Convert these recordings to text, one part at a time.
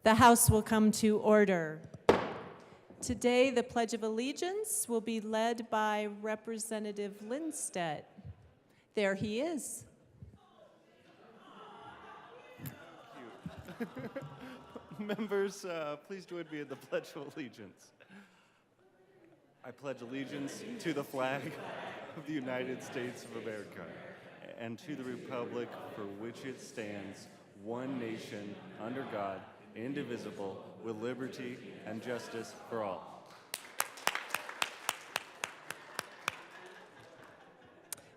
The House will come to order. Today, the Pledge of Allegiance will be led by Representative Lindstedt. There he is. Thank you. Members, please join me in the Pledge of Allegiance. I pledge allegiance to the flag of the United States of America and to the republic for which it stands, one nation, under God, indivisible, with liberty and justice for all.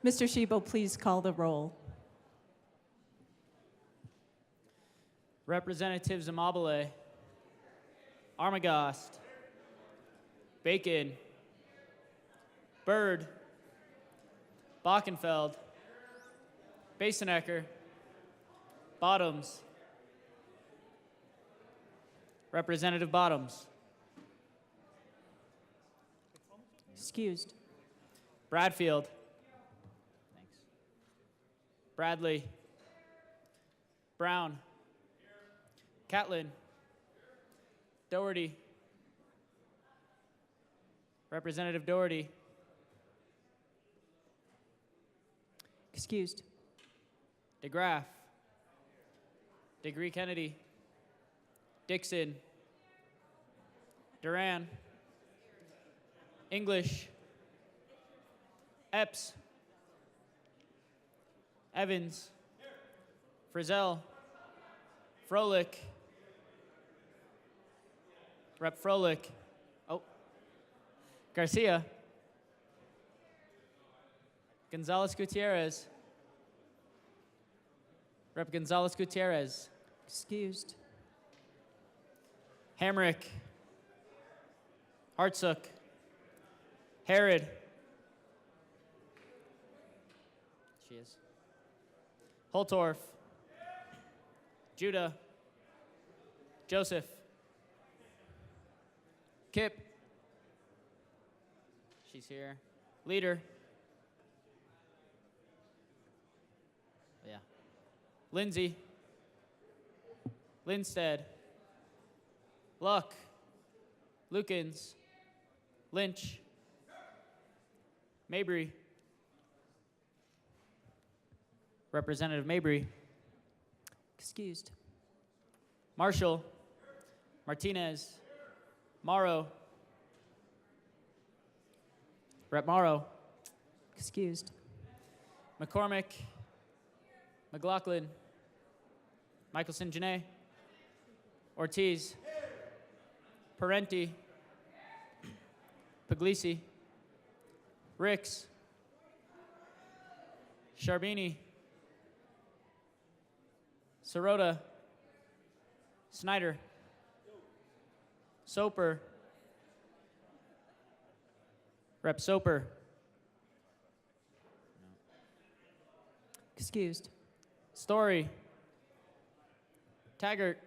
Mr. Shebo, please call the roll. Representatives Amabile, Armagast, Bacon, Byrd, Bockenfeld, Basenecker, Bottoms, Representative Bottoms, Excused. Bradfield, thanks. Bradley, Brown, Catlin, Doherty, Representative Doherty, Excused. DeGraff, Degree Kennedy, Dixon, Duran, English, Epps, Evans, Frizzell, Froelich, Rep. Froelich, Garcia, Gonzalez Gutierrez, Rep. Gonzalez Gutierrez, Excused. Hamrick, Hartsook, Herod, she is, Holtorf, Judah, Joseph, Kip, she's here, Leader, yeah, Lindsay, Lindstedt, Luck, Lukens, Lynch, Mabry, Representative Mabry, Excused. Marshall, Martinez, Morrow, Rep. Morrow, Excused. McCormick, McLaughlin, Michelson Janae, Ortiz, Parenti, Puglisi, Ricks, Sharbini, Sirota, Snyder, Soper, Rep. Soper, Excused. Story, Taggart,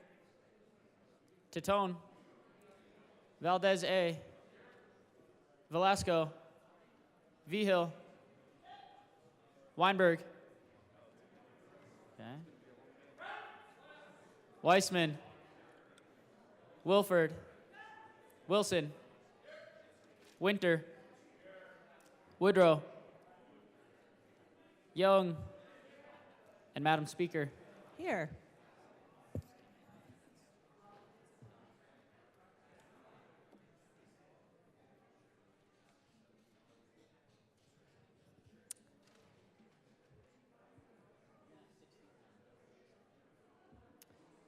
Titone, Valdez A, Velasco, Vigil, Weinberg, okay. Weissman, Wilford, Wilson, Winter, Woodrow, Young, and Madam Speaker. Here.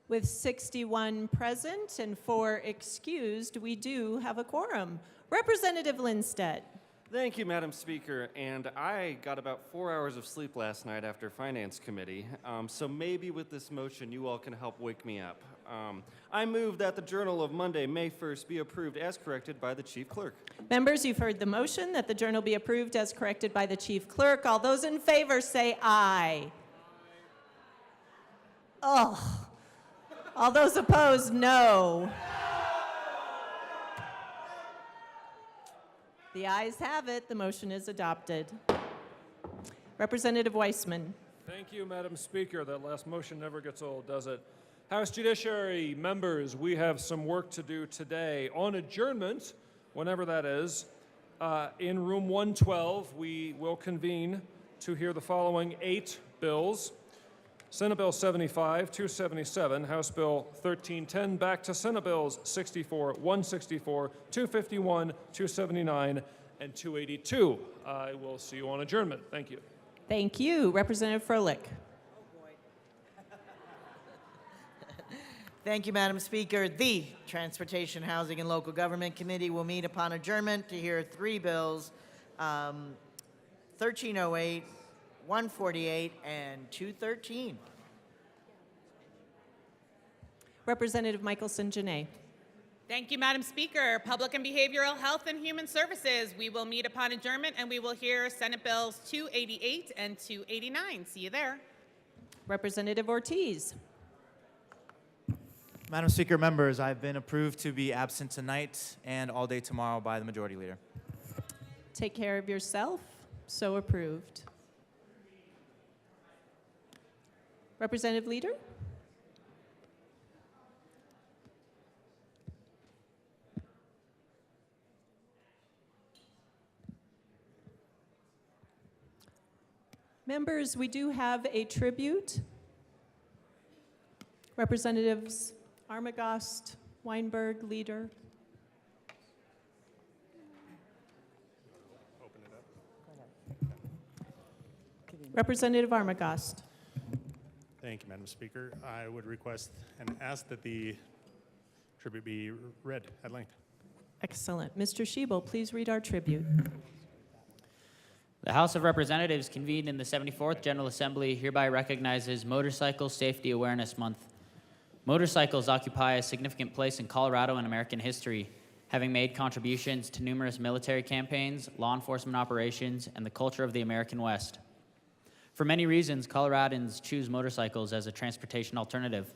With 61 present and 4 excused, we do have a quorum. Representative Lindstedt. Thank you, Madam Speaker. And I got about 4 hours of sleep last night after Finance Committee, so maybe with this motion you all can help wake me up. I move that the Journal of Monday, May 1st be approved as corrected by the Chief Clerk. Members, you've heard the motion that the journal be approved as corrected by the Chief Clerk. All those in favor say aye. Oh. All those opposed, no. The ayes have it. The motion is adopted. Representative Weissman. Thank you, Madam Speaker. That last motion never gets old, does it? House Judiciary members, we have some work to do today. On adjournment, whenever that is, in room 112, we will convene to hear the following 8 bills. Senate Bill 75, 277, House Bill 1310, back to Senate Bills 64, 164, 251, 279, and 282. I will see you on adjournment. Thank you. Thank you. Representative Froelich. Thank you, Madam Speaker. The Transportation, Housing, and Local Government Committee will meet upon adjournment to hear 3 bills, 1308, 148, and 213. Representative Michelson-Janay. Thank you, Madam Speaker. Public and Behavioral Health and Human Services. We will meet upon adjournment and we will hear Senate Bills 288 and 289. See you there. Representative Ortiz. Madam Speaker, members, I've been approved to be absent tonight and all day tomorrow by the Majority Leader. Take care of yourself. So approved. Representative Leader. Members, we do have a tribute. Representatives Armagost, Weinberg, Leader. Representative Armagost. Thank you, Madam Speaker. I would request and ask that the tribute be read at length. Excellent. Mr. Schiebel, please read our tribute. The House of Representatives, convened in the 74th General Assembly, hereby recognizes Motorcycle Safety Awareness Month. Motorcycles occupy a significant place in Colorado and American history, having made contributions to numerous military campaigns, law enforcement operations, and the culture of the American West. For many reasons, Coloradans choose motorcycles as a transportation alternative.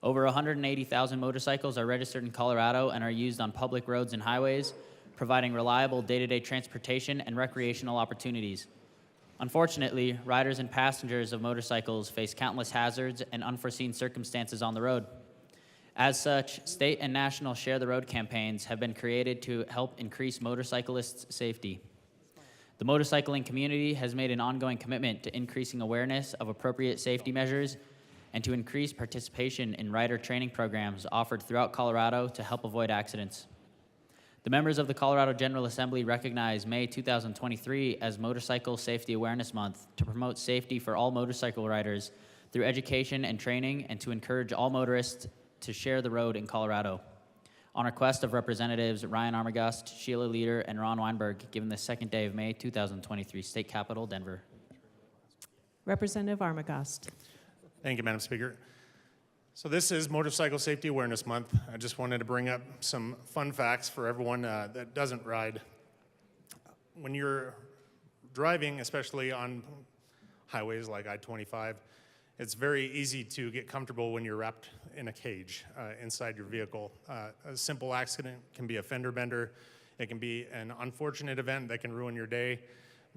Over 180,000 motorcycles are registered in Colorado and are used on public roads and highways, providing reliable day-to-day transportation and recreational opportunities. Unfortunately, riders and passengers of motorcycles face countless hazards and unforeseen circumstances on the road. As such, state and national Share the Road campaigns have been created to help increase motorcyclists' safety. The motorcycling community has made an ongoing commitment to increasing awareness of appropriate safety measures and to increase participation in rider training programs offered throughout Colorado to help avoid accidents. The members of the Colorado General Assembly recognize May 2023 as Motorcycle Safety Awareness Month to promote safety for all motorcycle riders through education and training and to encourage all motorists to share the road in Colorado. On request of Representatives Ryan Armagost, Sheila Leader, and Ron Weinberg, given the 2nd day of May 2023, State Capitol, Denver. Representative Armagost. Thank you, Madam Speaker. So this is Motorcycle Safety Awareness Month. I just wanted to bring up some fun facts for everyone that doesn't ride. When you're driving, especially on highways like I-25, it's very easy to get comfortable when you're wrapped in a cage inside your vehicle. A simple accident can be a fender bender. It can be an unfortunate event that can ruin your day.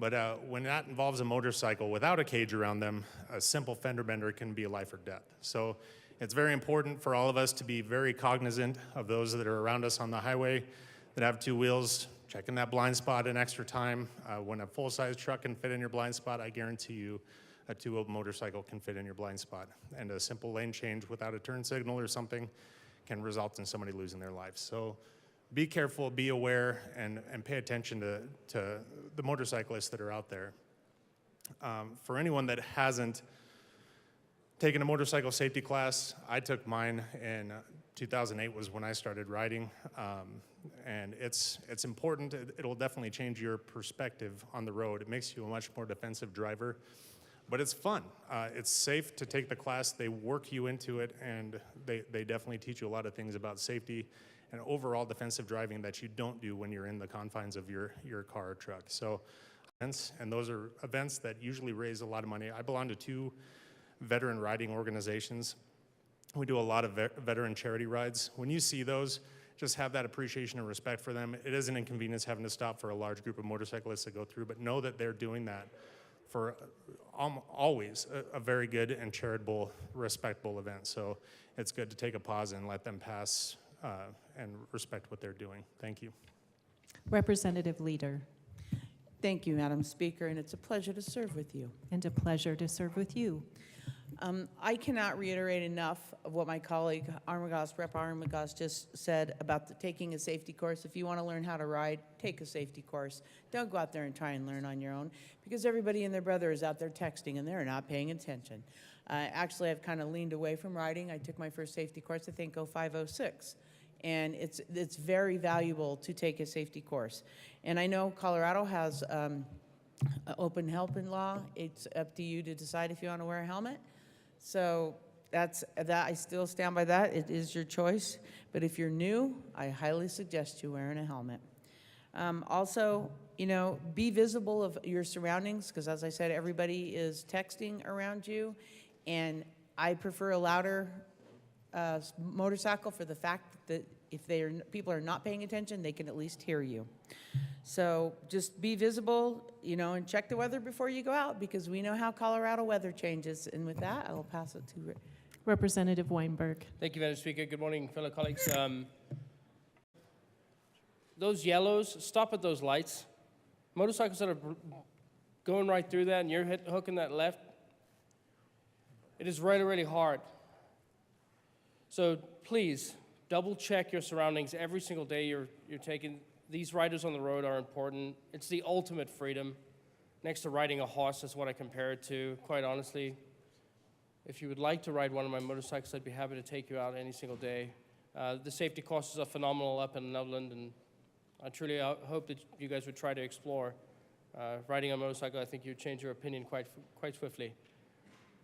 But when that involves a motorcycle without a cage around them, a simple fender bender can be life or death. So it's very important for all of us to be very cognizant of those that are around us on the highway that have 2 wheels, checking that blind spot an extra time. When a full-size truck can fit in your blind spot, I guarantee you a 2-wheel motorcycle can fit in your blind spot. And a simple lane change without a turn signal or something can result in somebody losing their life. So be careful, be aware, and pay attention to the motorcyclists that are out there. For anyone that hasn't taken a motorcycle safety class, I took mine in 2008 was when I started riding, and it's important. It'll definitely change your perspective on the road. It makes you a much more defensive driver, but it's fun. It's safe to take the class. They work you into it, and they definitely teach you a lot of things about safety and overall defensive driving that you don't do when you're in the confines of your car or truck. So, and those are events that usually raise a lot of money. I belong to 2 veteran riding organizations. We do a lot of veteran charity rides. When you see those, just have that appreciation and respect for them. It is an inconvenience having to stop for a large group of motorcyclists to go through, but know that they're doing that for always a very good and charitable, respectable event. So it's good to take a pause and let them pass and respect what they're doing. Thank you. Representative Leader. Thank you, Madam Speaker, and it's a pleasure to serve with you. And a pleasure to serve with you. I cannot reiterate enough of what my colleague Rep. Armagost just said about taking a safety course. If you want to learn how to ride, take a safety course. Don't go out there and try and learn on your own, because everybody and their brother is out there texting and they're not paying attention. Actually, I've kind of leaned away from riding. I took my first safety course, I think, 0506. And it's very valuable to take a safety course. And I know Colorado has an open helmet law. It's up to you to decide if you want to wear a helmet. So that I still stand by that. It is your choice. But if you're new, I highly suggest you wearing a helmet. Also, you know, be visible of your surroundings, because as I said, everybody is texting around you. And I prefer a louder motorcycle for the fact that if people are not paying attention, they can at least hear you. So just be visible, you know, and check the weather before you go out, because we know how Colorado weather changes. And with that, I will pass it to Representative Weinberg. Thank you, Madam Speaker. Good morning, fellow colleagues. Those yellows, stop at those lights. Motorcycles that are going right through that and you're hooking that left, it is really, really hard. So please, double check your surroundings every single day you're taking. These riders on the road are important. It's the ultimate freedom. Next to riding a horse is what I compare it to, quite honestly. If you would like to ride one of my motorcycles, I'd be happy to take you out any single day. The safety courses are phenomenal up in Loveland, and I truly hope that you guys would try to explore riding a motorcycle. I think you'd change your opinion quite swiftly.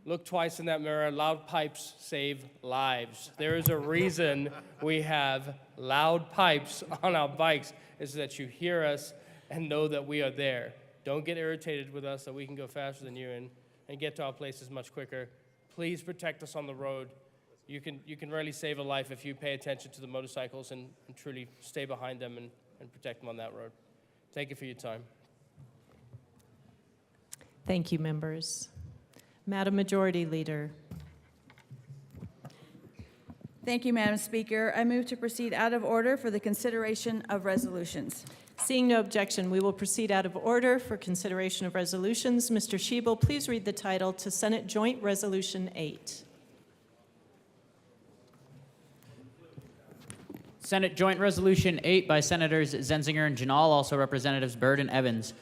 Look twice in that mirror. Loud pipes save lives. There is a reason we have loud pipes on our bikes, is that you hear us and know that we are there. Don't get irritated with us, so we can go faster than you and get to our places much quicker. Please protect us on the road. You can really save a life if you pay attention to the motorcycles and truly stay behind them and protect them on that road. Thank you for your time. Thank you, members. Madam Majority Leader. Thank you, Madam Speaker. I move to proceed out of order for the consideration of resolutions. Seeing no objection, we will proceed out of order for consideration of resolutions. Mr. Schiebel, please read the title to Senate Joint Resolution 8. Senate Joint Resolution 8 by Senators Zenzinger and Janal, also Representatives Byrd and Evans,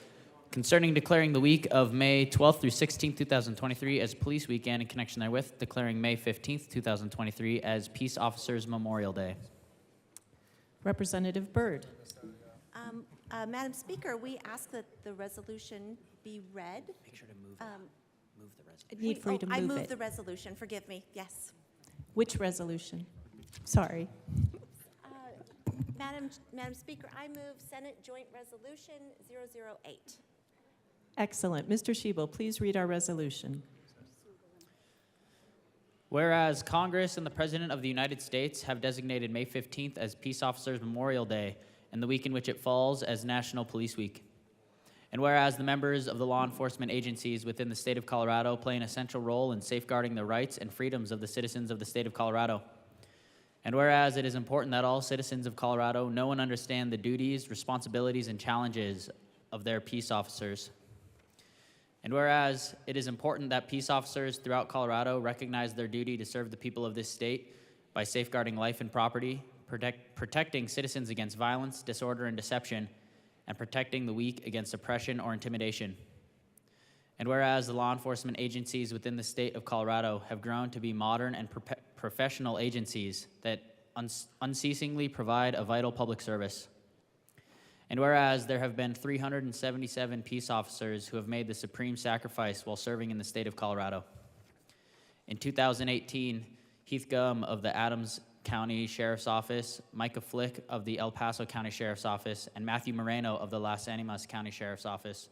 concerning declaring the week of May 12th through 16th, 2023 as Police Week, and in connection therewith, declaring May 15th, 2023 as Peace Officers Memorial Day. Representative Byrd. Madam Speaker, we ask that the resolution be read. Make sure to move the resolution. I need for you to move I it. move the resolution. Forgive me. Yes. Which resolution? Sorry. Madam Speaker, I move Senate Joint Resolution 008. Excellent. Mr. Schiebel, please read our resolution. Whereas Congress and the President of the United States have designated May 15th as Peace Officers Memorial Day and the week in which it falls as National Police Week. And whereas the members of the law enforcement agencies within the state of Colorado play an essential role in safeguarding the rights and freedoms of the citizens of the state of Colorado. And whereas it is important that all citizens of Colorado know and understand the duties, responsibilities, and challenges of their peace officers. And whereas it is important that peace officers throughout Colorado recognize their duty to serve the people of this state by safeguarding life and property, protecting citizens against violence, disorder, and deception, and protecting the weak against oppression or intimidation. And whereas the law enforcement agencies within the state of Colorado have grown to be modern and professional agencies that unceasingly provide a vital public service. And whereas there have been 377 peace officers who have made the supreme sacrifice while serving in the state of Colorado. In 2018, Heath Gum of the Adams County Sheriff's Office, Micah Flick of the El Paso County Sheriff's Office, and Matthew Moreno of the Las Animas County Sheriff's Office.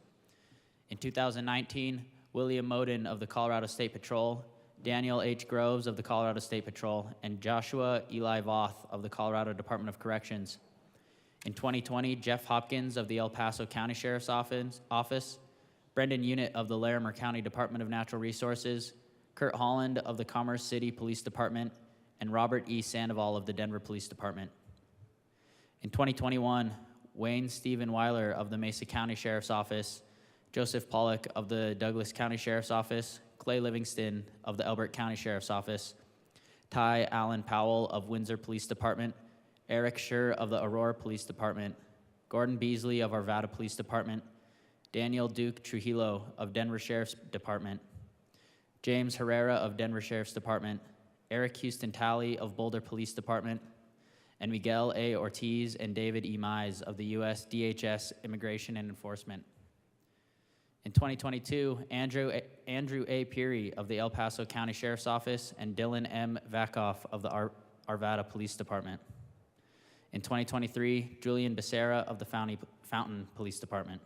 In 2019, William Moden of the Colorado State Patrol, Daniel H. Groves of the Colorado State Patrol, and Joshua Eli Voth of the Colorado Department of Corrections. In 2020, Jeff Hopkins of the El Paso County Sheriff's Office, Brendan Unit of the Larimer County Department of Natural Resources, Kurt Holland of the Commerce City Police Department, and Robert E. Sandoval of the Denver Police Department. In 2021, Wayne Stephen Weiler of the Mesa County Sheriff's Office, Joseph Pollock of the Douglas County Sheriff's Office, Clay Livingston of the Elbert County Sheriff's Office, Ty Allen Powell of Windsor Police Department, Eric Scher of the Aurora Police Department, Gordon Beasley of Arvada Police Department, Daniel Duke Trujillo of Denver Sheriff's Department, James Herrera of Denver Sheriff's Department, Eric Houston Talley of Boulder Police Department, and Miguel A. Ortiz and David E. Mize of the U.S. DHS Immigration and Enforcement. In 2022, Andrew A. Peary of the El Paso County Sheriff's Office and Dylan M. Vakoff of the Arvada Police Department. In 2023, Julian Becerra of the Fountain Police Department.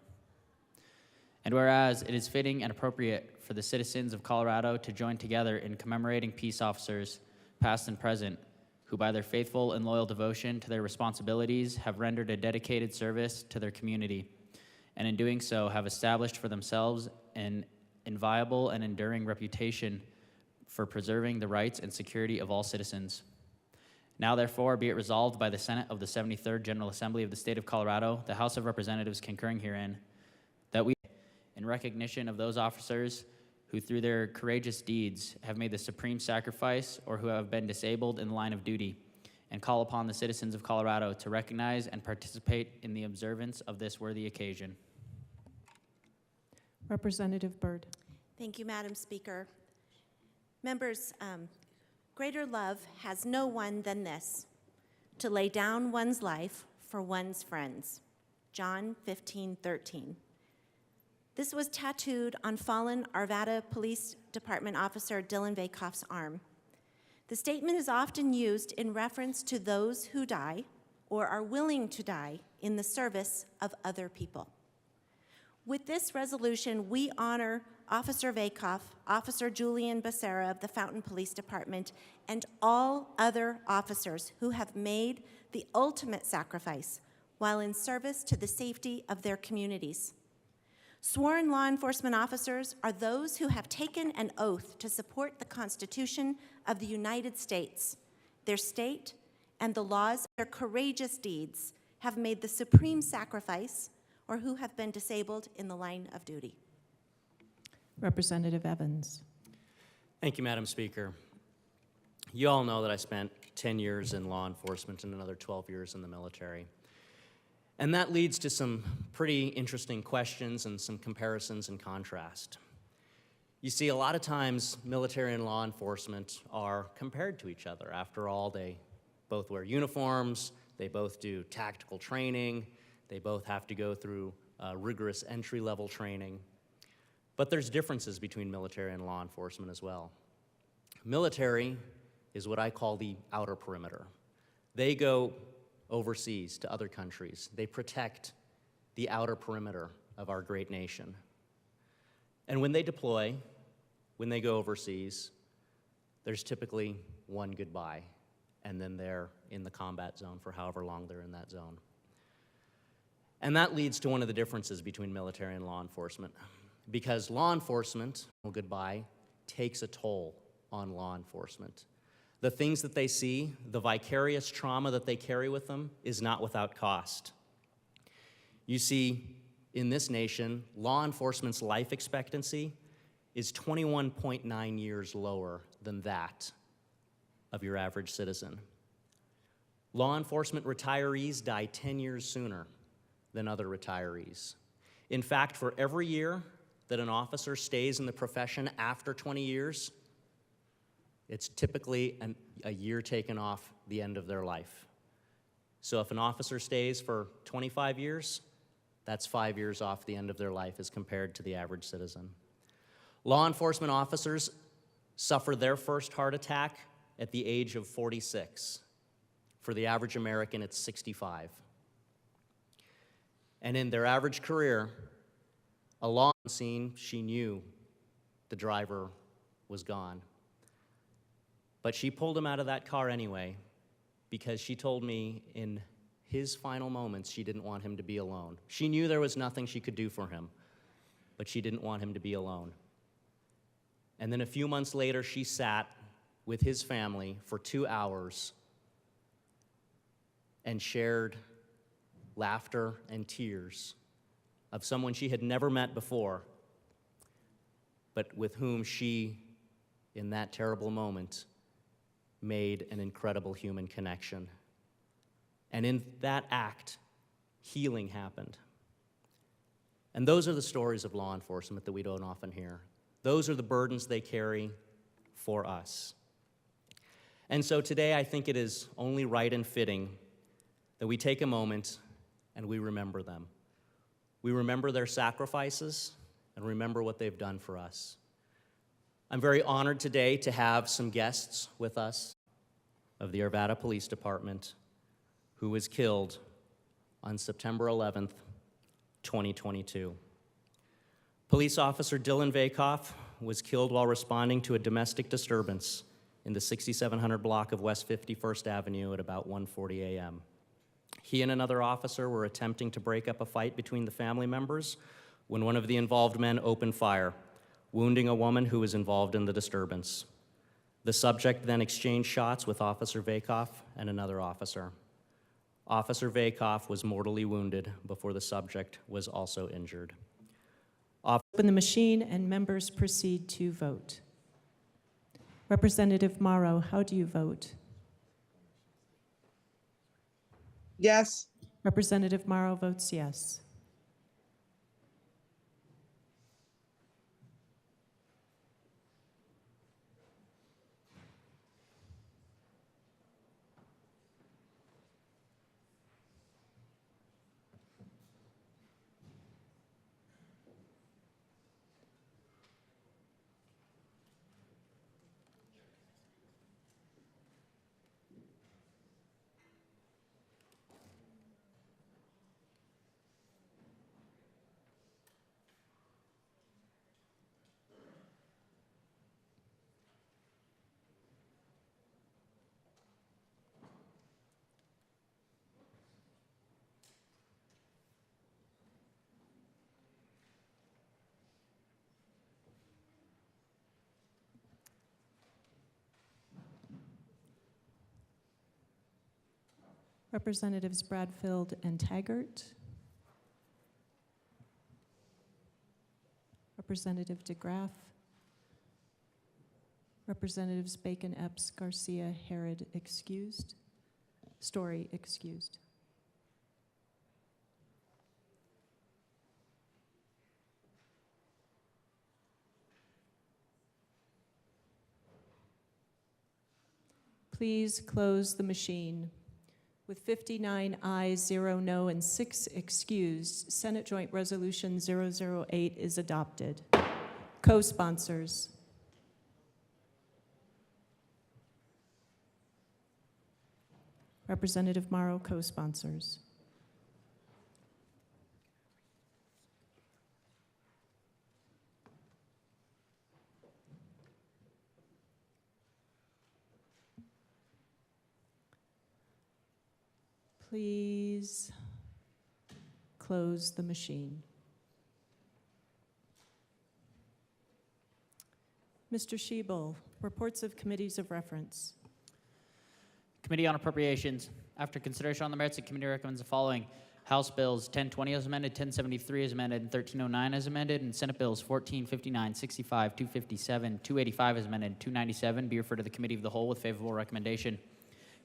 And whereas it is fitting and appropriate for the citizens of Colorado to join together in commemorating peace officers, past and present, who by their faithful and loyal devotion to their responsibilities have rendered a dedicated service to their community, and in doing so have established for themselves an inviolable and enduring reputation for preserving the rights and security of all citizens. Now therefore be it resolved by the Senate of the 73rd General Assembly of the State of Colorado, the House of Representatives concurring herein, that we, in recognition of those officers who through their courageous deeds have made the supreme sacrifice or who have been disabled in the line of duty, and call upon the citizens of Colorado to recognize and participate in the observance of this worthy occasion. Representative Byrd. Thank you, Madam Speaker. Members, greater love has no one than this, to lay down one's life for one's friends. John 15:13. This was tattooed on fallen Arvada Police Department officer Dylan Vakoff's arm. The statement is often used in reference to those who die or are willing to die in the service of other people. With this resolution, we honor Officer Vakoff, Officer Julian Becerra of the Fountain Police Department, and all other officers who have made the ultimate sacrifice while in service to the safety of their communities. Sworn law enforcement officers are those who have taken an oath to support the Constitution of the United States, their state, and the laws. Their courageous deeds have made the supreme sacrifice or who have been disabled in the line of duty. Representative Evans. Thank you, Madam Speaker. You all know that I spent 10 years in law enforcement and another 12 years in the military. And that leads to some pretty interesting questions and some comparisons and contrast. You see, a lot of times military and law enforcement are compared to each other. After all, they both wear uniforms, they both do tactical training, they both have to go through rigorous entry-level training. But there's differences between military and law enforcement as well. Military is what I call the outer perimeter. They go overseas to other countries. They protect the outer perimeter of our great nation. And when they deploy, when they go overseas, there's typically one goodbye, and then they're in the combat zone for however long they're in that zone. And that leads to one of the differences between military and law enforcement, because law enforcement, goodbye, takes a toll on law enforcement. The things that they see, the vicarious trauma that they carry with them is not without cost. You see, in this nation, law enforcement's life expectancy is 21.9 years lower than that of your average citizen. Law enforcement retirees die 10 years sooner than other retirees. In fact, for every year that an officer stays in the profession after 20 years, it's typically a year taken off the end of their life. So if an officer stays for 25 years, that's 5 years off the end of their life as compared to the average citizen. Law enforcement officers suffer their first heart attack at the age of 46. For the average American, it's 65. And in their average career, a law scene, she knew the driver was gone. But she pulled him out of that car anyway, because she told me in his final moments she didn't want him to be alone. She knew there was nothing she could do for him. but she didn't want him to be alone. And then a few months later, she sat with his family for 2 hours and shared laughter and tears of someone she had never met before, but with whom she, in that terrible moment, made an incredible human connection. And in that act, healing happened. And those are the stories of law enforcement that we don't often hear. Those are the burdens they carry for us. And so today, I think it is only right and fitting that we take a moment and we remember them. We remember their sacrifices and remember what they've done for us. I'm very honored today to have some guests with us of the Arvada Police Department who was killed on September 11th, 2022. Police Officer Dylan Vakoff was killed while responding to a domestic disturbance in the 6700 block of West 51st Avenue at about 1:40 a.m. He and another officer were attempting to break up a fight between the family members when one of the involved men opened fire, wounding a woman who was involved in the disturbance. The subject then exchanged shots with Officer Vakoff and another officer. Officer Vakoff was mortally wounded before the subject was also injured. Open the machine and members proceed to vote. Representative Morrow, how do you vote? Yes. Representative Morrow votes yes. Representatives Bradfield and Taggart. Representative DeGraff. Representatives Bacon, Epps, Garcia, Herod excused. Story excused. Please close the machine. With 59 ayes, 0 no, and 6 excused, Senate Joint Resolution 008 is adopted. Co-sponsors. Representative Morrow, co-sponsors. Please close the machine. Mr. Schiebel, reports of committees of reference. Committee on Appropriations. After consideration on the merits, the committee recommends the following: House Bills 1020 as amended, 1073 as amended, and 1309 as amended, and Senate Bills 1459, 65, 257, 285 as amended, 297 be referred to the Committee of the Whole with favorable recommendation.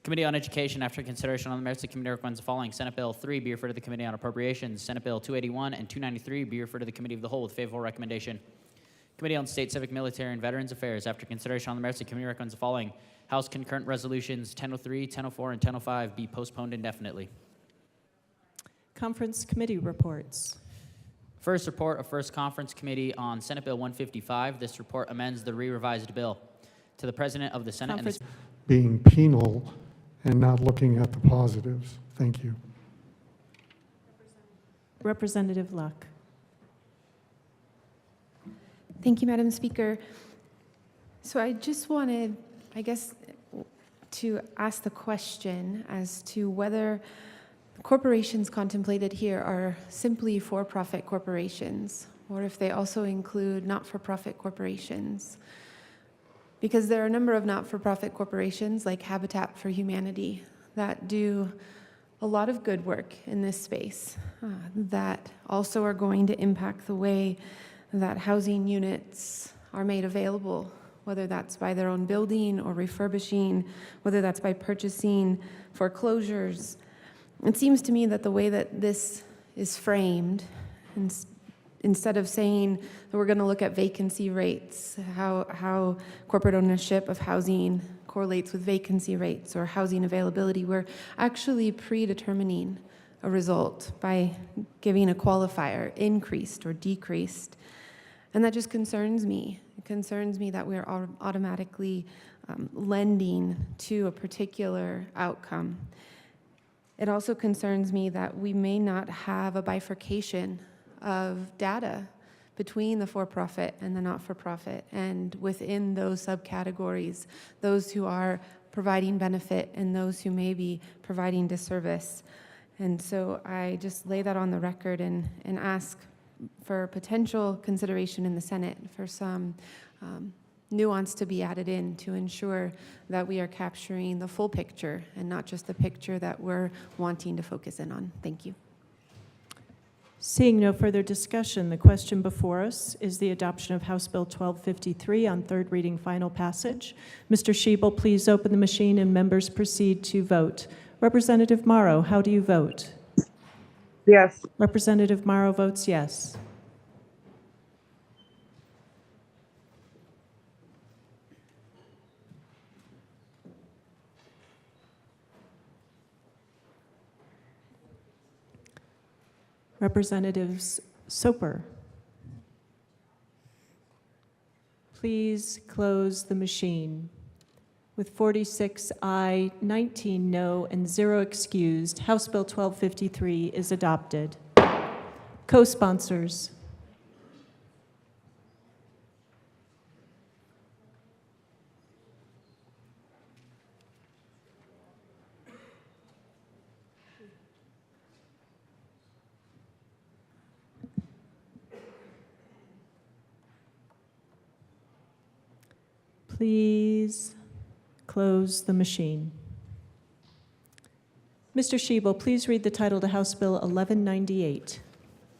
Committee on Education. After consideration on the merits, the committee recommends the following: Senate Bill 3 be referred to the Committee on Appropriations, Senate Bill 281 and 293 be referred to the Committee of the Whole with favorable recommendation. Committee on State, Civic, Military, and Veterans Affairs. After consideration on the merits, the committee recommends the following: House concurrent resolutions 1003, 1004, and 1005 be postponed indefinitely. Conference committee reports. First report of First Conference Committee on Senate Bill 155. This report amends the re-revised bill. To the President of the Senate and the Being penal and not looking at the positives. Thank you. Representative Luck. Thank you, Madam Speaker. So I just wanted, I guess, to ask the question as to whether corporations contemplated here are simply for-profit corporations, or if they also include not-for-profit corporations. Because there are a number of not-for-profit corporations like Habitat for Humanity that do a lot of good work in this space that also are going to impact the way that housing units are made available, whether that's by their own building or refurbishing, whether that's by purchasing foreclosures. It seems to me that the way that this is framed, instead of saying that we're going to look at vacancy rates, how corporate ownership of housing correlates with vacancy rates or housing availability, we're actually predetermining a result by giving a qualifier, increased or decreased. And that just concerns me. It concerns me that we're automatically lending to a particular outcome. It also concerns me that we may not have a bifurcation of data between the for-profit and the not-for-profit, and within those subcategories, those who are providing benefit and those who may be providing disservice. And so I just lay that on the record and ask for potential consideration in the Senate for some nuance to be added in to ensure that we are capturing the full picture and not just the picture that we're wanting to focus in on. Thank you. Seeing no further discussion, the question before us is the adoption of House Bill 1253 on third reading final passage. Mr. Schiebel, please open the machine and members proceed to vote. Representative Morrow, how do you vote? Yes. Representative Morrow votes yes. Representatives Soper, please close the machine. With 46 aye, 19 no, and 0 excused, House Bill 1253 is adopted. Co-sponsors. Please close the machine. Mr. Schiebel, please read the title to House Bill 1198.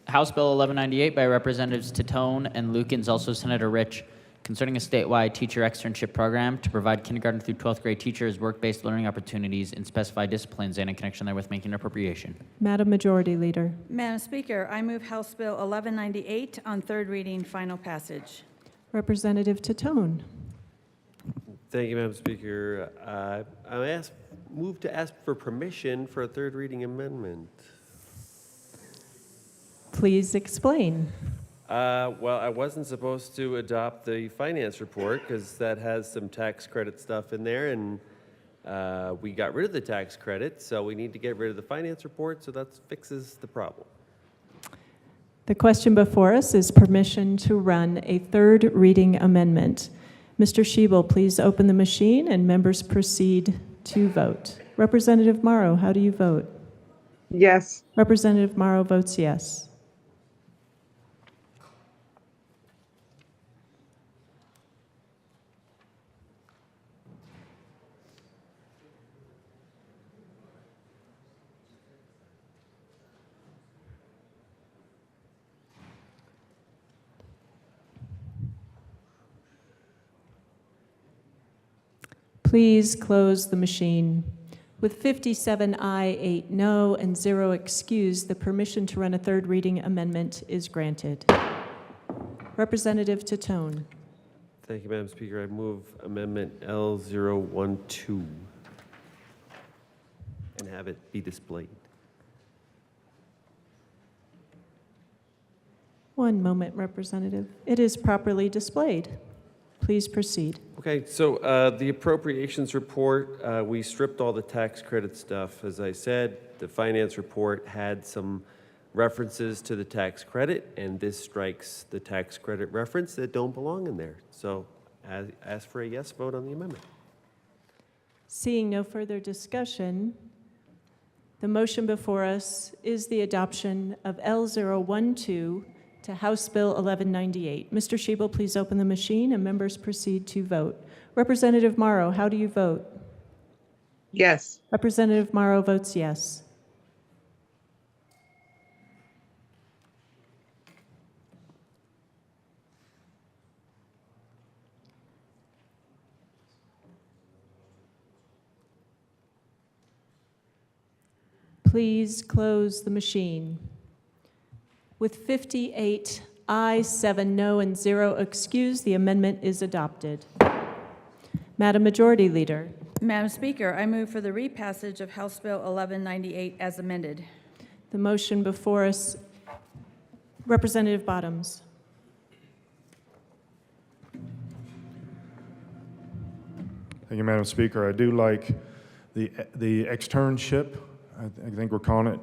House Bill 1198 by Representatives Titone and Lukens, also Senator Rich, concerning a statewide teacher externship program to provide kindergarten through 12th grade teachers work-based learning opportunities in specified disciplines and in connection therewith making an appropriation. Madam Majority Leader. Madam Speaker, I move House Bill 1198 on third reading, final passage. Representative Titone. Thank you, Madam Speaker. I move to ask for permission for a third reading amendment. Please explain. Well, I wasn't supposed to adopt the finance report because that has some tax credit stuff in there, and we got rid of the tax credit, so we need to get rid of the finance report, so that fixes the problem. The question before us is permission to run a third reading amendment. Mr. Schiebel, please open the machine and members proceed to vote. Representative Morrow, how do you vote? Yes. Representative Morrow votes yes. Please close the machine. With 57 aye, 8 no, and 0 excused, the permission to run a third reading amendment is granted. Representative Titone. Thank you, Madam Speaker. I move Amendment L012 and have it be displayed. One moment, Representative. It is properly displayed. Please proceed. Okay, so the appropriations report, we stripped all the tax credit stuff. As I said, the finance report had some references to the tax credit, and this strikes the tax credit reference that don't belong in there. So ask for a yes vote on the amendment. Seeing no further discussion, the motion before us is the adoption of L012 to House Bill 1198. Mr. Shebel, please open the machine and members proceed to vote. Representative Morrow, how do you vote? Yes. Representative Morrow votes yes. Please close the machine. With 58 ayes, 7 no, and 0 excused, the amendment is adopted. Madam Majority Leader. Madam Speaker, I move for the repassage of House Bill 1198 as amended. The motion before us, Representative Bottoms. Thank you, Madam Speaker. I do like the externship, I think we're calling it,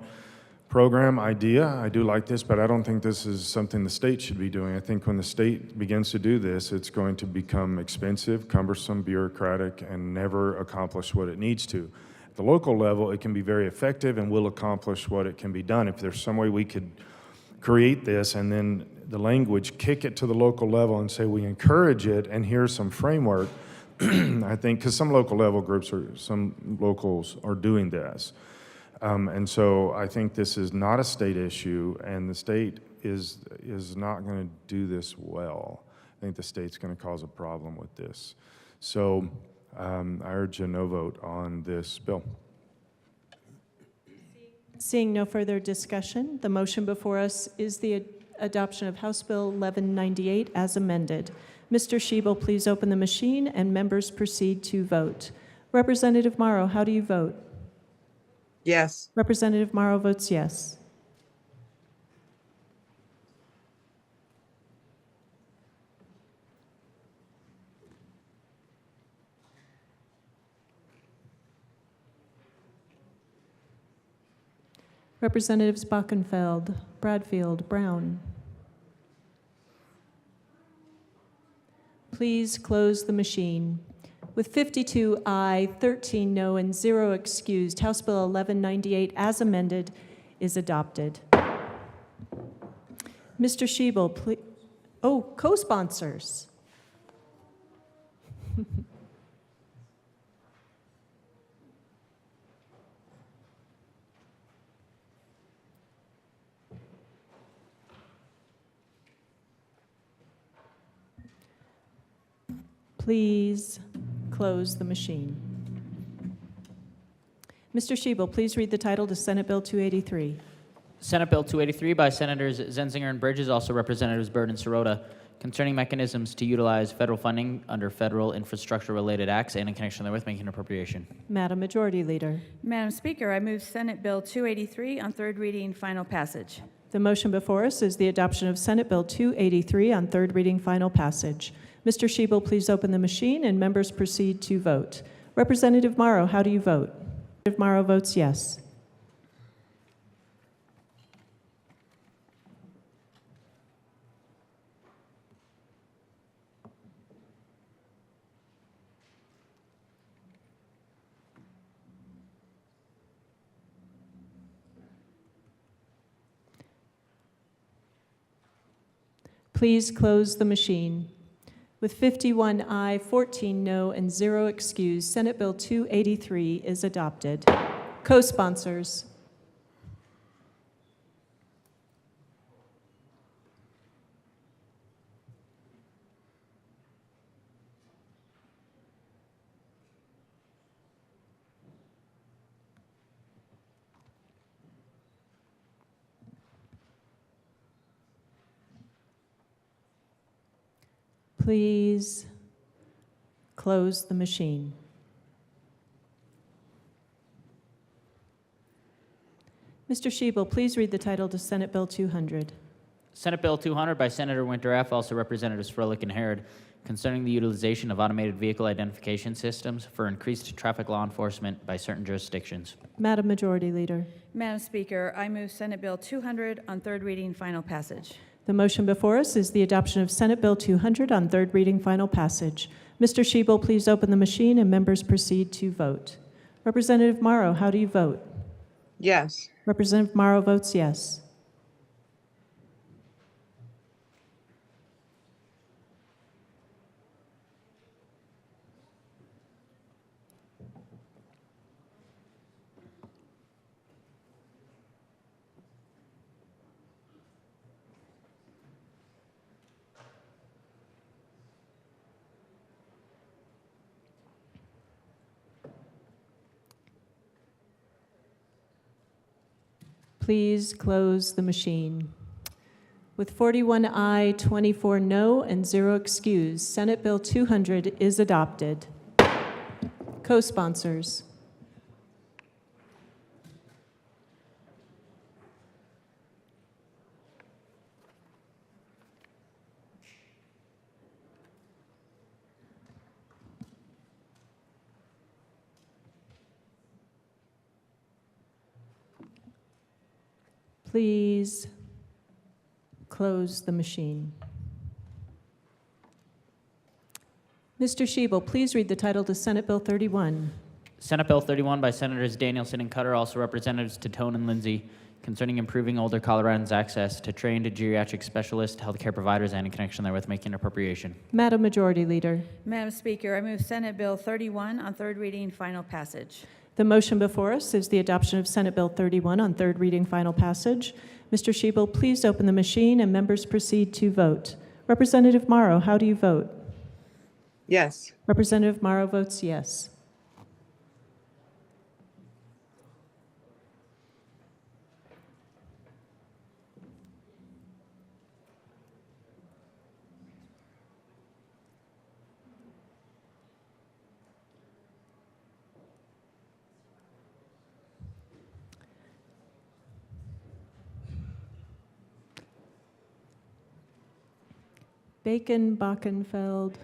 program idea. I do like this, but I don't think this is something the state should be doing. I think when the state begins to do this, it's going to become expensive, cumbersome, bureaucratic, and never accomplish what it needs to. At the local level, it can be very effective and will accomplish what it can be done. If there's some way we could create this and then the language, kick it to the local level and say we encourage it and here's some framework, I think, because some local level groups or some locals are doing this. And so I think this is not a state issue, and the state is not going to do this well. I think the state's going to cause a problem with this. So I urge a no vote on this bill. Seeing no further discussion, the motion before us is the adoption of House Bill 1198 as amended. Mr. Shebel, please open the machine and members proceed to vote. Representative Morrow, how do you vote? Yes. Representative Morrow votes yes. Representatives Bockenfeld, Bradfield, Brown. Please close the machine. With 52 aye, 13 no, and 0 excused, House Bill 1198 as amended is adopted. Mr. Shebel, please. Oh, co-sponsors. Please close the machine. Mr. Shebel, please read the title to Senate Bill 283. Senate Bill 283 by Senators Zenzinger and Bridges, also Representatives Byrd and Sirota, concerning mechanisms to utilize federal funding under federal infrastructure-related acts and in connection therewith making an appropriation. Madam Majority Leader. Madam Speaker, I move Senate Bill 283 on third reading, final passage. The motion before us is the adoption of Senate Bill 283 on third reading, final passage. Mr. Shebel, please open the machine and members proceed to vote. Representative Morrow, how do you vote? Representative Morrow votes yes. Please close the machine. With 51 aye, 14 no, and 0 excused, Senate Bill 283 is adopted. Co-sponsors. Please close the machine. Mr. Shebel, please read the title to Senate Bill 200. Senate Bill 200 by Senator Winter F., also Representatives Froelich and Harrod, concerning the utilization of automated vehicle identification systems for increased traffic law enforcement by certain jurisdictions. Madam Majority Leader. Madam Speaker, I move Senate Bill 200 on third reading, final passage. The motion before us is the adoption of Senate Bill 200 on third reading, final passage. Mr. Shebel, please open the machine and members proceed to vote. Representative Morrow, how do you vote? Yes. Representative Morrow votes yes. Please close the machine. With 41 aye, 24 no, and 0 excused, Senate Bill 200 is adopted. Co-sponsors. Please close the machine. Mr. Schiebel, please read the title to Senate Bill 31. Senate Bill 31 by Senators Danielson and Cutter, also Representatives Tatone and Lindsay, concerning improving older Coloradans' access to trained geriatric specialist healthcare providers and in connection therewith making an appropriation. Madam Majority Leader. Madam Speaker, I move Senate Bill 31 on third reading, final passage. The motion before us is the adoption of Senate Bill 31 on third reading, final passage. Mr. Schiebel, please open the machine and members proceed to vote. Representative Morrow, how do you vote? Yes. Representative Morrow votes yes. Bacon, Bachenfeld.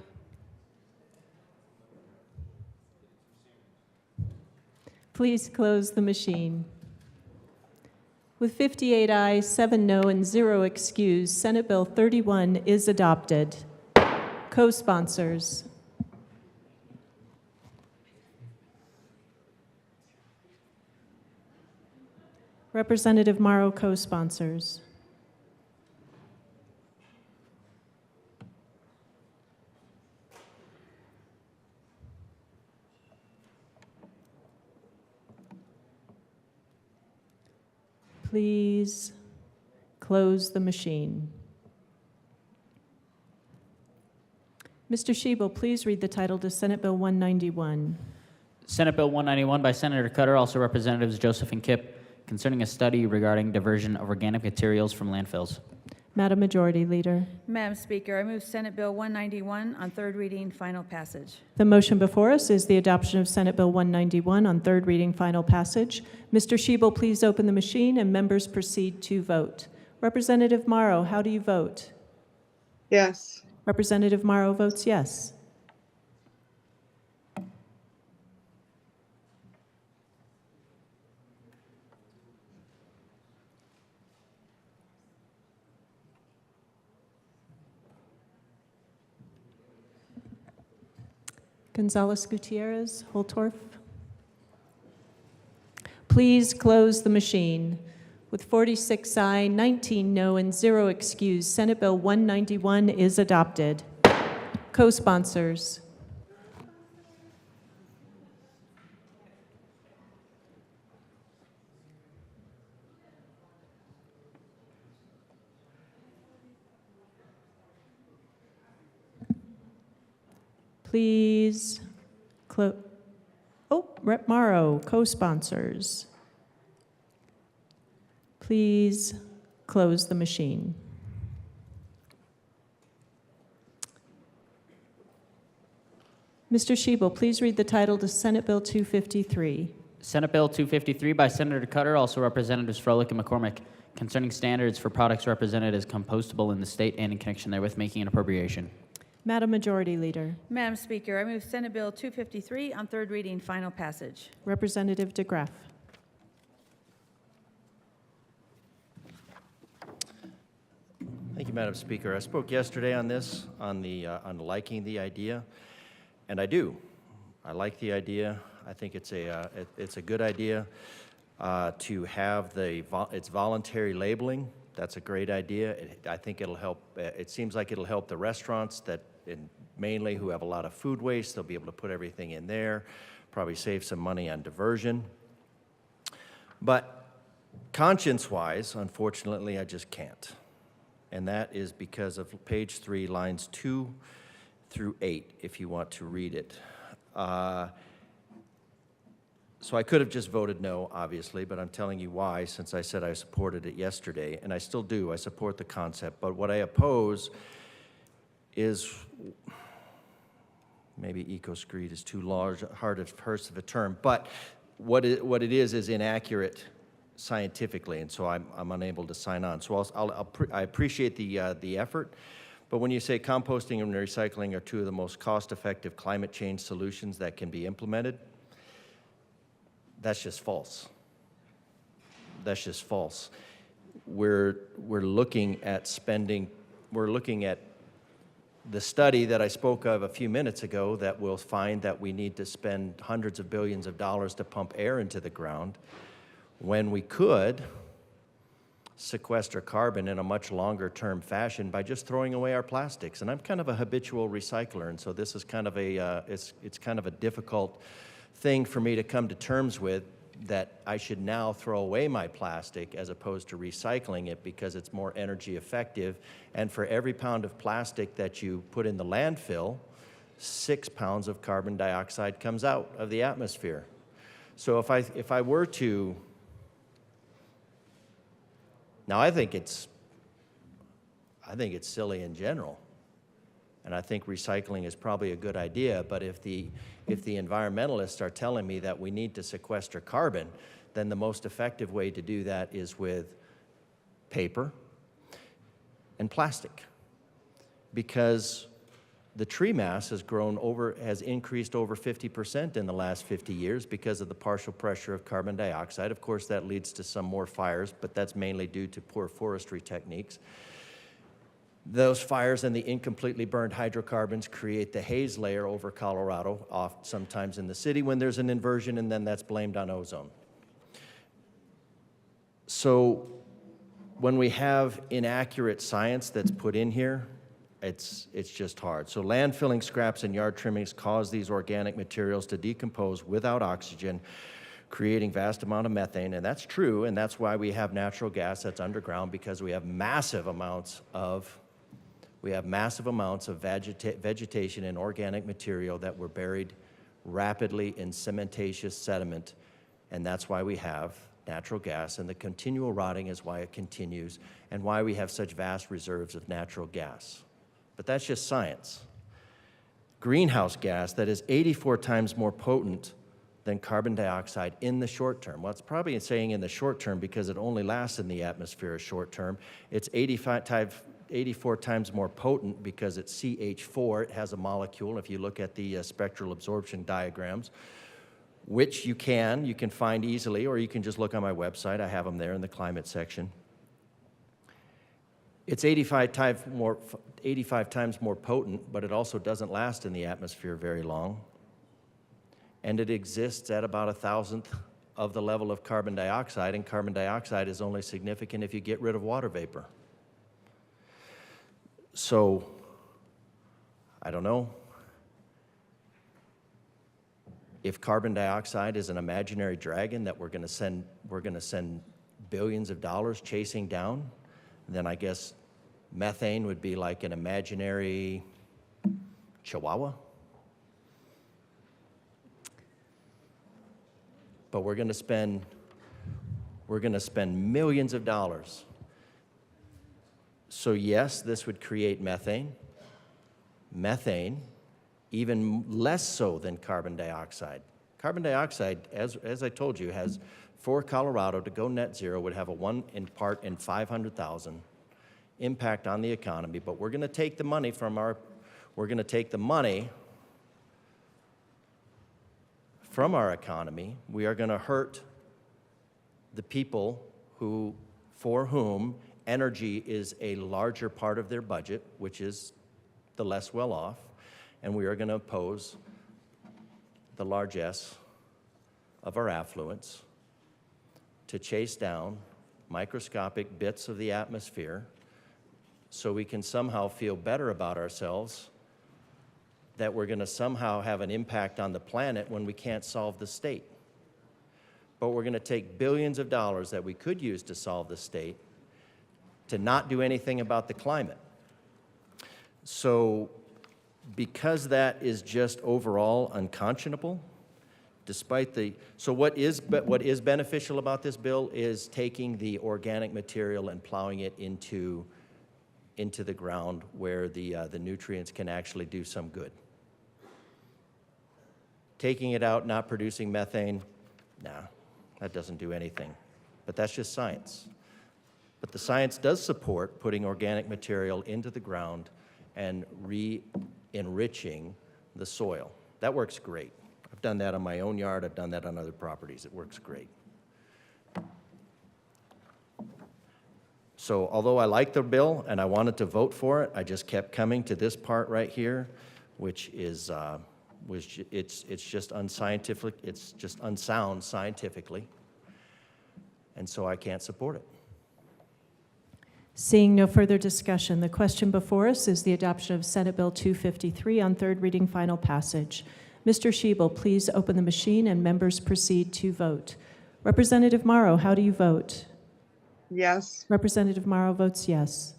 Please close the machine. With 58 ayes, 7 no, and 0 excused, Senate Bill 31 is adopted. Co-sponsors. Representative Morrow, co-sponsors. Please close the machine. Mr. Schiebel, please read the title to Senate Bill 191. Senate Bill 191 by Senator Cutter, also Representatives Joseph and Kipp, concerning a study regarding diversion of organic materials from landfills. Madam Majority Leader. Madam Speaker, I move Senate Bill 191 on third reading, final passage. The motion before us is the adoption of Senate Bill 191 on third reading, final passage. Mr. Schiebel, please open the machine and members proceed to vote. Representative Morrow, how do you vote? Yes. Representative Morrow votes yes. Gonzalez Gutierrez, Holtorf. Please close the machine. With 46 aye, 19 no, and 0 excused, Senate Bill 191 is adopted. Co-sponsors. Please close. Oh, Rep. Morrow, co-sponsors. Please close the machine. Mr. Schiebel, please read the title to Senate Bill 253. Senate Bill 253 by Senator Cutter, also Representatives Froelich and McCormick, concerning standards for products represented as compostable in the state and in connection therewith making an appropriation. Madam Majority Leader. Madam Speaker, I move Senate Bill 253 on third reading, final passage. Representative DeGraff. Thank you, Madam Speaker. I spoke yesterday on this, on liking the idea, and I do. I like the idea. I think it's a good idea to have it's voluntary labeling. That's a great idea. I think it'll help. It seems like it'll help the restaurants mainly who have a lot of food waste. They'll be able to put everything in there, probably save some money on diversion. But conscience-wise, unfortunately, I just can't. And that is because of page 3, lines 2 through 8, if you want to read it. So I could have just voted no, obviously, but I'm telling you why, since I said I supported it yesterday, and I still do. I support the concept, but what I oppose is, maybe eco-screed is too large, hard of a term, but what it is inaccurate scientifically, and so I'm unable to sign on. So I appreciate the effort, but when you say composting and recycling are two of the most cost-effective climate change solutions that can be implemented, that's just false. That's just false. We're looking at spending, we're looking at the study that I spoke of a few minutes ago that will find that we need to spend hundreds of billions of dollars to pump air into the ground when we could sequester carbon in a much longer term fashion by just throwing away our plastics. And I'm kind of a habitual recycler, and so this is kind of it's kind of a difficult thing for me to come to terms with, that I should now throw away my plastic as opposed to recycling it because it's more energy effective. And for every pound of plastic that you put in the landfill, 6 pounds of carbon dioxide comes out of the atmosphere. So if I were to, now I think it's silly in general, and I think recycling is probably a good idea, but if the environmentalists are telling me that we need to sequester carbon, then the most effective way to do that is with paper and plastic, because the tree mass has increased over 50% in the last 50 years because of the partial pressure of carbon dioxide. Of course, that leads to some more fires, but that's mainly due to poor forestry techniques. Those fires and the incompletely burned hydrocarbons create the haze layer over Colorado, sometimes in the city when there's an inversion, and then that's blamed on ozone. So when we have inaccurate science that's put in here, it's just hard. So landfilling scraps and yard trimmings cause these organic materials to decompose without oxygen, creating vast amount of methane, and that's true, and that's why we have natural gas that's underground, because we have massive amounts of vegetation and organic material that were buried rapidly in cementitious sediment, and that's why we have natural gas, and the continual rotting is why it continues, and why we have such vast reserves of natural gas. But that's just science. Greenhouse gas that is 84 times more potent than carbon dioxide in the short term. Well, it's probably saying in the short term because it only lasts in the atmosphere a short term. It's 84 times more potent because it's CH4. It has a molecule, if you look at the spectral absorption diagrams, which you can find easily, or you can just look on my website. I have them there in the climate section. It's 85 times more potent, but it also doesn't last in the atmosphere very long. And it exists at about 1,000th of the level of carbon dioxide, and carbon dioxide is only significant if you get rid of water vapor. So, I don't know. If carbon dioxide is an imaginary dragon that we're going to send billions of dollars chasing down, then I guess methane would be like an imaginary chihuahua. But we're going to spend millions of dollars. So yes, this would create methane. Methane, even less so than carbon dioxide. Carbon dioxide, as I told you, has, for Colorado to go net zero, would have a 1 part in 500,000 impact on the economy. But we're going to take the money from our economy. We are going to hurt the people for whom energy is a larger part of their budget, which is the less well off, and we are going to oppose the largesse of our affluence to chase down microscopic bits of the atmosphere so we can somehow feel better about ourselves, that we're going to somehow have an impact on the planet when we can't solve the state. But we're going to take billions of dollars that we could use to solve the state to not do anything about the climate. So because that is just overall unconscionable, despite the, so what is beneficial about this bill is taking the organic material and plowing it into the ground where the nutrients can actually do some good. Taking it out, not producing methane, nah, that doesn't do anything. But that's just science. But the science does support putting organic material into the ground and re-enriching the soil. That works great. I've done that on my own yard. I've done that on other properties. It works great. So although I like the bill and I wanted to vote for it, I just kept coming to this part right here, which is, it's just unscientific, it's just unsound scientifically, and so I can't support it. Seeing no further discussion, the question before us is the adoption of Senate Bill 253 on third reading final passage. Mr. Schiebel, please open the machine and members proceed to vote. Representative Morrow, how do you vote? Yes. Representative Morrow votes yes.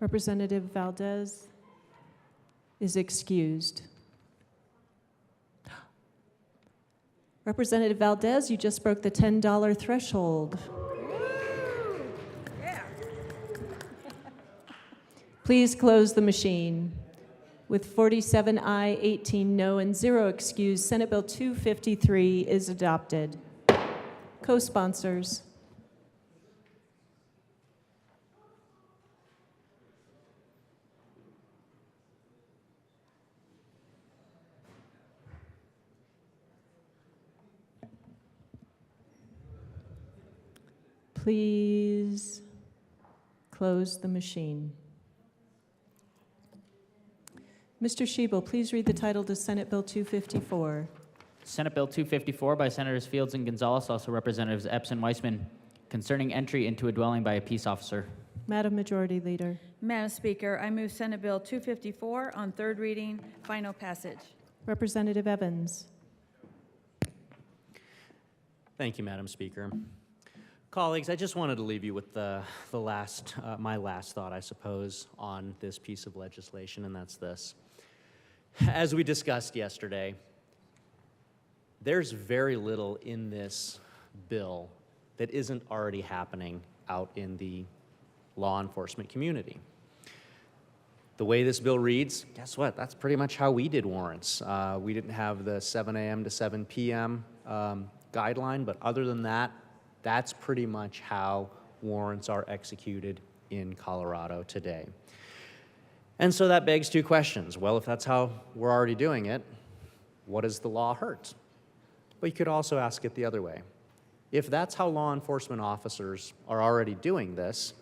Representative Valdez is excused. Representative Valdez, you just broke the $10 threshold. Please close the machine. With 47 aye, 18 no, and 0 excused, Senate Bill 253 is adopted. Co-sponsors. Please close the machine. Mr. Schiebel, please read the title to Senate Bill 254. Senate Bill 254 by Senators Fields and Gonzalez, also Representatives Epps and Weissman, concerning entry into a dwelling by a peace officer. Madam Majority Leader. Madam Speaker, I move Senate Bill 254 on third reading, final passage. Representative Evans. Thank you, Madam Speaker. Colleagues, I just wanted to leave you with my last thought, I suppose, on this piece of legislation, and that's this. As we discussed yesterday, there's very little in this bill that isn't already happening out in the law enforcement community. The way this bill reads, guess what? That's pretty much how we did warrants. We didn't have the 7 a.m. to 7 p.m. Guideline, but other than that, that's pretty much how warrants are executed in Colorado today. And so that begs two questions. Well, if that's how we're already doing it, what does the law hurt? But you could also ask it the other way. If that's how law enforcement officers are already doing this,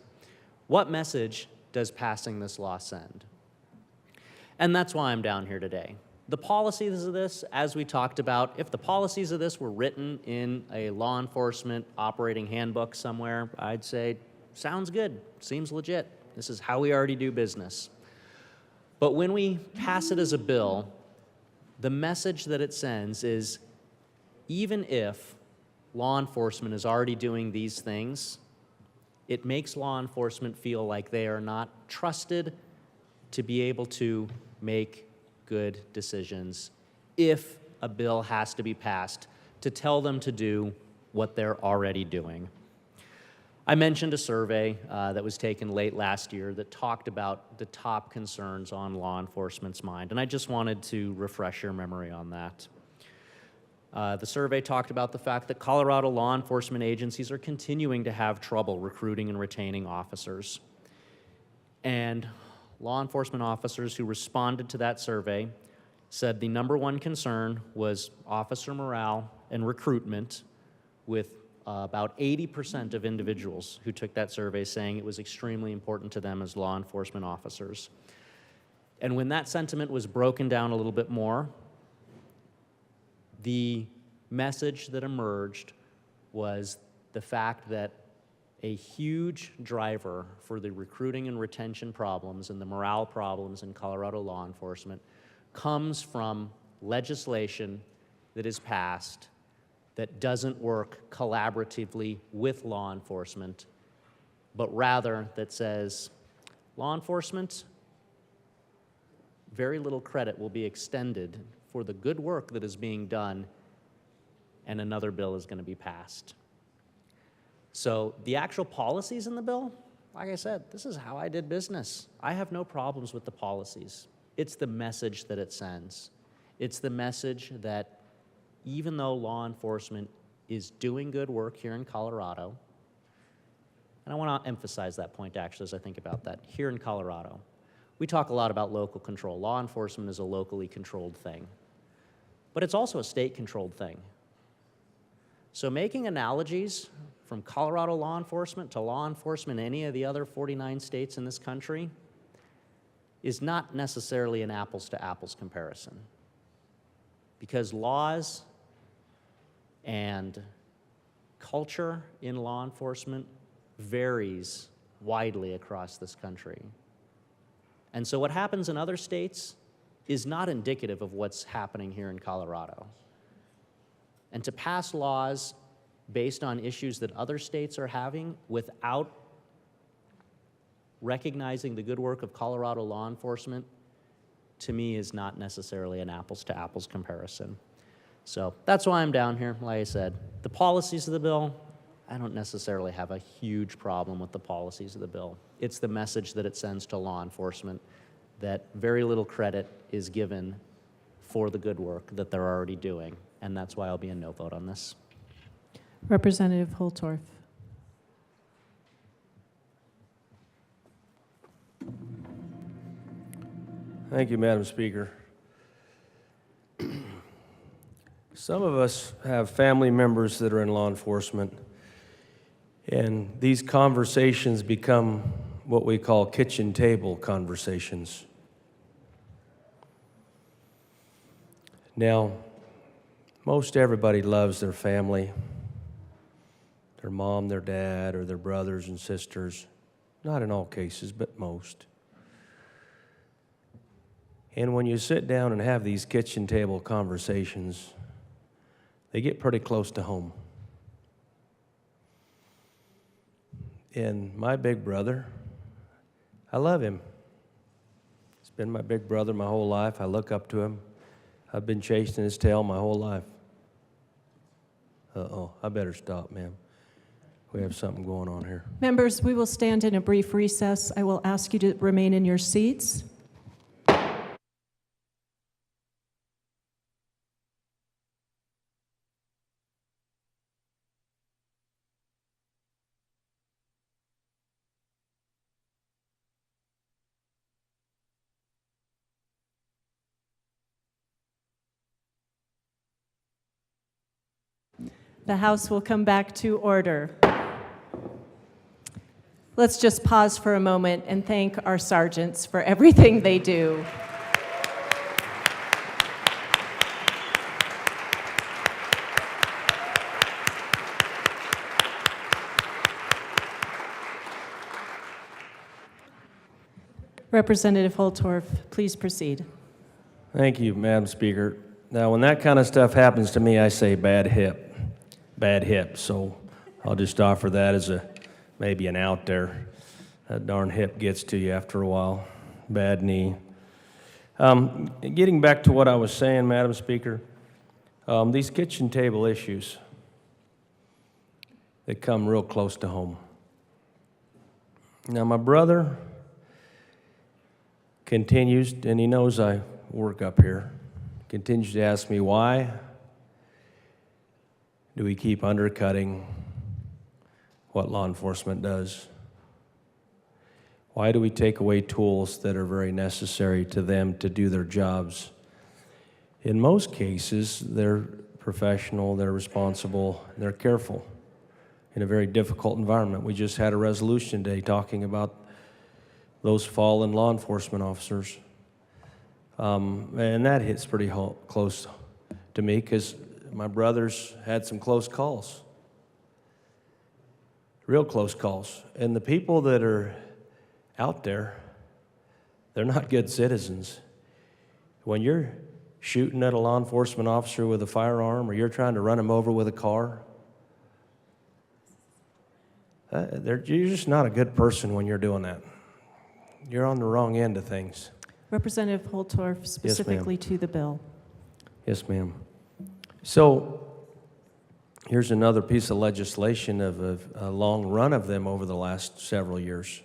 what message does passing this law send? And that's why I'm down here today. The policies of this, as we talked about, if the policies of this were written in a law enforcement operating handbook somewhere, I'd say, sounds good, seems legit. This is how we already do business. But when we pass it as a bill, the message that it sends is, even if law enforcement is already doing these things, it makes law enforcement feel like they are not trusted to be able to make good decisions if a bill has to be passed to tell them to do what they're already doing. I mentioned a survey that was taken late last year that talked about the top concerns on law enforcement's mind, and I just wanted to refresh your memory on that. The survey talked about the fact that Colorado law enforcement agencies are continuing to have trouble recruiting and retaining officers. And law enforcement officers who responded to that survey said the number one concern was officer morale and recruitment, with about 80% of individuals who took that survey saying it was extremely important to them as law enforcement officers. And when that sentiment was broken down a little bit more, the message that emerged was the fact that a huge driver for the recruiting and retention problems and the morale problems in Colorado law enforcement comes from legislation that is passed that doesn't work collaboratively with law enforcement, but rather that says, law enforcement, very little credit will be extended for the good work that is being done, and another bill is going to be passed. So the actual policies in the bill, like I said, this is how I did business. I have no problems with the policies. It's the message that it sends. It's the message that even though law enforcement is doing good work here in Colorado, and I want to emphasize that point actually as I think about that, here in Colorado, we talk a lot about local control. Law enforcement is a locally controlled thing, but it's also a state-controlled thing. So making analogies from Colorado law enforcement to law enforcement in any of the other 49 states in this country is not necessarily an apples-to-apples comparison, because laws and culture in law enforcement varies widely across this country. And so what happens in other states is not indicative of what's happening here in Colorado. And to pass laws based on issues that other states are having without recognizing the good work of Colorado law enforcement, to me, is not necessarily an apples-to-apples comparison. So that's why I'm down here. Like I said, the policies of the bill, I don't necessarily have a huge problem with the policies of the bill. It's the message that it sends to law enforcement that very little credit is given for the good work that they're already doing, and that's why I'll be a no vote on this. Representative Holtorf. Thank you, Madam Speaker. Some of us have family members that are in law enforcement, and these conversations become what we call kitchen table conversations. Now, most everybody loves their family, their mom, their dad, or their brothers and sisters. Not in all cases, but most. And when you sit down and have these kitchen table conversations, they get pretty close to home. And my big brother, I love him. He's been my big brother my whole life. I look up to him. I've been chasing his tail my whole life. Uh-oh, I better stop, ma'am. We have something going on here. Members, we will stand in a brief recess. I will ask you to remain in your seats. The House will come back to order. Let's just pause for a moment and thank our sergeants for everything they do. Representative Holtorf, please proceed. Thank you, Madam Speaker. Now, when that kind of stuff happens to me, I say bad hip. Bad hip, so I'll just offer that as maybe an out there. That darn hip gets to you after a while. Bad knee. Getting back to what I was saying, Madam Speaker, these kitchen table issues, they come real close to home. Now, my brother continues, and he knows I work up here, continues to ask me why do we keep undercutting what law enforcement does? Why do we take away tools that are very necessary to them to do their jobs? In most cases, they're professional, they're responsible, they're careful in a very difficult environment. We just had a resolution today talking about those fallen law enforcement officers. And that hits pretty close to me because my brothers had some close calls. real close calls. And the people that are out there, they're not good citizens. When you're shooting at a law enforcement officer with a firearm, or you're trying to run him over with a car, you're just not a good person when you're doing that. You're on the wrong end of things. Representative Holtorf, specifically to the bill. Yes, ma'am. So here's another piece of legislation of a long run of them over the last several years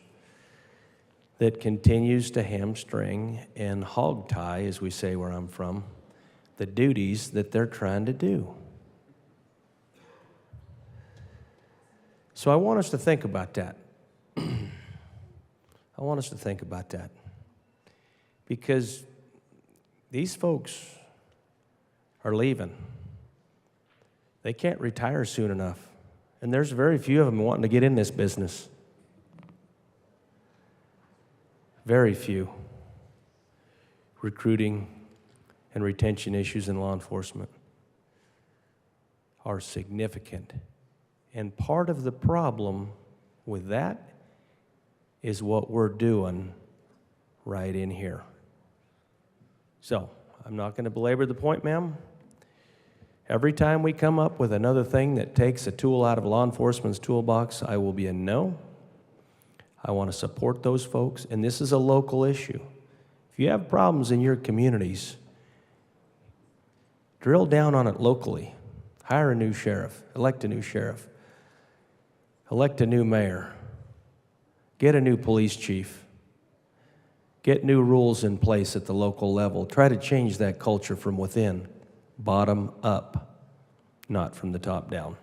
that continues to hamstring and hog tie, as we say where I'm from, the duties that they're trying to do. So I want us to think about that. I want us to think about that. Because these folks are leaving. They can't retire soon enough. And there's very few of them wanting to get in this business. Very few. Recruiting and retention issues in law enforcement are significant. And part of the problem with that is what we're doing right in here. So, I'm not going to belabor the point, ma'am. Every time we come up with another thing that takes a tool out of law enforcement's toolbox, I will be a no. I want to support those folks, and this is a local issue. If you have problems in your communities, drill down on it locally. Hire a new sheriff, elect a new sheriff, elect a new mayor, get a new police chief. Get new rules in place at the local level. Try to change that culture from within, bottom up, not from the top down.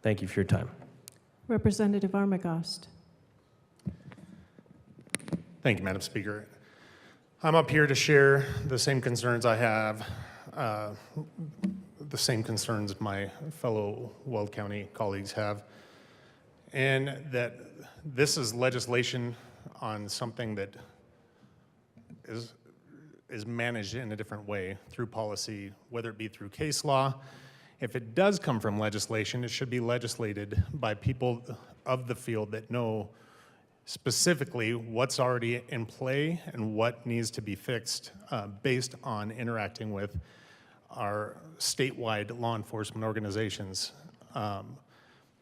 Thank you for your time. Representative Armagost. Thank you, Madam Speaker. I'm up here to share the same concerns I have, the same concerns my fellow Weld County colleagues have, and that this is legislation on something that is managed in a different way through policy, whether it be through case law. If it does come from legislation, it should be legislated by people of the field that know specifically what's already in play and what needs to be fixed based on interacting with our statewide law enforcement organizations.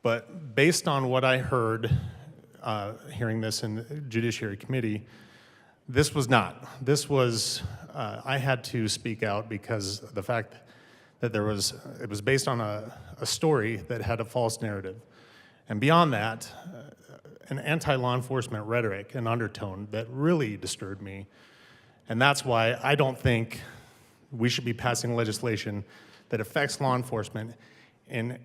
But based on what I heard hearing this in the Judiciary Committee, this was not. This was, I had to speak out because of the fact that it was based on a story that had a false narrative. And beyond that, an anti-law enforcement rhetoric and undertone that really disturbed me. And that's why I don't think we should be passing legislation that affects law enforcement in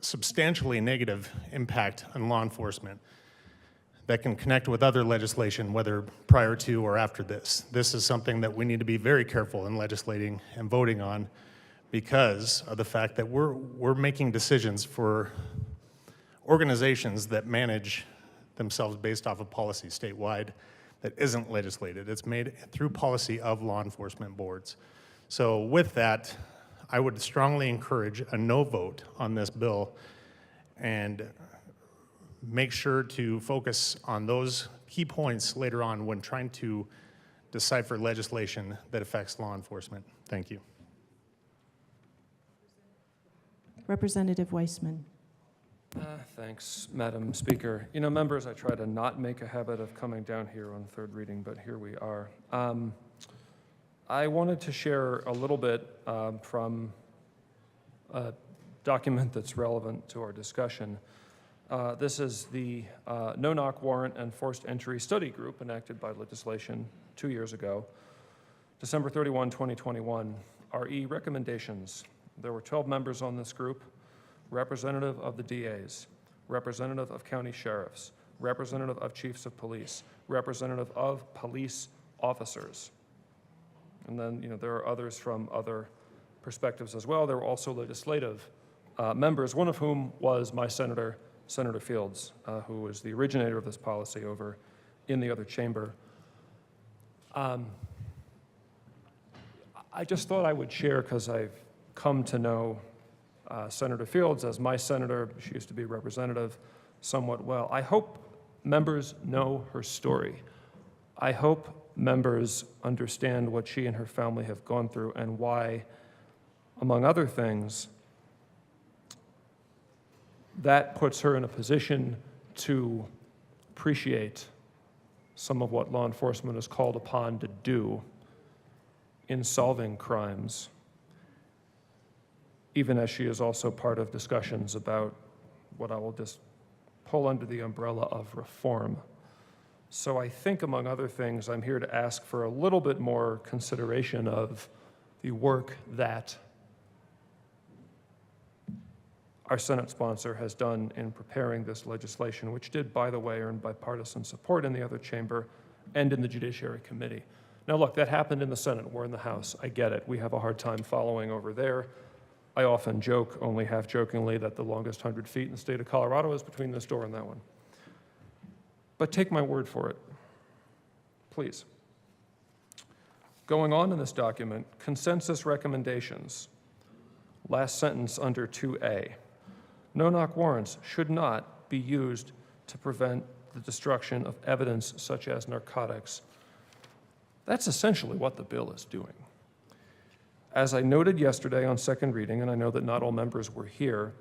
substantially negative impact on law enforcement that can connect with other legislation, whether prior to or after this. This is something that we need to be very careful in legislating and voting on because of the fact that we're making decisions for organizations that manage themselves based off of policy statewide that isn't legislated. It's made through policy of law enforcement boards. So with that, I would strongly encourage a no vote on this bill and make sure to focus on those key points later on when trying to decipher legislation that affects law enforcement. Thank you. Representative Weissman. Thanks, Madam Speaker. You know, members, I try to not make a habit of coming down here on third reading, but here we are. I wanted to share a little bit from a document that's relevant to our discussion. This is the no-knock warrant and forced entry study group enacted by legislation 2 years ago. December 31, 2021, RE recommendations. There were 12 members on this group, representative of the DAs, representative of county sheriffs, representative of chiefs of police, representative of police officers. And then, you know, there are others from other perspectives as well. There were also legislative members, one of whom was my Senator Fields, who was the originator of this policy over in the other chamber. I just thought I would share, because I've come to know Senator Fields as my senator. She used to be representative somewhat well. I hope members know her story. I hope members understand what she and her family have gone through and why, among other things, that puts her in a position to appreciate some of what law enforcement is called upon to do in solving crimes, even as she is also part of discussions about what I will just pull under the umbrella of reform. So I think, among other things, I'm here to ask for a little bit more consideration of the work that our Senate sponsor has done in preparing this legislation, which did, by the way, earn bipartisan support in the other chamber and in the Judiciary Committee. Now, look, that happened in the Senate. We're in the House. I get it. We have a hard time following over there. I often joke, only half-jokingly, that the longest 100 feet in the state of Colorado is between this door and that one. But take my word for it, please. Going on in this document, consensus recommendations, last sentence under 2A. No-knock warrants should not be used to prevent the destruction of evidence such as narcotics. That's essentially what the bill is doing. As I noted yesterday on second reading, and I know that not all members were here,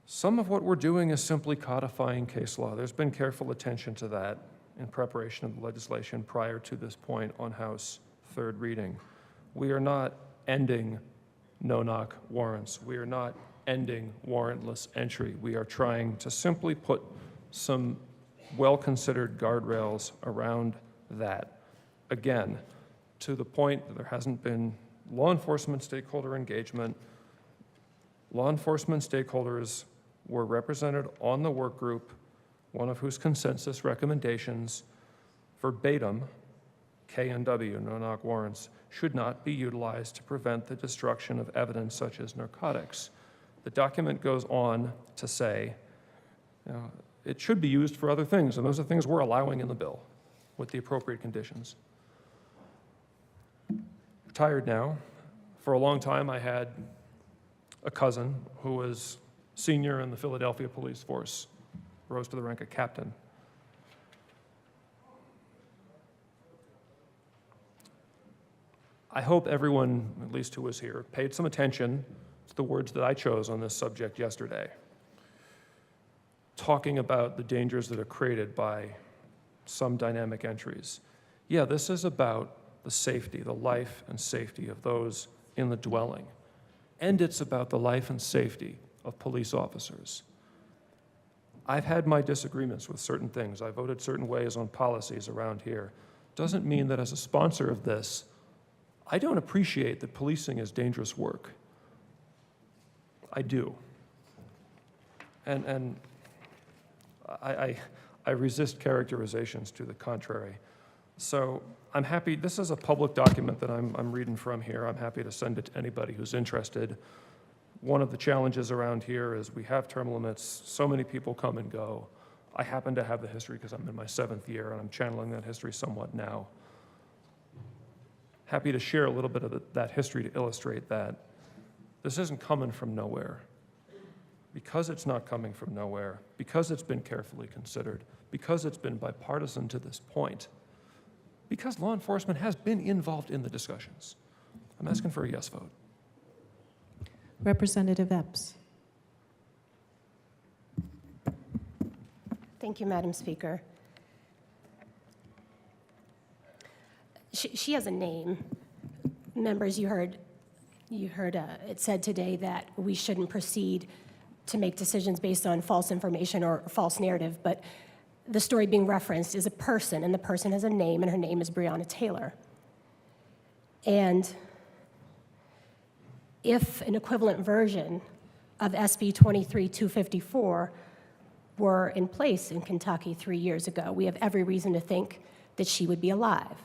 some of what we're doing is simply codifying case law. There's been careful attention to that in preparation of the legislation prior to this point on House third reading. We are not ending no-knock warrants. We are not ending warrantless entry. We are trying to simply put some well-considered guardrails around that. Again, to the point that there hasn't been law enforcement stakeholder engagement. Law enforcement stakeholders were represented on the work group, one of whose consensus recommendations, verbatim, K&W, no-knock warrants, should not be utilized to prevent the destruction of evidence such as narcotics. The document goes on to say, it should be used for other things, and those are things we're allowing in the bill with the appropriate conditions. Retired now. For a long time, I had a cousin who was senior in the Philadelphia police force, rose to the rank of captain. I hope everyone, at least who was here, paid some attention to the words that I chose on this subject yesterday, talking about the dangers that are created by some dynamic entries. Yeah, this is about the safety, the life and safety of those in the dwelling. And it's about the life and safety of police officers. I've had my disagreements with certain things. I voted certain ways on policies around here. Doesn't mean that as a sponsor of this, I don't appreciate that policing is dangerous work. I do. And I resist characterizations to the contrary. So I'm happy, this is a public document that I'm reading from here. I'm happy to send it to anybody who's interested. One of the challenges around here is we have term limits. So many people come and go. I happen to have the history because I'm in my 7th year and I'm channeling that history somewhat now. Happy to share a little bit of that history to illustrate that. This isn't coming from nowhere. Because it's not coming from nowhere, because it's been carefully considered, because it's been bipartisan to this point, because law enforcement has been involved in the discussions. I'm asking for a yes vote. Representative Epps. Thank you, Madam Speaker. She has a name. Members, you heard it said today that we shouldn't proceed to make decisions based on false information or false narrative, but the story being referenced is a person, and the person has a name, and her name is Breonna Taylor. And if an equivalent version of SB 23-254 were in place in Kentucky 3 years ago, we have every reason to think that she would be alive.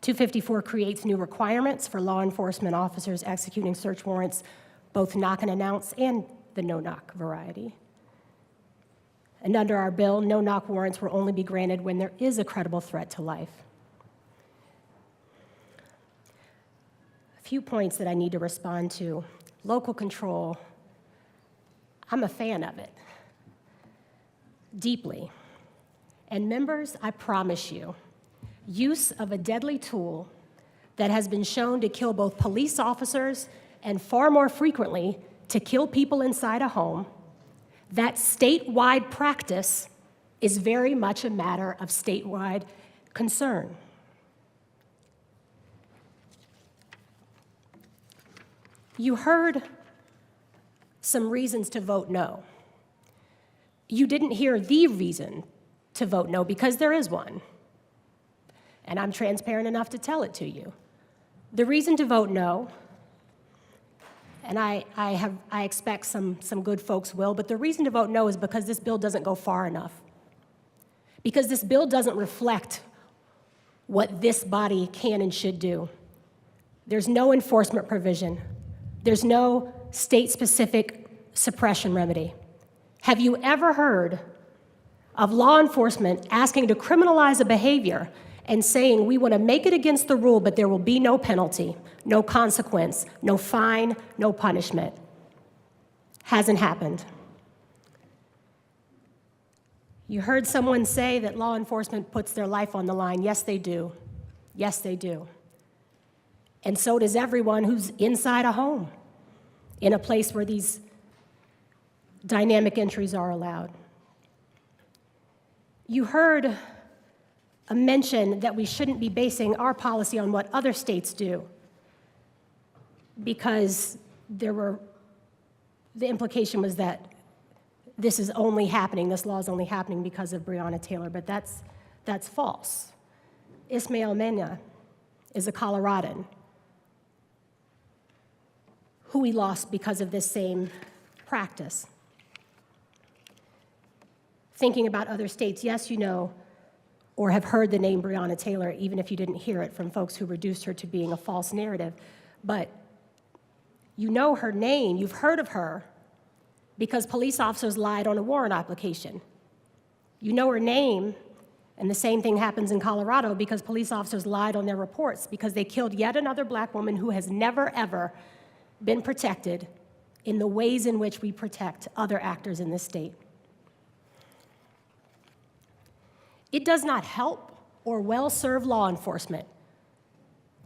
254 creates new requirements for law enforcement officers executing search warrants, both knock and announce and the no-knock variety. And under our bill, no-knock warrants will only be granted when there is a credible threat to life. A few points that I need to respond to. Local control, I'm a fan of it, deeply. And members, I promise you, use of a deadly tool that has been shown to kill both police officers and far more frequently to kill people inside a home, that statewide practice is very much a matter of statewide concern. You heard some reasons to vote no. You didn't hear the reason to vote no, because there is one. And I'm transparent enough to tell it to you. The reason to vote no, and I expect some good folks will, but the reason to vote no is because this bill doesn't go far enough. Because this bill doesn't reflect what this body can and should do. There's no enforcement provision. There's no state-specific suppression remedy. Have you ever heard of law enforcement asking to criminalize a behavior and saying, we want to make it against the rule, but there will be no penalty, no consequence, no fine, no punishment? Hasn't happened. You heard someone say that law enforcement puts their life on the line. Yes, they do. Yes, they do. And so does everyone who's inside a home, in a place where these dynamic entries are allowed. You heard a mention that we shouldn't be basing our policy on what other states do, because the implication was that this is only happening, this law is only happening because of Breonna Taylor, but that's false. Ismael Mena is a Coloradan who we lost because of this same practice. Thinking about other states, yes, you know, or have heard the name Breonna Taylor, even if you didn't hear it from folks who reduced her to being a false narrative, but you know her name, you've heard of her, because police officers lied on a warrant application. You know her name, and the same thing happens in Colorado because police officers lied on their reports because they killed yet another black woman who has never, ever been protected in the ways in which we protect other actors in this state. It does not help or well serve law enforcement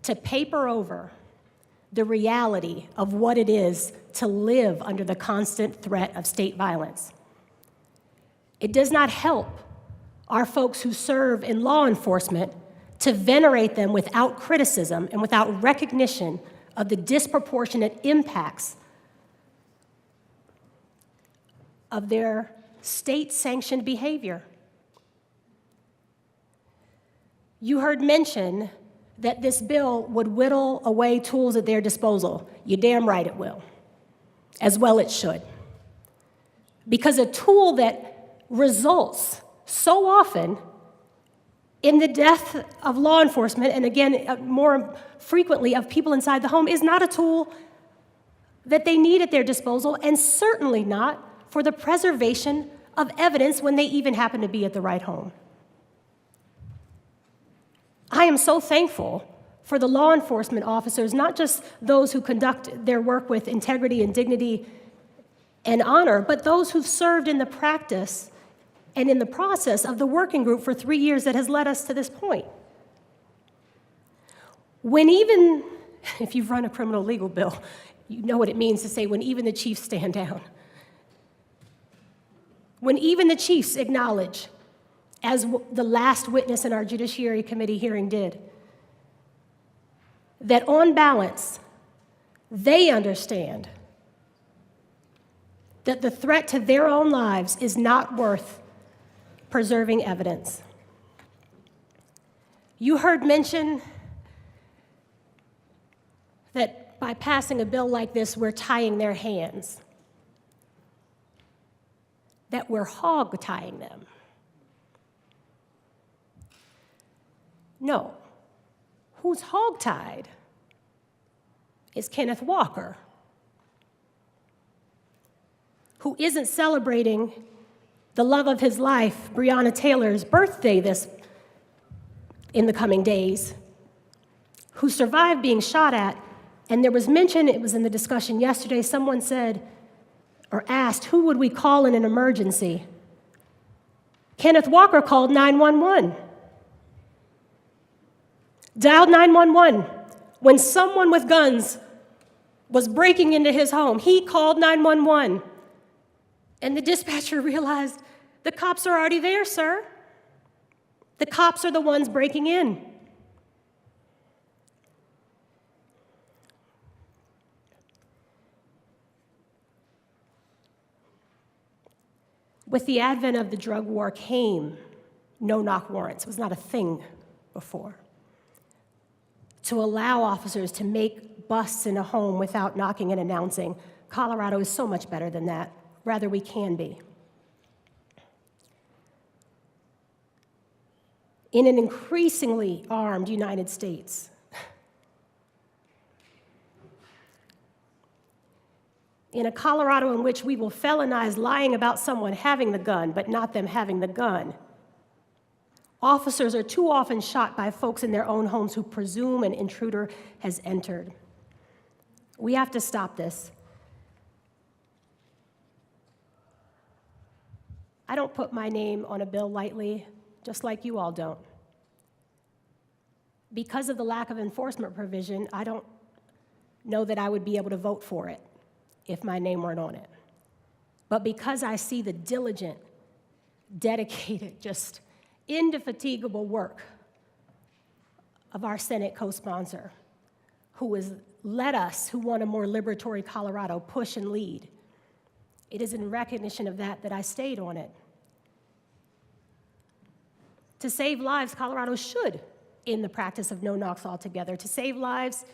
to paper over the reality of what it is to live under the constant threat of state violence. It does not help our folks who serve in law enforcement to venerate them without criticism and without recognition of the disproportionate impacts of their state-sanctioned behavior. You heard mention that this bill would whittle away tools at their disposal. You're damn right it will, as well it should. Because a tool that results so often in the death of law enforcement, and again, more frequently of people inside the home, is not a tool that they need at their disposal, and certainly not for the preservation of evidence when they even happen to be at the right home. I am so thankful for the law enforcement officers, not just those who conduct their work with integrity and dignity and honor, but those who've served in the practice and in the process of the working group for 3 years that has led us to this point. When even, if you've run a criminal legal bill, you know what it means to say when even the chiefs stand down. When even the chiefs acknowledge, as the last witness in our Judiciary Committee hearing did, that on balance, they understand that the threat to their own lives is not worth preserving evidence. You heard mention that by passing a bill like this, we're tying their hands, that we're hog-tying them. No. Who's hog-tied is Kenneth Walker, who isn't celebrating the love of his life, Breonna Taylor's birthday in the coming days, who survived being shot at And there was mention, it was in the discussion yesterday, someone said or asked, who would we call in an emergency? Kenneth Walker called 911. Dialed 911. When someone with guns was breaking into his home, he called 911. And the dispatcher realized the cops are already there, sir. The cops are the ones breaking in. With the advent of the drug war came no-knock warrants. It was not a thing before. To allow officers to make busts in a home without knocking and announcing, Colorado is so much better than that. Rather, we can be. In an increasingly armed United States, in a Colorado in which we will felonize lying about someone having the gun, but not them having the gun, officers are too often shot by folks in their own homes who presume an intruder has entered. We have to stop this. I don't put my name on a bill lightly, just like you all don't. Because of the lack of enforcement provision, I don't know that I would be able to vote for it if my name weren't on it. But because I see the diligent, dedicated, just indefatigable work of our Senate co-sponsor, who has led us, who want a more liberatory Colorado, push and lead, it is in recognition of that that I stayed on it. To save lives, Colorado should end the practice of no-knocks altogether. To save lives,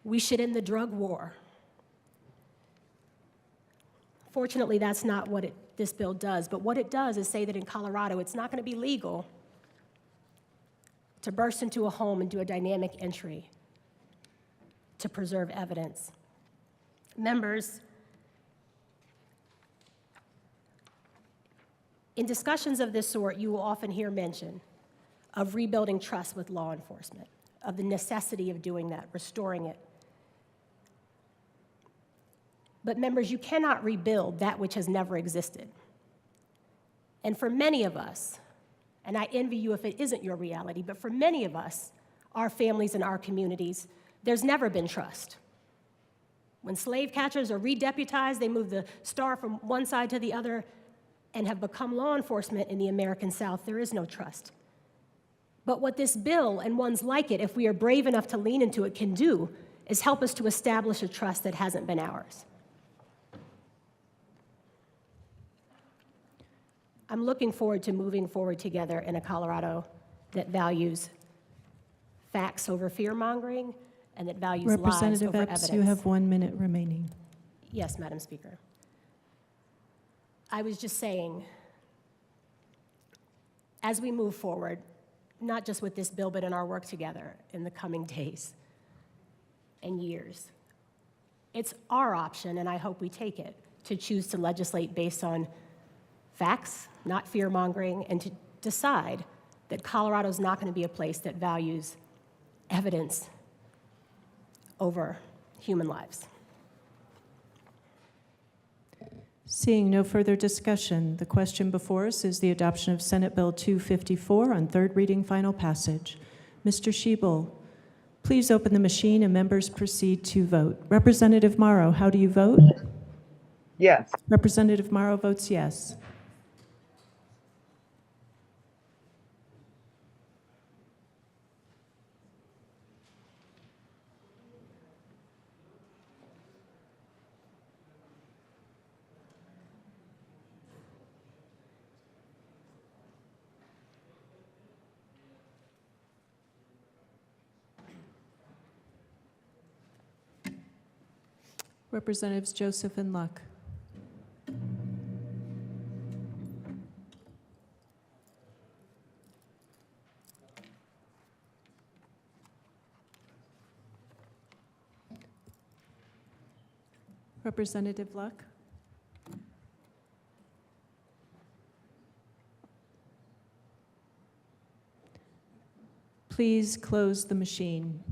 we should end the drug war. Fortunately, that's not what this bill does, but what it does is say that in Colorado, it's not going to be legal to burst into a home and do a dynamic entry to preserve evidence. Members, in discussions of this sort, you will often hear mention of rebuilding trust with law enforcement, of the necessity of doing that, restoring it. But members, you cannot rebuild that which has never existed. And for many of us, and I envy you if it isn't your reality, but for many of us, our families and our communities, there's never been trust. When slave catchers are redeputized, they move the star from one side to the other and have become law enforcement in the American South, there is no trust. But what this bill and ones like it, if we are brave enough to lean into it, can do is help us to establish a trust that hasn't been ours. I'm looking forward to moving forward together in a Colorado that values facts over fear-mongering and that values lives Representative over Epps, evidence. you have 1 minute remaining. Yes, Madam Speaker. I was just saying, as we move forward, not just with this bill, but in our work together in the coming days and years, it's our option, and I hope we take it, to choose to legislate based on facts, not fear-mongering, and to decide that Colorado's not going to be a place that values evidence over human lives. Seeing no further discussion, the question before us is the adoption of Senate Bill 254 on third reading, final passage. Mr. Schiebel, please open the machine and members proceed to vote. Representative Morrow, how do you vote? Yes. Representative Morrow votes yes. Representatives Joseph and Luck. Representative Luck. Please close the machine.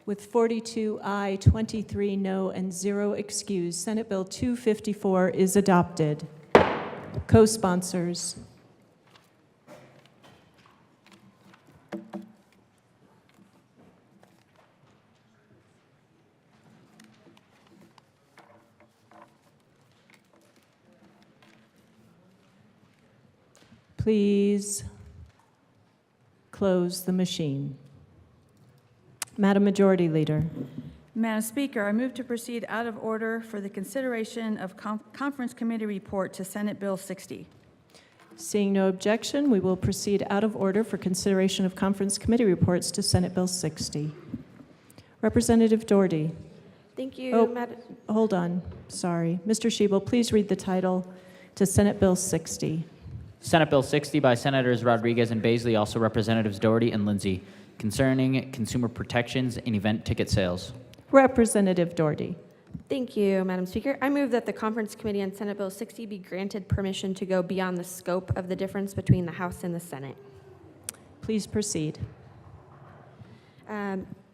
With 42 aye, 23 no, and 0 excused, Senate Bill 254 is adopted. Co-sponsors. Please close the machine. Madam Majority Leader. Madam Speaker, I move to proceed out of order for the consideration of Conference Committee report to Senate Bill 60. Seeing no objection, we will proceed out of order for consideration of Conference Committee reports to Senate Bill 60. Representative Doherty. Thank you, Hold on. Sorry. Mr. Shebel, please read the title to Senate Bill 60. Senate Bill 60 by Senators Rodriguez and Baisley, also Representatives Doherty and Lindsay, concerning consumer protections in event ticket sales. Representative Doherty. Thank you, Madam Speaker. I move that the Conference Committee on Senate Bill 60 be granted permission to go beyond the scope of the difference between the House and the Senate. Please proceed.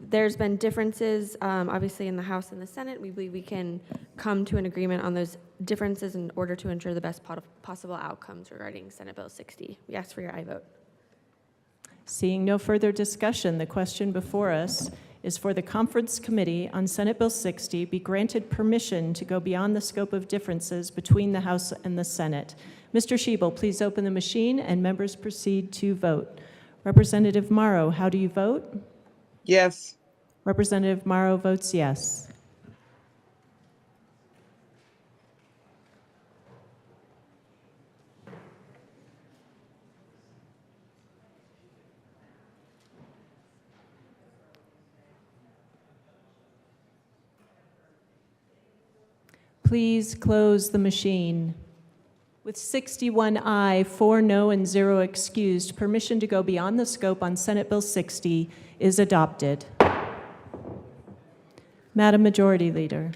There's been differences, obviously, in the House and the Senate. We believe we can come to an agreement on those differences in order to ensure the best possible outcomes regarding Senate Bill 60. We ask for your aye vote. Seeing no further discussion, the question before us is for the Conference Committee on Senate Bill 60 be granted permission to go beyond the scope of differences between the House and the Senate. Mr. Shebel, please open the machine and members proceed to vote. Representative Morrow, how do you vote? Yes. Representative Morrow votes yes. Please close the machine. With 61 aye, 4 no, and 0 excused, permission to go beyond the scope on Senate Bill 60 is adopted. Madam Majority Leader.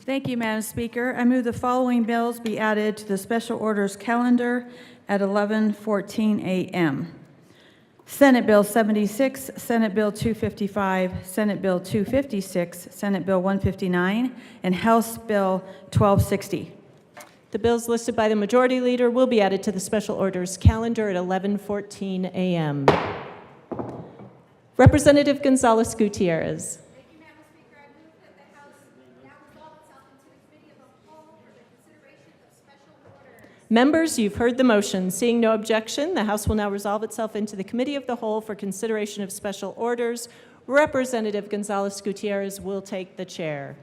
Thank you, Madam Speaker. I move the following bills be added to the special orders calendar at 11:14 a.m. Senate Bill 76, Senate Bill 255, Senate Bill 256, Senate Bill 159, and House Bill 1260. The bills listed by the Majority Leader will be added to the special orders calendar at 11:14 a.m. Representative Gonzalez Gutierrez. Members, you've heard the motion. Seeing no objection, the House will now resolve itself into the Committee of the Whole for consideration of special orders. Representative Gonzalez Gutierrez will take the chair.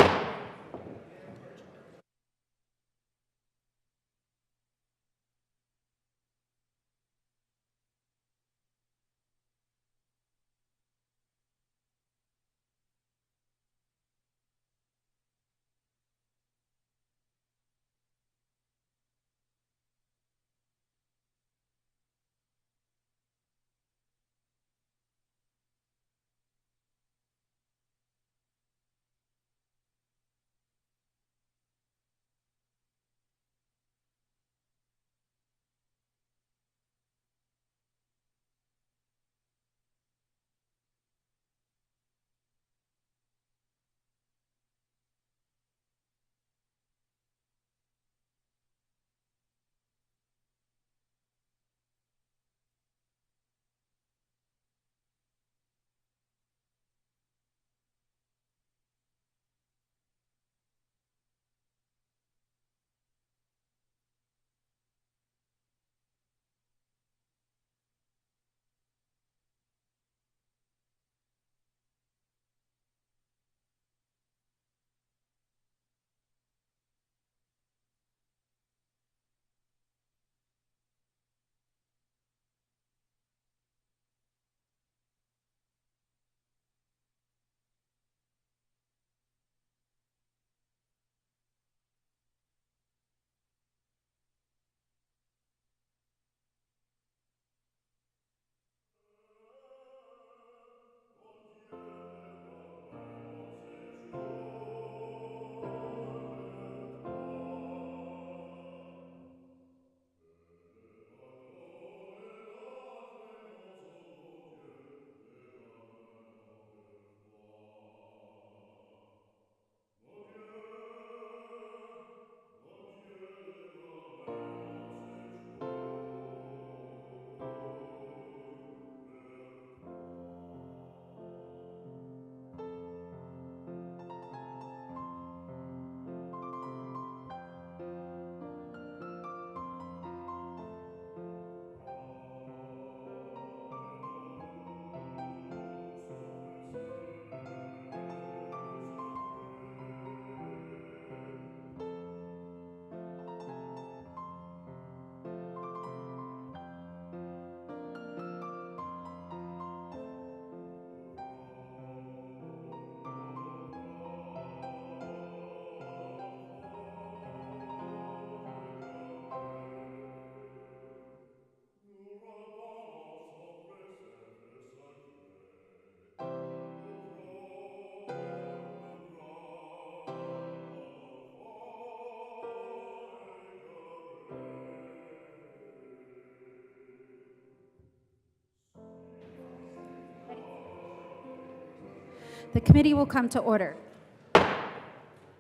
The committee will come to order.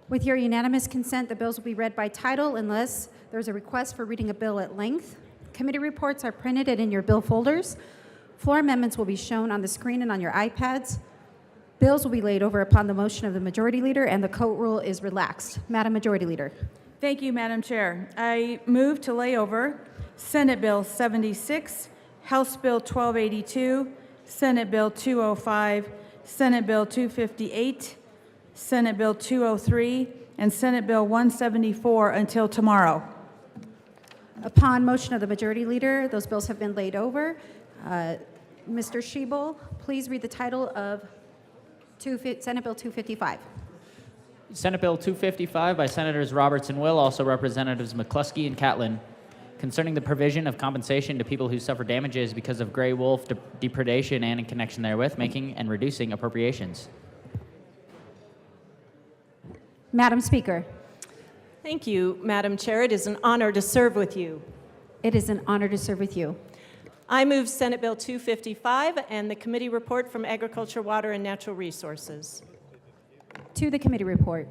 With your unanimous consent, the bills will be read by title unless there's a request for reading a bill at length. Committee reports are printed and in your bill folders. Floor amendments will be shown on the screen and on your iPads. Bills will be laid over upon the motion of the Majority Leader, and the coat rule is relaxed. Madam Majority Leader. Thank you, Madam Chair. I move to lay over Senate Bill 76, House Bill 1282, Senate Bill 205, Senate Bill 258, Senate Bill 203, and Senate Bill 174 until tomorrow. Upon motion of the Majority Leader, those bills have been laid over. Mr. Schiebel, please read the title of Senate Bill 255. Senate Bill 255 by Senators Roberts and Will, also Representatives McCluskey and Catlin, concerning the provision of compensation to people who suffer damages because of gray wolf depredation and in connection therewith, making and reducing appropriations. Madam Speaker. Thank you, Madam Chair. It is an honor to serve with you. It is an honor to serve with you. I move Senate Bill 255 and the committee report from Agriculture, Water, and Natural Resources. To the committee report.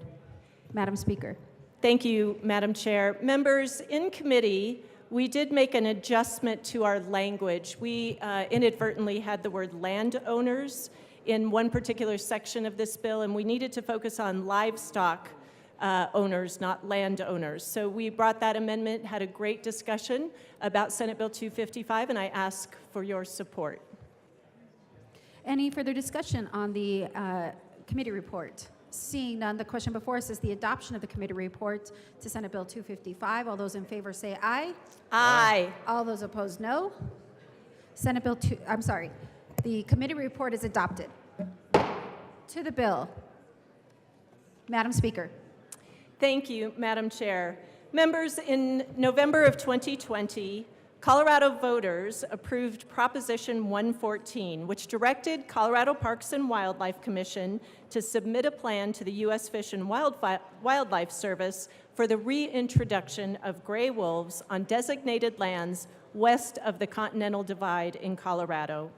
Madam Speaker. Thank you, Madam Chair. Members, in committee, we did make an adjustment to our language. We inadvertently had the word landowners in one particular section of this bill, and we needed to focus on livestock owners, not landowners. So we brought that amendment, had a great discussion about Senate Bill 255, and I ask for your support. Any further discussion on the committee report? Seeing none, the question before us is the adoption of the committee report to Senate Bill 255. All those in favor say aye. Aye. All those opposed, no. Senate Bill the committee report is adopted. To the bill. Madam Speaker. Thank you, Madam Chair. Members, in November of 2020, Colorado voters approved Proposition 114, which directed Colorado Parks and Wildlife Commission to submit a plan to the U.S. Fish and Wildlife Service for the reintroduction of gray wolves on designated lands west of the Continental Divide in Colorado.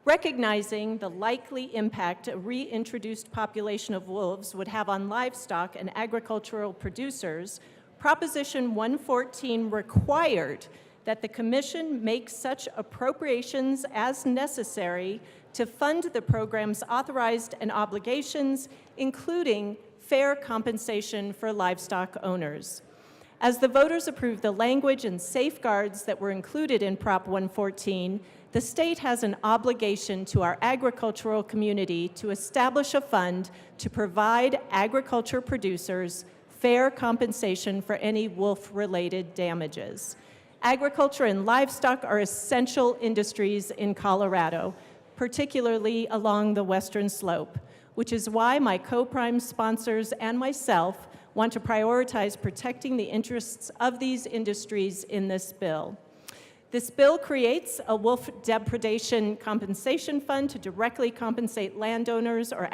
Recognizing the likely impact a reintroduced population of wolves would have on livestock and agricultural producers, Proposition 114 required that the Commission make such appropriations as necessary to fund the program's authorized and obligations, including fair compensation for livestock owners. As the voters approved the language and safeguards that were included in Prop 114, the state has an obligation to our agricultural community to establish a fund to provide agriculture producers fair compensation for any wolf-related damages. Agriculture and livestock are essential industries in Colorado, particularly along the western slope, which is why my co-prime sponsors and myself want to prioritize protecting the interests of these industries in this bill. This bill creates a wolf depredation compensation fund to directly compensate landowners or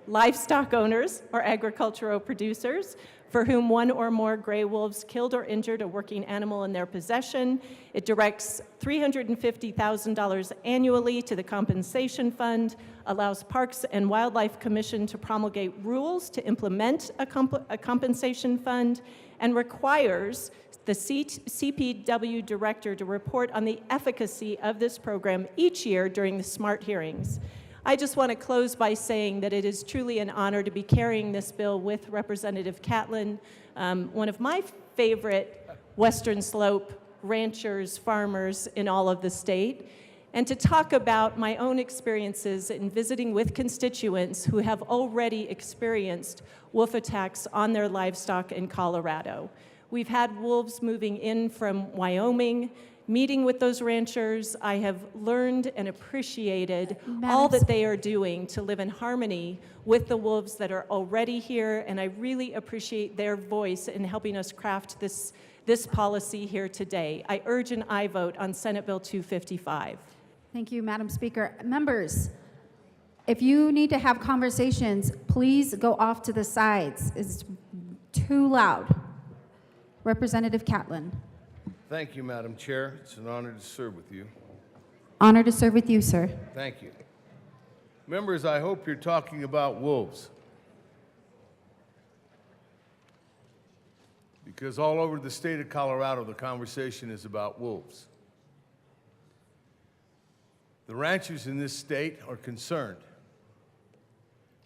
livestock owners or agricultural producers for whom one or more gray wolves killed or injured a working animal in their possession. It directs $350,000 annually to the compensation fund, allows Parks and Wildlife Commission to promulgate rules to implement a compensation fund, and requires the CPW director to report on the efficacy of this program each year during the SMART hearings. I just want to close by saying that it is truly an honor to be carrying this bill with Representative Catlin, one of my favorite Western Slope ranchers, farmers in all of the state, and to talk about my own experiences in visiting with constituents who have already experienced wolf attacks on their livestock in Colorado. We've had wolves moving in from Wyoming. Meeting with those ranchers, I have learned and appreciated all that they are doing to live in harmony with the wolves that are already here, and I really appreciate their voice in helping us craft this policy here today. I urge an aye vote on Senate Bill 255. Thank you, Madam Speaker. Members, if you need to have conversations, please go off to the sides. It's too loud. Representative Catlin. Thank you, Madam Chair. It's an honor to serve with you. Honor to serve with you, sir. Thank you. Members, I hope you're talking about wolves. Because all over the state of Colorado, the conversation is about wolves. The ranchers in this state are concerned.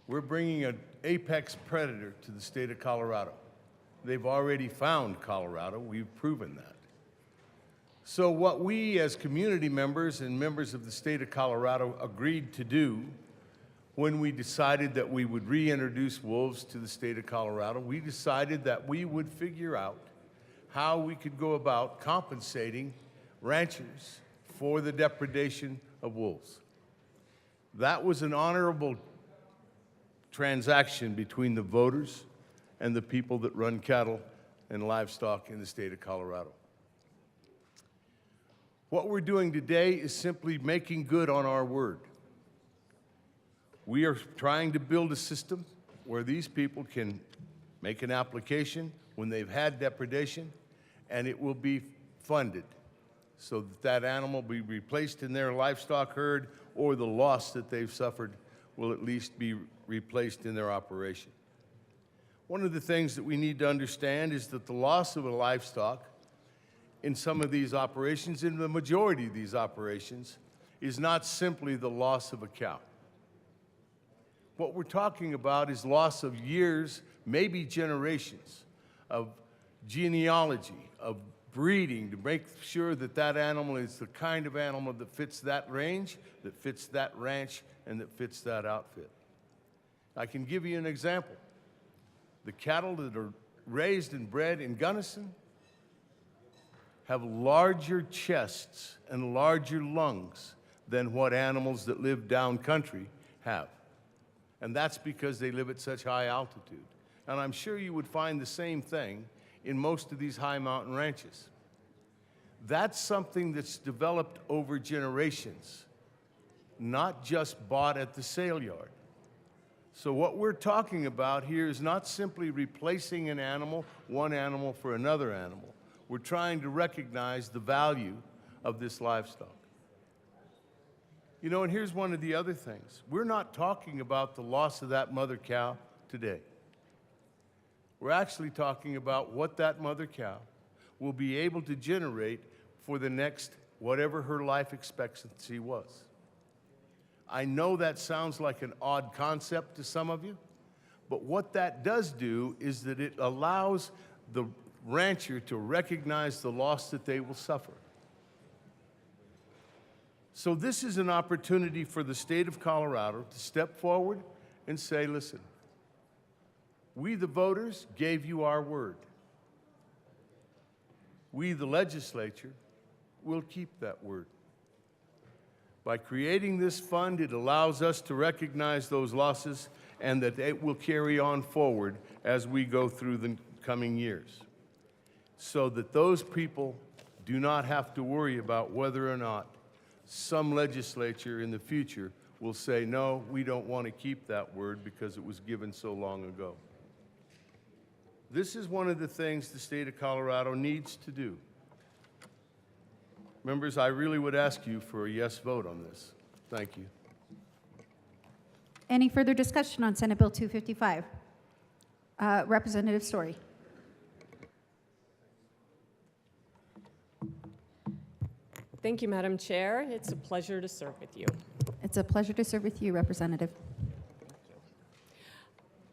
We're bringing an apex predator to the state of Colorado. They've already found Colorado. We've proven that. So what we as community members and members of the state of Colorado agreed to do when we decided that we would reintroduce wolves to the state of Colorado, we decided that we would figure out how we could go about compensating ranchers for the depredation of wolves. That was an honorable transaction between the voters and the people that run cattle and livestock in the state of Colorado. What we're doing today is simply making good on our word. We are trying to build a system where these people can make an application when they've had depredation, and it will be funded so that that animal will be replaced in their livestock herd, or the loss that they've suffered will at least be replaced in their operation. One of the things that we need to understand is that the loss of a livestock in some of these operations, in the majority of these operations, is not simply the loss of a cow. What we're talking about is loss of years, maybe generations, of genealogy, of breeding, to make sure that that animal is the kind of animal that fits that range, that fits that ranch, and that fits that outfit. I can give you an example. The cattle that are raised and bred in Gunnison have larger chests and larger lungs than what animals that live down country have. And that's because they live at such high altitude. And I'm sure you would find the same thing in most of these high mountain ranches. That's something that's developed over generations, not just bought at the sale yard. So what we're talking about here is not simply replacing an animal, one animal for another animal. We're trying to recognize the value of this livestock. You know, and here's one of the other things. We're not talking about the loss of that mother cow today. We're actually talking about what that mother cow will be able to generate for the next, whatever her life expectancy was. I know that sounds like an odd concept to some of you, but what that does do is that it allows the rancher to recognize the loss that they will suffer. So this is an opportunity for the state of Colorado to step forward and say, listen, we the voters gave you our word. We the legislature will keep that word. By creating this fund, it allows us to recognize those losses and that it will carry on forward as we go through the coming years, so that those people do not have to worry about whether or not some legislature in the future will say, no, we don't want to keep that word because it was given so long ago. This is one of the things the state of Colorado needs to do. Members, I really would ask you for a yes vote on this. Thank you. Any further discussion on Senate Bill 255? Representative Story. Thank you, Madam Chair. It's a pleasure to serve with you. It's a pleasure to serve with you, Representative.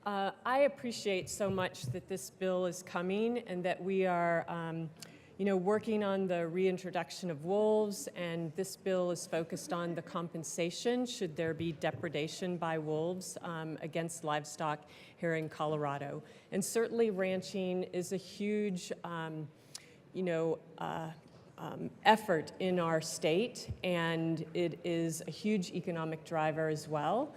I appreciate so much that this bill is coming and that we are working on the reintroduction of wolves, and this bill is focused on the compensation should there be depredation by wolves against livestock here in Colorado. And certainly ranching is a huge, effort in our state, and it is a huge economic driver as well.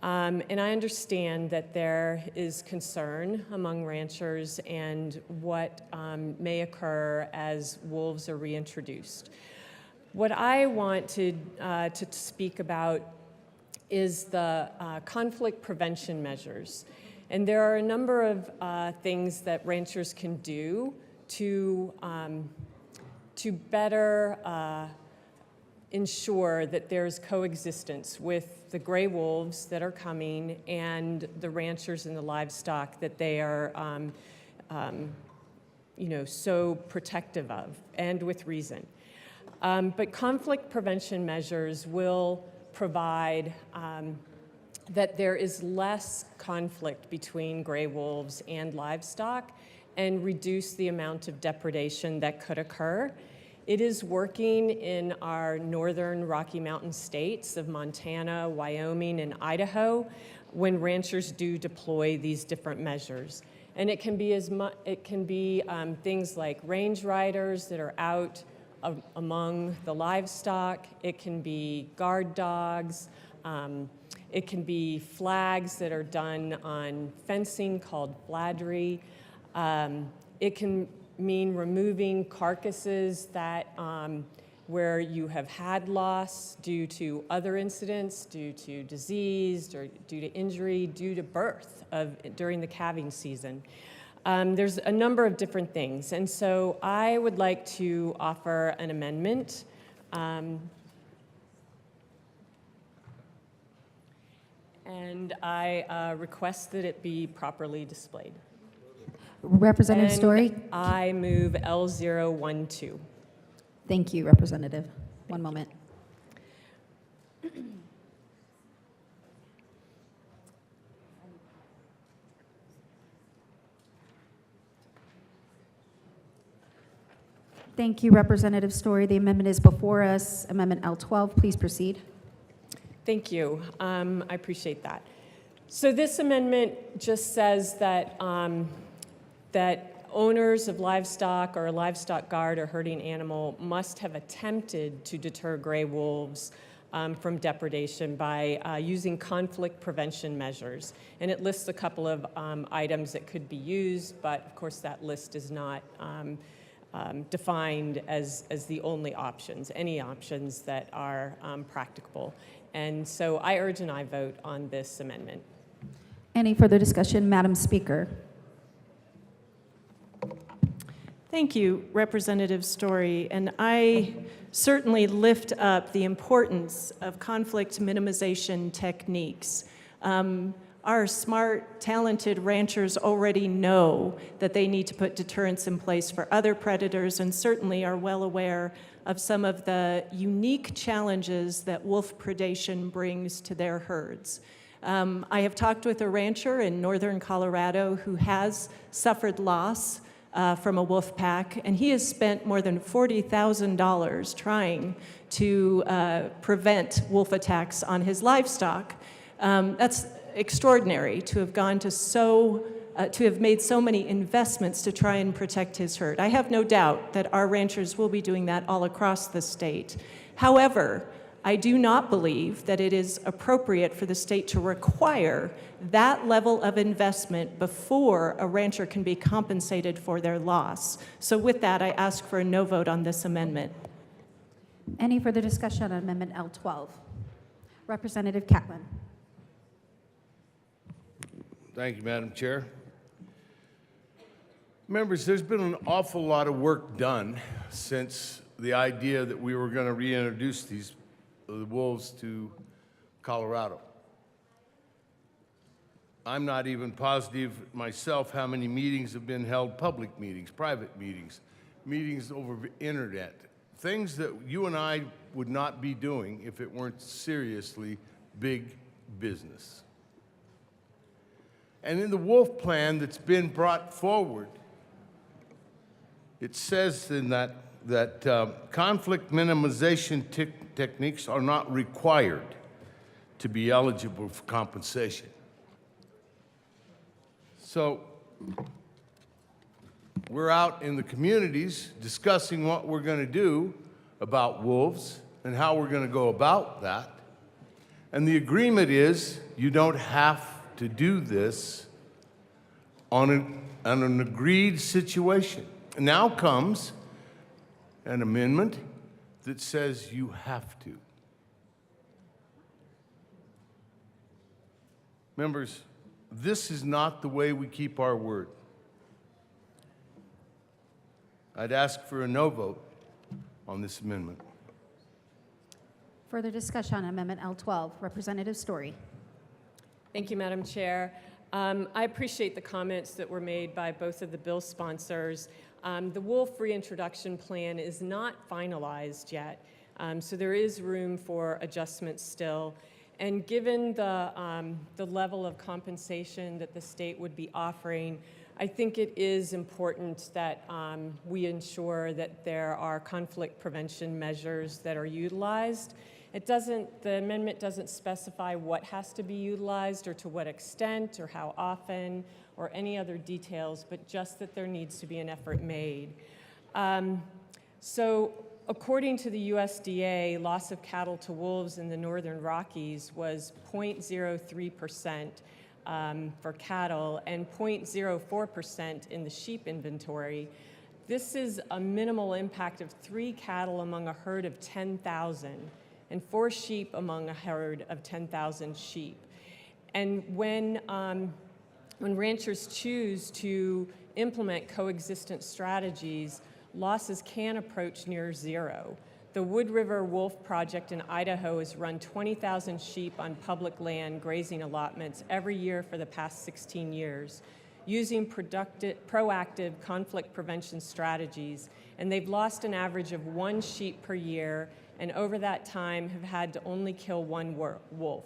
And I understand that there is concern among ranchers and what may occur as wolves are reintroduced. What I want to speak about is the conflict prevention measures. And there are a number of things that ranchers can do to better ensure that there's coexistence with the gray wolves that are coming and the ranchers and the livestock that they are so protective of, and with reason. But conflict prevention measures will provide that there is less conflict between gray wolves and livestock and reduce the amount of depredation that could occur. It is working in our northern Rocky Mountain states of Montana, Wyoming, and Idaho when ranchers do deploy these different measures. And it can be things like range riders that are out among the livestock. It can be guard dogs. It can be flags that are done on fencing called fladry. It can mean removing carcasses that where you have had loss due to other incidents, due to disease, or due to injury, due to birth during the calving season. There's a number of different things, and so I would like to offer an amendment. And I request that it be properly displayed. Representative And Story. I move L012. Thank you, Representative. One moment. Thank you, Representative Story. The amendment is before us. Amendment L12, please proceed. Thank you. I appreciate that. So this amendment just says that that owners of livestock or a livestock guard or herding animal must have attempted to deter gray wolves from depredation by using conflict prevention measures. And it lists a couple of items that could be used, but of course that list is not defined as the only options, any options that are practicable. And so I urge an aye vote on this amendment. Any further discussion, Madam Speaker? Thank you, Representative Story. And I certainly lift up the importance of conflict minimization techniques. Our smart, talented ranchers already know that they need to put deterrents in place for other predators and certainly are well aware of some of the unique challenges that wolf predation brings to their herds. I have talked with a rancher in northern Colorado who has suffered loss from a wolf pack, and he has spent more than $40,000 trying to prevent wolf attacks on his livestock. That's extraordinary to have gone to to have made so many investments to try and protect his herd. I have no doubt that our ranchers will be doing that all across the state. However, I do not believe that it is appropriate for the state to require that level of investment before a rancher can be compensated for their loss. So with that, I ask for a no vote on this amendment. Any further discussion on Amendment L12? Representative Catlin. Thank you, Madam Chair. Members, there's been an awful lot of work done since the idea that we were going to reintroduce the wolves to Colorado. I'm not even positive myself how many meetings have been held, public meetings, private meetings, meetings over the internet, things that you and I would not be doing if it weren't seriously big business. And in the wolf plan that's been brought forward, it says in that conflict minimization techniques are not required to be eligible for compensation. So we're out in the communities discussing what we're going to do about wolves and how we're going to go about that. And the agreement is you don't have to do this on an agreed situation. Now comes an amendment that says you have to. Members, this is not the way we keep our word. I'd ask for a no vote on this amendment. Further discussion on Amendment L12. Representative Story. Thank you, Madam Chair. I appreciate the comments that were made by both of the bill sponsors. The wolf reintroduction plan is not finalized yet, so there is room for adjustment still. And given the level of compensation that the state would be offering, I think it is important that we ensure that there are conflict prevention measures that are utilized. The amendment doesn't specify what has to be utilized or to what extent or how often or any other details, but just that there needs to be an effort made. So according to the USDA, loss of cattle to wolves in the Northern Rockies was 0.03% for cattle and 0.04% in the sheep inventory. This is a minimal impact of 3 cattle among a herd of 10,000. And 4 sheep among a herd of 10,000 sheep. And when ranchers choose to implement coexistence strategies, losses can approach near zero. The Wood River Wolf Project in Idaho has run 20,000 sheep on public land grazing allotments every year for the past 16 years, using proactive conflict prevention strategies, and they've lost an average of 1 sheep per year, and over that time have had to only kill 1 wolf.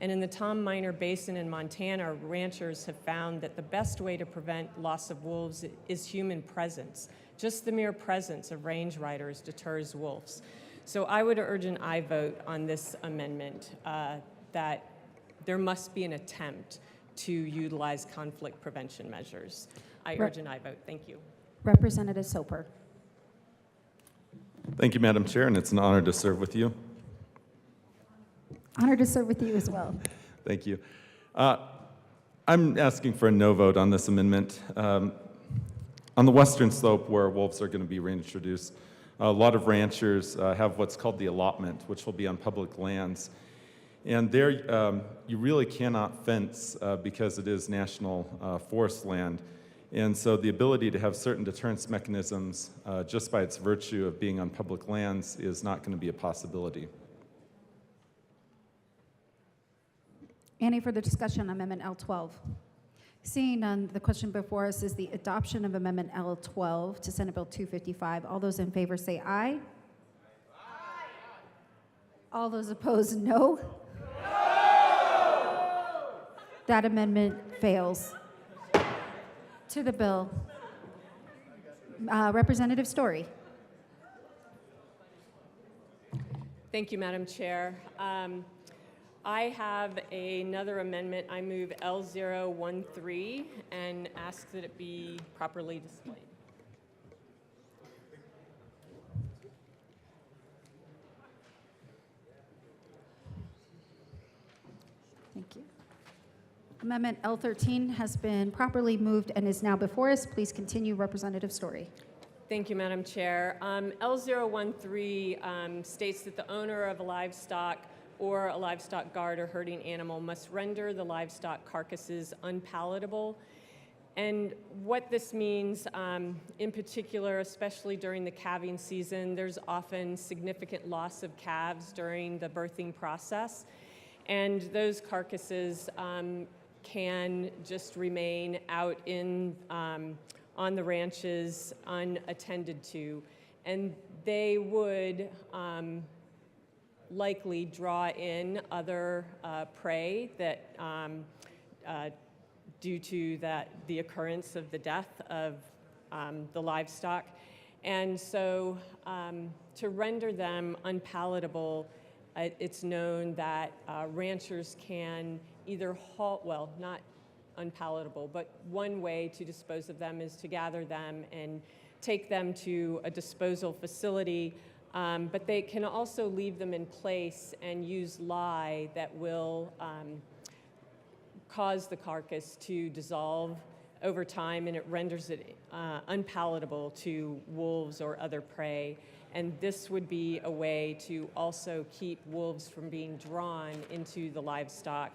And in the Tom Miner Basin in Montana, ranchers have found that the best way to prevent loss of wolves is human presence. Just the mere presence of range riders deters wolves. So I would urge an aye vote on this amendment, that there must be an attempt to utilize conflict prevention measures. I urge an aye vote. Thank you. Representative Soper. Thank you, Madam Chair, and it's an honor to serve with you. Honored to serve with you as well. Thank you. I'm asking for a no vote on this amendment. On the western slope where wolves are going to be reintroduced, a lot of ranchers have what's called the allotment, which will be on public lands. And there you really cannot fence because it is national forest land. And so the ability to have certain deterrence mechanisms just by its virtue of being on public lands is not going to be a possibility. Any further discussion on Amendment L12? Seeing none, the question before us is the adoption of Amendment L12 to Senate Bill 255. All those in favor say aye. Aye. All those opposed, no. No! That amendment fails. To the bill. Representative Story. Thank you, Madam Chair. I have another amendment. I move L013 and ask that it be properly displayed. Thank you. Amendment L13 has been properly moved and is now before us. Please continue, Representative Story. Thank you, Madam Chair. L013 states that the owner of a livestock or a livestock guard or herding animal must render the livestock carcasses unpalatable. And what this means, in particular, especially during the calving season, there's often significant loss of calves during the birthing process. And those carcasses can just remain out in, on the ranches unattended to. And they would likely draw in other prey that due to the occurrence of the death of the livestock. And so to render them unpalatable, it's known that ranchers can either halt, well, not unpalatable, but one way to dispose of them is to gather them and take them to a disposal facility. But they can also leave them in place and use lye that will cause the carcass to dissolve over time, and it renders it unpalatable to wolves or other prey. And this would be a way to also keep wolves from being drawn into the livestock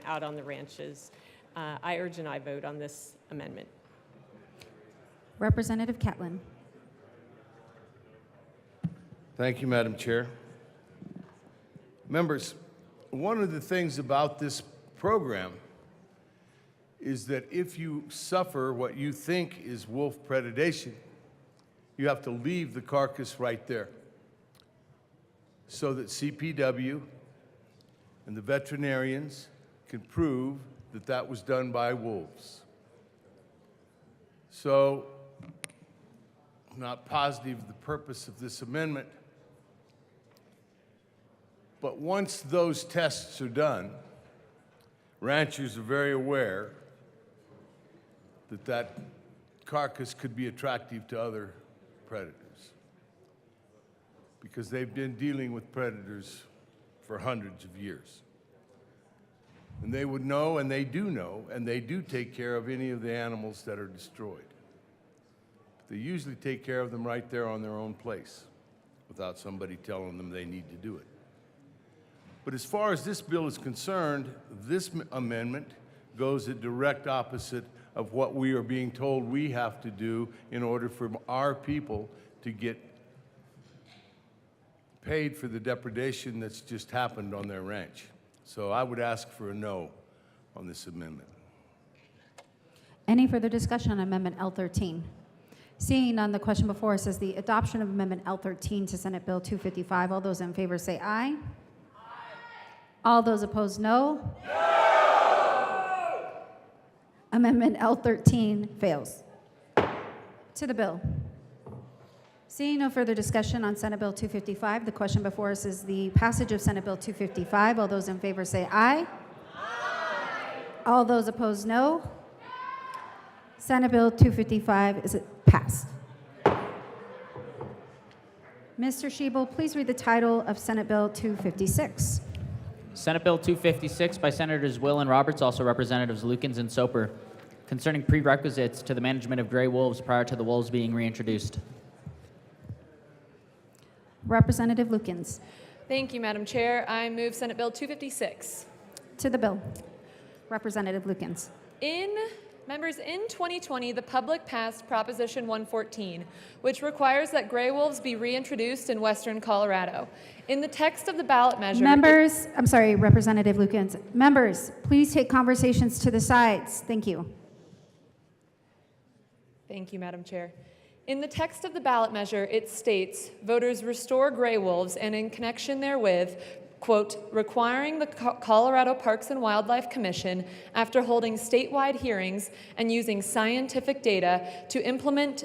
out on the ranches. I urge an aye vote on this amendment. Representative Catlin. Thank you, Madam Chair. Members, one of the things about this program is that if you suffer what you think is wolf predation, you have to leave the carcass right there so that CPW and the veterinarians can prove that that was done by wolves. So, I'm not positive of the purpose of this amendment, but once those tests are done, ranchers are very aware that that carcass could be attractive to other predators because they've been dealing with predators for hundreds of years. And they would know, and they do take care of any of the animals that are destroyed. They usually take care of them right there on their own place without somebody telling them they need to do it. But as far as this bill is concerned, this amendment goes a direct opposite of what we are being told we have to do in order for our people to get paid for the depredation that's just happened on their ranch. So I would ask for a no on this amendment. Any further discussion on Amendment L13? Seeing none, the question before us is the adoption of Amendment L13 to Senate Bill 255. All those in favor say aye. All those opposed, no. No! Amendment L13 fails. To the bill. Seeing no further discussion on Senate Bill 255, the question before us is the passage of Senate Bill 255. All those in favor say aye. Aye. All those opposed, no. Senate Bill 255 is passed. Mr. Shebel, please read the title of Senate Bill 256. Senate Bill 256 by Senators Will and Roberts, also Representatives Lukens and Soper, concerning prerequisites to the management of gray wolves prior to the wolves being reintroduced. Representative Lukens. Thank you, Madam Chair. I move Senate Bill 256. To the bill. Representative Lukens. Members, in 2020, the public passed Proposition 114, which requires that gray wolves be reintroduced in western Colorado. In the text of the ballot measure... Members, I'm sorry, Representative Lukens. Members, please take conversations to the sides. Thank you. Thank you, Madam Chair. In the text of the ballot measure, it states, voters restore gray wolves, and in connection therewith, quote, requiring the Colorado Parks and Wildlife Commission, after holding statewide hearings and using scientific data, to implement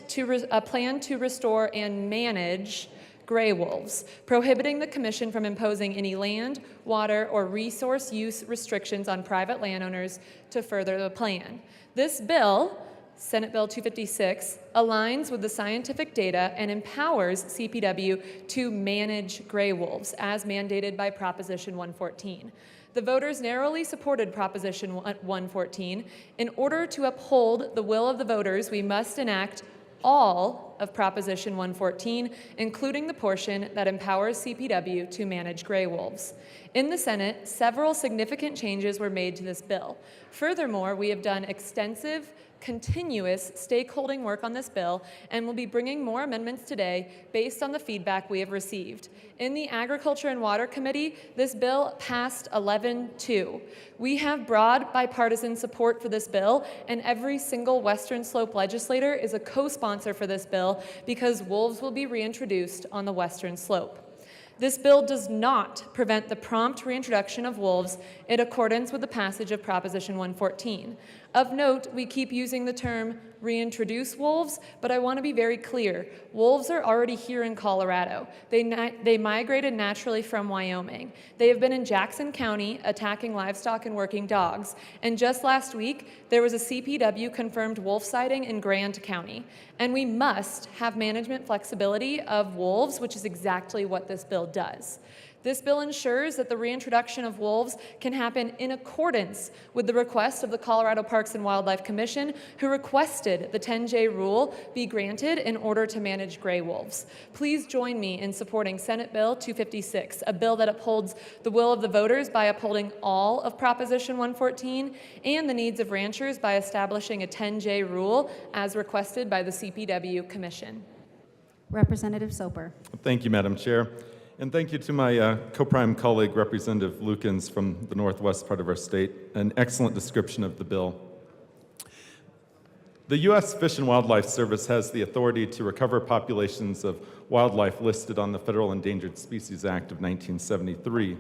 a plan to restore and manage gray wolves, prohibiting the commission from imposing any land, water, or resource use restrictions on private landowners to further the plan. This bill, Senate Bill 256, aligns with the scientific data and empowers CPW to manage gray wolves, as mandated by Proposition 114. The voters narrowly supported Proposition 114. In order to uphold the will of the voters, we must enact all of Proposition 114, including the portion that empowers CPW to manage gray wolves. In the Senate, several significant changes were made to this bill. Furthermore, we have done extensive continuous stakeholding work on this bill and will be bringing more amendments today based on the feedback we have received. In the Agriculture and Water Committee, this bill passed 11-2. We have broad bipartisan support for this bill, and every single Western Slope legislator is a co-sponsor for this bill because wolves will be reintroduced on the Western Slope. This bill does not prevent the prompt reintroduction of wolves in accordance with the passage of Proposition 114. Of note, we keep using the term reintroduce wolves, but I want to be very clear. Wolves are already here in Colorado. They migrated naturally from Wyoming. They have been in Jackson County attacking livestock and working dogs. And just last week, there was a CPW-confirmed wolf sighting in Grant County. And we must have management flexibility of wolves, which is exactly what this bill does. This bill ensures that the reintroduction of wolves can happen in accordance with the request of the Colorado Parks and Wildlife Commission, who requested the 10J rule be granted in order to manage gray wolves. Please join me in supporting Senate Bill 256, a bill that upholds the will of the voters by upholding all of Proposition 114 and the needs of ranchers by establishing a 10J rule as requested by the CPW Commission. Representative Soper. Thank you, Madam Chair. And thank you to my co-prime colleague, Representative Lukens from the northwest part of our state. An excellent description of the bill. The U.S. Fish and Wildlife Service has the authority to recover populations of wildlife listed on the Federal Endangered Species Act of 1973.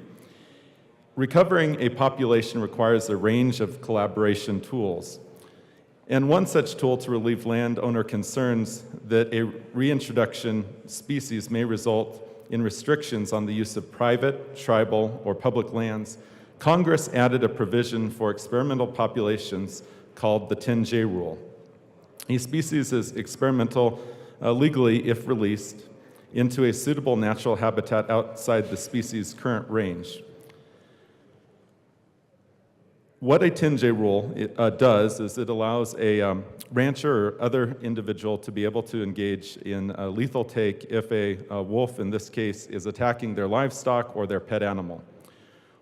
Recovering a population requires a range of collaboration tools. And one such tool to relieve landowner concerns that a reintroduction species may result in restrictions on the use of private, tribal, or public lands, Congress added a provision for experimental populations called the 10J rule. A species is experimental legally if released into a suitable natural habitat outside the species' current range. What a 10J rule does is it allows a rancher or other individual to be able to engage in a lethal take if a wolf, in this case, is attacking their livestock or their pet animal.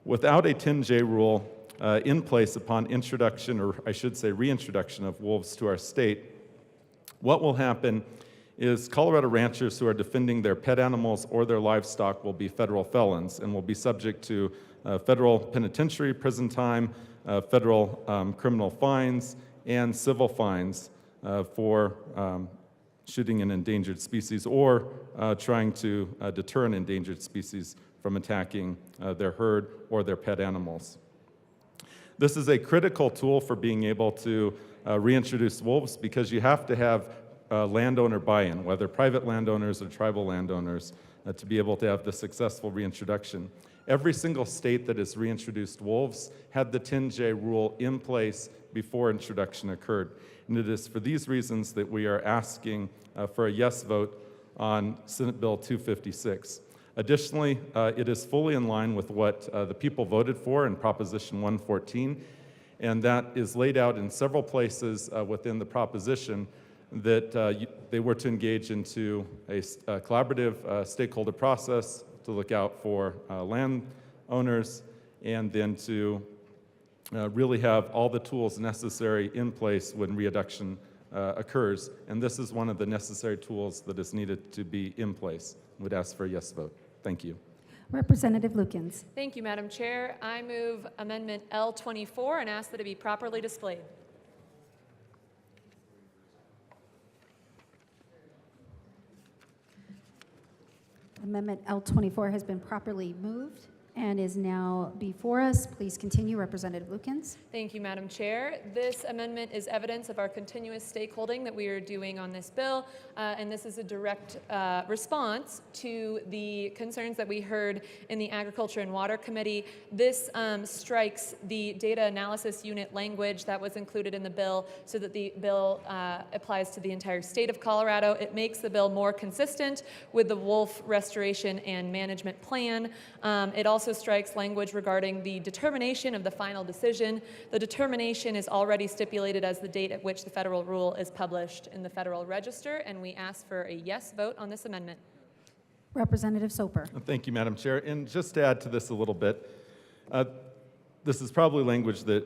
Without a 10J rule in place upon introduction, or I should say reintroduction of wolves to our state, what will happen is Colorado ranchers who are defending their pet animals or their livestock will be federal felons and will be subject to federal penitentiary prison time, federal criminal fines, and civil fines for shooting an endangered species or trying to deter an endangered species from attacking their herd or their pet animals. This is a critical tool for being able to reintroduce wolves because you have to have landowner buy-in, whether private landowners or tribal landowners, to be able to have the successful reintroduction. Every single state that has reintroduced wolves had the 10J rule in place before introduction occurred. And it is for these reasons that we are asking for a yes vote on Senate Bill 256. Additionally, it is fully in line with what the people voted for in Proposition 114, and that is laid out in several places within the proposition that they were to engage into a collaborative stakeholder process to look out for landowners, and then to really have all the tools necessary in place when reintroduction occurs. And this is one of the necessary tools that is needed to be in place. I would ask for a yes vote. Thank you. Representative Lukens. Thank you, Madam Chair. I move Amendment L24 and ask that it be properly displayed. Amendment L24 has been properly moved and is now before us. Please continue, Representative Lukens. Thank you, Madam Chair. This amendment is evidence of our continuous stakeholding that we are doing on this bill, and this is a direct response to the concerns that we heard in the Agriculture and Water Committee. This strikes the data analysis unit language that was included in the bill so that the bill applies to the entire state of Colorado. It makes the bill more consistent with the wolf restoration and management plan. It also strikes language regarding the determination of the final decision. The determination is already stipulated as the date at which the federal rule is published in the Federal Register, and we ask for a yes vote on this amendment. Representative Soper. Thank you, Madam Chair. And just to add to this a little bit, this is probably language that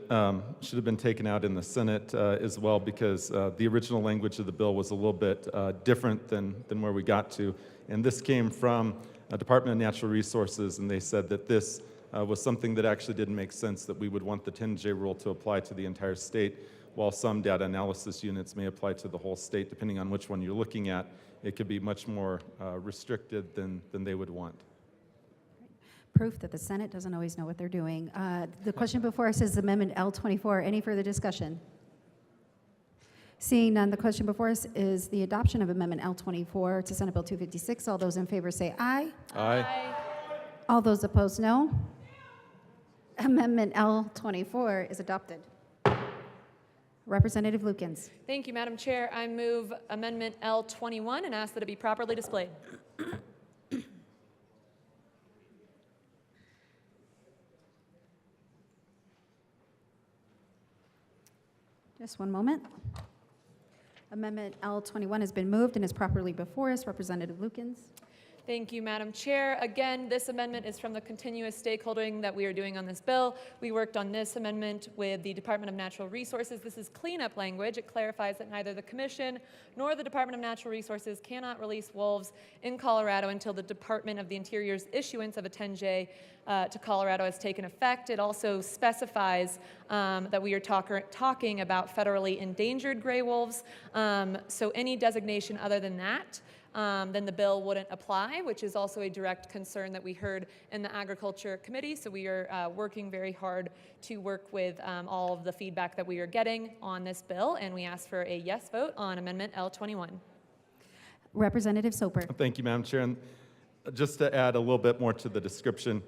should have been taken out in the Senate as well, because the original language of the bill was a little bit different than where we got to. And this came from Department of Natural Resources, and they said that this was something that actually didn't make sense, that we would want the 10J rule to apply to the entire state, while some data analysis units may apply to the whole state. Depending on which one you're looking at, it could be much more restricted than they would want. Proof that the Senate doesn't always know what they're doing. The question before us is Amendment L24. Any further discussion? Seeing none, the question before us is the adoption of Amendment L24 to Senate Bill 256. All those in favor say aye. Aye. All those opposed, no. Amendment L24 is adopted. Representative Lukens. Thank you, Madam Chair. I move Amendment L21 and ask that it be properly displayed. Just one moment. Amendment L21 has been moved and is properly before us. Representative Lukens. Thank you, Madam Chair. Again, this amendment is from the continuous stakeholdering that we are doing on this bill. We worked on this amendment with the Department of Natural Resources. This is cleanup language. It clarifies that neither the Commission nor the Department of Natural Resources cannot release wolves in Colorado until the Department of the Interior's issuance of a 10J to Colorado has taken effect. It also specifies that we are talking about federally endangered gray wolves. So any designation other than that, then the bill wouldn't apply, which is also a direct concern that we heard in the Agriculture Committee. So we are working very hard to work with all of the feedback that we are getting on this bill, and we ask for a yes vote on Amendment L21. Representative Soper. Thank you, Madam Chair. And just to add a little bit more to the description,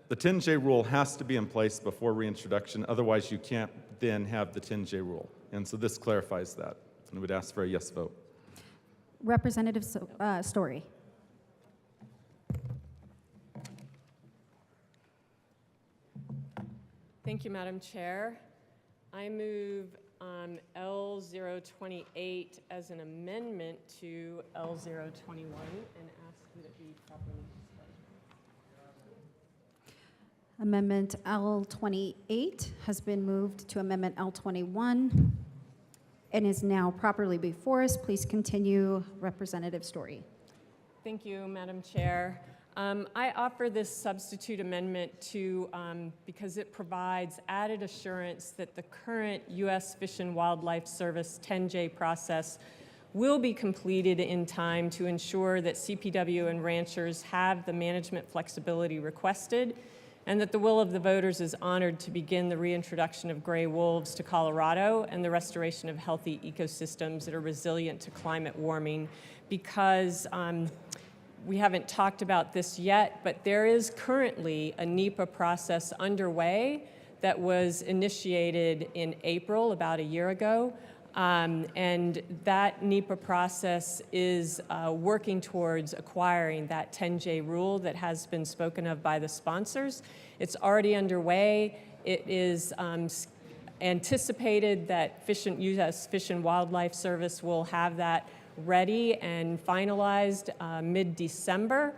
the 10J rule has to be in place before reintroduction. Otherwise, you can't then have the 10J rule. And so this clarifies that. And would ask for a yes vote. Representative Story. Thank you, Madam Chair. I move L028 as an amendment to L021 and ask that it be properly displayed. Amendment L28 has been moved to Amendment L21 and is now properly before us. Please continue, Representative Story. Thank you, Madam Chair. I offer this substitute amendment because it provides added assurance that the current U.S. Fish and Wildlife Service 10J process will be completed in time to ensure that CPW and ranchers have the management flexibility requested, and that the will of the voters is honored to begin the reintroduction of gray wolves to Colorado and the restoration of healthy ecosystems that are resilient to climate warming. Because we haven't talked about this yet, but there is currently a NEPA process underway that was initiated in April, about a year ago. And that NEPA process is working towards acquiring that 10J rule that has been spoken of by the sponsors. It's already underway. It is anticipated that U.S. Fish and Wildlife Service will have that ready and finalized mid-December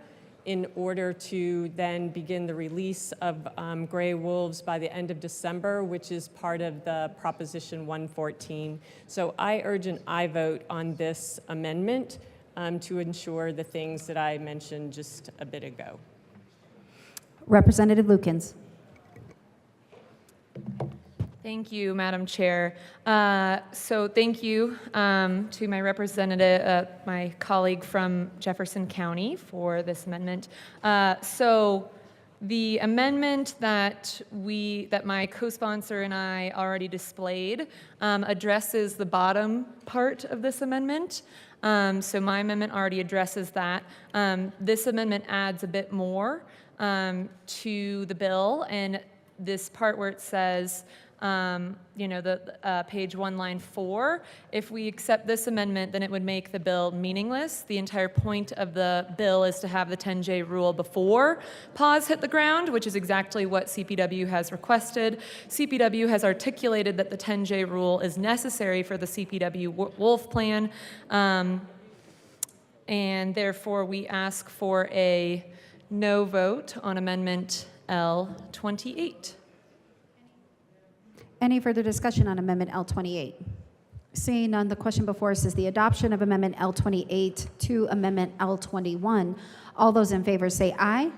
in order to then begin the release of gray wolves by the end of December, which is part of the Proposition 114. So I urge an aye vote on this amendment to ensure the things that I mentioned just a bit ago. Representative Lukens. Thank you, Madam Chair. So thank you to my representative, my colleague from Jefferson County for this amendment. So the amendment that my co-sponsor and I already displayed addresses the bottom part of this amendment. So my amendment already addresses that. This amendment adds a bit more to the bill, and this part where it says, page 1, line 4, if we accept this amendment, then it would make the bill meaningless. The entire point of the bill is to have the 10J rule before paws hit the ground, which is exactly what CPW has requested. CPW has articulated that the 10J rule is necessary for the CPW wolf plan, and therefore we ask for a no vote on Amendment L28. Any further discussion on Amendment L28? Seeing none, the question before us is the adoption of Amendment L28 to Amendment L21. All those in favor say aye.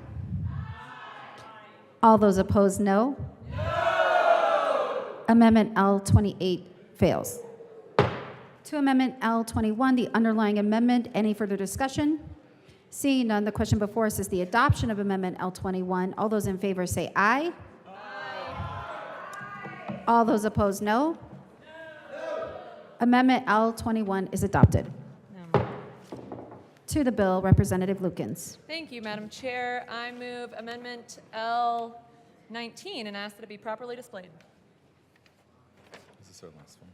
All those opposed, no. Amendment L28 fails. To Amendment L21, the underlying amendment. Any further discussion? Seeing none, the question before us is the adoption of Amendment L21. All those in favor say aye. All those opposed, no. Amendment L21 is adopted. To the bill, Representative Lukens. Thank you, Madam Chair. I move Amendment L19 and ask that it be properly displayed. This is our last one.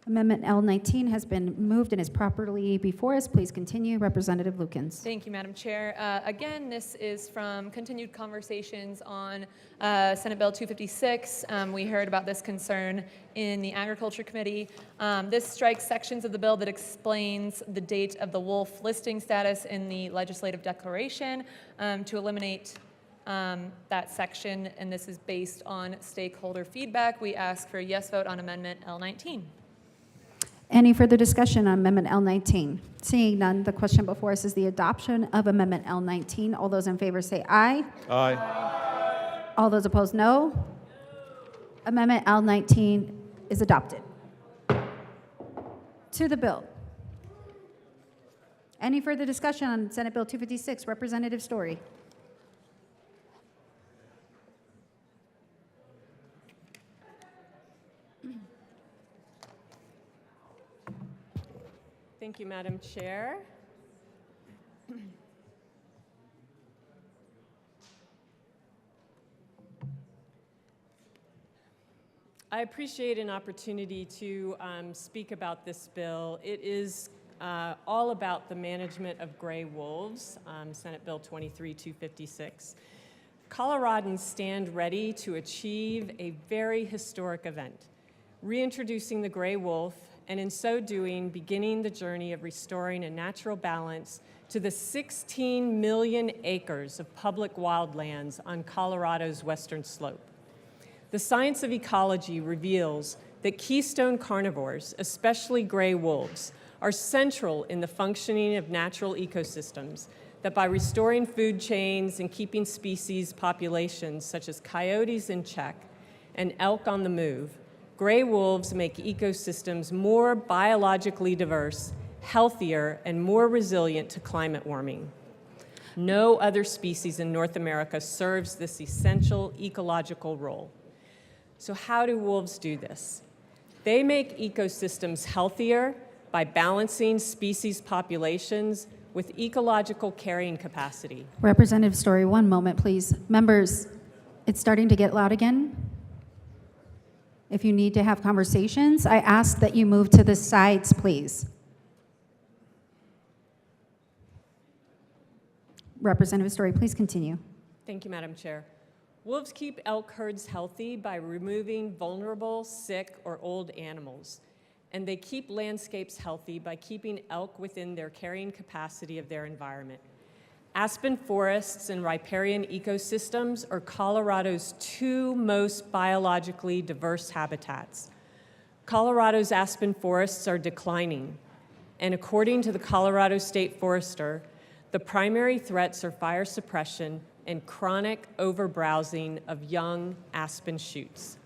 Amendment L19 has been moved and is properly before us. Please continue. Representative Lukens. Thank you, Madam Chair. Again, this is from continued conversations on Senate Bill 256. We heard about this concern in the Agriculture Committee. This strikes sections of the bill that explains the date of the wolf listing status in the legislative declaration to eliminate that section, and this is based on stakeholder feedback. We ask for a yes vote on Amendment L19. Any further discussion on Amendment L19? Seeing none, the question before us is the adoption of Amendment L19. All those in favor say aye. Aye. All those opposed, no. Amendment L19 is adopted. To the bill. Any further discussion on Senate Bill 256? Representative Story. Thank you, Madam Chair. I appreciate an opportunity to speak about this bill. It is all about the management of gray wolves, Senate Bill 23-256. Coloradans stand ready to achieve a very historic event, reintroducing the gray wolf, and in so doing, beginning the journey of restoring a natural balance to the 16 million acres of public wildlands on Colorado's western slope. The science of ecology reveals that keystone carnivores, especially gray wolves, are central in the functioning of natural ecosystems, that by restoring food chains and keeping species populations such as coyotes in check and elk on the move, gray wolves make ecosystems more biologically diverse, healthier, and more resilient to climate warming. No other species in North America serves this essential ecological role. So how do wolves do this? They make ecosystems healthier by balancing species populations with ecological carrying capacity. Representative Story, one moment, please. Members, it's starting to get loud again. If you need to have conversations, I ask that you move to the sides, please. Representative Story, please continue. Thank you, Madam Chair. Wolves keep elk herds healthy by removing vulnerable, sick, or old animals. And they keep landscapes healthy by keeping elk within their carrying capacity of their environment. Aspen forests and riparian ecosystems are Colorado's two most biologically diverse habitats. Colorado's aspen forests are declining, and according to the Colorado State Forester, the primary threats are fire suppression and chronic overbrowsing of young aspen shoots.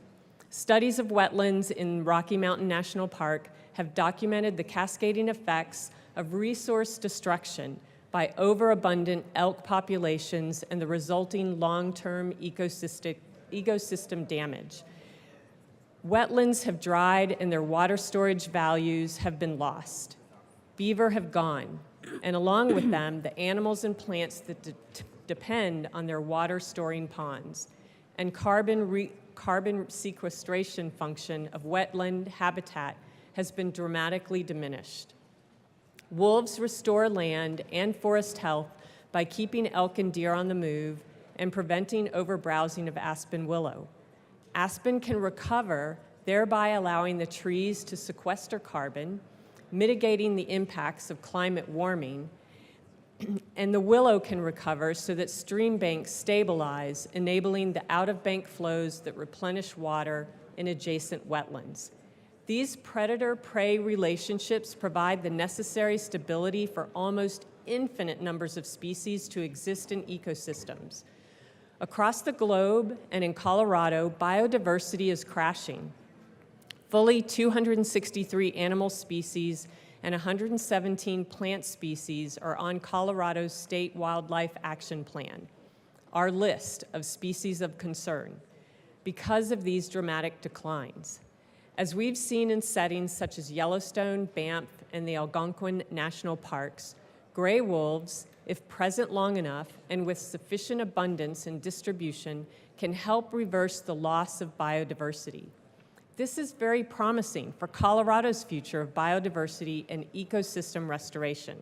Studies of wetlands in Rocky Mountain National Park have documented the cascading effects of resource destruction by overabundant elk populations and the resulting long-term ecosystem damage. Wetlands have dried and their water storage values have been lost. Beaver have gone, and along with them, the animals and plants that depend on their water-storing ponds, and carbon sequestration function of wetland habitat has been dramatically diminished. Wolves restore land and forest health by keeping elk and deer on the move and preventing overbrowsing of aspen willow. Aspen can recover, thereby allowing the trees to sequester carbon, mitigating the impacts of climate warming, and the willow can recover so that stream banks stabilize, enabling the out-of-bank flows that replenish water in adjacent wetlands. These predator-prey relationships provide the necessary stability for almost infinite numbers of species to exist in ecosystems. Across the globe and in Colorado, biodiversity is crashing. Fully 263 animal species and 117 plant species are on Colorado's State Wildlife Action Plan, our list of species of concern, because of these dramatic declines. As we've seen in settings such as Yellowstone, Banff, and the Algonquin National Parks, gray wolves, if present long enough and with sufficient abundance and distribution, can help reverse the loss of biodiversity. This is very promising for Colorado's future of biodiversity and ecosystem restoration.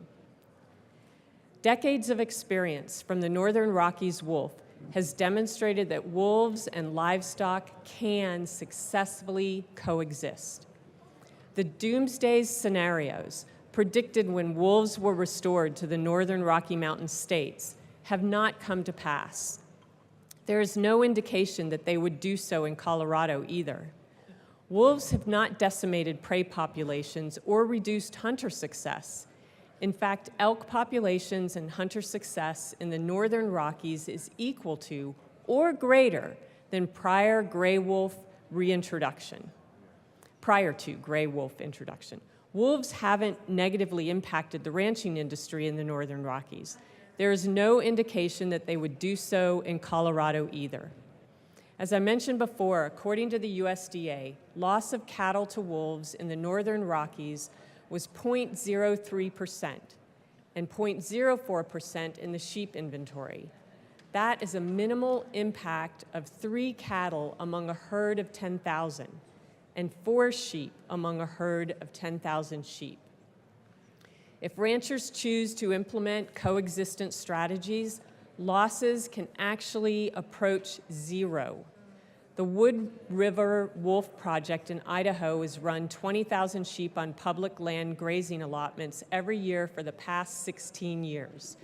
Decades of experience from the Northern Rockies wolf has demonstrated that wolves and livestock can successfully coexist. The doomsday scenarios predicted when wolves were restored to the northern Rocky Mountain states have not come to pass. There is no indication that they would do so in Colorado either. Wolves have not decimated prey populations or reduced hunter success. In fact, elk populations and hunter success in the northern Rockies is equal to or greater than prior to gray wolf introduction. Wolves haven't negatively impacted the ranching industry in the northern Rockies. There is no indication that they would do so in Colorado either. As I mentioned before, according to the USDA, loss of cattle to wolves in the northern Rockies was 0.03% and 0.04% in the sheep inventory. That is a minimal impact of 3 cattle among a herd of 10,000 and 4 sheep among a herd of 10,000 sheep. If ranchers choose to implement coexistence strategies, losses can actually approach 0. The Wood River Wolf Project in Idaho has run 20,000 sheep on public land grazing allotments every year for the past 16 years.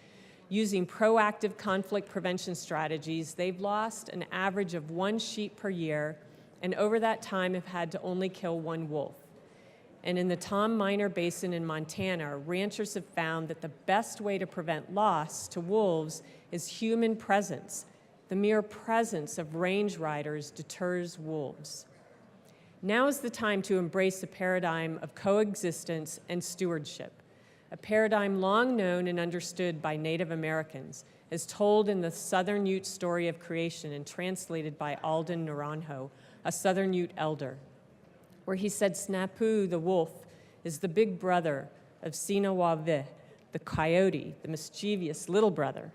Using proactive conflict prevention strategies, they've lost an average of 1 sheep per year, and over that time have had to only kill 1 wolf. And in the Tom Miner Basin in Montana, ranchers have found that the best way to prevent loss to wolves is human presence. The mere presence of range riders deters wolves. Now is the time to embrace a paradigm of coexistence and stewardship, a paradigm long known and understood by Native Americans, as told in the Southern Ute story of creation and translated by Alden Naranjo, a Southern Ute elder, where he said Snapu, the wolf, is the big brother of Sinawave, the coyote, the mischievous little brother.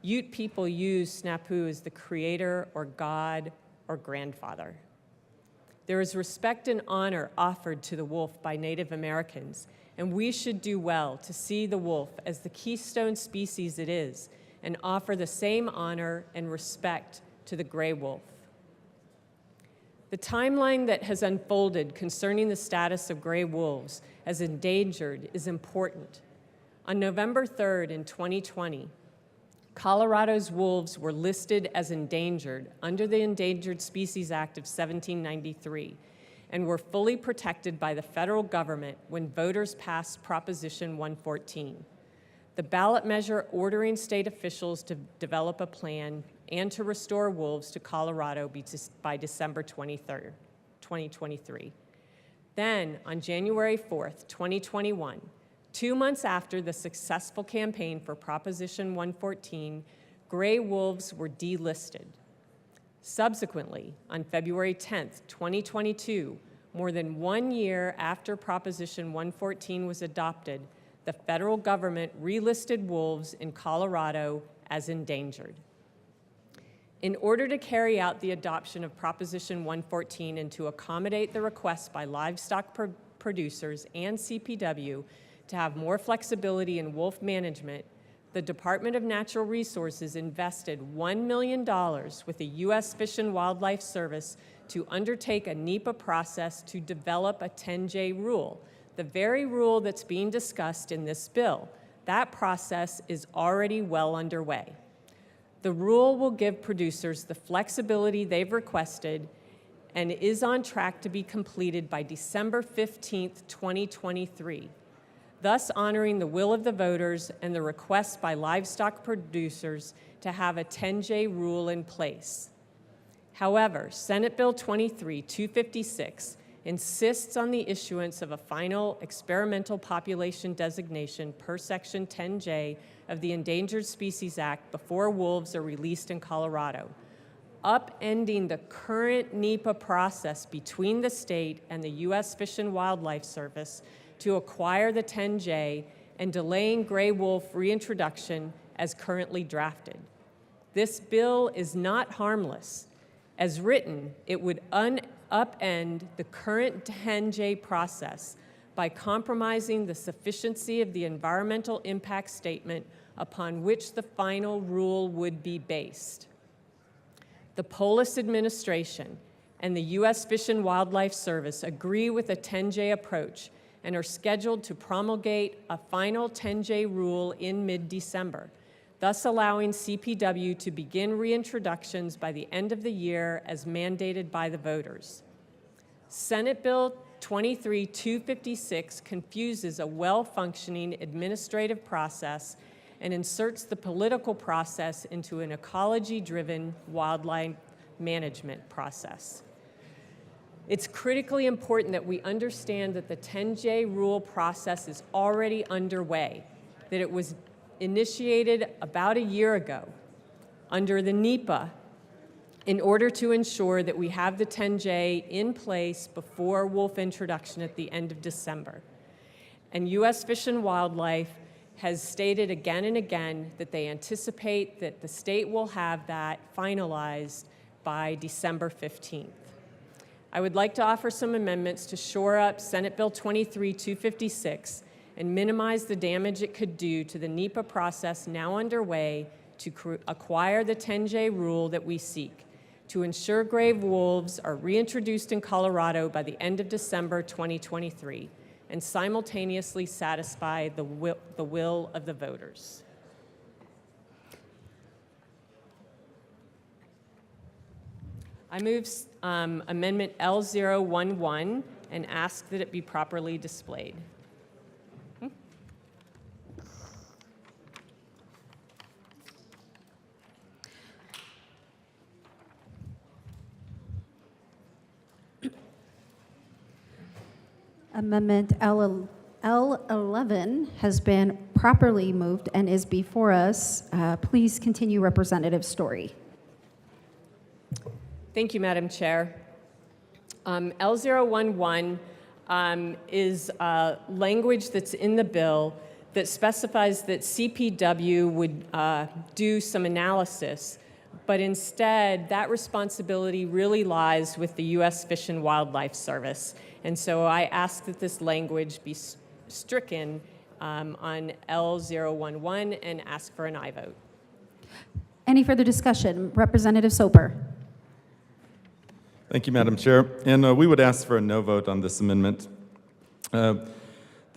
Ute people use Snapu as the creator or god or grandfather. There is respect and honor offered to the wolf by Native Americans, and we should do well to see the wolf as the keystone species it is and offer the same honor and respect to the gray wolf. The timeline that has unfolded concerning the status of gray wolves as endangered is important. On November 3rd in 2020, Colorado's wolves were listed as endangered under the Endangered Species Act of 1793 and were fully protected by the federal government when voters passed Proposition 114, the ballot measure ordering state officials to develop a plan and to restore wolves to Colorado by December 23rd, 2023. Then, on January 4th, 2021, 2 months after the successful campaign for Proposition 114, gray wolves were delisted. Subsequently, on February 10th, 2022, more than 1 year after Proposition 114 was adopted, the federal government relisted wolves in Colorado as endangered. In order to carry out the adoption of Proposition 114 and to accommodate the request by livestock producers and CPW to have more flexibility in wolf management, the Department of Natural Resources invested $1 million with the U.S. Fish and Wildlife Service to undertake a NEPA process to develop a 10J rule, the very rule that's being discussed in this bill. That process is already well underway. The rule will give producers the flexibility they've requested and is on track to be completed by December 15th, 2023, thus honoring the will of the voters and the request by livestock producers to have a 10J rule in place. However, Senate Bill 23-256 insists on the issuance of a final experimental population designation per Section 10J of the Endangered Species Act before wolves are released in Colorado, upending the current NEPA process between the state and the U.S. Fish and Wildlife Service to acquire the 10J and delaying gray wolf reintroduction as currently drafted. This bill is not harmless. As written, it would upend the current 10J process by compromising the sufficiency of the environmental impact statement upon which the final rule would be based. The Polis administration and the U.S. Fish and Wildlife Service agree with a 10J approach and are scheduled to promulgate a final 10J rule in mid-December, thus allowing CPW to begin reintroductions by the end of the year as mandated by the voters. Senate Bill 23-256 confuses a well-functioning administrative process and inserts the political process into an ecology-driven wildlife management process. It's critically important that we understand that the 10J rule process is already underway, that it was initiated about a year ago under the NEPA in order to ensure that we have the 10J in place before wolf introduction at the end of December. And U.S. Fish and Wildlife has stated again and again that they anticipate that the state will have that finalized by December 15th. I would like to offer some amendments to shore up Senate Bill 23-256 and minimize the damage it could do to the NEPA process now underway to acquire the 10J rule that we seek, to ensure grave wolves are reintroduced in Colorado by the end of December 2023, and simultaneously satisfy the will of the voters. I move Amendment L011 and ask that it be properly displayed. Amendment L11 has been properly moved and is before us. Please continue, Representative Story. Thank you, Madam Chair. L011 is language that's in the bill that specifies that CPW would do some analysis, but instead that responsibility really lies with the U.S. Fish and Wildlife Service. And so I ask that this language be stricken on L011 and ask for an aye vote. Any further discussion? Representative Soper. Thank you, Madam Chair. And we would ask for a no vote on this amendment. The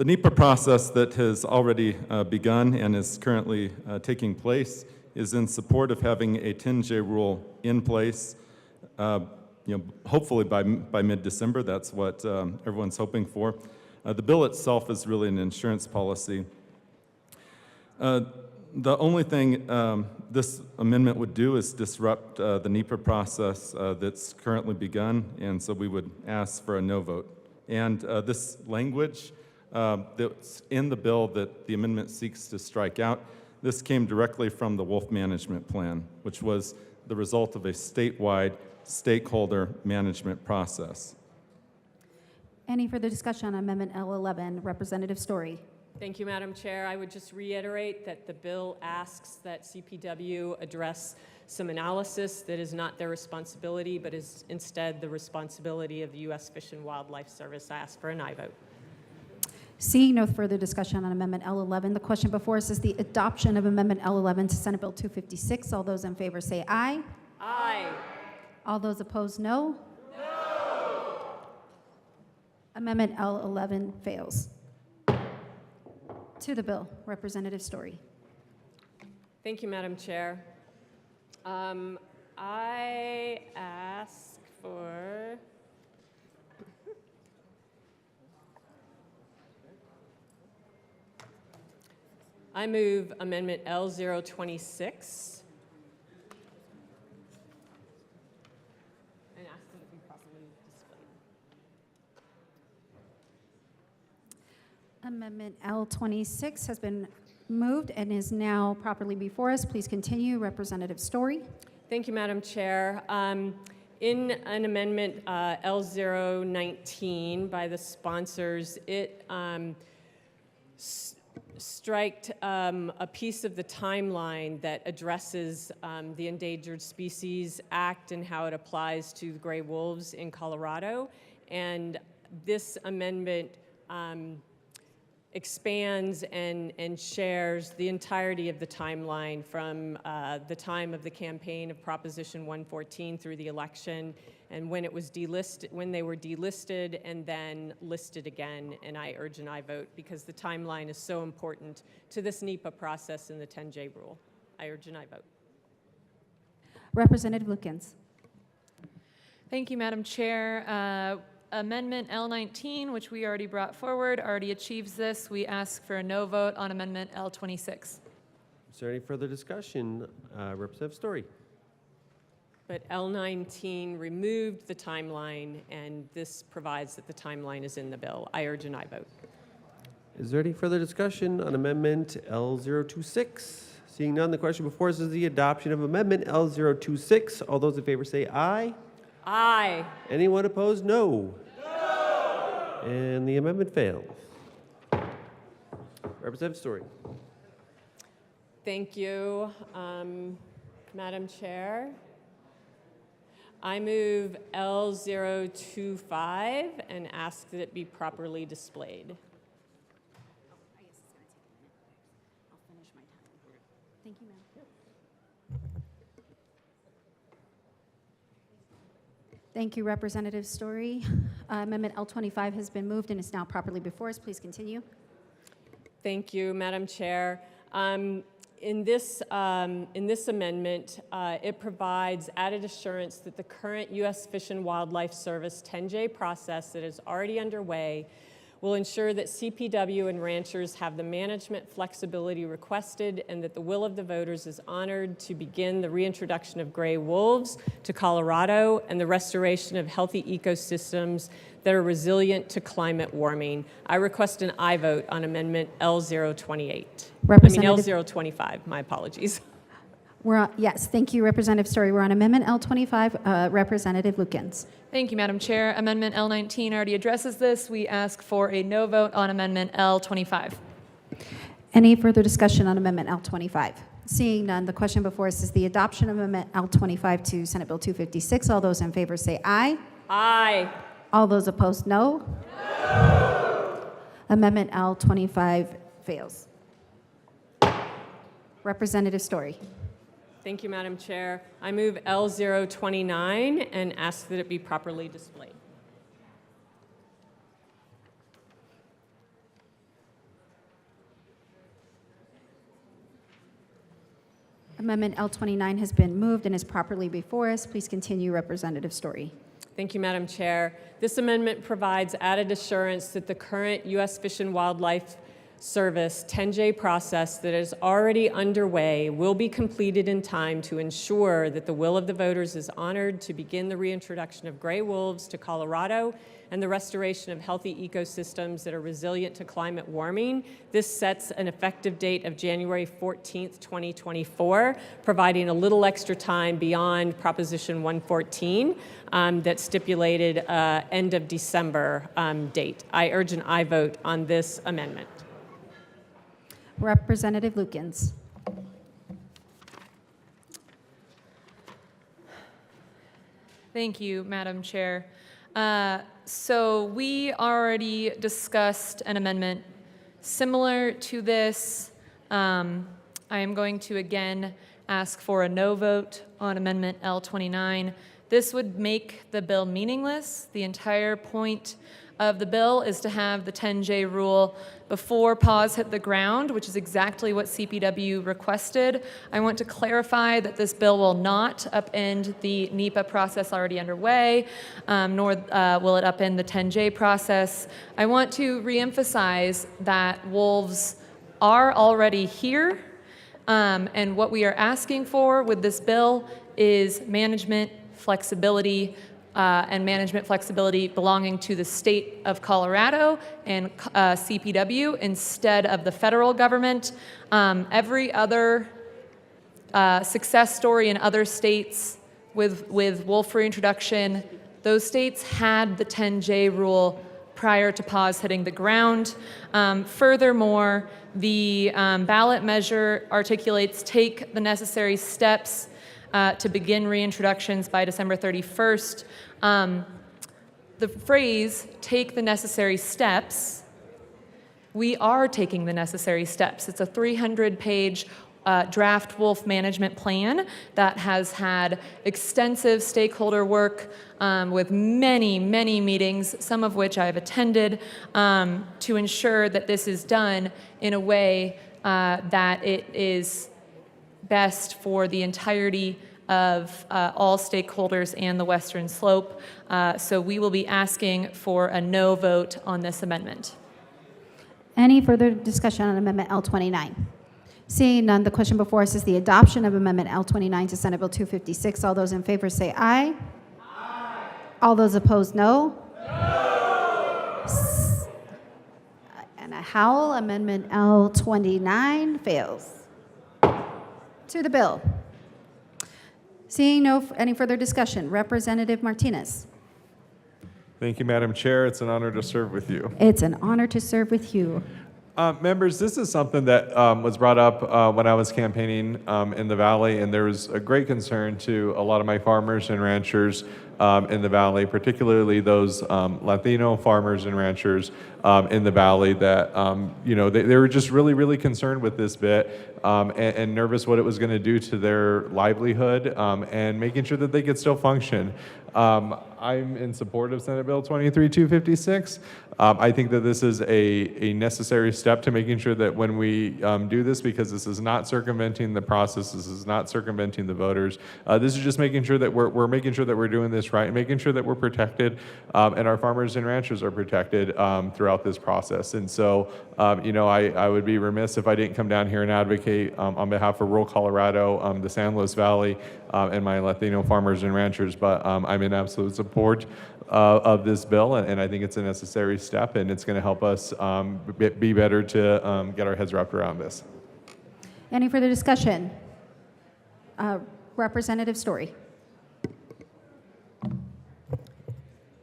NEPA process that has already begun and is currently taking place is in support of having a 10J rule in place, hopefully by mid-December. That's what everyone's hoping for. The bill itself is really an insurance policy. The only thing this amendment would do is disrupt the NEPA process that's currently begun, and so we would ask for a no vote. And this language that's in the bill that the amendment seeks to strike out, this came directly from the Wolf Management Plan, which was the result of a statewide stakeholder management process. Any further discussion on Amendment L11? Representative Story. Thank you, Madam Chair. I would just reiterate that the bill asks that CPW address some analysis that is not their responsibility, but is instead the responsibility of the U.S. Fish and Wildlife Service. I ask for an aye vote. Seeing no further discussion on Amendment L11, the question before us is the adoption of Amendment L11 to Senate Bill 256. All those in favor say aye. Aye. All those opposed, no. No. Amendment L11 fails. To the bill, Representative Story. Thank you, Madam Chair. I ask for I move Amendment L026 and ask that it be properly displayed. Amendment L26 has been moved and is now properly before us. Please continue, Representative Story. Thank you, Madam Chair. In an amendment L019 by the sponsors, it striked a piece of the timeline that addresses the Endangered Species Act and how it applies to the gray wolves in Colorado. And this amendment expands and shares the entirety of the timeline from the time of the campaign of Proposition 114 through the election, and when it was delisted, when they were delisted and then listed again. And I urge an aye vote because the timeline is so important to this NEPA process and the 10J rule. I urge an aye vote. Representative Lukens. Thank you, Madam Chair. Amendment L19, which we already brought forward, already achieves this. We ask for a no vote on Amendment L26. Is there any further discussion? Representative Story. But L19 removed the timeline, and this provides that the timeline is in the bill. I urge an aye vote. Is there any further discussion on Amendment L026? Seeing none, the question before us is the adoption of Amendment L026. All those in favor say aye. Aye. Anyone opposed? No. And the amendment fails. Representative Story. Thank you, Madam Chair. I move L025 and ask that it be properly displayed. Thank you, ma'am. Thank you, Representative Story. Amendment L25 has been moved and is now properly before us. Please continue. Thank you, Madam Chair. In this amendment, it provides added assurance that the current U.S. Fish and Wildlife Service 10J process that is already underway will ensure that CPW and ranchers have the management flexibility requested and that the will of the voters is honored to begin the reintroduction of gray wolves to Colorado and the restoration of healthy ecosystems that are resilient to climate warming. I request an aye vote on Amendment L028. L025, my apologies. Yes, thank you, Representative Story. We're on Amendment L25. Representative Lukens. Thank you, Madam Chair. Amendment L19 already addresses this. We ask for a no vote on Amendment L25. Any further discussion on Amendment L25? Seeing none, the question before us is the adoption of Amendment L25 to Senate Bill 256. All those in favor say aye. Aye. All those opposed, no. Amendment L25 fails. Representative Story. Thank you, Madam Chair. I move L029 and ask that it be properly displayed. Amendment L29 has been moved and is properly before us. Please continue, Representative Story. Thank you, Madam Chair. This amendment provides added assurance that the current U.S. Fish and Wildlife Service 10J process that is already underway will be completed in time to ensure that the will of the voters is honored to begin the reintroduction of gray wolves to Colorado and the restoration of healthy ecosystems that are resilient to climate warming. This sets an effective date of January 14th, 2024, providing a little extra time beyond Proposition 114 that stipulated end of December date. I urge an aye vote on this amendment. Representative Lukens. Thank you, Madam Chair. So we already discussed an amendment similar to this. I am going to again ask for a no vote on Amendment L29. This would make the bill meaningless. The entire point of the bill is to have the 10J rule before paws hit the ground, which is exactly what CPW requested. I want to clarify that this bill will not upend the NEPA process already underway, nor will it upend the 10J process. I want to reemphasize that wolves are already here, and what we are asking for with this bill is management flexibility and management flexibility belonging to the state of Colorado and CPW instead of the federal government. Every other success story in other states with wolf reintroduction, those states had the 10J rule prior to paws hitting the ground. Furthermore, the ballot measure articulates take the necessary steps to begin reintroductions by December 31st. The phrase, take the necessary steps, we are taking the necessary steps. It's a 300-page draft wolf management plan that has had extensive stakeholder work with many, many meetings, some of which I've attended, to ensure that this is done in a way that it is best for the entirety of all stakeholders and the Western Slope. So we will be asking for a no vote on this amendment. Any further discussion on Amendment L29? Seeing none, the question before us is the adoption of Amendment L29 to Senate Bill 256. All those in favor say aye. Aye. All those opposed, no. No. And a howl, Amendment L29 fails. To the bill. Seeing any further discussion, Representative Martinez. Thank you, Madam Chair. It's an honor to serve with you. It's an honor to serve with you. Members, this is something that was brought up when I was campaigning in the Valley, and there was a great concern to a lot of my farmers and ranchers in the Valley, particularly those Latino farmers and ranchers in the Valley that, they were just really, really concerned with this bit and nervous what it was going to do to their livelihood and making sure that they could still function. I'm in support of Senate Bill 23256. I think that this is a necessary step to making sure that when we do this, because this is not circumventing the process, this is not circumventing the voters, this is just making sure that we're making sure that we're doing this right, making sure that we're protected and our farmers and ranchers are protected throughout this process. And so, I would be remiss if I didn't come down here and advocate on behalf of rural Colorado, the San Luis Valley, and my Latino farmers and ranchers, but I'm in absolute support of this bill, and I think it's a necessary step, and it's going to help us be better to get our heads wrapped around this. Any further discussion? Representative Story.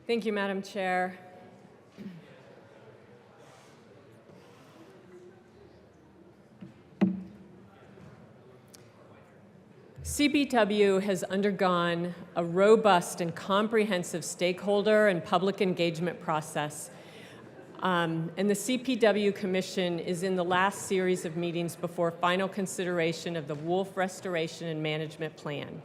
Thank you, Madam Chair. CPW has undergone a robust and comprehensive stakeholder and public engagement process. And the CPW Commission is in the last series of meetings before final consideration of the Wolf Restoration and Management Plan.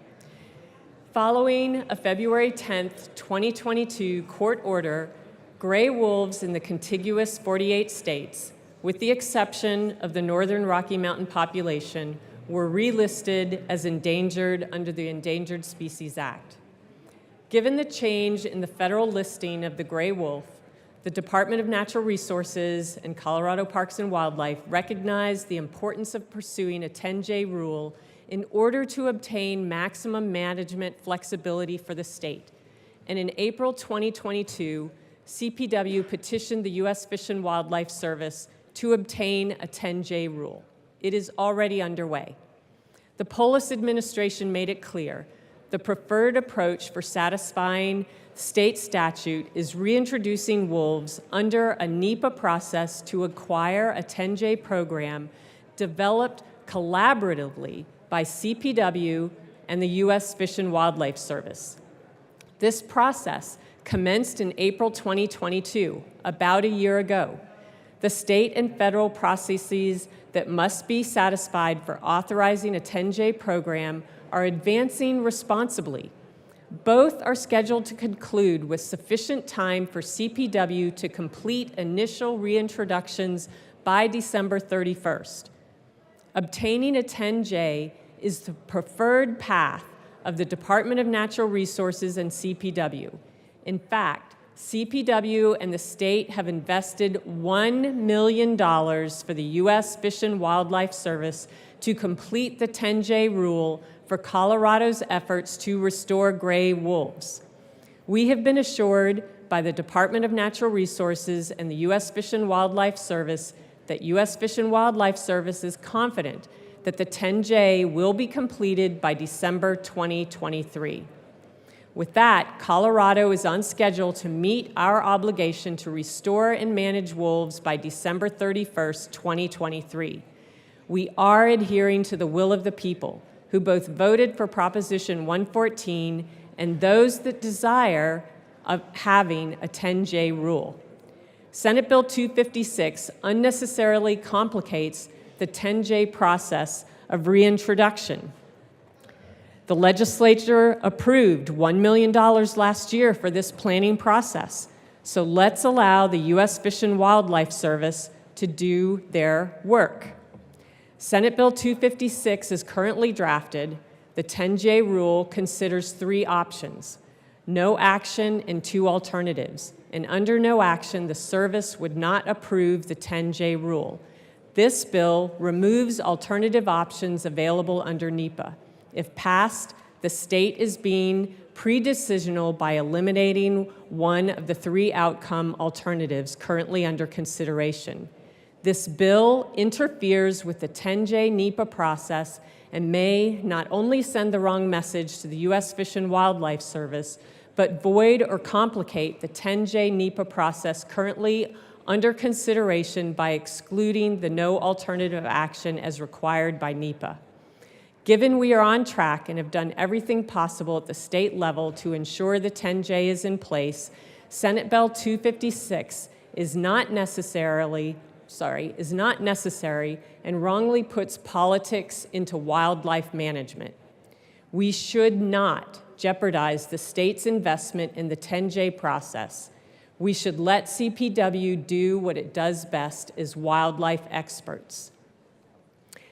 Following a February 10th, 2022 court order, gray wolves in the contiguous 48 states, with the exception of the northern Rocky Mountain population, were relisted as endangered under the Endangered Species Act. Given the change in the federal listing of the gray wolf, the Department of Natural Resources and Colorado Parks and Wildlife recognized the importance of pursuing a 10J rule in order to obtain maximum management flexibility for the state. And in April 2022, CPW petitioned the U.S. Fish and Wildlife Service to obtain a 10J rule. It is already underway. The Polis administration made it clear the preferred approach for satisfying state statute is reintroducing wolves under a NEPA process to acquire a 10J program developed collaboratively by CPW and the U.S. Fish and Wildlife Service. This process commenced in April 2022, about a year ago. The state and federal processes that must be satisfied for authorizing a 10J program are advancing responsibly. Both are scheduled to conclude with sufficient time for CPW to complete initial reintroductions by December 31st. Obtaining a 10J is the preferred path of the Department of Natural Resources and CPW. In fact, CPW and the state have invested $1 million for the U.S. Fish and Wildlife Service to complete the 10J rule for Colorado's efforts to restore gray wolves. We have been assured by the Department of Natural Resources and the U.S. Fish and Wildlife Service that U.S. Fish and Wildlife Service is confident that the 10J will be completed by December 2023. With that, Colorado is on schedule to meet our obligation to restore and manage wolves by December 31st, 2023. We are adhering to the will of the people, who both voted for Proposition 114 and those that desire of having a 10J rule. Senate Bill 256 unnecessarily complicates the 10J process of reintroduction. The legislature approved $1 million last year for this planning process, so let's allow the U.S. Fish and Wildlife Service to do their work. Senate Bill 256 is currently drafted. The 10J rule considers 3 options: no action and 2 alternatives. And under no action, the service would not approve the 10J rule. This bill removes alternative options available under NEPA. If passed, the state is being pre-decisional by eliminating one of the 3 outcome alternatives currently under consideration. This bill interferes with the 10J NEPA process and may not only send the wrong message to the U.S. Fish and Wildlife Service, but void or complicate the 10J NEPA process currently under consideration by excluding the no alternative action as required by NEPA. Given we are on track and have done everything possible at the state level to ensure the 10J is in place, Senate Bill 256 is not necessary and wrongly puts politics into wildlife management. We should not jeopardize the state's investment in the 10J process. We should let CPW do what it does best as wildlife experts.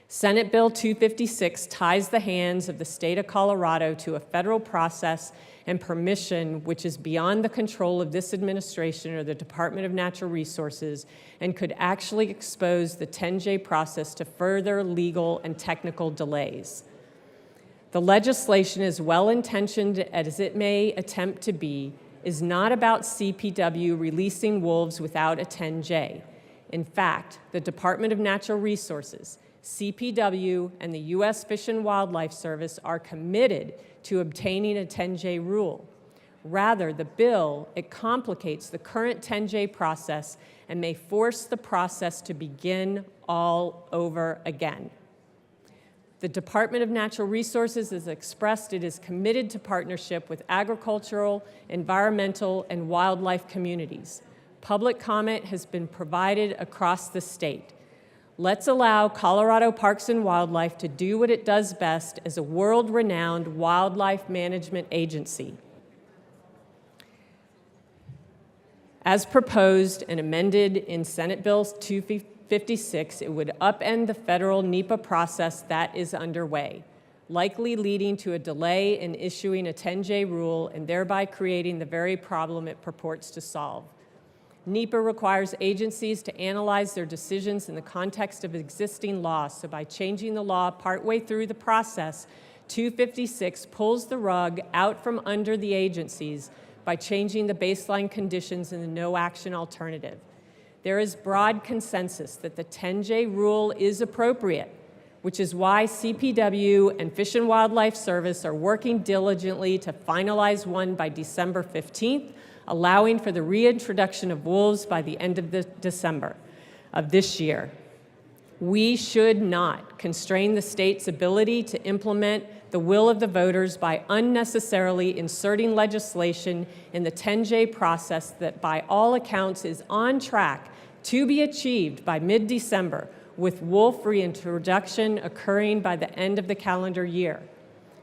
Senate Bill 256 ties the hands of the state of Colorado to a federal process and permission which is beyond the control of this administration or the Department of Natural Resources and could actually expose the 10J process to further legal and technical delays. The legislation, as well-intentioned as it may attempt to be, is not about CPW releasing wolves without a 10J. In fact, the Department of Natural Resources, CPW, and the U.S. Fish and Wildlife Service are committed to obtaining a 10J rule. Rather, the bill, it complicates the current 10J process and may force the process to begin all over again. The Department of Natural Resources has expressed it is committed to partnership with agricultural, environmental, and wildlife communities. Public comment has been provided across the state. Let's allow Colorado Parks and Wildlife to do what it does best as a world-renowned wildlife management agency. As proposed and amended in Senate Bill 256, it would upend the federal NEPA process that is underway, likely leading to a delay in issuing a 10J rule and thereby creating the very problem it purports to solve. NEPA requires agencies to analyze their decisions in the context of existing laws, so by changing the law partway through the process, 256 pulls the rug out from under the agencies by changing the baseline conditions in the no action alternative. There is broad consensus that the 10J rule is appropriate, which is why CPW and Fish and Wildlife Service are working diligently to finalize one by December 15th, allowing for the reintroduction of wolves by the end of December of this year. We should not constrain the state's ability to implement the will of the voters by unnecessarily inserting legislation in the 10J process that by all accounts is on track to be achieved by mid-December, with wolf reintroduction occurring by the end of the calendar year.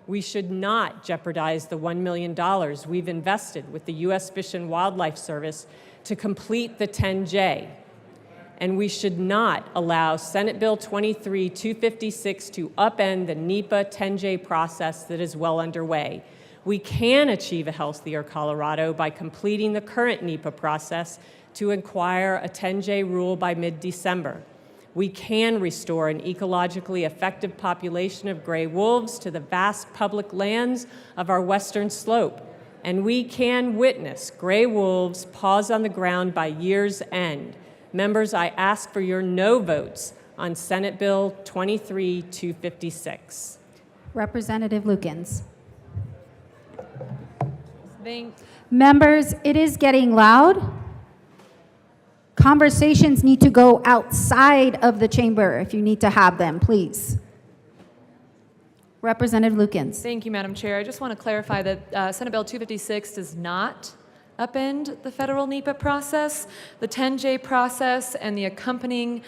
We should not jeopardize the $1 million we've invested with the U.S. Fish and Wildlife Service to complete the 10J. And we should not allow Senate Bill 256 to upend the NEPA 10J process that is well underway. We can achieve a healthier Colorado by completing the current NEPA process to acquire a 10J rule by mid-December. We can restore an ecologically effective population of gray wolves to the vast public lands of our western slope. And we can witness gray wolves pause on the ground by year's end. Members, I ask for your no votes on Senate Bill 256. Representative Lukens. Members, it is getting loud. Conversations need to go outside of the chamber if you need to have them, please. Representative Lukens. Thank you, Madam Chair. I just want to clarify that Senate Bill 256 does not upend the federal NEPA process. The 10J process and the accompanying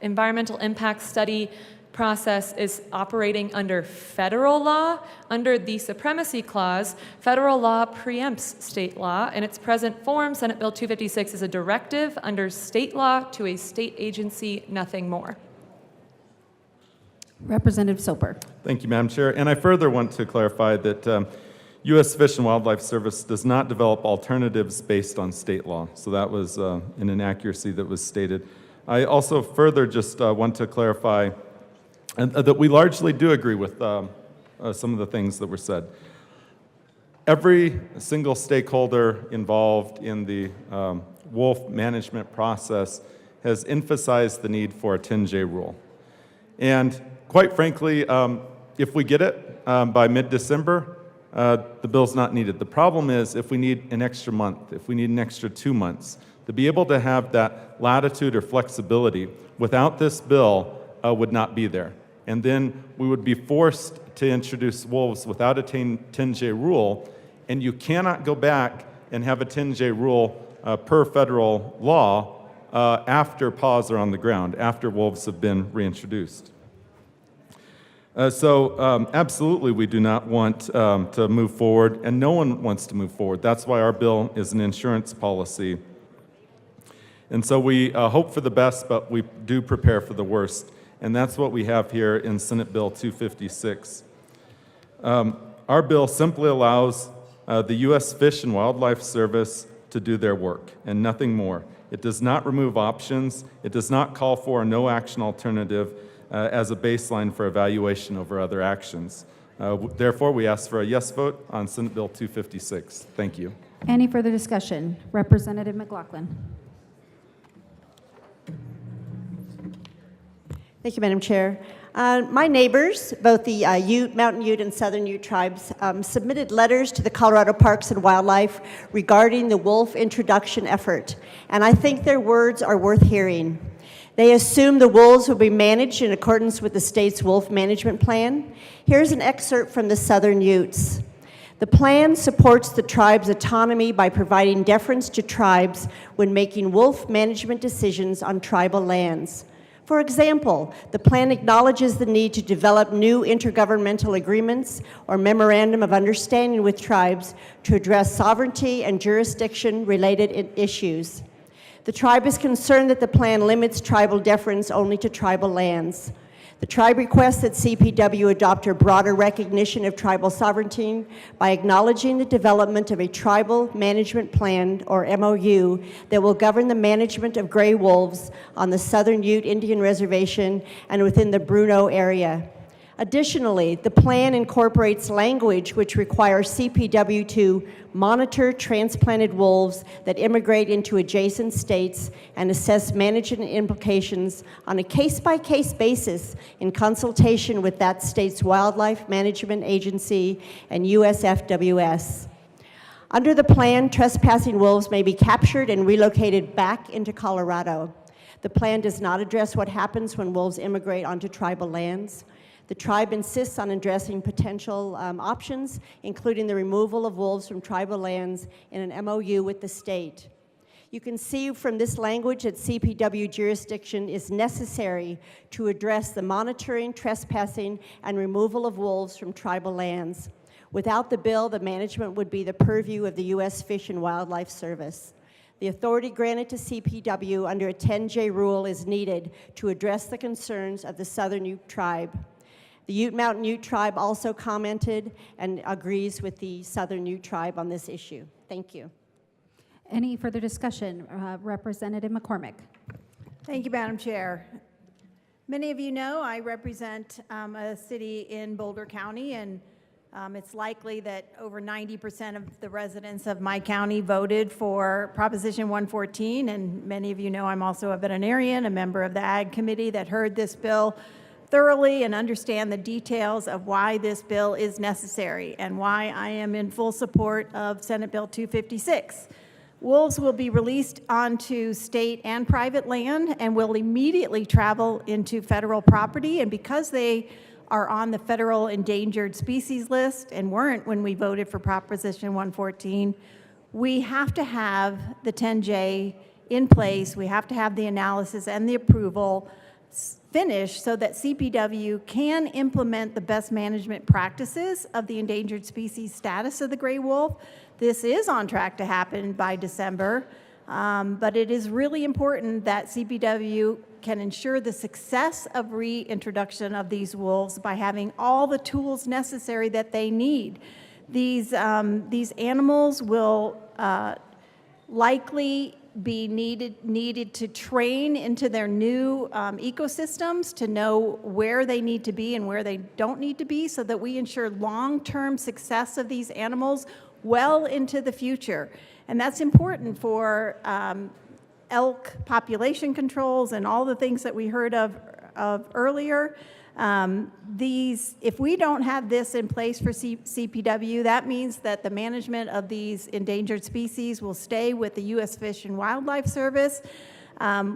environmental impact study process is operating under federal law. Under the Supremacy Clause, federal law preempts state law. In its present form, Senate Bill 256 is a directive under state law to a state agency, nothing more. Representative Soper. Thank you, Madam Chair. And I further want to clarify that U.S. Fish and Wildlife Service does not develop alternatives based on state law. So that was an inaccuracy that was stated. I also further just want to clarify that we largely do agree with some of the things that were said. Every single stakeholder involved in the wolf management process has emphasized the need for a 10J rule. And quite frankly, if we get it by mid-December, the bill's not needed. The problem is if we need an extra month, if we need an extra 2 months, to be able to have that latitude or flexibility without this bill would not be there. And then we would be forced to introduce wolves without a 10J rule, and you cannot go back and have a 10J rule per federal law after paws are on the ground, after wolves have been reintroduced. So absolutely we do not want to move forward, and no one wants to move forward. That's why our bill is an insurance policy. And so we hope for the best, but we do prepare for the worst. And that's what we have here in Senate Bill 256. Our bill simply allows the U.S. Fish and Wildlife Service to do their work and nothing more. It does not remove options. It does not call for a no-action alternative as a baseline for evaluation over other actions. Therefore, we ask for a yes vote on Senate Bill 256. Thank you. Any further discussion? Representative McLaughlin. Thank you, Madam Chair. My neighbors, both the Ute, Mountain Ute and Southern Ute tribes, submitted letters to the Colorado Parks and Wildlife regarding the wolf introduction effort, and I think their words are worth hearing. They assume the wolves will be managed in accordance with the state's wolf management plan. Here's an excerpt from the Southern Utes. The plan supports the tribe's autonomy by providing deference to tribes when making wolf management decisions on tribal lands. For example, the plan acknowledges the need to develop new intergovernmental agreements or memorandum of understanding with tribes to address sovereignty and jurisdiction-related issues. The tribe is concerned that the plan limits tribal deference only to tribal lands. The tribe requests that CPW adopt a broader recognition of tribal sovereignty by acknowledging the development of a tribal management plan, or MOU, that will govern the management of gray wolves on the Southern Ute Indian Reservation and within the Bruno area. Additionally, the plan incorporates language which requires CPW to monitor transplanted wolves that immigrate into adjacent states and assess management implications on a case-by-case basis in consultation with that state's wildlife management agency and USFWS. Under the plan, trespassing wolves may be captured and relocated back into Colorado. The plan does not address what happens when wolves immigrate onto tribal lands. The tribe insists on addressing potential options, including the removal of wolves from tribal lands in an MOU with the state. You can see from this language that CPW jurisdiction is necessary to address the monitoring, trespassing, and removal of wolves from tribal lands. Without the bill, the management would be the purview of the U.S. Fish and Wildlife Service. The authority granted to CPW under a 10J rule is needed to address the concerns of the Southern Ute tribe. The Ute Mountain Ute tribe also commented and agrees with the Southern Ute tribe on this issue. Thank you. Any further discussion? Representative McCormick. Thank you, Madam Chair. Many of you know I represent a city in Boulder County, and it's likely that over 90% of the residents of my county voted for Proposition 114, and many of you know I'm also a veterinarian, a member of the Ag Committee that heard this bill thoroughly and understand the details of why this bill is necessary and why I am in full support of Senate Bill 256. Wolves will be released onto state and private land and will immediately travel into federal property. And because they are on the federal endangered species list and weren't when we voted for Proposition 114, we have to have the 10J in place. We have to have the analysis and the approval finished so that CPW can implement the best management practices of the endangered species status of the gray wolf. This is on track to happen by December, but it is really important that CPW can ensure the success of reintroduction of these wolves by having all the tools necessary that they need. These animals will likely be needed to train into their new ecosystems to know where they need to be and where they don't need to be so that we ensure long-term success of these animals well into the future. And that's important for elk population controls and all the things that we heard of earlier. If we don't have this in place for CPW, that means that the management of these endangered species will stay with the U.S. Fish and Wildlife Service,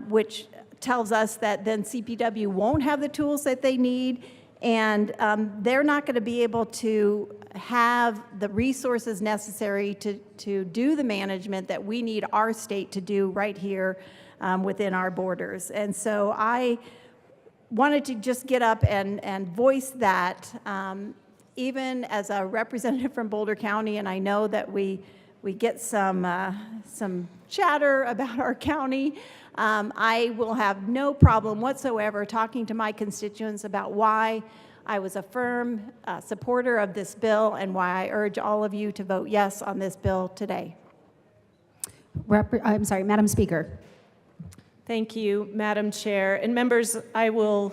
which tells us that then CPW won't have the tools that they need, and they're not going to be able to have the resources necessary to do the management that we need our state to do right here within our borders. And so I wanted to just get up and voice that, even as a representative from Boulder County, and I know that we get some chatter about our county. I will have no problem whatsoever talking to my constituents about why I was a firm supporter of this bill and why I urge all of you to vote yes on this bill today. I'm sorry, Madam Speaker. Thank you, Madam Chair. And members, I will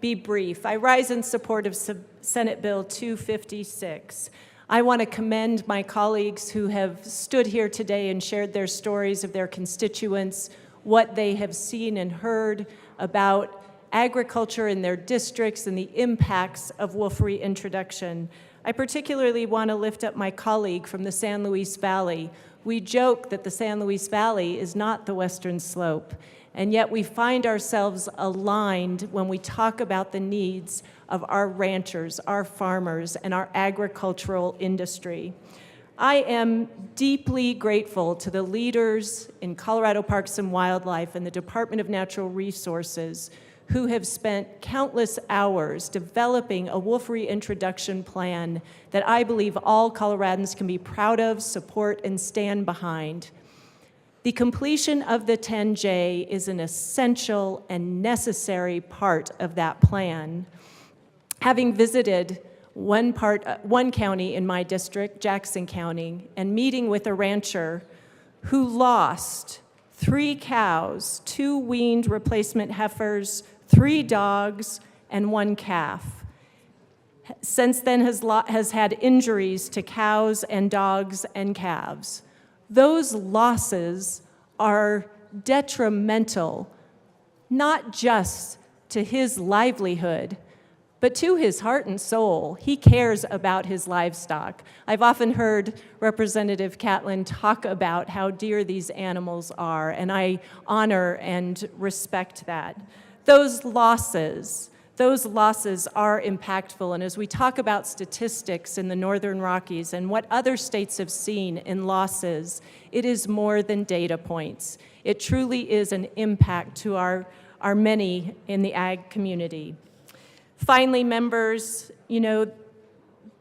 be brief. I rise in support of Senate Bill 256. I want to commend my colleagues who have stood here today and shared their stories of their constituents, what they have seen and heard about agriculture in their districts and the impacts of wolf reintroduction. I particularly want to lift up my colleague from the San Luis Valley. We joke that the San Luis Valley is not the Western Slope, and yet we find ourselves aligned when we talk about the needs of our ranchers, our farmers, and our agricultural industry. I am deeply grateful to the leaders in Colorado Parks and Wildlife and the Department of Natural Resources who have spent countless hours developing a wolf reintroduction plan that I believe all Coloradans can be proud of, support, and stand behind. The completion of the 10J is an essential and necessary part of that plan. Having visited one county in my district, Jackson County, and meeting with a rancher who lost 3 cows, 2 weaned replacement heifers, 3 dogs, and 1 calf. Since then has had injuries to cows and dogs and calves. Those losses are detrimental, not just to his livelihood, but to his heart and soul. He cares about his livestock. I've often heard Representative Catlin talk about how dear these animals are, and I honor and respect that. Those losses are impactful, and as we talk about statistics in the Northern Rockies and what other states have seen in losses, it is more than data points. It truly is an impact to our many in the ag community. Finally, members,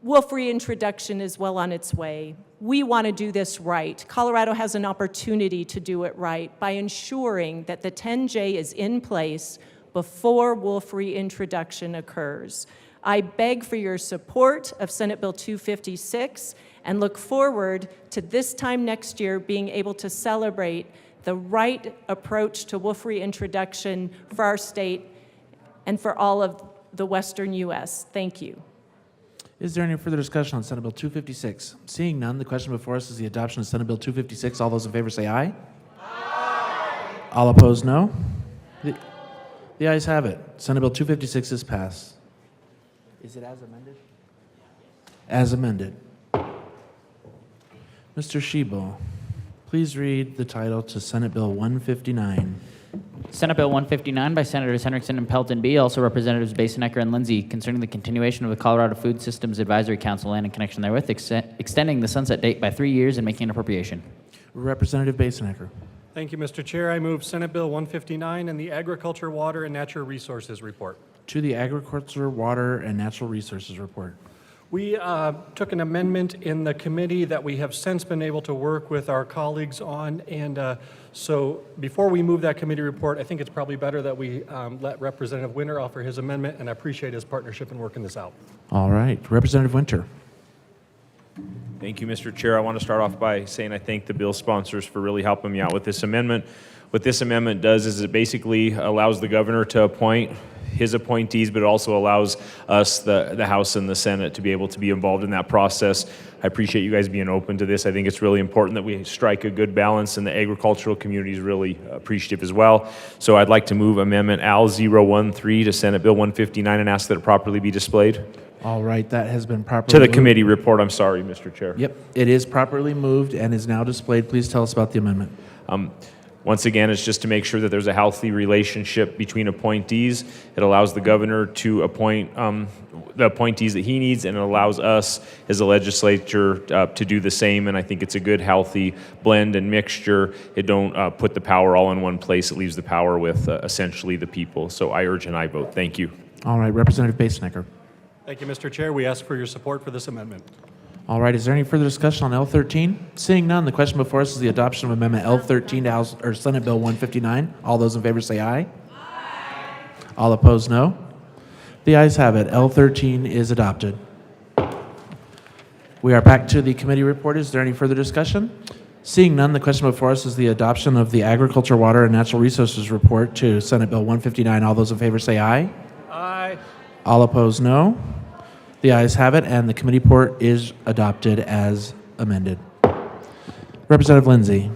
wolf reintroduction is well on its way. We want to do this right. Colorado has an opportunity to do it right by ensuring that the 10J is in place before wolf reintroduction occurs. I beg for your support of Senate Bill 256 and look forward to this time next year being able to celebrate the right approach to wolf reintroduction for our state and for all of the Western U.S. Thank you. Is there any further discussion on Senate Bill 256? Seeing none, the question before us is the adoption of Senate Bill 256. All those in favor say aye. Aye. All opposed, no. The ayes have it. Senate Bill 256 is passed. Is it as amended? As amended. Mr. Shebel, please read the title to Senate Bill 159. Senate Bill 159 by Senators Henriksen and Pelton B., also Representatives Basenecker and Lindsay, concerning the continuation of the Colorado Food Systems Advisory Council and in connection therewith, extending the sunset date by 3 years and making an appropriation. Representative Basenecker. Thank you, Mr. Chair. I move Senate Bill 159 and the Agriculture, Water, and Natural Resources Report. To the Agriculture, Water, and Natural Resources Report. We took an amendment in the committee that we have since been able to work with our colleagues on, and so before we move that committee report, I think it's probably better that we let Representative Winter offer his amendment, and I appreciate his partnership in working this out. All right. Representative Winter. Thank you, Mr. Chair. I want to start off by saying I thank the bill sponsors for really helping me out with this amendment. What this amendment does is it basically allows the governor to appoint his appointees, but it also allows us, the House and the Senate, to be able to be involved in that process. I appreciate you guys being open to this. I think it's really important that we strike a good balance, and the agricultural community is really appreciative as well. So I'd like to move Amendment AL013 to Senate Bill 159 and ask that it properly be displayed. All right, that has been properly To the moved. committee report, I'm sorry, Mr. Chair. Yep, it is properly moved and is now displayed. Please tell us about the amendment. Once again, it's just to make sure that there's a healthy relationship between appointees. It allows the governor to appoint the appointees that he needs, and it allows us as a legislature to do the same. And I think it's a good, healthy blend and mixture. It don't put the power all in one place. It leaves the power with essentially the people. So I urge an aye vote. Thank you. All right, Representative Basenecker. Thank you, Mr. Chair. We ask for your support for this amendment. All right, is there any further discussion on L13? Seeing none, the question before us is the adoption of Amendment L13 to House, or Senate Bill 159. All those in favor say aye. Aye. All opposed, no. The ayes have it. L13 is adopted. We are back to the committee report. Is there any further discussion? Seeing none, the question before us is the adoption of the Agriculture, Water, and Natural Resources Report to Senate Bill 159. All those in favor say aye. Aye. All opposed, no. The ayes have it, and the committee report is adopted as amended. Representative Lindsay.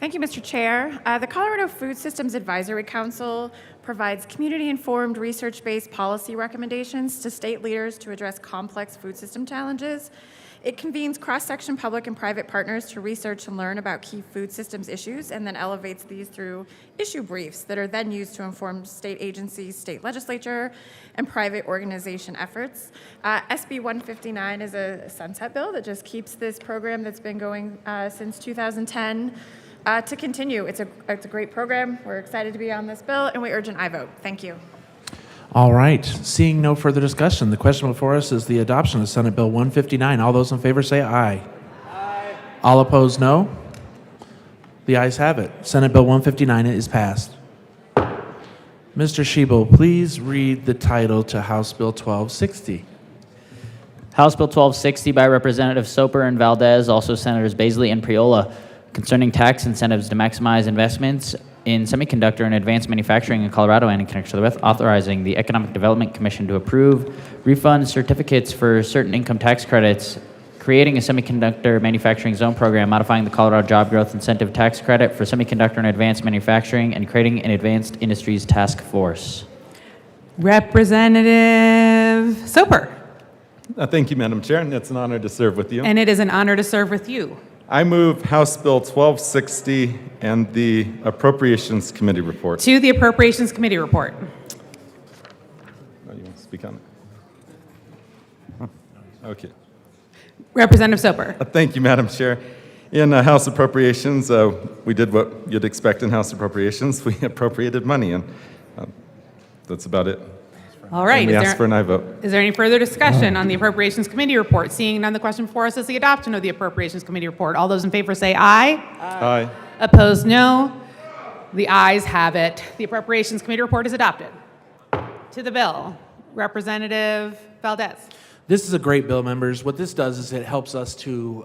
Thank you, Mr. Chair. The Colorado Food Systems Advisory Council provides community-informed, research-based policy recommendations to state leaders to address complex food system challenges. It convenes cross-section public and private partners to research and learn about key food systems issues, and then elevates these through issue briefs that are then used to inform state agencies, state legislature, and private organization efforts. SB 159 is a sunset bill that just keeps this program that's been going since 2010 to continue. It's a great program. We're excited to be on this bill, and we urge an aye vote. Thank you. All right. Seeing no further discussion, the question before us is the adoption of Senate Bill 159. All those in favor say aye. Aye. All opposed, no. The ayes have it. Senate Bill 159 is passed. Mr. Shebel, please read the title to House Bill 1260. House Bill 1260 by Representative Soper and Valdez, also Senators Baisley and Priola, concerning tax incentives to maximize investments in semiconductor and advanced manufacturing in Colorado and in connection with authorizing the Economic Development Commission to approve refund certificates for certain income tax credits, creating a semiconductor manufacturing zone program, modifying the Colorado Job Growth Incentive Tax Credit for semiconductor and advanced manufacturing, and creating an advanced industries task force. Representative Soper. Thank you, Madam Chair, and it's an honor to serve with you. And it is an honor to serve with you. I move House Bill 1260 and the Appropriations Committee report. To the Appropriations Committee report. Oh, you want to speak on it? Huh. Okay. Representative Soper. Thank you, Madam Chair. In House Appropriations, we did what you'd expect in House Appropriations. We appropriated money, and that's about it. All right. And we asked for an aye vote. Is there any further discussion on the Appropriations Committee report? Seeing none, the question before us is the adoption of the Appropriations Committee report. All those in favor say aye. Aye. Opposed, no. The ayes have it. The Appropriations Committee report is adopted. To the bill, Representative Valdez. This is a great bill, members. What this does is it helps us to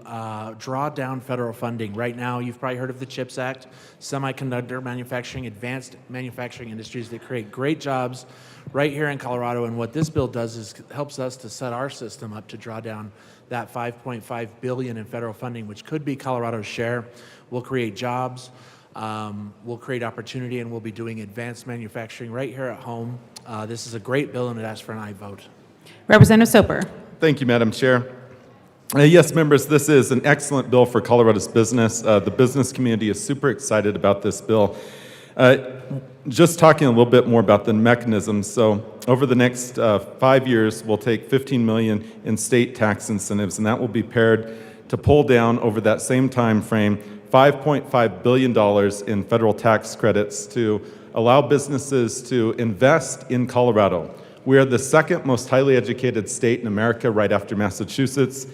draw down federal funding. Right now, you've probably heard of the CHIPS Act, semiconductor manufacturing, advanced manufacturing industries that create great jobs right here in Colorado. And what this bill does is helps us to set our system up to draw down that $5.5 billion in federal funding, which could be Colorado's share. Will create jobs. will create opportunity, and we'll be doing advanced manufacturing right here at home. This is a great bill, and it asks for an aye vote. Representative Soper. Thank you, Madam Chair. Yes, members, this is an excellent bill for Colorado's business. The business community is super excited about this bill. Just talking a little bit more about the mechanisms. So over the next 5 years, we'll take $15 million in state tax incentives, and that will be paired to pull down over that same time frame $5.5 billion in federal tax credits to allow businesses to invest in Colorado. We are the second most highly educated state in America, right after Massachusetts.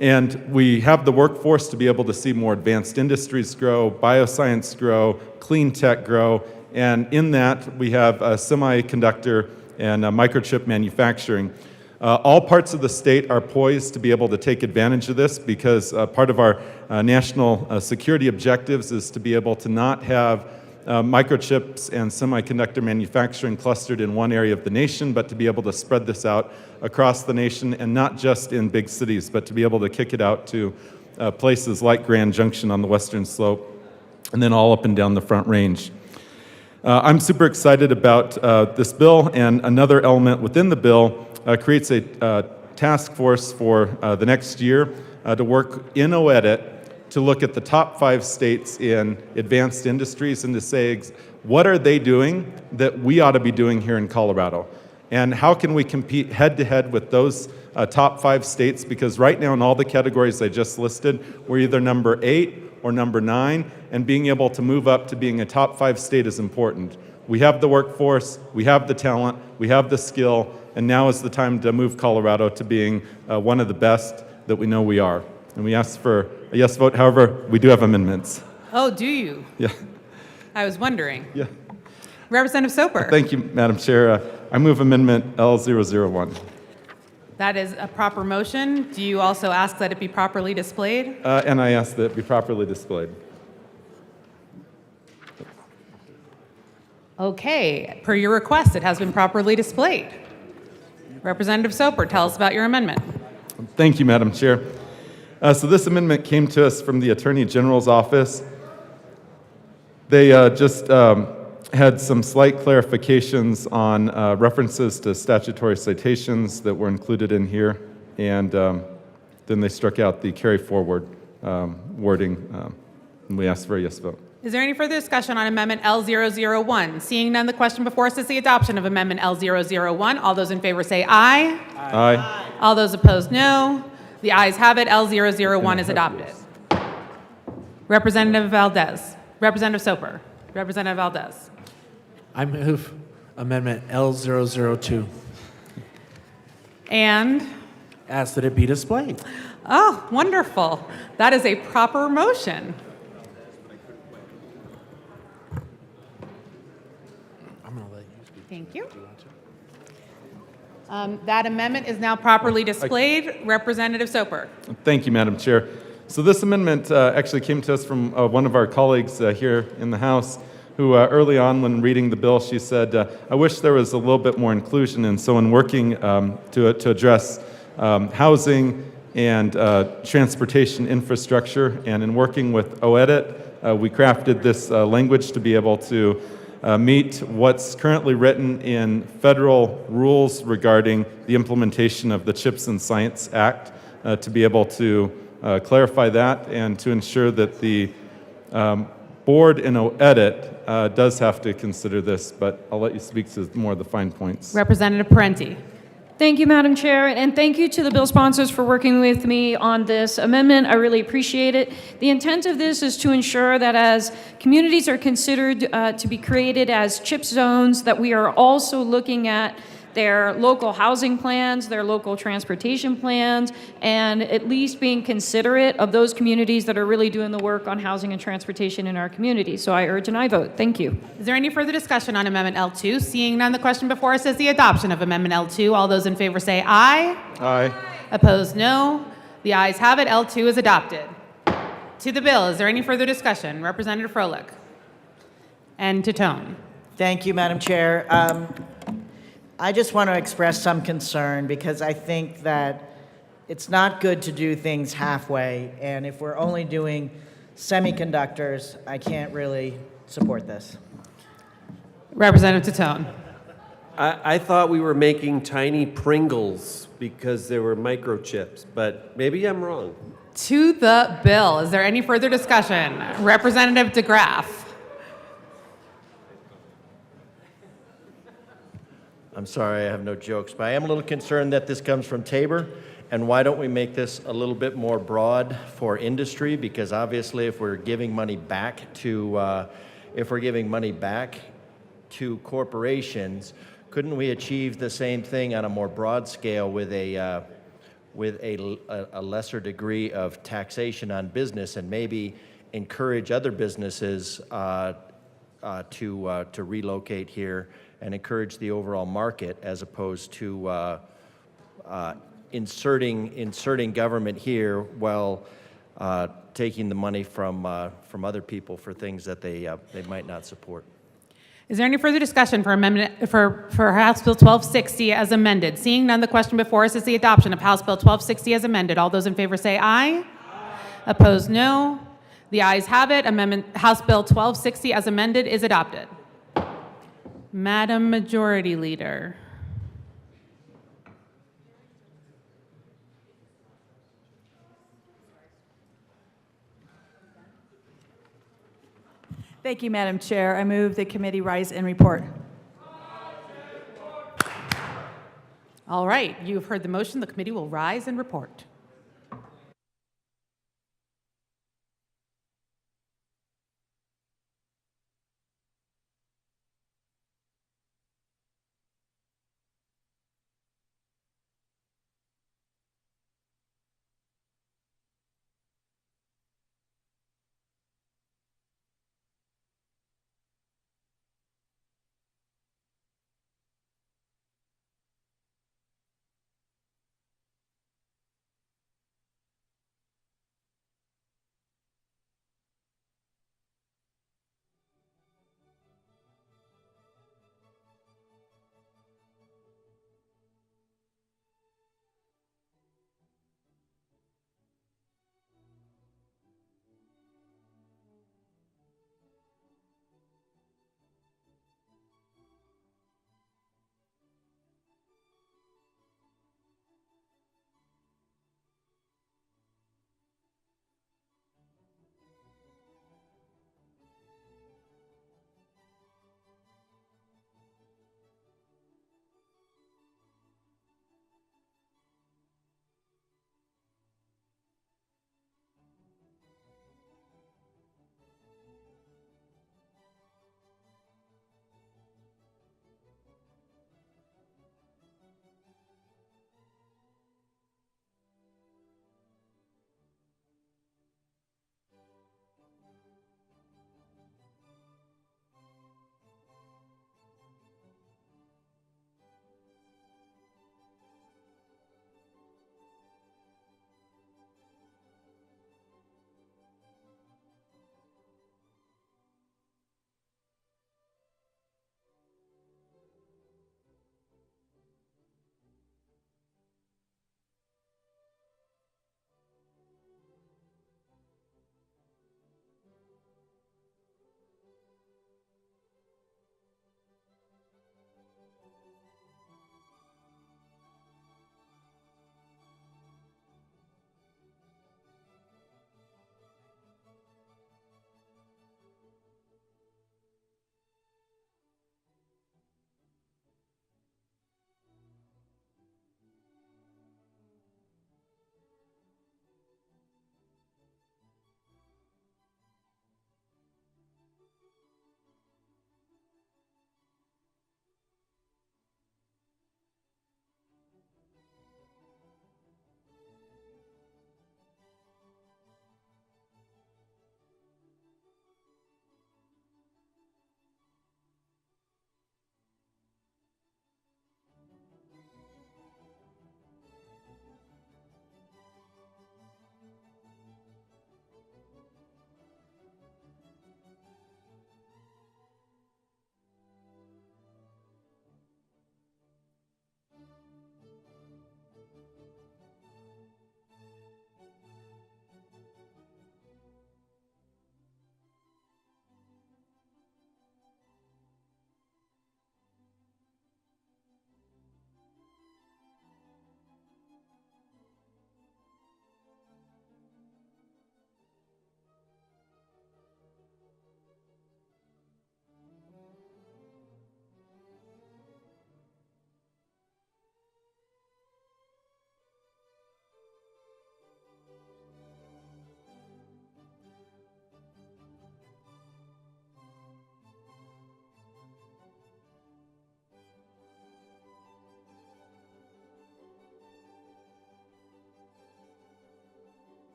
And we have the workforce to be able to see more advanced industries grow, bioscience grow, clean tech grow, and in that we have semiconductor and microchip manufacturing. All parts of the state are poised to be able to take advantage of this because part of our national security objectives is to be able to not have microchips and semiconductor manufacturing clustered in one area of the nation, but to be able to spread this out across the nation, and not just in big cities, but to be able to kick it out to places like Grand Junction on the western slope, and then all up and down the Front Range. I'm super excited about this bill, and another element within the bill creates a task force for the next year to work in OEDIT to look at the top 5 states in advanced industries and to say, what are they doing that we ought to be doing here in Colorado? And how can we compete head-to-head with those top 5 states? Because right now in all the categories I just listed, we're either number 8 or number 9, and being able to move up to being a top 5 state is important. We have the workforce, we have the talent, we have the skill, and now is the time to move Colorado to being one of the best that we know we are. And we ask for a yes vote. However, we do have amendments. Oh, do you? Yeah. I was wondering. Yeah. Representative Soper. Thank you, Madam Chair. I move amendment L001. That is a proper motion. Do you also ask that it be properly displayed? And I ask that it be properly displayed. Okay, per your request, it has been properly displayed. Representative Soper, tell us about your amendment. Thank you, Madam Chair. So this amendment came to us from the Attorney General's office. They just had some slight clarifications on references to statutory citations that were included in here, and then they struck out the carry forward wording, and we asked for a yes vote. Is there any further discussion on Amendment L001? Seeing none, the question before us is the adoption of Amendment L001. All those in favor say aye. Aye. All those opposed, no. The ayes have it. L001 is adopted. Representative Valdez. Representative Soper. Representative Valdez. I move Amendment L002. And? Ask that it be displayed. Oh, wonderful. That is a proper motion. I'm going to let you speak. Thank you. That amendment is now properly displayed. Representative Soper. Thank you, Madam Chair. So this amendment actually came to us from one of our colleagues here in the House, who early on when reading the bill, she said, I wish there was a little bit more inclusion. And so in working to address housing and transportation infrastructure, and in working with OEDIT, we crafted this language to be able to meet what's currently written in federal rules regarding the implementation of the CHIPS and Science Act, to be able to clarify that and to ensure that the board in OEDIT does have to consider this, but I'll let you speak to more of the fine points. Representative Parenti. Thank you, Madam Chair, and thank you to the bill sponsors for working with me on this amendment. I really appreciate it. The intent of this is to ensure that as communities are considered to be created as CHIP zones, that we are also looking at their local housing plans, their local transportation plans, and at least being considerate of those communities that are really doing the work on housing and transportation in our community. So I urge an aye vote. Thank you. Is there any further discussion on Amendment L2? Seeing none, the question before us is the adoption of Amendment L2. All those in favor say aye. Aye. Opposed, no. The ayes have it. L2 is adopted. To the bill, is there any further discussion? Representative Froelich. And to Tone. Thank you, Madam Chair. I just want to express some concern because I think that it's not good to do things halfway, and if we're only doing semiconductors, I can't really support this. Representative Tatone. I thought we were making tiny Pringles because there were microchips, but maybe I'm wrong. To the bill. Is there any further discussion? Representative DeGraff. I'm sorry, I have no jokes, but I am a little concerned that this comes from Tabor. And why don't we make this a little bit more broad for industry? Because obviously, if we're giving money back to corporations, couldn't we achieve the same thing on a more broad scale with a lesser degree of taxation on business, and maybe encourage other businesses to relocate here and encourage the overall market, as opposed to inserting government here while taking the money from other people for things that they might not support. Is there any further discussion for amendment for House Bill 1260 as amended? Seeing none, the question before us is the adoption of House Bill 1260 as amended. All those in favor say aye. Aye. Opposed, no. The ayes have it. House Bill 1260 as amended is adopted. Madam Majority Leader. Thank you, Madam Chair. I move the committee rise and report. All right, you've heard the motion. The committee will rise and report.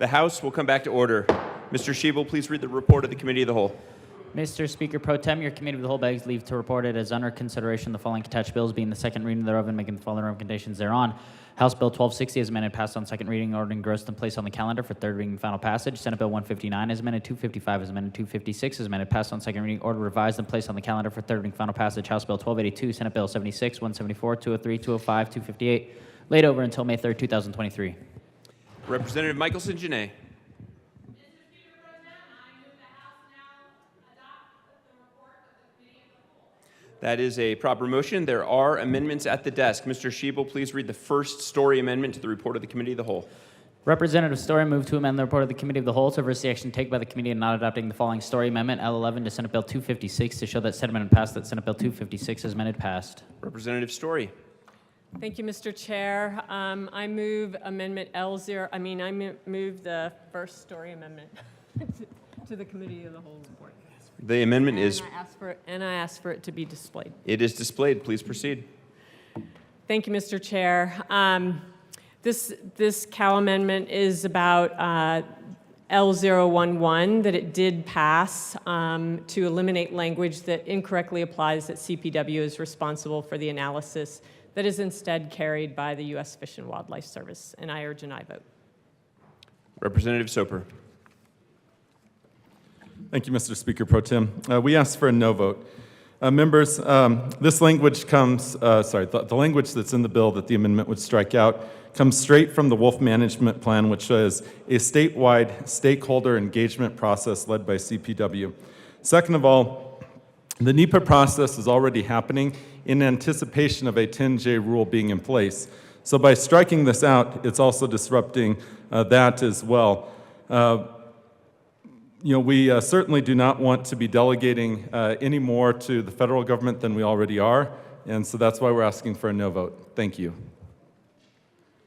The House will come back to order. Mr. Schiebel, please read the report of the Committee of the Whole. Mr. Speaker Pro Tem, your Committee of the Whole begs leave to report it as under consideration the following attached bills being the second reading thereof and making the following recommendations thereon. House Bill 1260 is amended, passed on second reading, ordered engrossed and placed on the calendar for third reading and final passage. Senate Bill 159 is amended, 255 is amended, 256 is amended, passed on second reading, ordered revised and placed on the calendar for third reading and final passage. House Bill 1282, Senate Bill 76, 174, 203, 205, 258, laid over until May 3rd, 2023. Representative Michelson Janae. That is a proper motion. There are amendments at the desk. Mr. Schiebel, please read the first story amendment to the report of the Committee of the Whole. Representative Story moved to amend the report of the Committee of the Whole to reverse the action taken by the committee in not adopting the following story amendment, L11, to Senate Bill 256, to show that said amendment passed, that Senate Bill 256 is amended passed. Representative Story. Thank you, Mr. Chair. I move amendment L0, I move the first story amendment to the Committee of the Whole report. The amendment is... I ask for it to be displayed. It is displayed. Please proceed. Thank you, Mr. Chair. This Cal amendment is about L011, that it did pass to eliminate language that incorrectly applies that CPW is responsible for the analysis that is instead carried by the U.S. Fish and Wildlife Service, and I urge an aye vote. Representative Soper. Thank you, Mr. Speaker Pro Tem. We ask for a no vote. Members, this language comes, the language that's in the bill that the amendment would strike out comes straight from the Wolf Management Plan, which is a statewide stakeholder engagement process led by CPW. Second of all, the NEPA process is already happening in anticipation of a 10J rule being in place. So by striking this out, it's also disrupting that as well. We certainly do not want to be delegating any more to the federal government than we already are, and so that's why we're asking for a no vote. Thank you.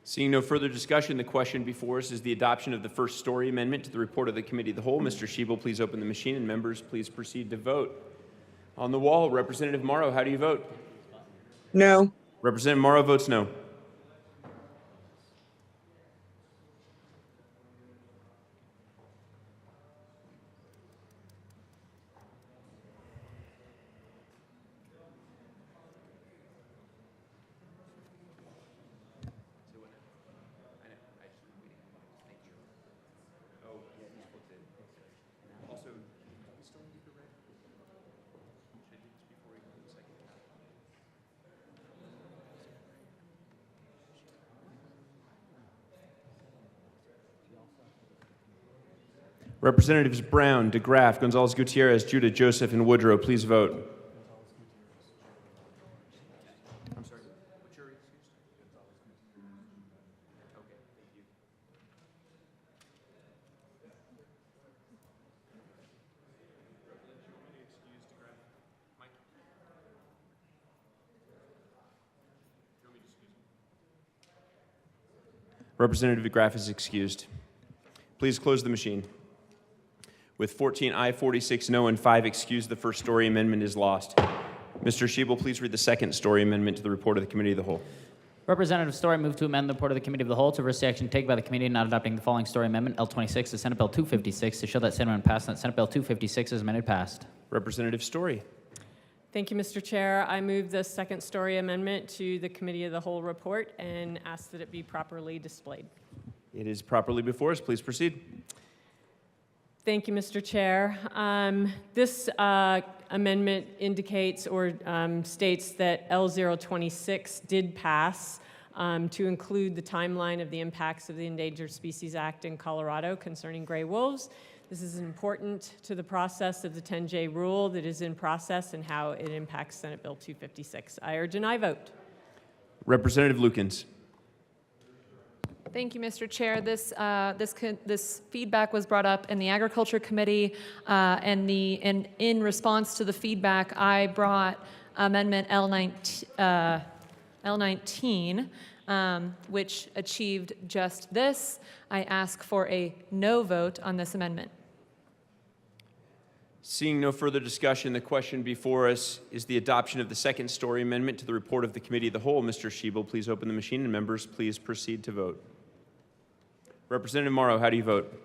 Seeing no further discussion, the question before us is the adoption of the first story amendment to the report of the Committee of the Whole. Mr. Schiebel, please open the machine, and members, please proceed to vote. On the wall, Representative Morrow, how do you vote? No. Representative Morrow votes no. Representatives Brown, DeGraff, Gonzalez-Gutierrez, Judah, Joseph, and Woodrow, please vote. I'm sorry, what's your excuse? Okay, thank you. Representative DeGraff is excused. Please close the machine. With 14 aye, 46 no, and 5 excused, the first story amendment is lost. Mr. Schiebel, please read the second story amendment to the report of the Committee of the Whole. Representative Story moved to amend the report of the Committee of the Whole to reverse the action taken by the committee in not adopting the following story amendment, L26, to Senate Bill 256, to show that said amendment passed, and that Senate Bill 256 is amended passed. Representative Story. Thank you, Mr. Chair. I move the second story amendment to the Committee of the Whole report and ask that it be properly displayed. It is properly before us. Please proceed. Thank you, Mr. Chair. This amendment indicates or states that L026 did pass to include the timeline of the impacts of the Endangered Species Act in Colorado concerning gray wolves. This is important to the process of the 10J rule that is in process and how it impacts Senate Bill 256. I urge an aye vote. Representative Lukens. Thank you, Mr. Chair. This feedback was brought up in the Agriculture Committee, and in response to the feedback, I brought Amendment L19, which achieved just this. I ask for a no vote on this amendment. Seeing no further discussion, the question before us is the adoption of the second story amendment to the report of the Committee of the Whole. Mr. Schiebel, please open the machine, and members, please proceed to vote. Representative Morrow, how do you vote?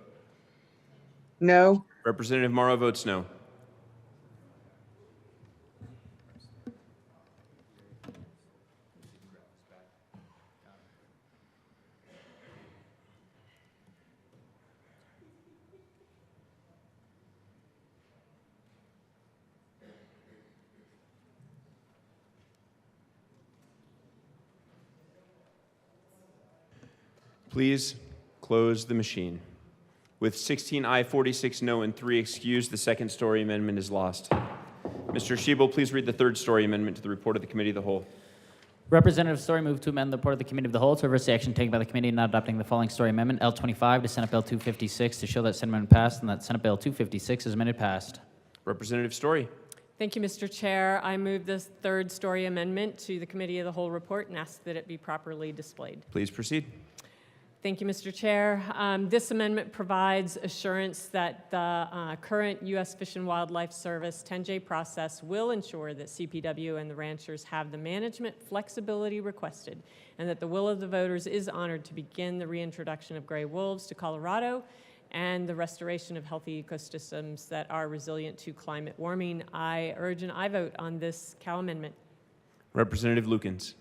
No. Representative Morrow votes no. Please close the machine. With 16 aye, 46 no, and 3 excused, the second story amendment is lost. Mr. Schiebel, please read the third story amendment to the report of the Committee of the Whole. Representative Story moved to amend the report of the Committee of the Whole to reverse the action taken by the committee in not adopting the following story amendment, L25 to Senate Bill 256, to show that Senate amendment passed and that Senate Bill 256 is amended passed. Representative Story. Thank you, Mr. Chair. I move this third story amendment to the Committee of the Whole report and ask that it be properly displayed. Please proceed. Thank you, Mr. Chair. This amendment provides assurance that the current U.S. Fish and Wildlife Service 10J process will ensure that CPW and the ranchers have the management flexibility requested and that the will of the voters is honored to begin the reintroduction of gray wolves to Colorado and the restoration of healthy ecosystems that are resilient to climate warming. I urge an aye vote on this cow amendment. Representative Lukens.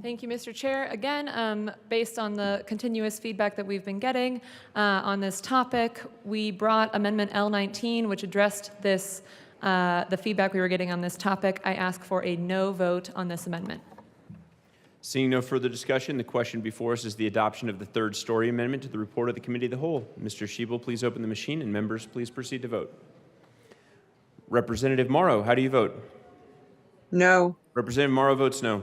Thank you, Mr. Chair. Again, based on the continuous feedback that we've been getting on this topic, we brought Amendment L19, which addressed this, the feedback we were getting on this topic. I ask for a no vote on this amendment. Seeing no further discussion, the question before us is the adoption of the third story amendment to the report of the Committee of the Whole. Mr. Schiebel, please open the machine, and members, please proceed to vote. Representative Morrow, how do you vote? No. Representative Morrow votes no.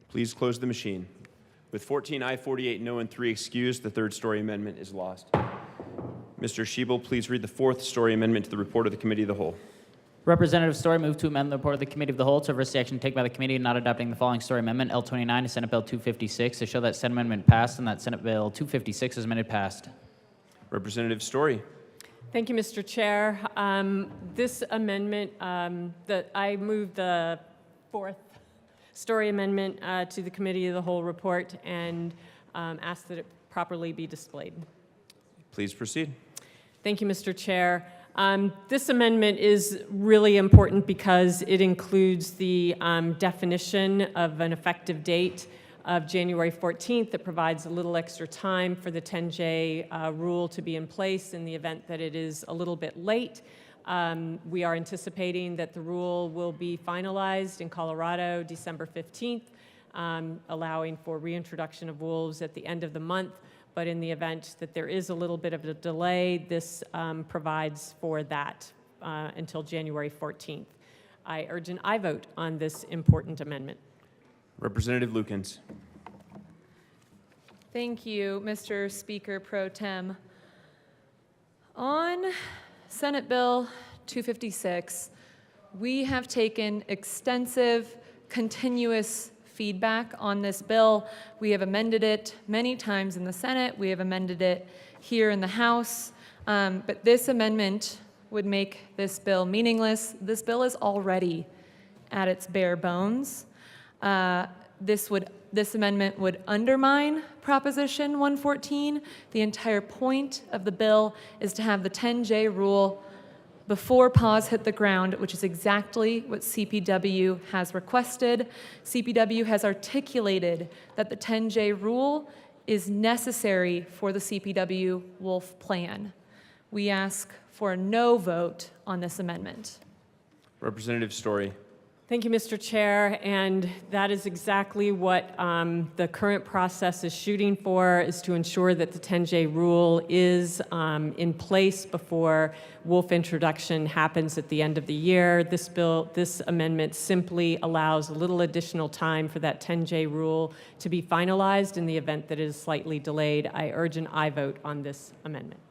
Please close the machine. With 14 aye, 48 no, and 3 excused, the third story amendment is lost. Mr. Schiebel, please read the fourth story amendment to the report of the Committee of the Whole. Representative Story moved to amend the report of the Committee of the Whole to reverse the action taken by the committee in not adopting the following story amendment, L29 to Senate Bill 256, to show that Senate amendment passed and that Senate Bill 256 is amended passed. Representative Story. Thank you, Mr. Chair. This amendment, I move the fourth story amendment to the Committee of the Whole report and ask that it properly be displayed. Please proceed. Thank you, Mr. Chair. This amendment is really important because it includes the definition of an effective date of January 14th that provides a little extra time for the 10J rule to be in place in the event that it is a little bit late. We are anticipating that the rule will be finalized in Colorado December 15th, allowing for reintroduction of wolves at the end of the month. But in the event that there is a little bit of a delay, this provides for that until January 14th. I urge an aye vote on this important amendment. Representative Lukens. Thank you, Mr. Speaker Pro Tem. On Senate Bill 256, we have taken extensive, continuous feedback on this bill. We have amended it many times in the Senate. We have amended it here in the House. But this amendment would make this bill meaningless. This bill is already at its bare bones. This amendment would undermine Proposition 114. The entire point of the bill is to have the 10J rule before paws hit the ground, which is exactly what CPW has requested. CPW has articulated that the 10J rule is necessary for the CPW wolf plan. We ask for a no vote on this amendment. Representative Story. Thank you, Mr. Chair, and that is exactly what the current process is shooting for, is to ensure that the 10J rule is in place before wolf introduction happens at the end of the year. This amendment simply allows a little additional time for that 10J rule to be finalized in the event that it is slightly delayed. I urge an aye vote on this amendment.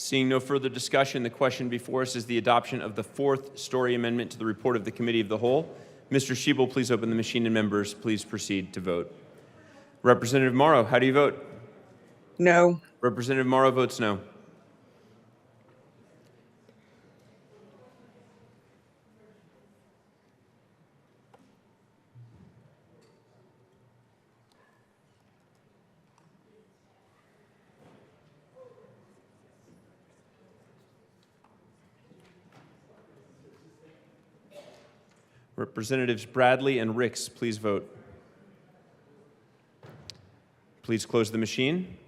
Seeing no further discussion, the question before us is the adoption of the fourth story amendment to the report of the Committee of the Whole. Mr. Schiebel, please open the machine, and members, please proceed to vote. Representative Morrow, how do you vote? No. Representative Morrow votes no. Representatives Bradley and Ricks, please vote. Please close the machine.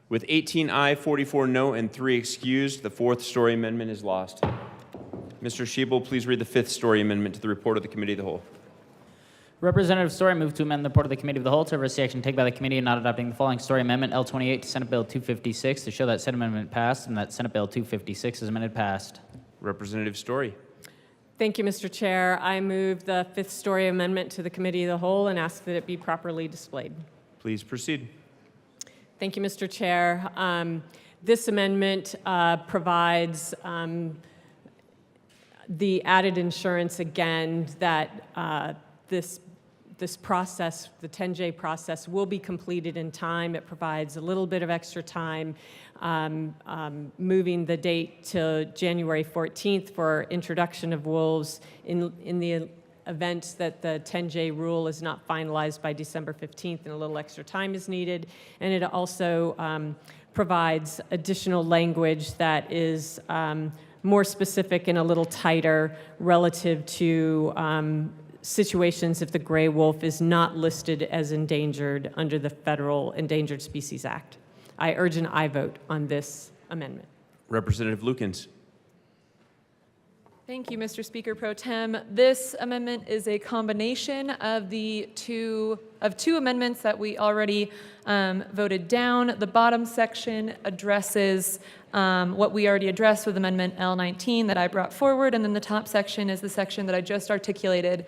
With 18 aye, 44 no, and 3 excused, the fourth story amendment is lost. Mr. Schiebel, please read the fifth story amendment to the report of the Committee of the Whole. Representative Story moved to amend the report of the Committee of the Whole to reverse the action taken by the committee in not adopting the following story amendment, L28 to Senate Bill 256, to show that said amendment passed and that Senate Bill 256 is amended passed. Representative Story. Thank you, Mr. Chair. I move the fifth story amendment to the Committee of the Whole and ask that it be properly displayed. Please proceed. Thank you, Mr. Chair. This amendment provides the added insurance again that this process, the 10J process, will be completed in time. It provides a little bit of extra time, moving the date to January 14th for introduction of wolves in the event that the 10J rule is not finalized by December 15th and a little extra time is needed. And it also provides additional language that is more specific and a little tighter relative to situations if the gray wolf is not listed as endangered under the Federal Endangered Species Act. I urge an aye vote on this amendment. Representative Lukens. Thank you, Mr. Speaker Pro Tem. This amendment is a combination of two amendments that we already voted down. The bottom section addresses what we already addressed with Amendment L19 that I brought forward, and then the top section is the section that I just articulated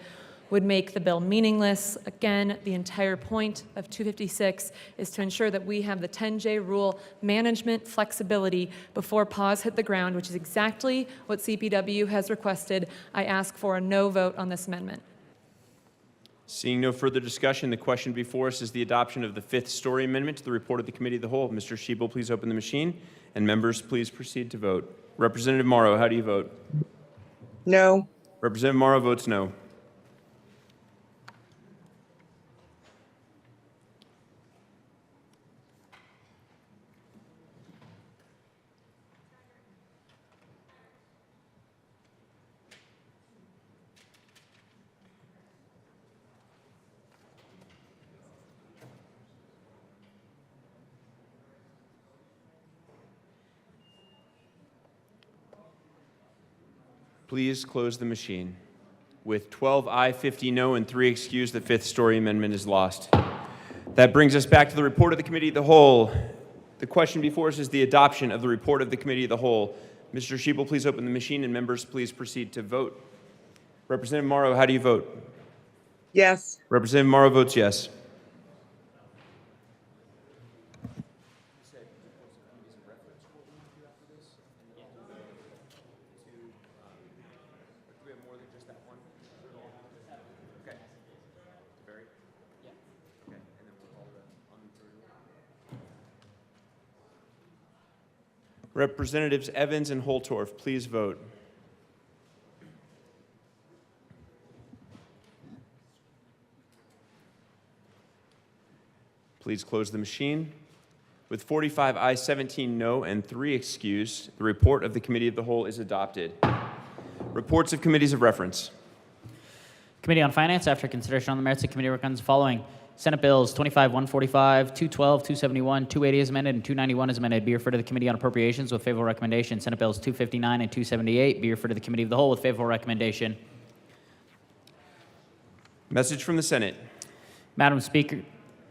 would make the bill meaningless. Again, the entire point of 256 is to ensure that we have the 10J rule management flexibility before paws hit the ground, which is exactly what CPW has requested. I ask for a no vote on this amendment. Seeing no further discussion, the question before us is the adoption of the fifth story amendment to the report of the Committee of the Whole. Mr. Schiebel, please open the machine, and members, please proceed to vote. Representative Morrow, how do you vote? No. Representative Morrow votes no. Please close the machine. With 12 aye, 50 no, and 3 excused, the fifth story amendment is lost. That brings us back to the report of the Committee of the Whole. The question before us is the adoption of the report of the Committee of the Whole. Mr. Schiebel, please open the machine, and members, please proceed to vote. Representative Morrow, how do you vote? Yes. Representative Morrow votes yes. Representatives Evans and Holtorf, please vote. Please close the machine. With 45 ayes, 17 no, and 3 excused, the report of the Committee of the Whole is adopted. Reports of committees of reference. Committee on Finance, after consideration on the merits, the committee recommends the following. Senate Bills 25-145, 212, 271, 280 is amended, and 291 is amended. Be referred to the Committee on Appropriations with favorable recommendation. Senate Bills 259 and 278 be referred to the Committee of the Whole with favorable recommendation. Message from the Senate. Madam Speaker,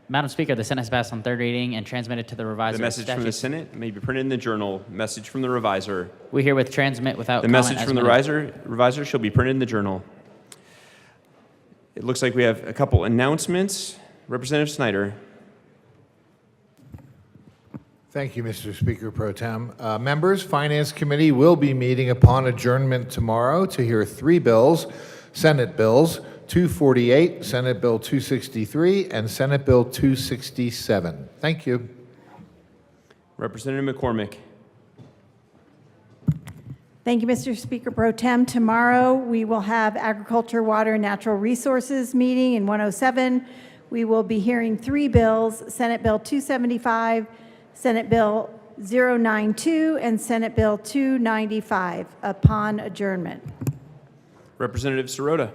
the Senate has passed on third reading and transmitted to the reviser. The message from the Senate may be printed in the journal. Message from the reviser. We herewith transmit without the comment message as from the reviser shall be printed in the journal. It looks like we have a couple announcements. Representative Snyder. Thank you, Mr. Speaker Pro Tem. Members, Finance Committee will be meeting upon adjournment tomorrow to hear 3 bills, Senate bills 248, Senate Bill 263, and Senate Bill 267. Thank you. Representative McCormick. Thank you, Mr. Speaker Pro Tem. Tomorrow, we will have Agriculture, Water, and Natural Resources meeting in 107. We will be hearing 3 bills, Senate Bill 275, Senate Bill 092, and Senate Bill 295 upon adjournment. Representative Sirota.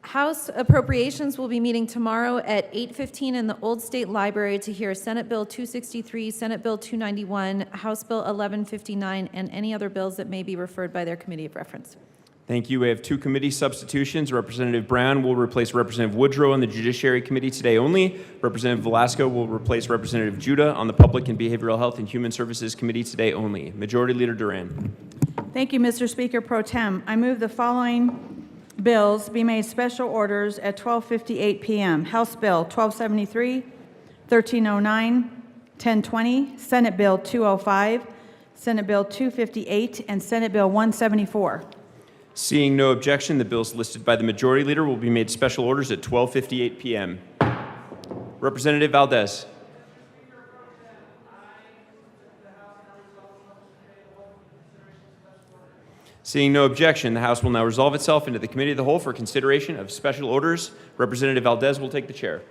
House Appropriations will be meeting tomorrow at 8:15 in the Old State Library to hear Senate Bill 263, Senate Bill 291, House Bill 1159, and any other bills that may be referred by their committee of reference. Thank you. We have 2 committee substitutions. Representative Brown will replace Representative Woodrow on the Judiciary Committee today only. Representative Velasco will replace Representative Judah on the Public and Behavioral Health and Human Services Committee today only. Majority Leader Duran. Thank you, Mr. Speaker Pro Tem. I move the following bills be made special orders at 12:58 p.m. House Bill 1273, 1309, 1020, Senate Bill 205, Senate Bill 258, and Senate Bill 174. Seeing no objection, the bills listed by the Majority Leader will be made special orders at 12:58 p.m. Representative Valdez. Seeing no objection, the House will now resolve itself into the Committee of the Whole for consideration of special orders. Representative Valdez will take the chair.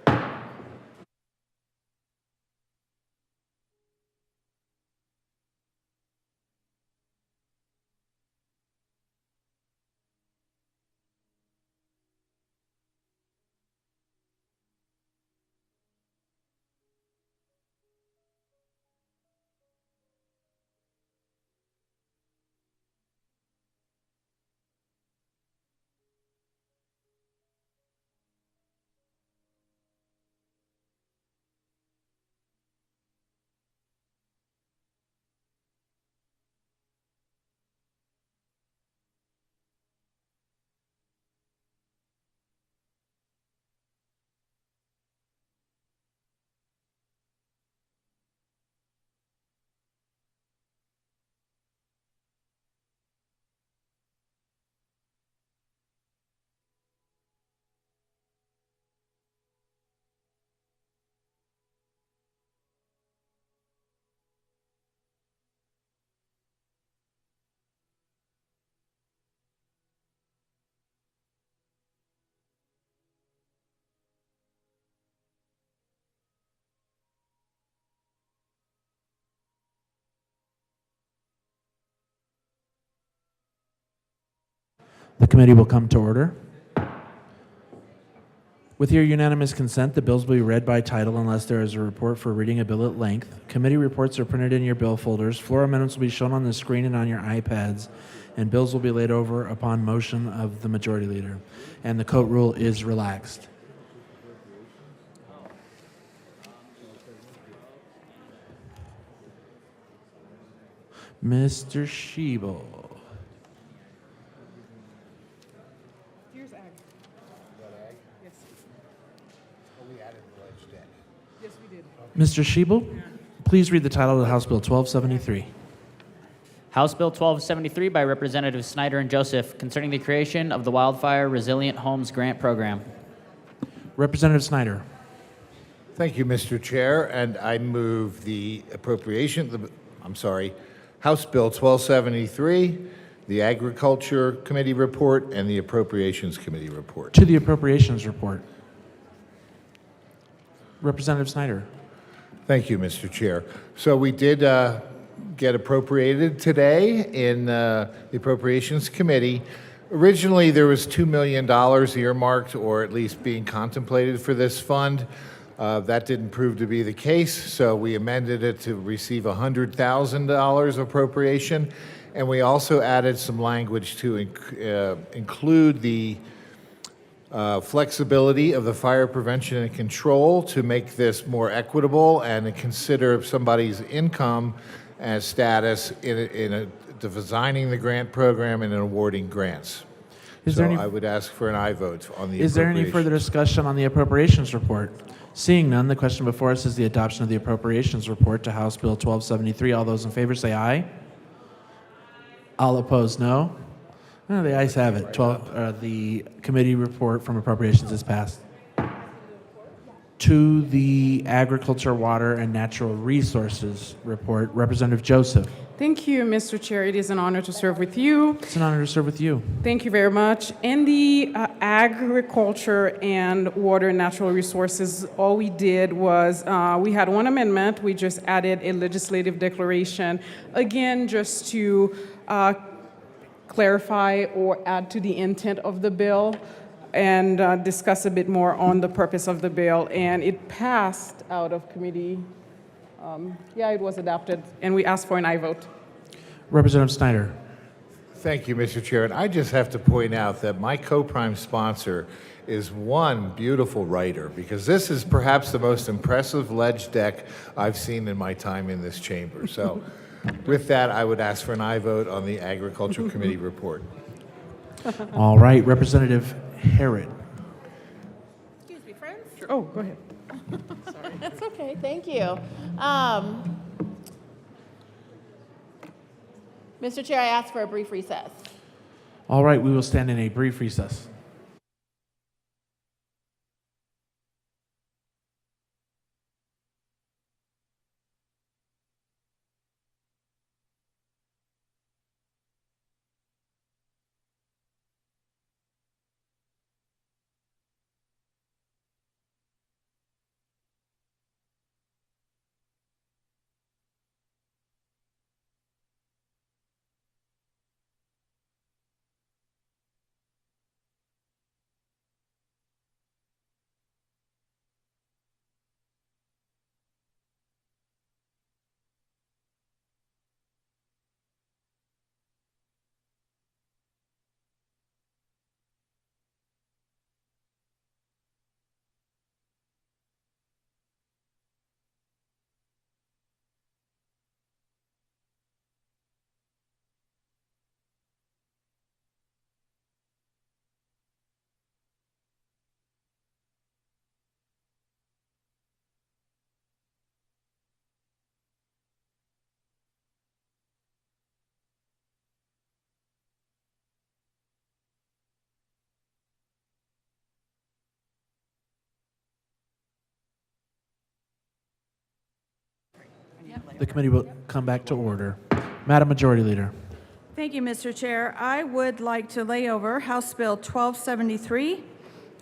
The committee will come to order. With your unanimous consent, the bills will be read by title unless there is a report for reading a bill at length. Committee reports are printed in your bill folders. Floor amendments will be shown on the screen and on your iPads, and bills will be laid over upon motion of the Majority Leader. And the coat rule is relaxed. Mr. Schiebel. Mr. Schiebel, please read the title of House Bill 1273. House Bill 1273 by Representatives Snyder and Joseph concerning the creation of the Wildfire Resilient Homes Grant Program. Representative Snyder. Thank you, Mr. Chair, and I move the House Bill 1273, the Agriculture Committee report, and the Appropriations Committee report. To the Appropriations report. Representative Snyder. Thank you, Mr. Chair. So we did get appropriated today in the Appropriations Committee. Originally, there was $2 million earmarked, or at least being contemplated for this fund. That didn't prove to be the case, so we amended it to receive $100,000 appropriation, and we also added some language to include the flexibility of the fire prevention and control to make this more equitable and to consider somebody's income as status in designing the grant program and in awarding grants. I would ask for an aye vote on the Is there any further discussion on the appropriations report? Seeing none, the question before us is the adoption of the appropriations report to House Bill 1273. All those in favor say aye. All opposed, no. Oh, the ayes have it. The committee report from appropriations is passed. To the Agriculture, Water, and Natural Resources report, Representative Joseph. Thank you, Mr. Chair. It is an honor to serve with you. It's an honor to serve with you. Thank you very much. In the agriculture and water and natural resources, all we did was we had one amendment. We just added a legislative declaration, again, just to clarify or add to the intent of the bill and discuss a bit more on the purpose of the bill. And it passed out of committee. It was adopted, and we asked for an aye vote. Representative Snyder. Thank you, Mr. Chair. And I just have to point out that my co-prime sponsor is one beautiful writer, because this is perhaps the most impressive ledge deck I've seen in my time in this chamber. So with that, I would ask for an aye vote on the Agriculture Committee report. All right, Representative Harrod. Excuse me, friends. Oh, go ahead. Sorry. That's okay. Thank you. Mr. Chair, I ask for a brief recess. All right, we will stand in a brief recess. The committee will come back to order. Madam Majority Leader. Thank you, Mr. Chair. I would like to lay over House Bill 1273,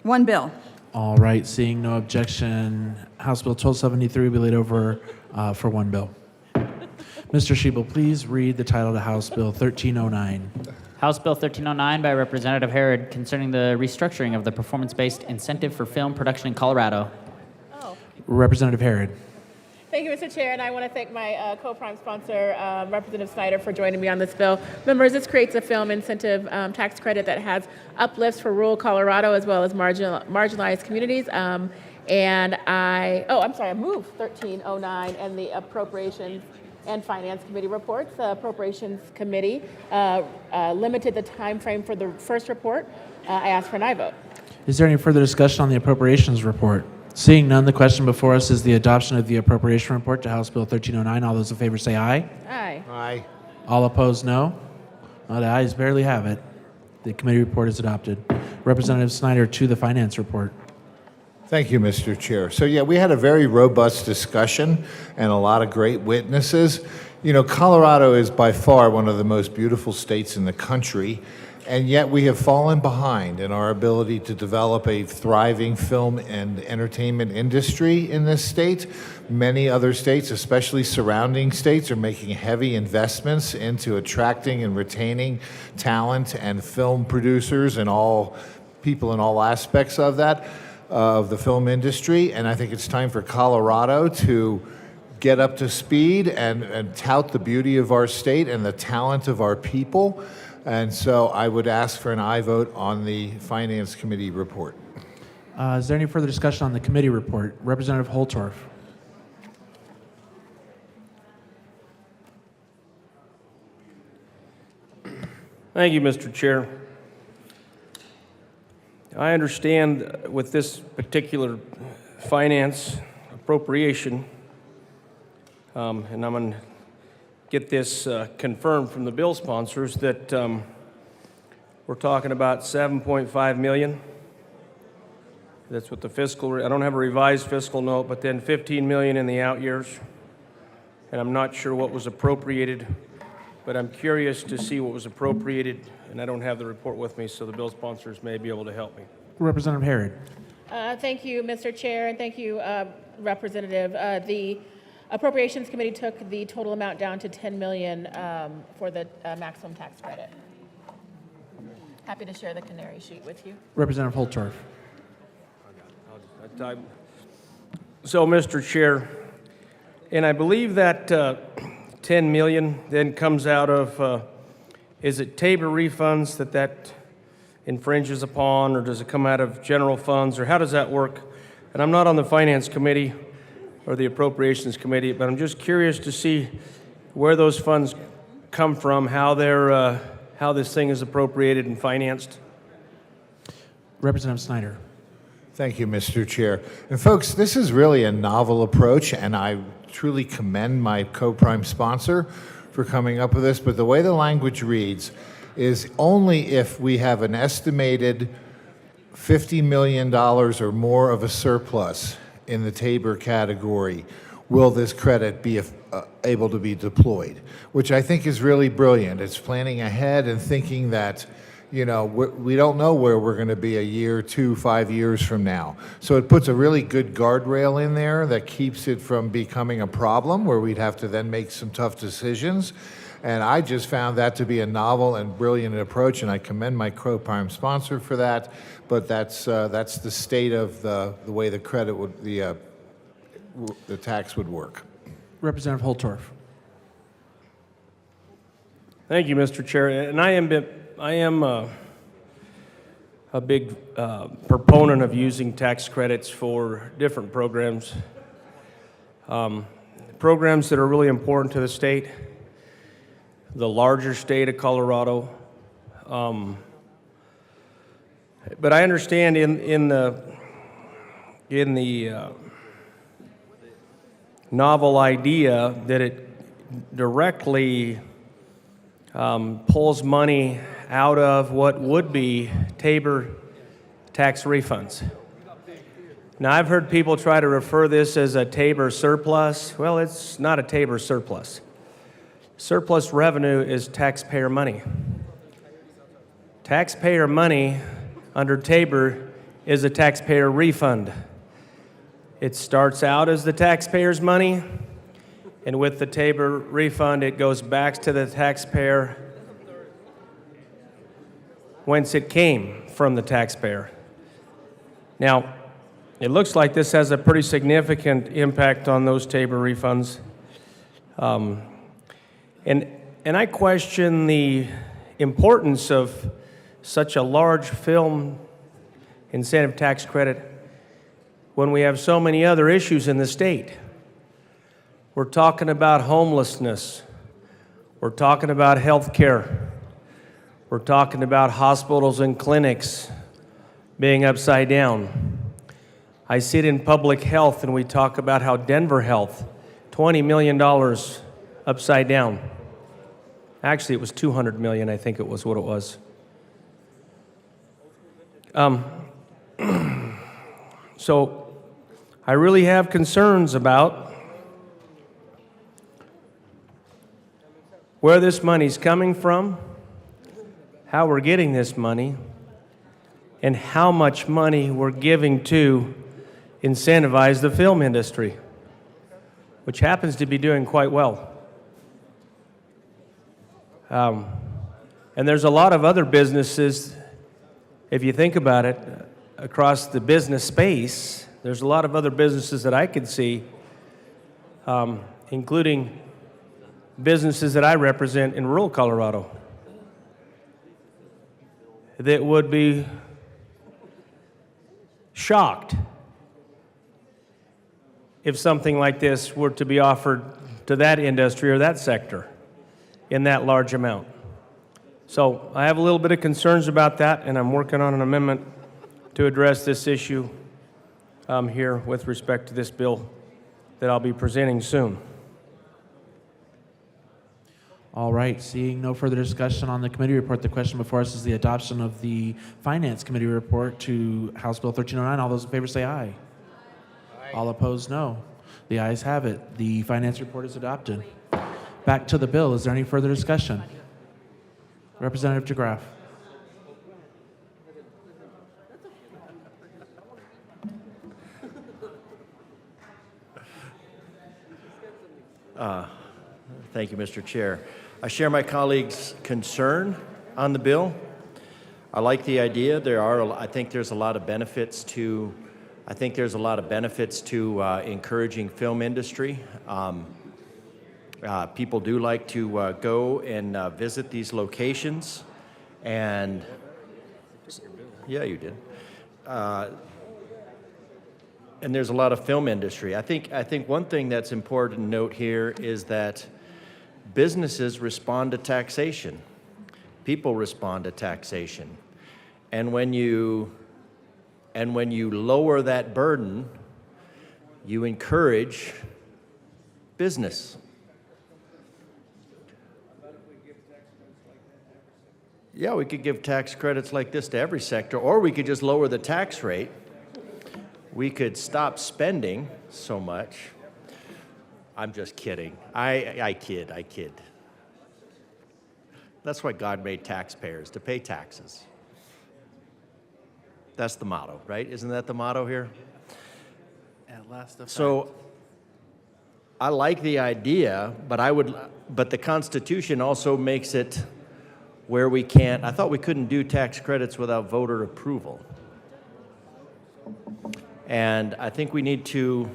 one bill. All right, seeing no objection, House Bill 1273 will be laid over for one bill. Mr. Schiebel, please read the title to House Bill 1309. House Bill 1309 by Representative Harrod concerning the restructuring of the performance-based incentive for film production in Colorado. Representative Harrod. Thank you, Mr. Chair, and I want to thank my co-prime sponsor, Representative Snyder, for joining me on this bill. Members, this creates a film incentive tax credit that has uplifts for rural Colorado as well as marginalized communities. I move 1309 and the Appropriations and Finance Committee reports. The Appropriations Committee limited the time frame for the first report. I ask for an aye vote. Is there any further discussion on the appropriations report? Seeing none, the question before us is the adoption of the appropriation report to House Bill 1309. All those in favor say aye. Aye. Aye. All opposed, no. The ayes barely have it. The committee report is adopted. Representative Snyder to the finance report. Thank you, Mr. Chair. So yeah, we had a very robust discussion and a lot of great witnesses. You know, Colorado is by far one of the most beautiful states in the country, and yet we have fallen behind in our ability to develop a thriving film and entertainment industry in this state. Many other states, especially surrounding states, are making heavy investments into attracting and retaining talent and film producers and all people in all aspects of that, of the film industry. And I think it's time for Colorado to get up to speed and tout the beauty of our state and the talent of our people. And so I would ask for an aye vote on the Finance Committee report. Is there any further discussion on the committee report? Representative Holtorf. Thank you, Mr. Chair. I understand with this particular finance appropriation, and I'm going to get this confirmed from the bill sponsors that we're talking about 7.5 million. That's what the fiscal, I don't have a revised fiscal note, but then 15 million in the out years. And I'm not sure what was appropriated, but I'm curious to see what was appropriated, and I don't have the report with me, so the bill sponsors may be able to help me. Representative Harrod. Thank you, Mr. Chair, and thank you, Representative. The Appropriations Committee took the total amount down to 10 million for the maximum tax credit. Happy to share the canary sheet with you. Representative Holtorf. So, Mr. Chair, and I believe that 10 million then comes out of, is it Tabor refunds that infringes upon, or does it come out of general funds, or how does that work? And I'm not on the Finance Committee or the Appropriations Committee, but I'm just curious to see where those funds come from, how they're, how this thing is appropriated and financed. Representative Snyder. Thank you, Mr. Chair. And folks, this is really a novel approach, and I truly commend my co-prime sponsor for coming up with this. But the way the language reads is only if we have an estimated $50 million or more of a surplus in the Tabor category will this credit be able to be deployed, which I think is really brilliant. It's planning ahead and thinking that, you know, we don't know where we're going to be a year, 2, 5 years from now. So it puts a really good guardrail in there that keeps it from becoming a problem where we'd have to then make some tough decisions. And I just found that to be a novel and brilliant approach, and I commend my co-prime sponsor for that. But that's the state of the way the credit would, the tax would work. Representative Holtorf. Thank you, Mr. Chair. And I am a big proponent of using tax credits for different programs, programs that are really important to the state, the larger state of Colorado. But I understand in the novel idea that it directly pulls money out of what would be Tabor tax refunds. Now, I've heard people try to refer this as a Tabor surplus. Well, it's not a Tabor surplus. Surplus revenue is taxpayer money. Taxpayer money under Tabor is a taxpayer refund. It starts out as the taxpayer's money, and with the Tabor refund, it goes back to the taxpayer whence it came from the taxpayer. Now, it looks like this has a pretty significant impact on those Tabor refunds. And I question the importance of such a large film incentive tax credit when we have so many other issues in the state. We're talking about homelessness. We're talking about health care. We're talking about hospitals and clinics being upside down. I sit in public health and we talk about how Denver Health, $20 million upside down. Actually, it was $200 million, I think it was what it was. So I really have concerns about where this money's coming from, how we're getting this money, and how much money we're giving to incentivize the film industry, which happens to be doing quite well. And there's a lot of other businesses, if you think about it, across the business space, there's a lot of other businesses that I could see, including businesses that I represent in rural Colorado, that would be shocked if something like this were to be offered to that industry or that sector in that large amount. So I have a little bit of concerns about that, and I'm working on an amendment to address this issue here with respect to this bill that I'll be presenting soon. All right, seeing no further discussion on the committee report, the question before us is the adoption of the Finance Committee report to House Bill 1309. All those in favor say aye. All opposed, no. The ayes have it. The finance report is adopted. Back to the bill. Is there any further discussion? Representative DeGraff. Thank you, Mr. Chair. I share my colleagues' concern on the bill. I like the idea. I think there's a lot of benefits to encouraging film industry. People do like to go and visit these locations, and yeah, you did. And there's a lot of film industry. I think one thing that's important to note here is that businesses respond to taxation. People respond to taxation. And when you lower that burden, you encourage business. Yeah, we could give tax credits like this to every sector, or we could just lower the tax rate. We could stop spending so much. I'm just kidding. I kid. That's why God made taxpayers, to pay taxes. That's the motto, right? Isn't that the motto here? At last effect. So I like the idea, but the Constitution also makes it where we can't. I thought we couldn't do tax credits without voter approval. And I think we need to,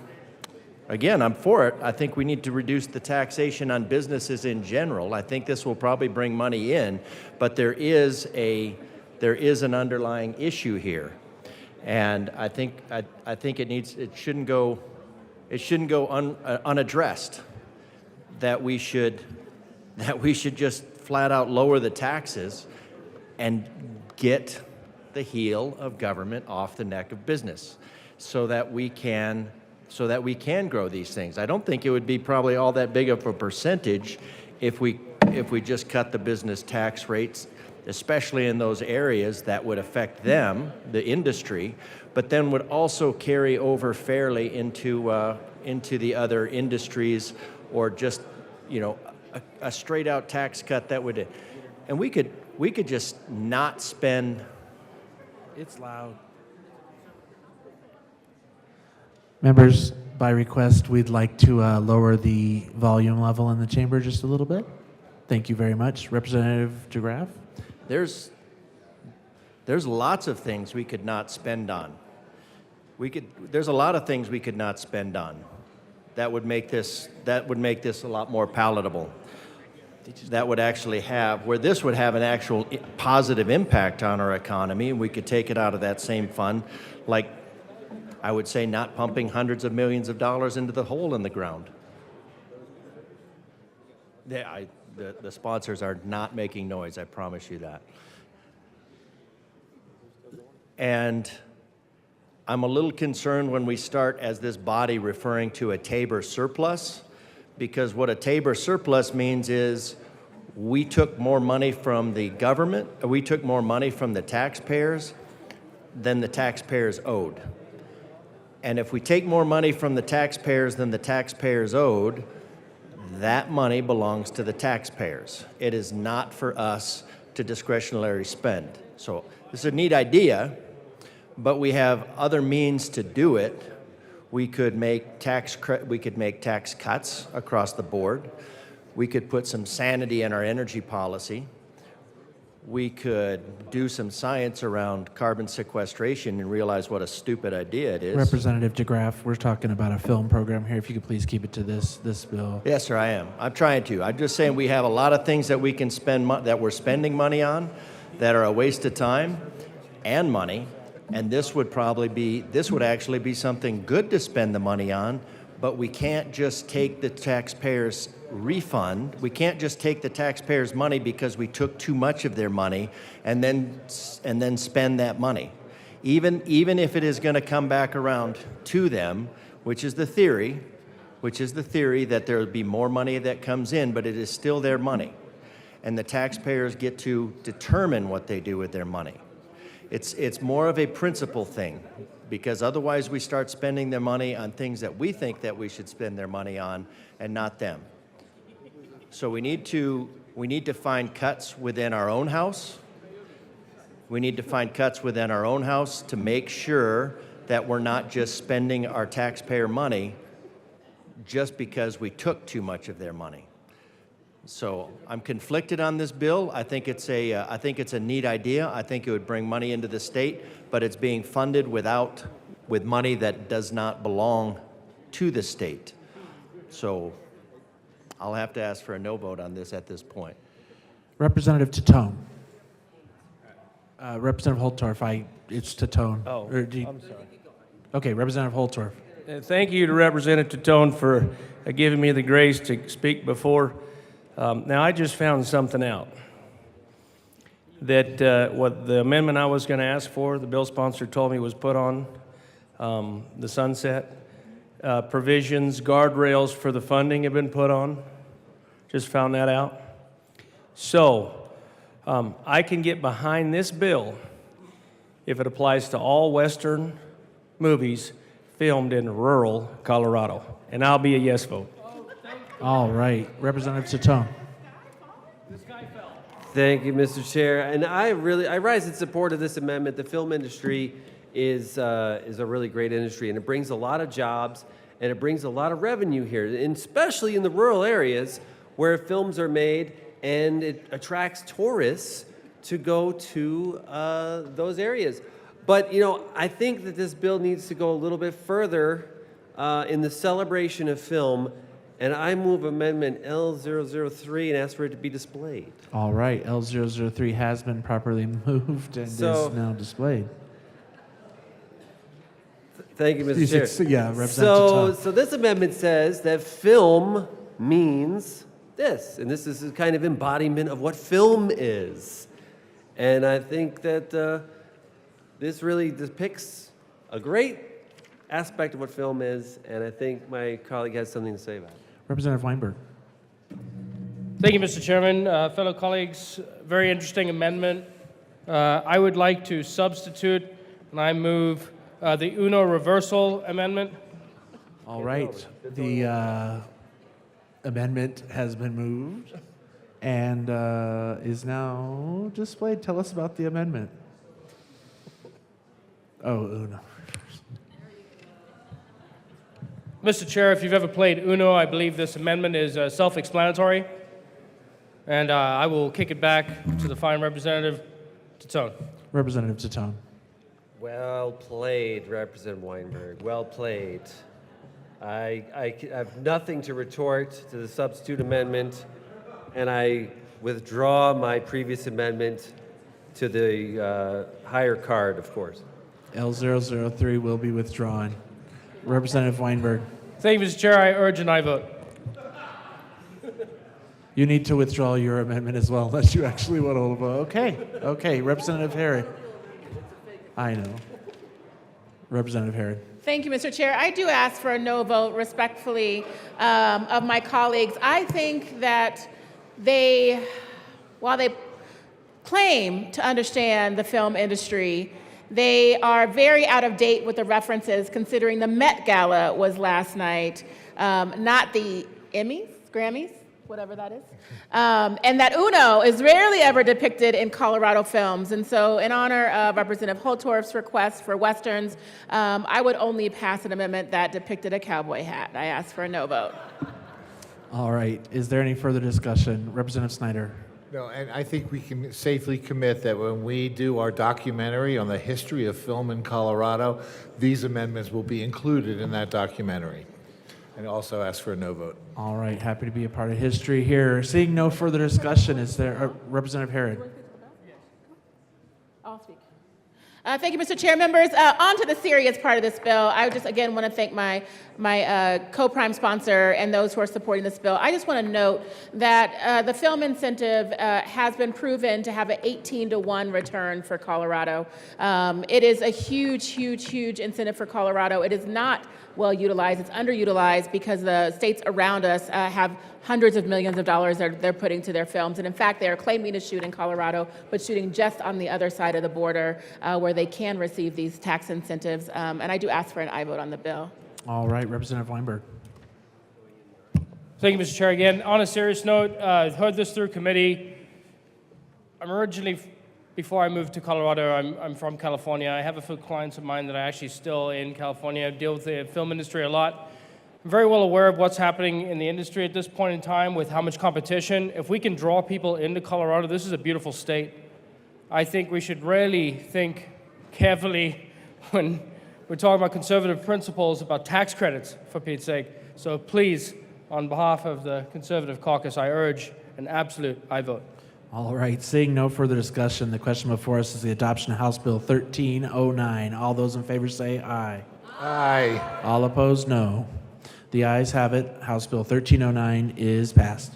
again, I'm for it. I think we need to reduce the taxation on businesses in general. I think this will probably bring money in, but there is an underlying issue here. And I think it shouldn't go unaddressed. That we should just flat out lower the taxes and get the heel of government off the neck of business, so that we can grow these things. I don't think it would be probably all that big of a percentage if we just cut the business tax rates, especially in those areas that would affect them, the industry, but then would also carry over fairly into the other industries, or just, a straight out tax cut that would, and we could just not spend. It's loud. Members, by request, we'd like to lower the volume level in the chamber just a little bit. Thank you very much. Representative DeGraff? There's lots of things we could not spend on. There's a lot of things we could not spend on that would make this a lot more palatable. That would actually where this would have an actual positive impact on our economy, and we could take it out of that same fund, like I would say not pumping hundreds of millions of dollars into the hole in the ground. Yeah, the sponsors are not making noise, I promise you that. And I'm a little concerned when we start, as this body, referring to a Tabor surplus, because what a Tabor surplus means is we took more money from the government, we took more money from the taxpayers than the taxpayers owed. And if we take more money from the taxpayers than the taxpayers owed, that money belongs to the taxpayers. It is not for us to discretionary spend. So this is a neat idea, but we have other means to do it. We could make tax cuts across the board. We could put some sanity in our energy policy. We could do some science around carbon sequestration and realize what a stupid idea it is. Representative DeGraff, we're talking about a film program here. If you could please keep it to this bill. Yes, sir, I am. I'm trying to. I'm just saying we have a lot of things that we can spend, that we're spending money on, that are a waste of time and money. And this would actually be something good to spend the money on, but we can't just take the taxpayers' refund. We can't just take the taxpayers' money because we took too much of their money and then spend that money. even if it is going to come back around to them, which is the theory that there will be more money that comes in, but it is still their money. And the taxpayers get to determine what they do with their money. It's more of a principle thing, because otherwise we start spending their money on things that we think that we should spend their money on and not them. So we need to find cuts within our own house. We need to find cuts within our own house to make sure that we're not just spending our taxpayer money just because we took too much of their money. So I'm conflicted on this bill. I think it's a neat idea. I think it would bring money into the state, but it's being funded with money that does not belong to the state. So I'll have to ask for a no vote on this at this point. Representative Tatone. Representative Holtorf, it's Tatone. Oh, I'm sorry. Okay, Representative Holtorf. Thank you to Representative Tatone for giving me the grace to speak before. Now, I just found something out. That what the amendment I was going to ask for, the bill sponsor told me was put on the sunset. Provisions, guardrails for the funding have been put on. Just found that out. So, I can get behind this bill if it applies to all Western movies filmed in rural Colorado. And I'll be a yes vote. All right, Representative Tatone. Thank you, Mr. Chair. And I rise in support of this amendment. The film industry is a really great industry, and it brings a lot of jobs, and it brings a lot of revenue here, and especially in the rural areas where films are made, and it attracts tourists to go to those areas. But, you know, I think that this bill needs to go a little bit further in the celebration of film, and I move Amendment L003 and ask for it to be displayed. All right, L003 has been properly moved and is now displayed. Thank you, Mr. Chair. Yeah, Representative So this amendment says that film means this, and this is a kind of embodiment of what film is. And I think that this really depicts a great aspect of what film is, and I think my colleague has something to say about it. Representative Weinberg. Thank you, Mr. Chairman. Fellow colleagues, very interesting amendment. I would like to substitute, and I move the UNO reversal amendment. All right, the amendment has been moved and is now displayed. Tell us about the amendment. Oh, UNO. Mr. Chair, if you've ever played UNO, I believe this amendment is self-explanatory. And I will kick it back to the fine Representative Tatone. Representative Tatone. Well played, Representative Weinberg. Well played. I have nothing to retort to the substitute amendment, and I withdraw my previous amendment to the higher card, of course. L003 will be withdrawn. Representative Weinberg. Thank you, Mr. Chair. I urge an aye vote. You need to withdraw your amendment as well, unless you actually want to vote. Okay, Representative Herod. I know. Representative Herod. Thank you, Mr. Chair. I do ask for a no vote respectfully of my colleagues. I think that while they claim to understand the film industry, they are very out of date with the references, considering the Met Gala was last night, not the Emmys, Grammys, whatever that is. And that UNO is rarely ever depicted in Colorado films. And so in honor of Representative Holtorf's request for Westerns, I would only pass an amendment that depicted a cowboy hat. I ask for a no vote. All right, is there any further discussion? Representative Snyder. No, and I think we can safely commit that when we do our documentary on the history of film in Colorado, these amendments will be included in that documentary. And also ask for a no vote. All right, happy to be a part of history here. Seeing no further discussion, is there Representative Herod? I'll speak. Thank you, Mr. Chair. Members, on to the serious part of this bill. I just, again, want to thank my co-prime sponsor and those who are supporting this bill. I just want to note that the film incentive has been proven to have an 18-to-1 return for Colorado. It is a huge, huge, huge incentive for Colorado. It is not well utilized. It's underutilized because the states around us have hundreds of millions of dollars they're putting to their films. And in fact, they are claiming to shoot in Colorado, but shooting just on the other side of the border where they can receive these tax incentives. And I do ask for an aye vote on the bill. All right, Representative Weinberg. Thank you, Mr. Chair. Again, on a serious note, I've heard this through committee. I'm originally, before I moved to Colorado, I'm from California. I have a few clients of mine that are actually still in California. I deal with the film industry a lot. I'm very well aware of what's happening in the industry at this point in time with how much competition. If we can draw people into Colorado, this is a beautiful state. I think we should really think carefully when we're talking about conservative principles about tax credits, for Pete's sake. So please, on behalf of the Conservative Caucus, I urge an absolute aye vote. All right, seeing no further discussion, the question before us is the adoption of House Bill 1309. All those in favor say aye. Aye. All opposed, no. The ayes have it. House Bill 1309 is passed.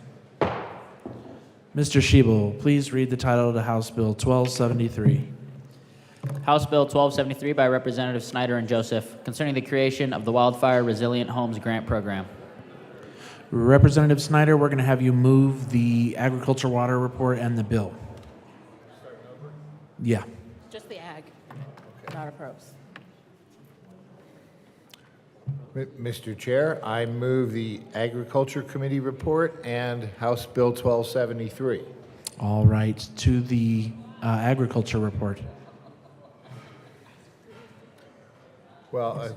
Mr. Schiebel, please read the title of the House Bill 1273. House Bill 1273 by Representative Snyder and Joseph concerning the creation of the Wildfire Resilient Homes Grant Program. Representative Snyder, we're going to have you move the agriculture water report and the bill. Yeah. Just the ag, not a pros. Mr. Chair, I move the Agriculture Committee report and House Bill 1273. All right, to the agriculture report. Well,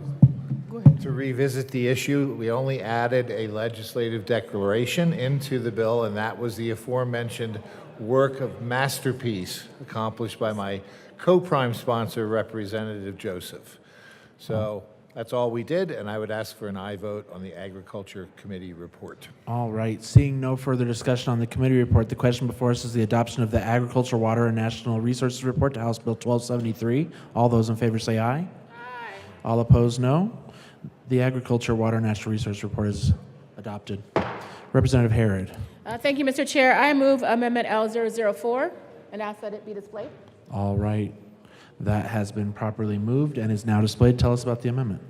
to revisit the issue, we only added a legislative declaration into the bill, and that was the aforementioned work of masterpiece accomplished by my co-prime sponsor, Representative Joseph. So that's all we did, and I would ask for an aye vote on the Agriculture Committee report. All right, seeing no further discussion on the committee report, the question before us is the adoption of the Agriculture, Water, and National Resources Report to House Bill 1273. All those in favor say aye. All opposed, no. The Agriculture, Water, and Natural Resource Report is adopted. Representative Herod. Thank you, Mr. Chair. I move Amendment L004 and ask that it be displayed. All right. That has been properly moved and is now displayed. Tell us about the amendment.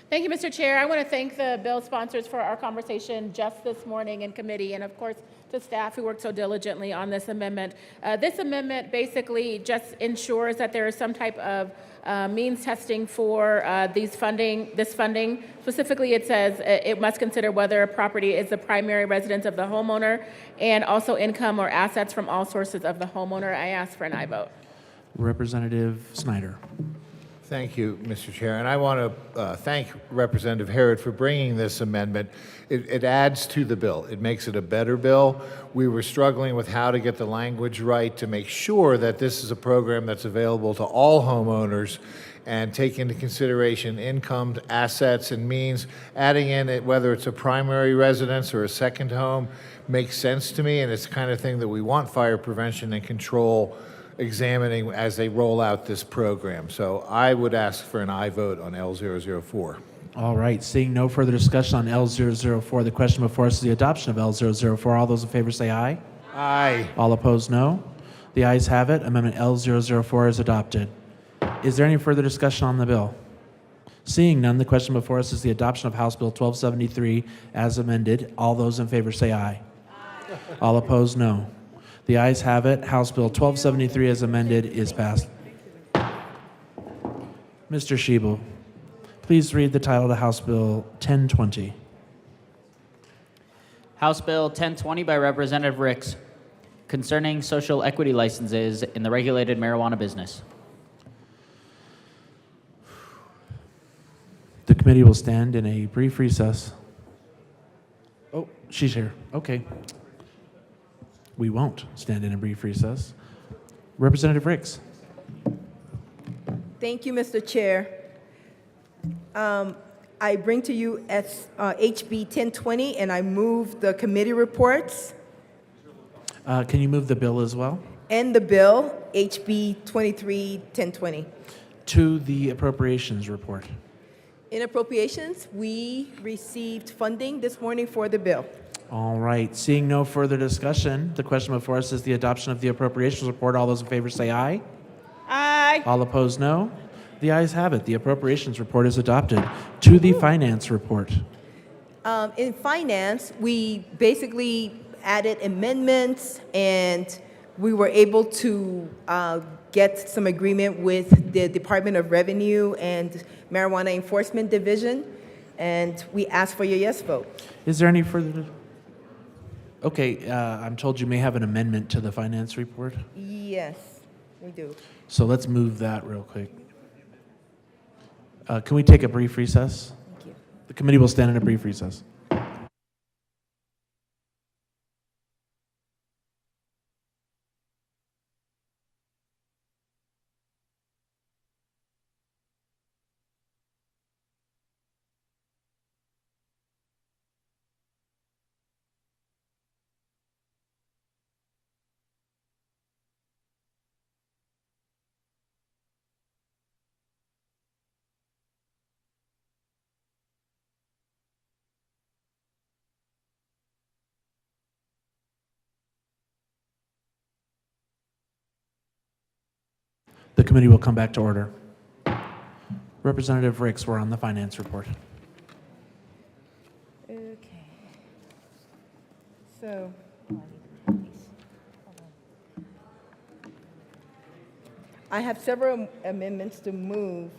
Thank you, Mr. Chair. I want to thank the bill sponsors for our conversation just this morning in committee, and of course, to staff who worked so diligently on this amendment. This amendment basically just ensures that there is some type of means testing for this funding. Specifically, it says it must consider whether a property is the primary residence of the homeowner and also income or assets from all sources of the homeowner. I ask for an aye vote. Representative Snyder. Thank you, Mr. Chair. And I want to thank Representative Herod for bringing this amendment. It adds to the bill. It makes it a better bill. We were struggling with how to get the language right to make sure that this is a program that's available to all homeowners and take into consideration income, assets, and means. Adding in it, whether it's a primary residence or a second home, makes sense to me, and it's the kind of thing that we want fire prevention and control examining as they roll out this program. So I would ask for an aye vote on L004. All right, seeing no further discussion on L004, the question before us is the adoption of L004. All those in favor say aye. Aye. All opposed, no. The ayes have it. Amendment L004 is adopted. Is there any further discussion on the bill? Seeing none, the question before us is the adoption of House Bill 1273 as amended. All those in favor say aye. Aye. All opposed, no. The ayes have it. House Bill 1273 as amended is passed. Mr. Schiebel, please read the title of House Bill 1020. House Bill 1020 by Representative Ricks concerning social equity licenses in the regulated marijuana business. The committee will stand in a brief recess. Oh, she's here. Okay. We won't stand in a brief recess. Representative Ricks. Thank you, Mr. Chair. I bring to you HB 1020, and I move the committee reports. Can you move the bill as well? And the bill, HB 23-1020. to the appropriations report. In appropriations, we received funding this morning for the bill. All right, seeing no further discussion, the question before us is the adoption of the appropriations report. All those in favor say aye. Aye. All opposed, no. The ayes have it. The appropriations report is adopted. To the finance report. In finance, we basically added amendments, and we were able to get some agreement with the Department of Revenue and Marijuana Enforcement Division, and we ask for your yes vote. Is there any further? Okay, I'm told you may have an amendment to the finance report. Yes, we do. So let's move that real quick. Can we take a brief recess? Thank you. The committee will stand in a brief recess. The committee will come back to order. Representative Ricks, we're on the finance report. Okay. So, I have several amendments to move.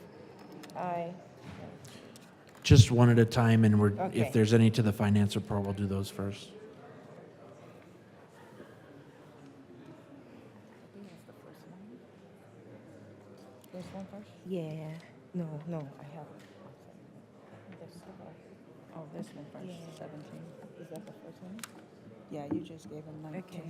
Just one at a time, and Okay. if there's any to the finance report, we'll do those first. This one first? Yeah. No, I have. Oh, this one first, 17. Is that the first one? Yeah, you just gave him 19. Okay.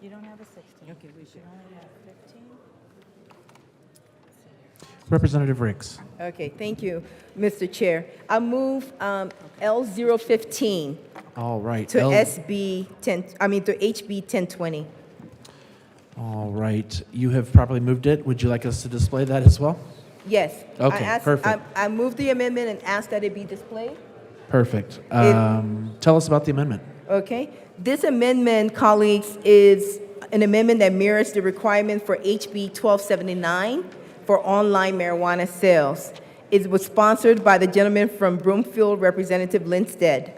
You don't have a 16. Okay, we should only have 15. Representative Ricks. Okay, thank you, Mr. Chair. I move L015 All right. to to HB 1020. All right. You have properly moved it. Would you like us to display that as well? Yes. Okay, perfect. I moved the amendment and asked that it be displayed. Perfect. Tell us about the amendment. Okay. This amendment, colleagues, is an amendment that mirrors the requirement for HB 1279 for online marijuana sales. It was sponsored by the gentleman from Broomfield, Representative Linstead.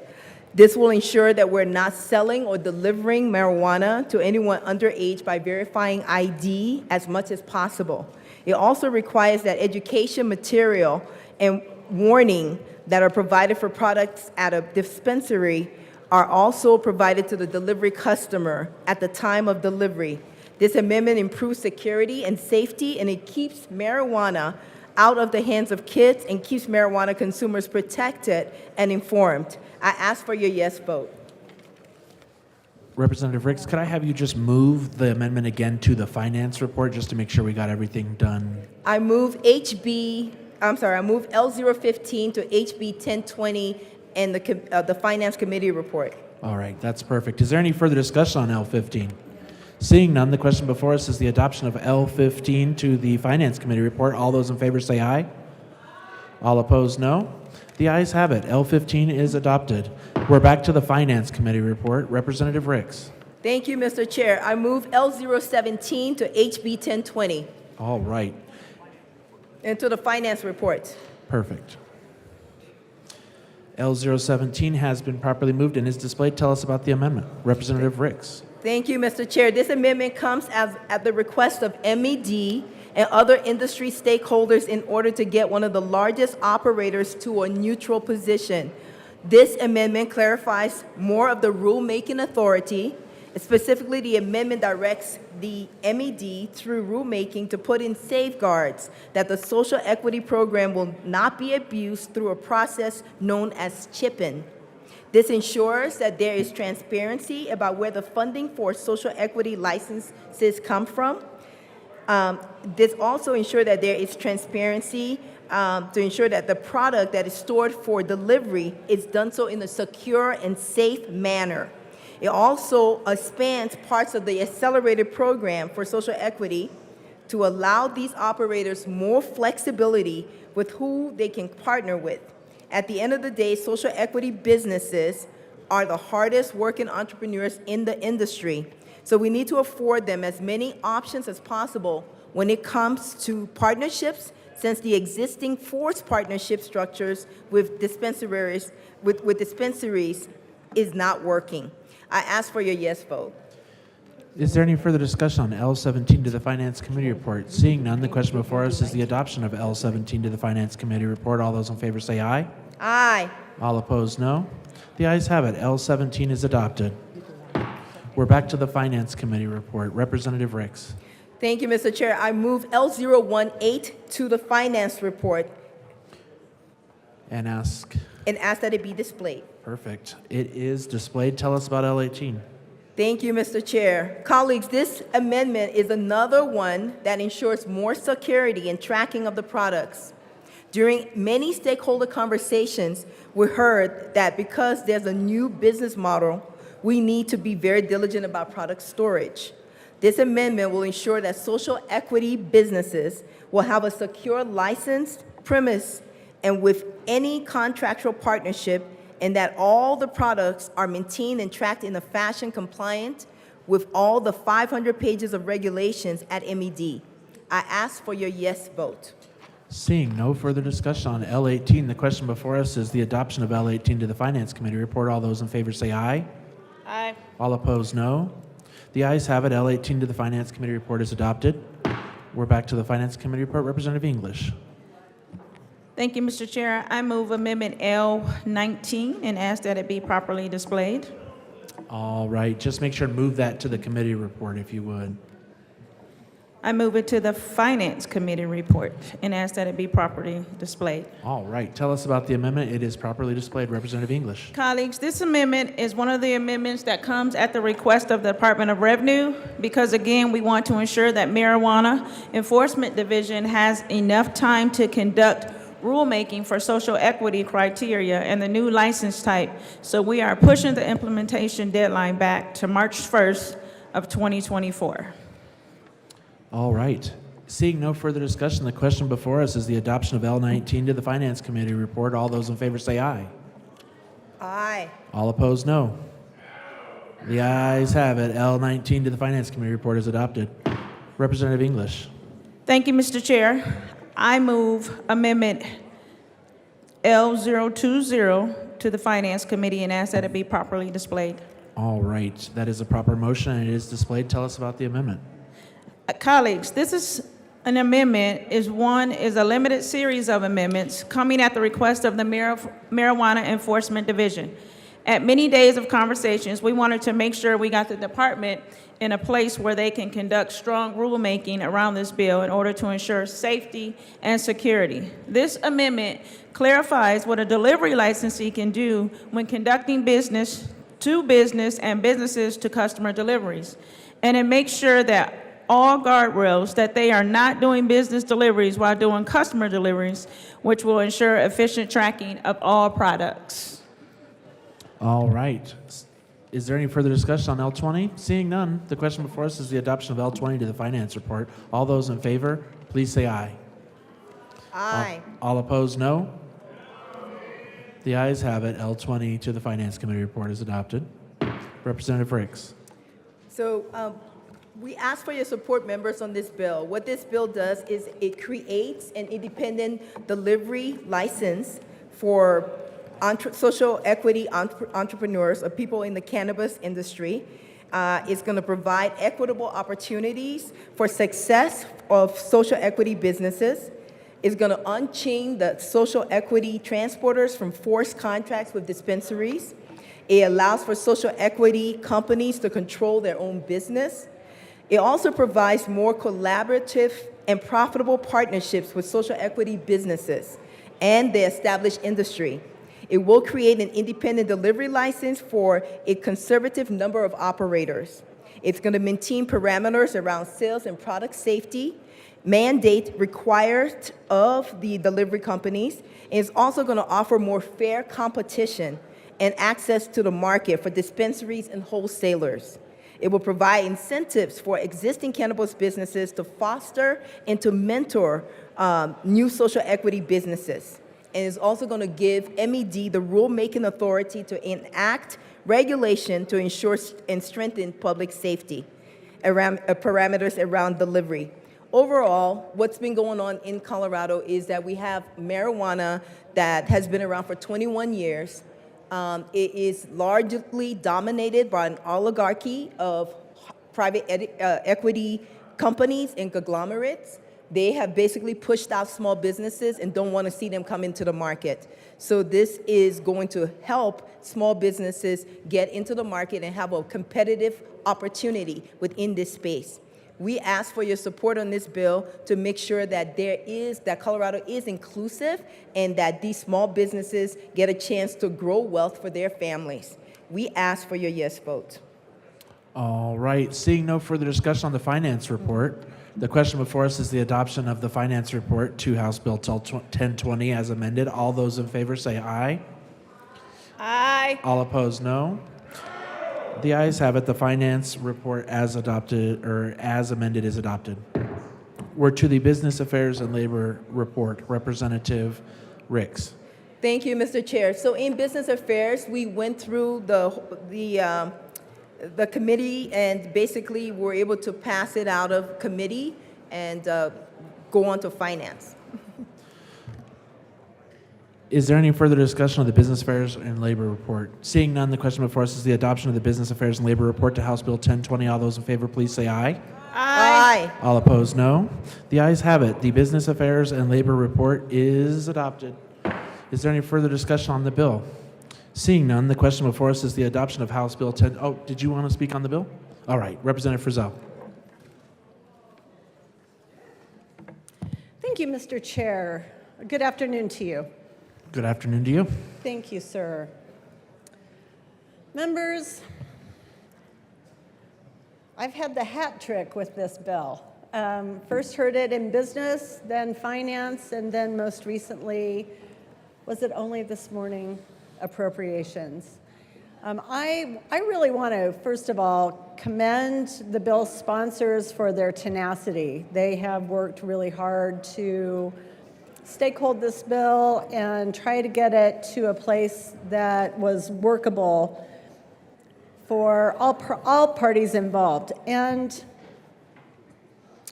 This will ensure that we're not selling or delivering marijuana to anyone underage by verifying ID as much as possible. It also requires that education material and warning that are provided for products at a dispensary are also provided to the delivery customer at the time of delivery. This amendment improves security and safety, and it keeps marijuana out of the hands of kids and keeps marijuana consumers protected and informed. I ask for your yes vote. Representative Ricks, could I have you just move the amendment again to the finance report just to make sure we got everything done? I move L015 to HB 1020 and the Finance Committee report. All right, that's perfect. Is there any further discussion on L15? Seeing none, the question before us is the adoption of L15 to the Finance Committee report. All those in favor say aye. All opposed, no. The ayes have it. L15 is adopted. We're back to the Finance Committee report. Representative Ricks. Thank you, Mr. Chair. I move L017 to HB 1020 All right, and to the Finance report. perfect. L017 has been properly moved and is displayed. Tell us about the amendment. Representative Ricks. Thank you, Mr. Chair. This amendment comes at the request of MED and other industry stakeholders in order to get one of the largest operators to a neutral position. This amendment clarifies more of the rulemaking authority. Specifically, the amendment directs the MED through rulemaking to put in safeguards that the social equity program will not be abused through a process known as chipping. This ensures that there is transparency about where the funding for social equity licenses come from. This also ensures that there is transparency to ensure that the product that is stored for delivery is done so in a secure and safe manner. It also expands parts of the accelerated program for social equity to allow these operators more flexibility with who they can partner with. At the end of the day, social equity businesses are the hardest working entrepreneurs in the industry. So we need to afford them as many options as possible when it comes to partnerships, since the existing forced partnership structures with dispensaries is not working. I ask for your yes vote. Is there any further discussion on L17 to the Finance Committee report? Seeing none, the question before us is the adoption of L17 to the Finance Committee report. All those in favor say aye. Aye. All opposed, no. The ayes have it. L17 is adopted. We're back to the Finance Committee report. Representative Ricks. Thank you, Mr. Chair. I move L018 to the Finance report And ask. and ask that it be displayed. Perfect. It is displayed. Tell us about L18. Thank you, Mr. Chair. Colleagues, this amendment is another one that ensures more security and tracking of the products. During many stakeholder conversations, we heard that because there's a new business model, we need to be very diligent about product storage. This amendment will ensure that social equity businesses will have a secure licensed premise and with any contractual partnership, and that all the products are maintained and tracked in a fashion compliant with all the 500 pages of regulations at MED. I ask for your yes vote. Seeing no further discussion on L18, the question before us is the adoption of L18 to the Finance Committee report. All those in favor say aye. Aye. All opposed, no. The ayes have it. L18 to the Finance Committee report is adopted. We're back to the Finance Committee report. Representative English. Thank you, Mr. Chair. I move Amendment L19 and ask that it be properly displayed. All right, just make sure to move that to the committee report if you would. I move it to the Finance Committee report and ask that it be properly displayed. All right, tell us about the amendment. It is properly displayed. Representative English. Colleagues, this amendment is one of the amendments that comes at the request of the Department of Revenue because, again, we want to ensure that Marijuana Enforcement Division has enough time to conduct rulemaking for social equity criteria and the new license type. So we are pushing the implementation deadline back to March 1st of 2024. All right. Seeing no further discussion, the question before us is the adoption of L19 to the Finance Committee report. All those in favor say aye. Aye. All opposed, no. The ayes have it. L19 to the Finance Committee report is adopted. Representative English. Thank you, Mr. Chair. I move Amendment L020 to the Finance Committee and ask that it be properly displayed. All right. That is a proper motion and it is displayed. Tell us about the amendment. Colleagues, this is an amendment is a limited series of amendments coming at the request of the Marijuana Enforcement Division. At many days of conversations, we wanted to make sure we got the department in a place where they can conduct strong rulemaking around this bill in order to ensure safety and security. This amendment clarifies what a delivery licensee can do when conducting business to business and businesses to customer deliveries. And it makes sure that all guardrails that they are not doing business deliveries while doing customer deliveries, which will ensure efficient tracking of all products. All right. Is there any further discussion on L20? Seeing none, the question before us is the adoption of L20 to the finance report. All those in favor, please say aye. Aye. All opposed, no. The ayes have it. L20 to the finance committee report is adopted. Representative Ricks. So we ask for your support, members, on this bill. What this bill does is it creates an independent delivery license for social equity entrepreneurs or people in the cannabis industry. It's going to provide equitable opportunities for success of social equity businesses. It's going to unchain the social equity transporters from forced contracts with dispensaries. It allows for social equity companies to control their own business. It also provides more collaborative and profitable partnerships with social equity businesses and the established industry. It will create an independent delivery license for a conservative number of operators. It's going to maintain parameters around sales and product safety, mandate required of the delivery companies, and it's also going to offer more fair competition and access to the market for dispensaries and wholesalers. It will provide incentives for existing cannabis businesses to foster and to mentor new social equity businesses. And it's also going to give MED the rulemaking authority to enact regulation to ensure and strengthen public safety around parameters around delivery. Overall, what's been going on in Colorado is that we have marijuana that has been around for 21 years. It is largely dominated by an oligarchy of private equity companies and conglomerates. They have basically pushed out small businesses and don't want to see them come into the market. So this is going to help small businesses get into the market and have a competitive opportunity within this space. We ask for your support on this bill to make sure that that Colorado is inclusive and that these small businesses get a chance to grow wealth for their families. We ask for your yes vote. All right. Seeing no further discussion on the finance report, the question before us is the adoption of the finance report to House Bill 1020 as amended. All those in favor say aye. Aye. All opposed, no. The ayes have it. The finance report as adopted or as amended is adopted. We're to the Business Affairs and Labor report. Representative Ricks. Thank you, Mr. Chair. So in Business Affairs, we went through the committee and basically were able to pass it out of committee and go on to finance. Is there any further discussion of the Business Affairs and Labor report? Seeing none, the question before us is the adoption of the Business Affairs and Labor report to House Bill 1020. All those in favor, please say aye. Aye. All opposed, no. The ayes have it. The Business Affairs and Labor report is adopted. Is there any further discussion on the bill? Seeing none, the question before us is the adoption of House Bill 10. Oh, did you want to speak on the bill? All right, Representative Frizzell. Thank you, Mr. Chair. Good afternoon to you. Good afternoon to you. Thank you, sir. Members, I've had the hat trick with this bill. First heard it in business, then finance, and then most recently, was it only this morning, appropriations. I really want to, first of all, commend the bill sponsors for their tenacity. They have worked really hard to stakehold this bill and try to get it to a place that was workable for all parties involved. And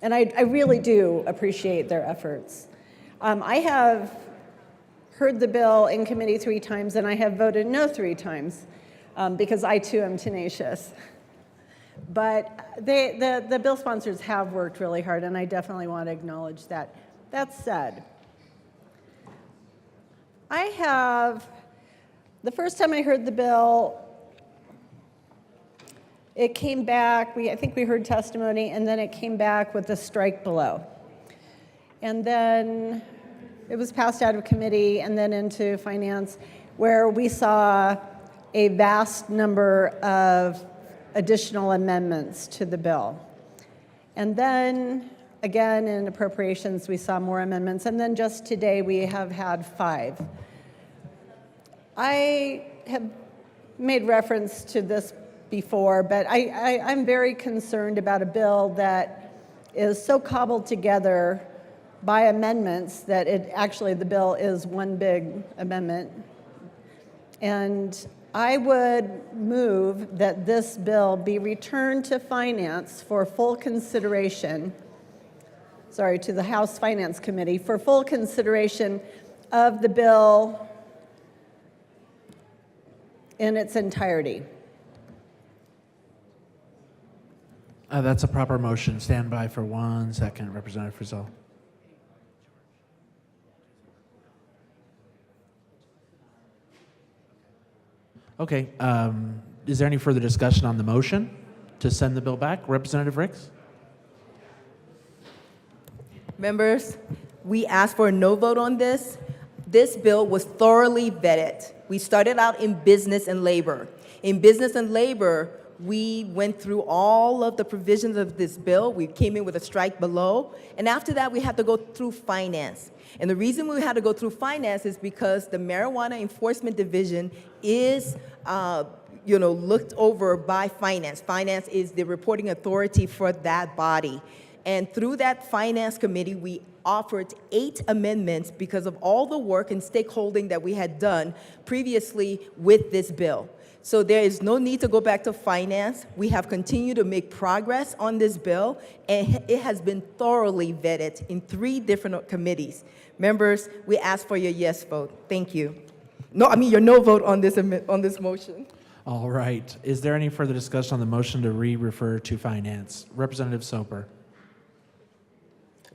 I really do appreciate their efforts. I have heard the bill in committee 3 times, and I have voted no 3 times because I too am tenacious. But the bill sponsors have worked really hard, and I definitely want to acknowledge that. That said, the first time I heard the bill, it came back, I think we heard testimony, and then it came back with a strike below. And then it was passed out of committee and then into finance, where we saw a vast number of additional amendments to the bill. And then, again, in appropriations, we saw more amendments. And then just today, we have had 5. I have made reference to this before, but I'm very concerned about a bill that is so cobbled together by amendments that the bill is one big amendment. And I would move that this bill be returned to Finance for full consideration, to the House Finance Committee for full consideration of the bill in its entirety. That's a proper motion. Stand by for 1 second, Representative Frizzell. Okay, is there any further discussion on the motion to send the bill back? Representative Ricks? Members, we asked for a no vote on this. This bill was thoroughly vetted. We started out in business and labor. In business and labor, we went through all of the provisions of this bill. We came in with a strike below. And after that, we had to go through finance. And the reason we had to go through finance is because the Marijuana Enforcement Division is looked over by finance. Finance is the reporting authority for that body. And through that finance committee, we offered 8 amendments because of all the work and stakeholding that we had done previously with this bill. So there is no need to go back to finance. We have continued to make progress on this bill, and it has been thoroughly vetted in 3 different committees. Members, we ask for your yes vote. Thank you. Your no vote on this motion. All right. Is there any further discussion on the motion to re-refer to finance? Representative Soper.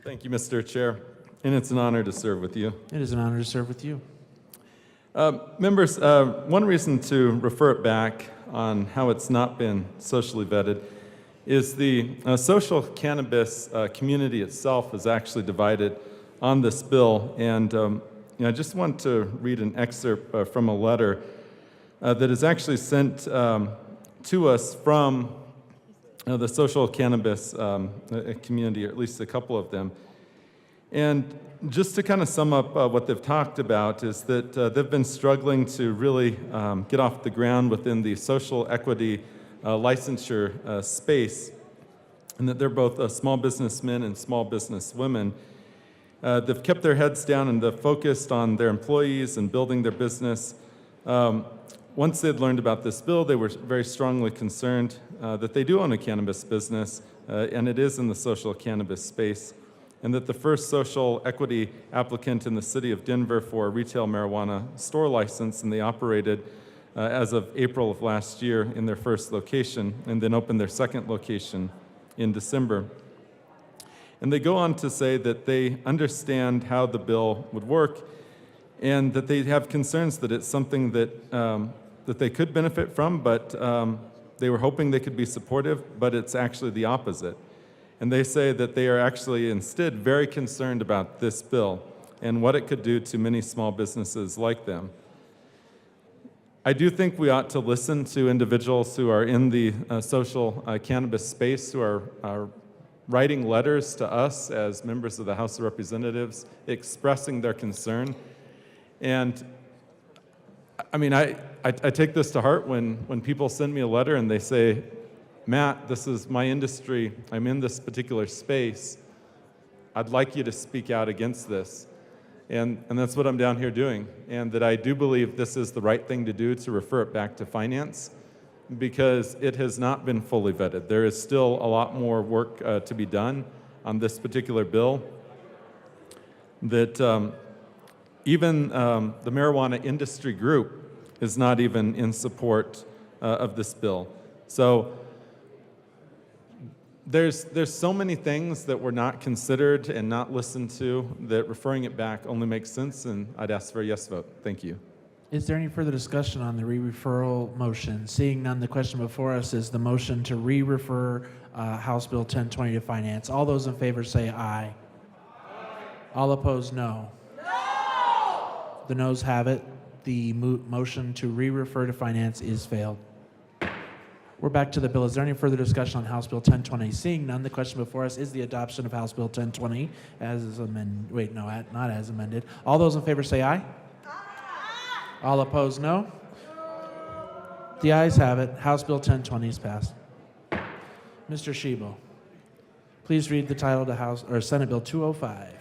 Thank you, Mr. Chair, and it's an honor to serve with you. It is an honor to serve with you. Members, one reason to refer it back on how it's not been socially vetted is the social cannabis community itself is actually divided on this bill. And I just want to read an excerpt from a letter that is actually sent to us from the social cannabis community, or at least a couple of them. And just to kind of sum up what they've talked about is that they've been struggling to really get off the ground within the social equity licensure space, and that they're both small businessmen and small business women. They've kept their heads down and they've focused on their employees and building their business. Once they'd learned about this bill, they were very strongly concerned that they do own a cannabis business, and it is in the social cannabis space, and that the first social equity applicant in the city of Denver for a retail marijuana store license, and they operated as of April of last year in their first location, and then opened their second location in December. And they go on to say that they understand how the bill would work, and that they have concerns that it's something that that they could benefit from, but they were hoping they could be supportive, but it's actually the opposite. And they say that they are actually instead very concerned about this bill and what it could do to many small businesses like them. I do think we ought to listen to individuals who are in the social cannabis space, who are writing letters to us as members of the House of Representatives expressing their concern. And I mean, I take this to heart when people send me a letter and they say, Matt, this is my industry, I'm in this particular space, I'd like you to speak out against this. And that's what I'm down here doing. And that I do believe this is the right thing to do, to refer it back to finance, because it has not been fully vetted. There is still a lot more work to be done on this particular bill. That even the marijuana industry group is not even in support of this bill. So there's so many things that were not considered and not listened to that referring it back only makes sense, and I'd ask for a yes vote. Thank you. Is there any further discussion on the re-referral motion? Seeing none, the question before us is the motion to re-refer House Bill 1020 to Finance. All those in favor say aye. All opposed, no. The noes have it. The motion to re-refer to Finance is failed. We're back to the bill. Is there any further discussion on House Bill 1020? Seeing none, the question before us is the adoption of House Bill 1020 as amended. Wait, no, not as amended. All those in favor say aye. All opposed, no. The ayes have it. House Bill 1020 is passed. Mr. Shebo, please read the title to Senate Bill 205.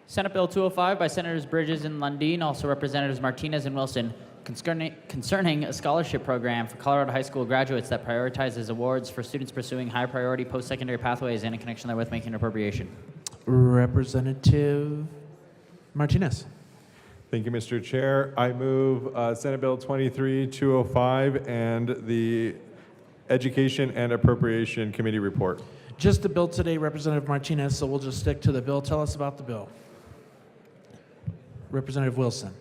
Senate Bill 205 by Senators Bridges and Lundin, also Representatives Martinez and Wilson, concerning a scholarship program for Colorado high school graduates that prioritizes awards for students pursuing high priority post-secondary pathways and in connection therewith making an appropriation. Representative Martinez. Thank you, Mr. Chair. I move Senate Bill 23-205 and the Education and Appropriation Committee report. Just the bill today, Representative Martinez, so we'll just stick to the bill. Tell us about the bill. Representative Wilson.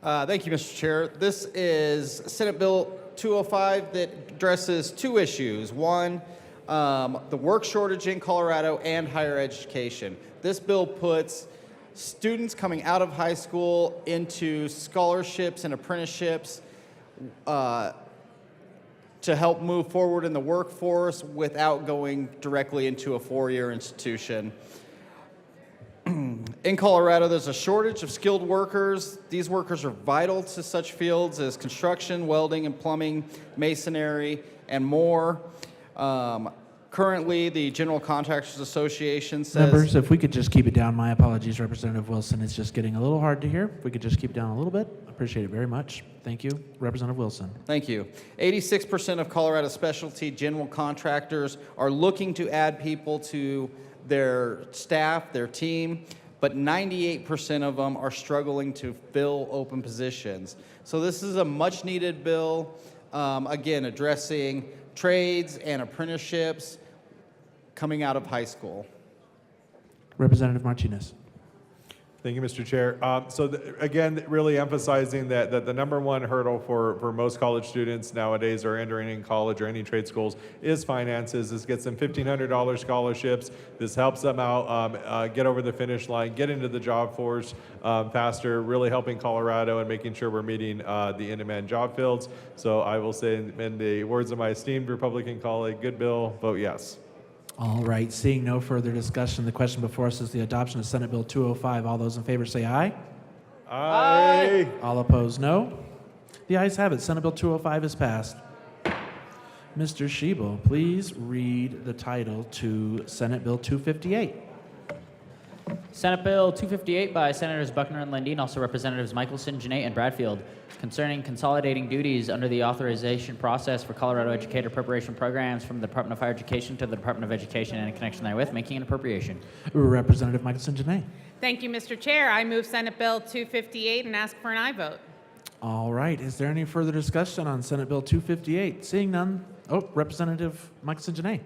Thank you, Mr. Chair. This is Senate Bill 205 that addresses two issues. One, the work shortage in Colorado and higher education. This bill puts students coming out of high school into scholarships and apprenticeships to help move forward in the workforce without going directly into a four-year institution. In Colorado, there's a shortage of skilled workers. These workers are vital to such fields as construction, welding and plumbing, masonry, and more. Currently, the General Contractors Association says... Members, if we could just keep it down. My apologies, Representative Wilson. It's just getting a little hard to hear. If we could just keep it down a little bit, appreciate it very much. Thank you. Representative Wilson. Thank you. 86% of Colorado specialty general contractors are looking to add people to their staff, their team, but 98% of them are struggling to fill open positions. So this is a much-needed bill, again, addressing trades and apprenticeships coming out of high school. Representative Martinez. Thank you, Mr. Chair. Again, really emphasizing that the number one hurdle for most college students nowadays are entering in college or any trade schools is finances. This gets them $1,500 scholarships. This helps them out get over the finish line, get into the job force faster, really helping Colorado and making sure we're meeting the in-demand job fields. So I will say, in the words of my esteemed Republican colleague, good bill, vote yes. All right, seeing no further discussion, the question before us is the adoption of Senate Bill 205. All those in favor say aye. Aye. All opposed, no. The ayes have it. Senate Bill 205 is passed. Mr. Shebo, please read the title to Senate Bill 258. Senate Bill 258 by Senators Buckner and Lundin, also Representatives Michelson, Janae, and Bradfield, concerning consolidating duties under the authorization process for Colorado educator preparation programs from the Department of Higher Education to the Department of Education and in connection therewith, making an appropriation. Representative Michelson, Janae. Thank you, Mr. Chair. I move Senate Bill 258 and ask for an aye vote. All right, is there any further discussion on Senate Bill 258? Seeing none. Oh, Representative Michelson, Janae.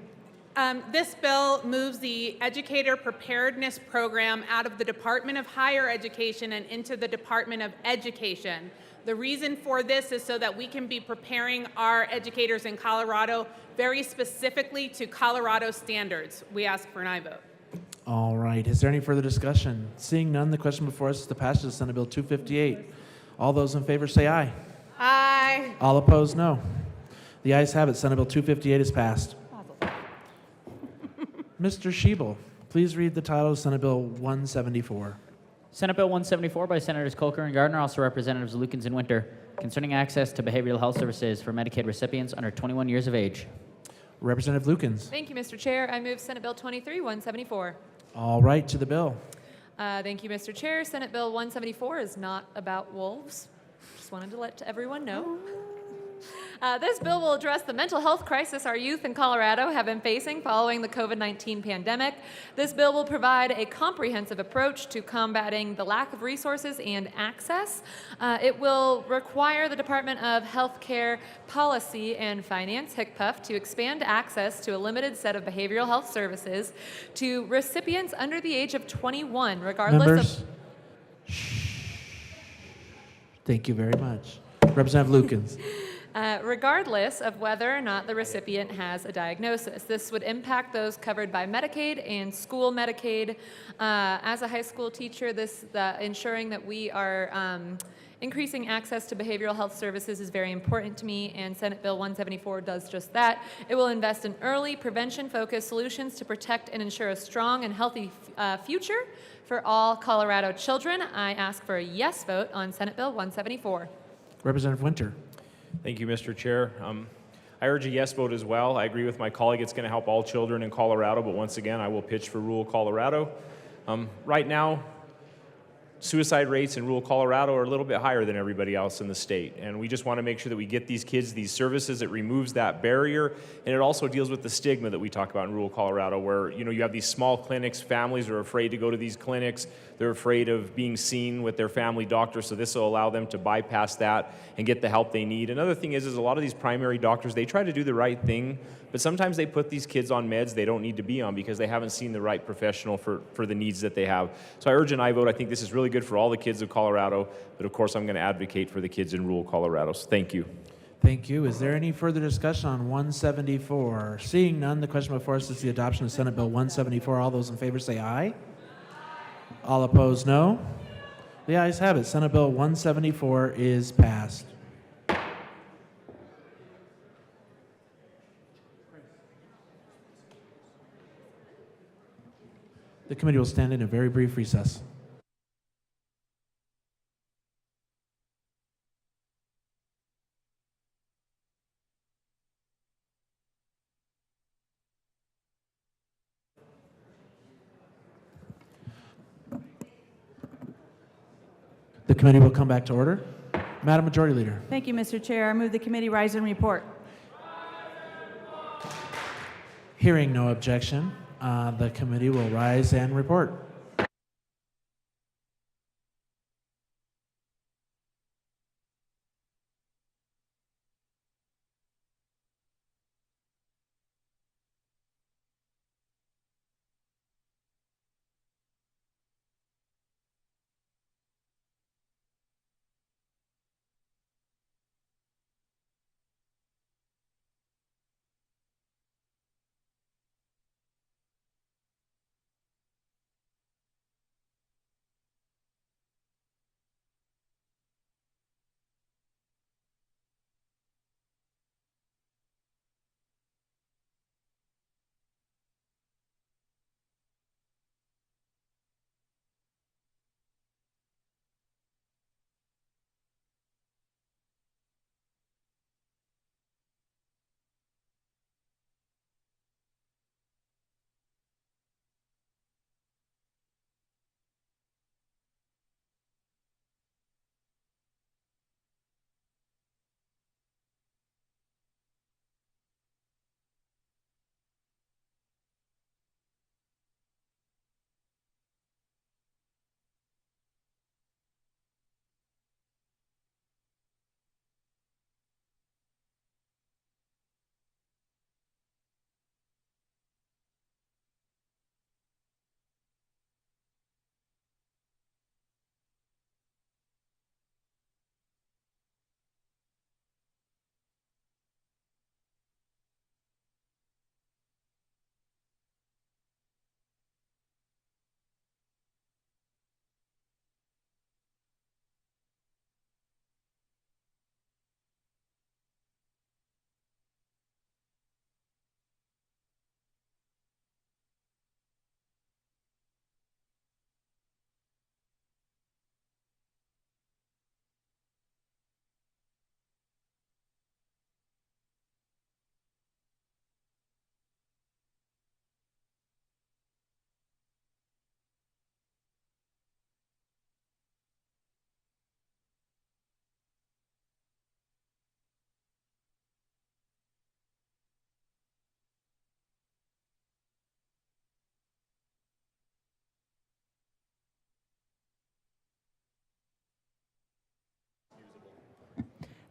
This bill moves the Educator Preparedness Program out of the Department of Higher Education and into the Department of Education. The reason for this is so that we can be preparing our educators in Colorado very specifically to Colorado standards. We ask for an aye vote. All right, is there any further discussion? Seeing none, the question before us is the passage of Senate Bill 258. All those in favor say aye. Aye. All opposed, no. The ayes have it. Senate Bill 258 is passed. Mr. Shebo, please read the title of Senate Bill 174. Senate Bill 174 by Senators Colker and Gardner, also Representatives Lukens and Winter, concerning access to behavioral health services for Medicaid recipients under 21 years of age. Representative Lukens. Thank you, Mr. Chair. I move Senate Bill 174. All right, to the bill. Thank you, Mr. Chair. Senate Bill 174 is not about wolves. Just wanted to let everyone know. This bill will address the mental health crisis our youth in Colorado have been facing following the COVID-19 pandemic. This bill will provide a comprehensive approach to combating the lack of resources and access. It will require the Department of Healthcare Policy and Finance, HCPF, to expand access to a limited set of behavioral health services to recipients under the age of 21, regardless Members? of... Thank you very much. Representative Lukens. Regardless of whether or not the recipient has a diagnosis. This would impact those covered by Medicaid and school Medicaid. As a high school teacher, ensuring that we are increasing access to behavioral health services is very important to me, and Senate Bill 174 does just that. It will invest in early, prevention-focused solutions to protect and ensure a strong and healthy future for all Colorado children. I ask for a yes vote on Senate Bill 174. Representative Winter. Thank you, Mr. Chair. I urge a yes vote as well. I agree with my colleague. It's going to help all children in Colorado, but once again, I will pitch for rural Colorado. Right now, suicide rates in rural Colorado are a little bit higher than everybody else in the state, and we just want to make sure that we get these kids these services. It removes that barrier, and it also deals with the stigma that we talk about in rural Colorado, where you have these small clinics. Families are afraid to go to these clinics. They're afraid of being seen with their family doctor, so this will allow them to bypass that and get the help they need. Another thing is a lot of these primary doctors, they try to do the right thing, but sometimes they put these kids on meds they don't need to be on because they haven't seen the right professional for the needs that they have. So I urge an aye vote. I think this is really good for all the kids of Colorado, but of course I'm going to advocate for the kids in rural Colorado. So thank you. Thank you. Is there any further discussion on 174? Seeing none, the question before us is the adoption of Senate Bill 174. All those in favor say aye. All opposed, no. The ayes have it. Senate Bill 174 is passed. The committee will stand in a very brief recess. The committee will come back to order. Madam Majority Leader. Thank you, Mr. Chair. I move the committee rise and report. Hearing no objection, the committee will rise and report.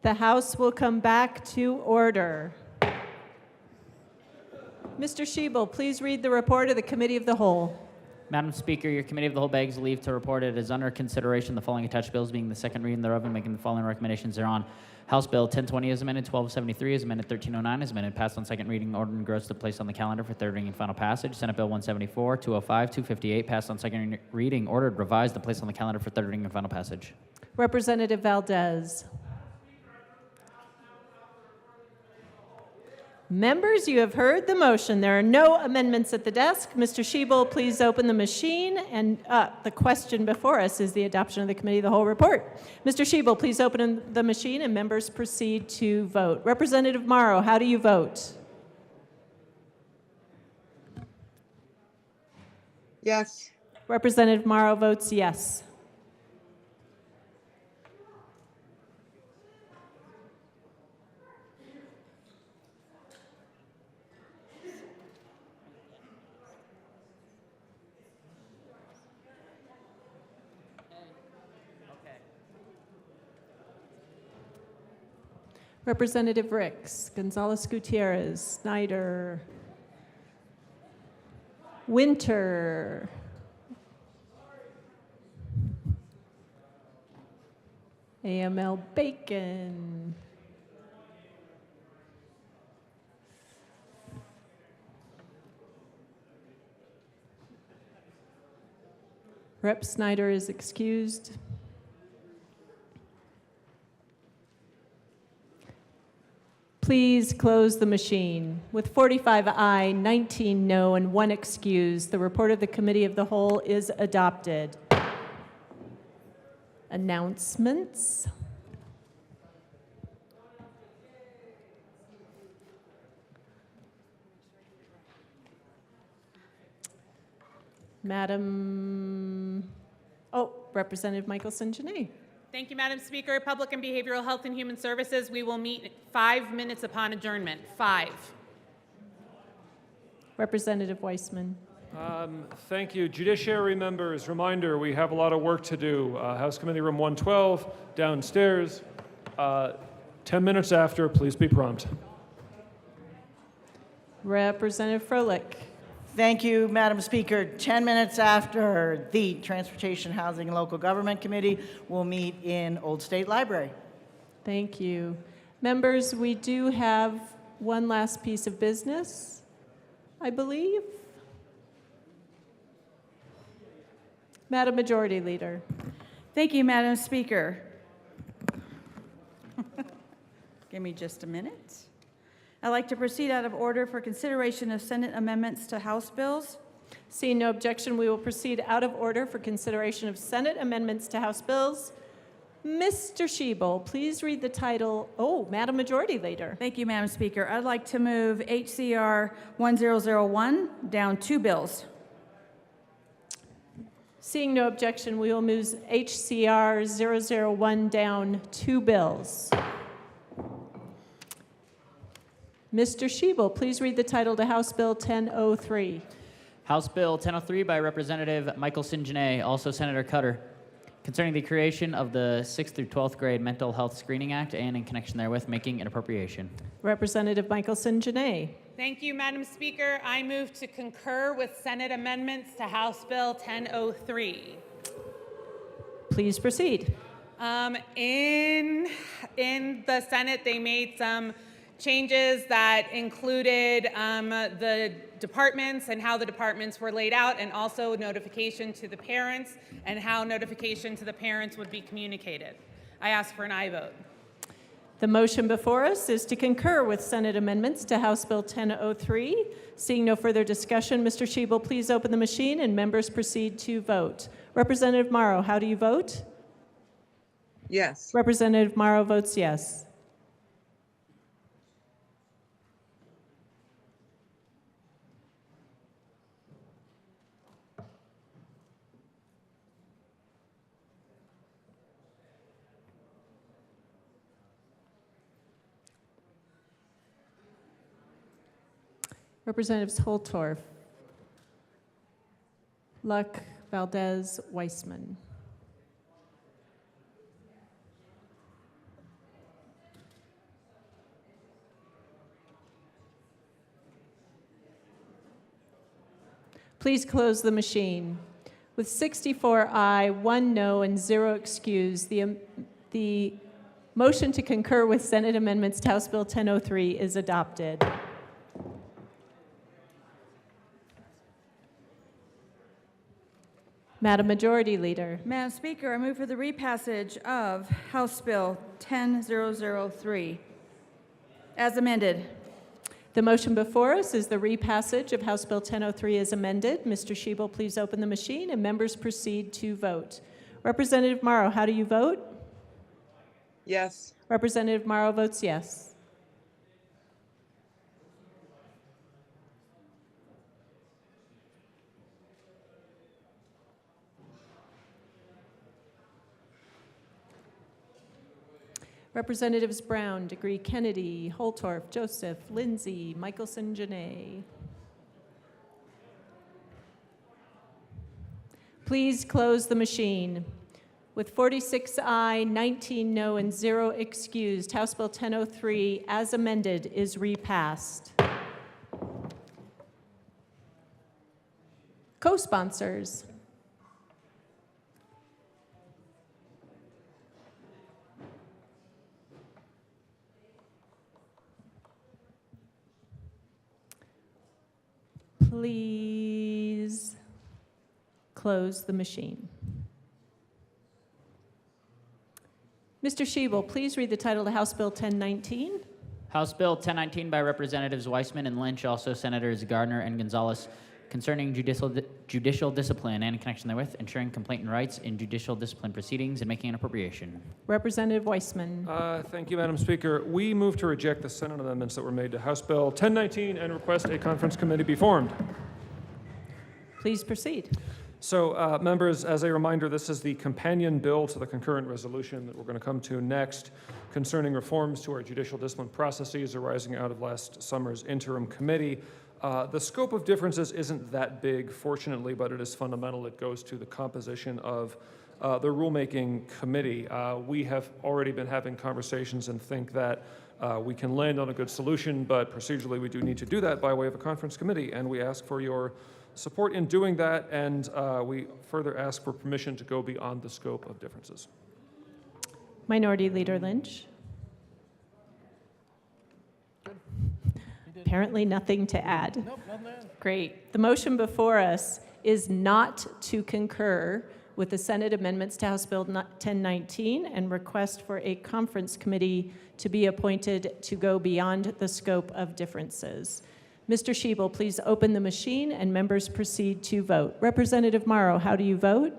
The House will come back to order. Mr. Schiebel, please read the report of the Committee of the Whole. Madam Speaker, your Committee of the Whole begs leave to report it is under consideration the following attached bills being the second reading thereof and making the following recommendations thereon. House Bill 1020 is amended, 1273 is amended, 1309 is amended, passed on second reading, ordered and grossed to place on the calendar for third reading and final passage. Senate Bill 174, 205, 258, passed on second reading, ordered, revised, to place on the calendar for third reading and final passage. Representative Valdez. Members, you have heard the motion. There are no amendments at the desk. Mr. Schiebel, please open the machine. And the question before us is the adoption of the Committee of the Whole report. Mr. Schiebel, please open the machine and members proceed to vote. Representative Morrow, how do you vote? Yes. Representative Morrow votes yes. Representative Ricks, Gonzalez Gutierrez, Snyder, Winter, AML Bacon, Rep. Snyder is excused. Please close the machine. With 45 aye, 19 no, and 1 excused, the report of the Committee of the Whole is adopted. Announcements. Representative Michelson-Jeannet. Thank you, Madam Speaker. Public and Behavioral Health and Human Services, we will meet 5 minutes upon adjournment. 5. Representative Weissman. Thank you. Judiciary members, reminder, we have a lot of work to do. House Committee Room 112, downstairs. 10 minutes after, please be prompt. Representative Froelich. Thank you, Madam Speaker. 10 minutes after, the Transportation, Housing, and Local Government Committee will meet in Old State Library. Thank you. Members, we do have one last piece of business, I believe. Madam Majority Leader. Thank you, Madam Speaker. Give me just a minute. I'd like to proceed out of order for consideration of Senate amendments to House bills. Seeing no objection, we will proceed out of order for consideration of Senate amendments to House bills. Mr. Schiebel, please read the title. Oh, Madam Majority Leader. Thank you, Madam Speaker. I'd like to move HCR 1001 down 2 bills. Seeing no objection, we will move HCR 001 down 2 bills. Mr. Schiebel, please read the title to House Bill 1003. House Bill 1003 by Representative Michelson-Jeannet, also Senator Cutter, concerning the creation of the 6th through 12th grade Mental Health Screening Act and in connection therewith making an appropriation. Representative Michelson-Jeannet. Thank you, Madam Speaker. I move to concur with Senate amendments to House Bill 1003. Please proceed. In the Senate, they made some changes that included the departments and how the departments were laid out, and also notification to the parents and how notification to the parents would be communicated. I ask for an aye vote. The motion before us is to concur with Senate amendments to House Bill 1003. Seeing no further discussion, Mr. Schiebel, please open the machine and members proceed to vote. Representative Morrow, how do you vote? Yes. Representative Morrow votes yes. Representatives Holtorf, Luck, Valdez, Weissman. Please close the machine. With 64 aye, 1 no, and 0 excused, the motion to concur with Senate amendments to House Bill 1003 is adopted. Madam Majority Leader. Madam Speaker, I move for the repassage of House Bill 10003 as amended. The motion before us is the repassage of House Bill 1003 as amended. Mr. Schiebel, please open the machine and members proceed to vote. Representative Morrow, how do you vote? Yes. Representative Morrow votes yes. Representatives Brown, Degree, Kennedy, Holtorf, Joseph, Lindsay, Michelson, Janay. Please close the machine. With 46 aye, 19 no, and 0 excused, House Bill 1003, as amended, is repassed. Co-sponsors. Please close the machine. Mr. Schiebel, please read the title to House Bill 1019. House Bill 1019 by Representatives Weissman and Lynch, also Senators Gardner and Gonzalez, concerning judicial discipline and in connection therewith, ensuring complainant rights in judicial discipline proceedings and making an appropriation. Representative Weissman. Thank you, Madam Speaker. We move to reject the Senate amendments that were made to House Bill 1019 and request a conference committee be formed. Please proceed. So, members, as a reminder, this is the companion bill to the concurrent resolution that we're going to come to next concerning reforms to our judicial discipline processes arising out of last summer's interim committee. The scope of differences isn't that big, fortunately, but it is fundamental. It goes to the composition of the rulemaking committee. We have already been having conversations and think that we can land on a good solution, but procedurally we do need to do that by way of a conference committee, and we ask for your support in doing that, and we further ask for permission to go beyond the scope of differences. Minority Leader Lynch. Apparently nothing to add. Nope, nothing to add. Great. The motion before us is not to concur with the Senate amendments to House Bill 1019 and request for a conference committee to be appointed to go beyond the scope of differences. Mr. Schiebel, please open the machine and members proceed to vote. Representative Morrow, how do you vote?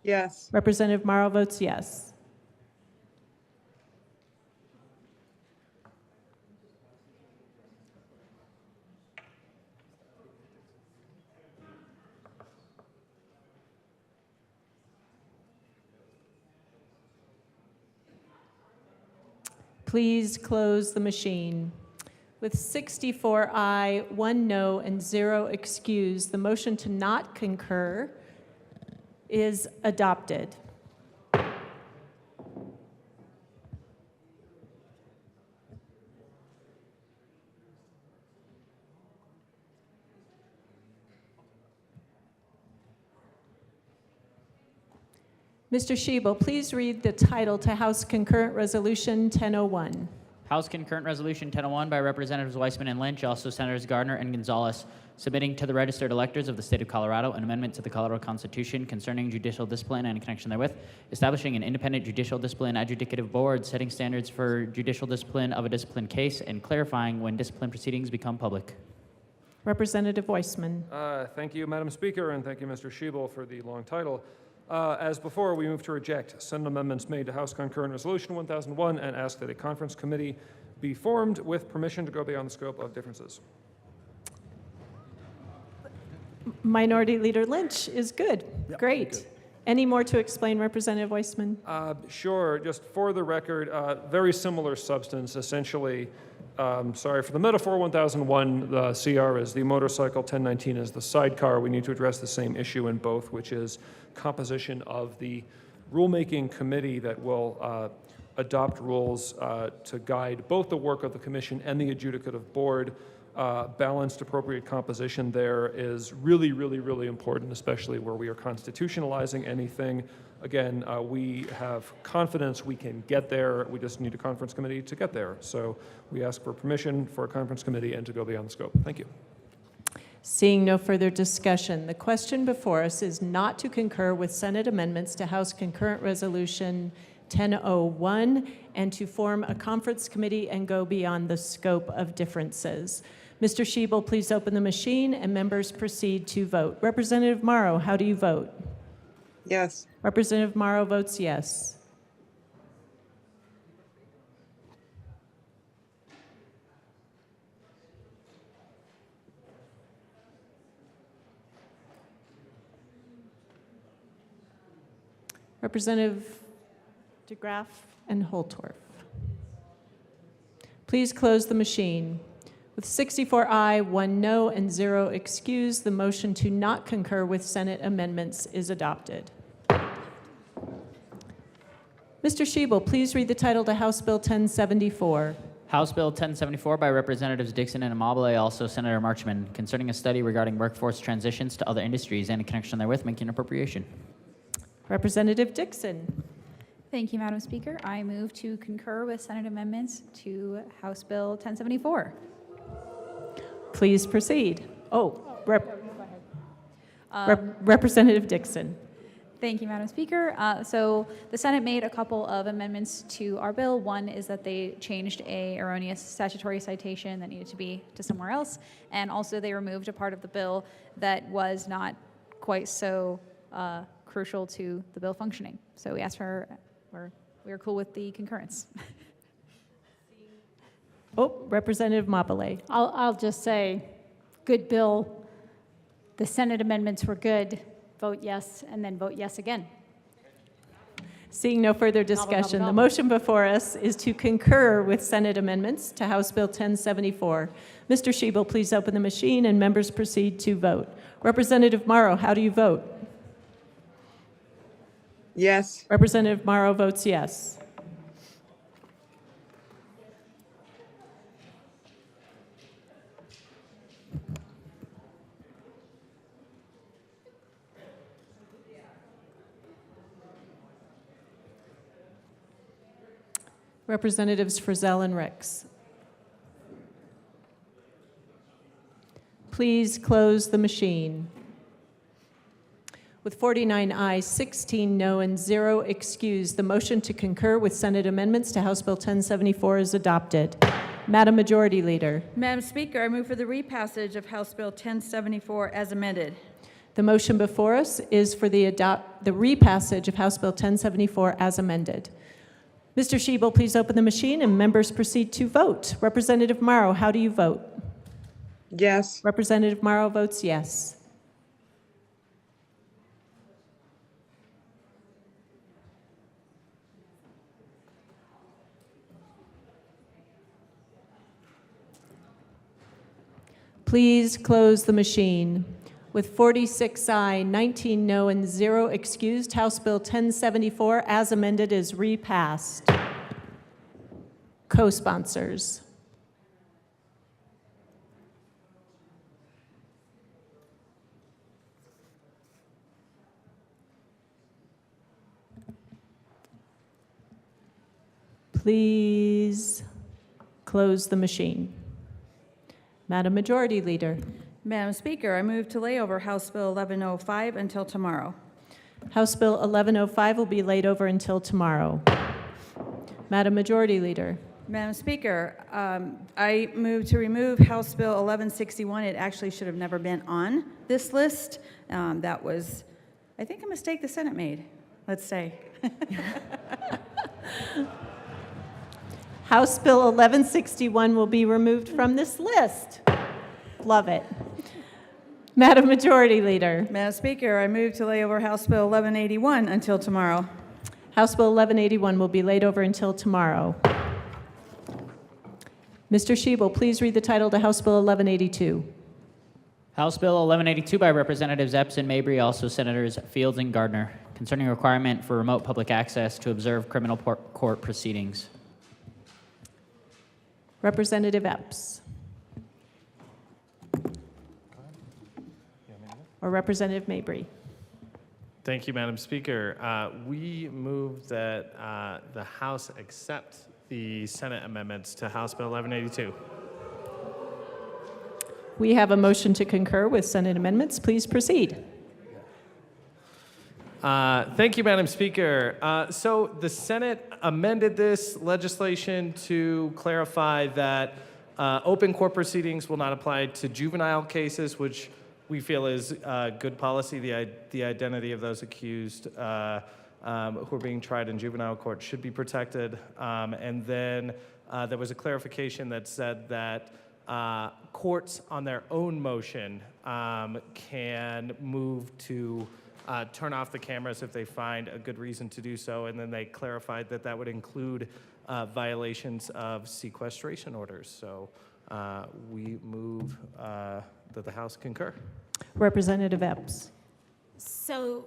Yes. Representative Morrow votes yes. Please close the machine. With 64 aye, 1 no, and 0 excused, the motion to not concur is adopted. Mr. Schiebel, please read the title to House Concurrent Resolution 1001. House Concurrent Resolution 1001 by Representatives Weissman and Lynch, also Senators Gardner and Gonzalez, submitting to the registered electors of the state of Colorado an amendment to the Colorado Constitution concerning judicial discipline and in connection therewith, establishing an independent judicial discipline adjudicative board, setting standards for judicial discipline of a discipline case, and clarifying when discipline proceedings become public. Representative Weissman. Thank you, Madam Speaker, and thank you, Mr. Schiebel, for the long title. As before, we move to reject Senate amendments made to House Concurrent Resolution 1001 and ask that a conference committee be formed with permission to go beyond the scope of differences. Minority Leader Lynch is good. Yep, Great. good. Any more to explain, Representative Weissman? Sure. Just for the record, very similar substance, essentially. Sorry for the metaphor. 1001, the CR is the motorcycle. 1019 is the sidecar. We need to address the same issue in both, which is composition of the rulemaking committee that will adopt rules to guide both the work of the commission and the adjudicative board. balanced, appropriate composition there is really, really, really important, especially where we are constitutionalizing anything. Again, we have confidence we can get there. We just need a conference committee to get there. So we ask for permission for a conference committee and to go beyond the scope. Thank you. Seeing no further discussion, the question before us is not to concur with Senate amendments to House Concurrent Resolution 1001 and to form a conference committee and go beyond the scope of differences. Mr. Schiebel, please open the machine and members proceed to vote. Representative Morrow, how do you vote? Yes. Representative Morrow votes yes. Representative DeGraff and Holtorf. Please close the machine. With 64 aye, 1 no, and 0 excused, the motion to not concur with Senate amendments is adopted. Mr. Schiebel, please read the title to House Bill 1074. House Bill 1074 by Representatives Dixon and Amabile, also Senator Marchman, concerning a study regarding workforce transitions to other industries and in connection therewith making an appropriation. Representative Dixon. Thank you, Madam Speaker. I move to concur with Senate amendments to House Bill 1074. Please proceed. Representative Dixon. Thank you, Madam Speaker. So the Senate made a couple of amendments to our bill. One is that they changed a erroneous statutory citation that needed to be to somewhere else, and also they removed a part of the bill that was not quite so crucial to the bill functioning. So we asked for, we were cool with the concurrence. Representative Mabile. I'll just say, good bill. The Senate amendments were good. Vote yes, and then vote yes again. Seeing no further discussion, the motion before us is to concur with Senate amendments to House Bill 1074. Mr. Schiebel, please open the machine and members proceed to vote. Representative Morrow, how do you vote? Yes. Representative Morrow votes yes. Representatives Frizzell and Ricks. Please close the machine. With 49 ayes, 16 no, and 0 excused, the motion to concur with Senate amendments to House Bill 1074 is adopted. Madam Majority Leader. Madam Speaker, I move for the repassage of House Bill 1074 as amended. The motion before us is for the repassage of House Bill 1074 as amended. Mr. Schiebel, please open the machine and members proceed to vote. Representative Morrow, how do you vote? Yes. Representative Morrow votes yes. Please close the machine. With 46 aye, 19 no, and 0 excused, House Bill 1074 as amended is repassed. Co-sponsors. Please close the machine. Madam Majority Leader. Madam Speaker, I move to lay over House Bill 1105 until tomorrow. House Bill 1105 will be laid over until tomorrow. Madam Majority Leader. Madam Speaker, I move to remove House Bill 1161. It actually should have never been on this list. That was, I think, a mistake the Senate made, let's say. House Bill 1161 will be removed from this list. Love it. Madam Majority Leader. Madam Speaker, I move to lay over House Bill 1181 until tomorrow. House Bill 1181 will be laid over until tomorrow. Mr. Schiebel, please read the title to House Bill 1182. House Bill 1182 by Representatives Epps and Mabry, also Senators Fields and Gardner, concerning a requirement for remote public access to observe criminal court proceedings. Representative Epps. or Representative Mabry. Thank you, Madam Speaker. We move that the House accept the Senate amendments to House Bill 1182. We have a motion to concur with Senate amendments. Please proceed. Thank you, Madam Speaker. So the Senate amended this legislation to clarify that open court proceedings will not apply to juvenile cases, which we feel is good policy. The identity of those accused who are being tried in juvenile court should be protected. And then there was a clarification that said that courts on their own motion can move to turn off the cameras if they find a good reason to do so. And then they clarified that that would include violations of sequestration orders. So we move that the House concur. Representative Epps. So,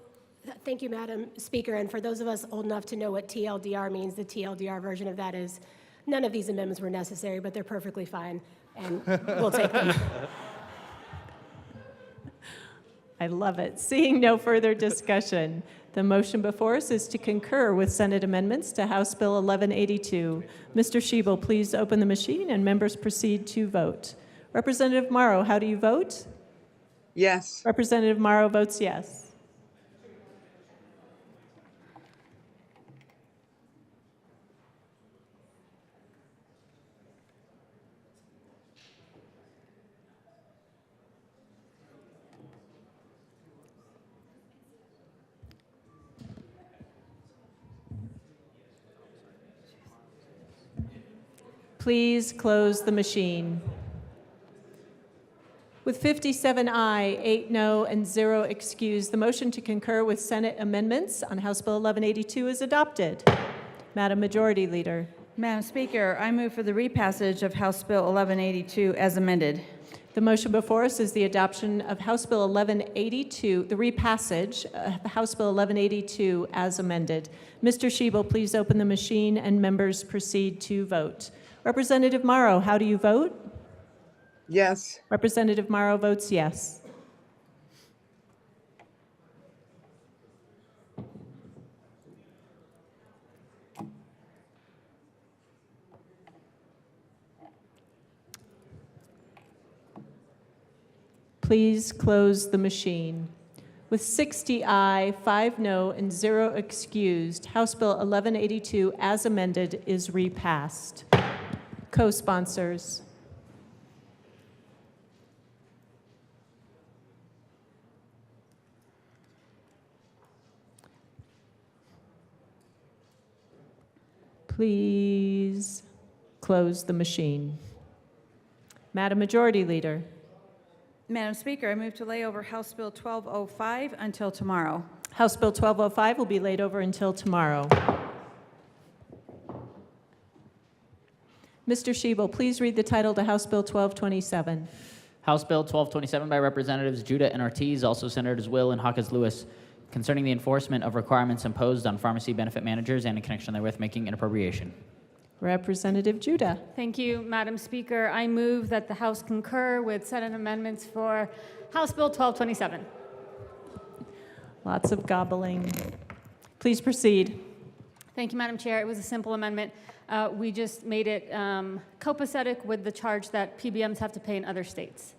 thank you, Madam Speaker. And for those of us old enough to know what TLDR means, the TLDR version of that is none of these amendments were necessary, but they're perfectly fine, and we'll take them. I love it. Seeing no further discussion, the motion before us is to concur with Senate amendments to House Bill 1182. Mr. Schiebel, please open the machine and members proceed to vote. Representative Morrow, how do you vote? Yes. Representative Morrow votes yes. Please close the machine. With 57 aye, 8 no, and 0 excused, the motion to concur with Senate amendments on House Bill 1182 is adopted. Madam Majority Leader. Madam Speaker, I move for the repassage of House Bill 1182 as amended. The motion before us is the adoption of House Bill 1182, the repassage of House Bill 1182 as amended. Mr. Schiebel, please open the machine and members proceed to vote. Representative Morrow, how do you vote? Yes. Representative Morrow votes yes. Please close the machine. With 60 aye, 5 no, and 0 excused, House Bill 1182 as amended is repassed. Co-sponsors. Please close the machine. Madam Majority Leader. Madam Speaker, I move to lay over House Bill 1205 until tomorrow. House Bill 1205 will be laid over until tomorrow. Mr. Schiebel, please read the title to House Bill 1227. House Bill 1227 by Representatives Judah and Ortiz, also Senators Will and Hawkins Lewis, concerning the enforcement of requirements imposed on pharmacy benefit managers and in connection therewith making an appropriation. Representative Judah. Thank you, Madam Speaker. I move that the House concur with Senate amendments for House Bill 1227. Lots of gobbling. Please proceed. Thank you, Madam Chair. It was a simple amendment. We just made it copacetic with the charge that PBMs have to pay in other states.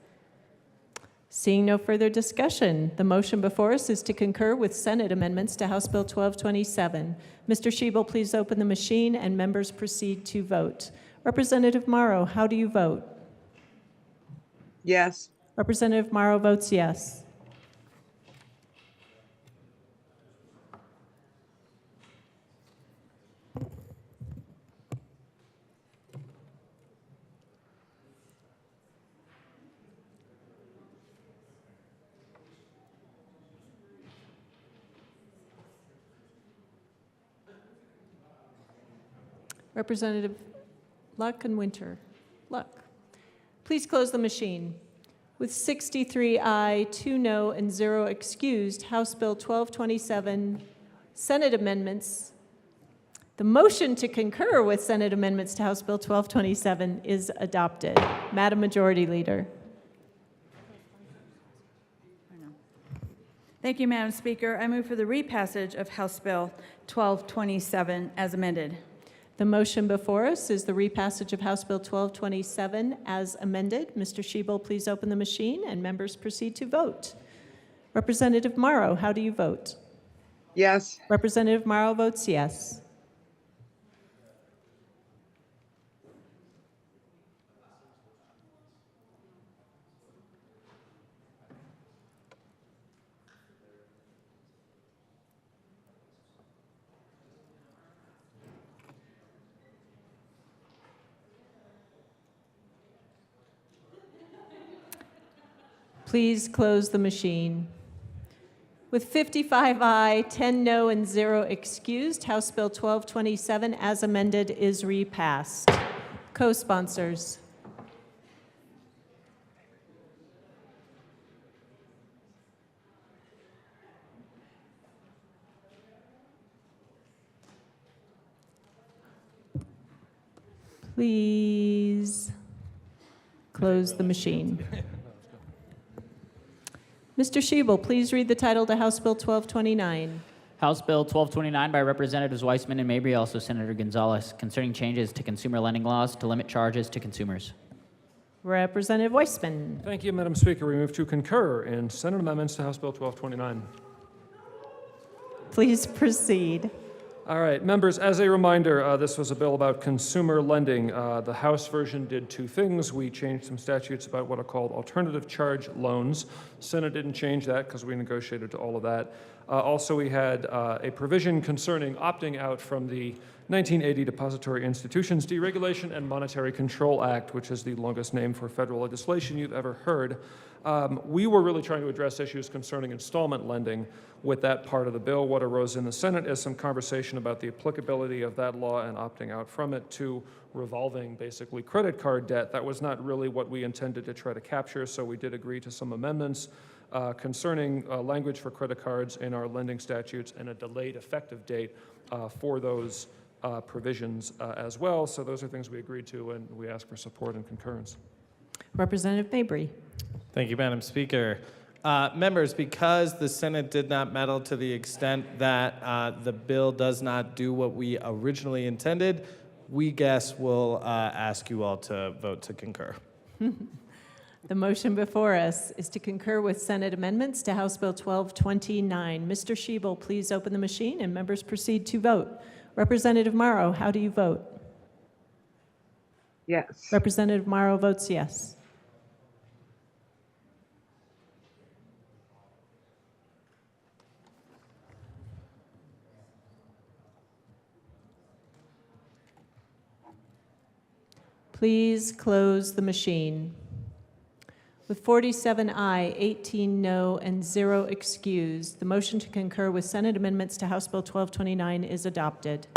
Seeing no further discussion, the motion before us is to concur with Senate amendments to House Bill 1227. Mr. Schiebel, please open the machine and members proceed to vote. Representative Morrow, how do you vote? Yes. Representative Morrow votes yes. Representative Luck and Winter. Luck. Please close the machine. With 63 aye, 2 no, and 0 excused, House Bill 1227, Senate amendments. The motion to concur with Senate amendments to House Bill 1227 is adopted. Madam Majority Leader. Thank you, Madam Speaker. I move for the repassage of House Bill 1227 as amended. The motion before us is the repassage of House Bill 1227 as amended. Mr. Schiebel, please open the machine and members proceed to vote. Representative Morrow, how do you vote? Yes. Representative Morrow votes yes. Please close the machine. With 55 aye, 10 no, and 0 excused, House Bill 1227 as amended is repassed. Co-sponsors. Please close the machine. Mr. Schiebel, please read the title to House Bill 1229. House Bill 1229 by Representatives Weissman and Mabry, also Senator Gonzalez, concerning changes to consumer lending laws to limit charges to consumers. Representative Weissman. Thank you, Madam Speaker. We move to concur in Senate amendments to House Bill 1229. Please proceed. All right, members, as a reminder, this was a bill about consumer lending. The House version did two things. We changed some statutes about what are called alternative charge loans. Senate didn't change that because we negotiated to all of that. Also, we had a provision concerning opting out from the 1980 Depository Institutions Deregulation and Monetary Control Act, which is the longest name for federal legislation you've ever heard. We were really trying to address issues concerning installment lending with that part of the bill. What arose in the Senate is some conversation about the applicability of that law and opting out from it to revolving, basically, credit card debt. That was not really what we intended to try to capture, so we did agree to some amendments concerning language for credit cards in our lending statutes and a delayed effective date for those provisions as well. So those are things we agreed to, and we ask for support and concurrence. Representative Mabry. Thank you, Madam Speaker. Members, because the Senate did not meddle to the extent that the bill does not do what we originally intended, we guess we'll ask you all to vote to concur. The motion before us is to concur with Senate amendments to House Bill 1229. Mr. Schiebel, please open the machine and members proceed to vote. Representative Morrow, how do you vote? Yes. Representative Morrow votes yes. Please close the machine. With 47 aye, 18 no, and 0 excused, the motion to concur with Senate amendments to House Bill 1229 is adopted.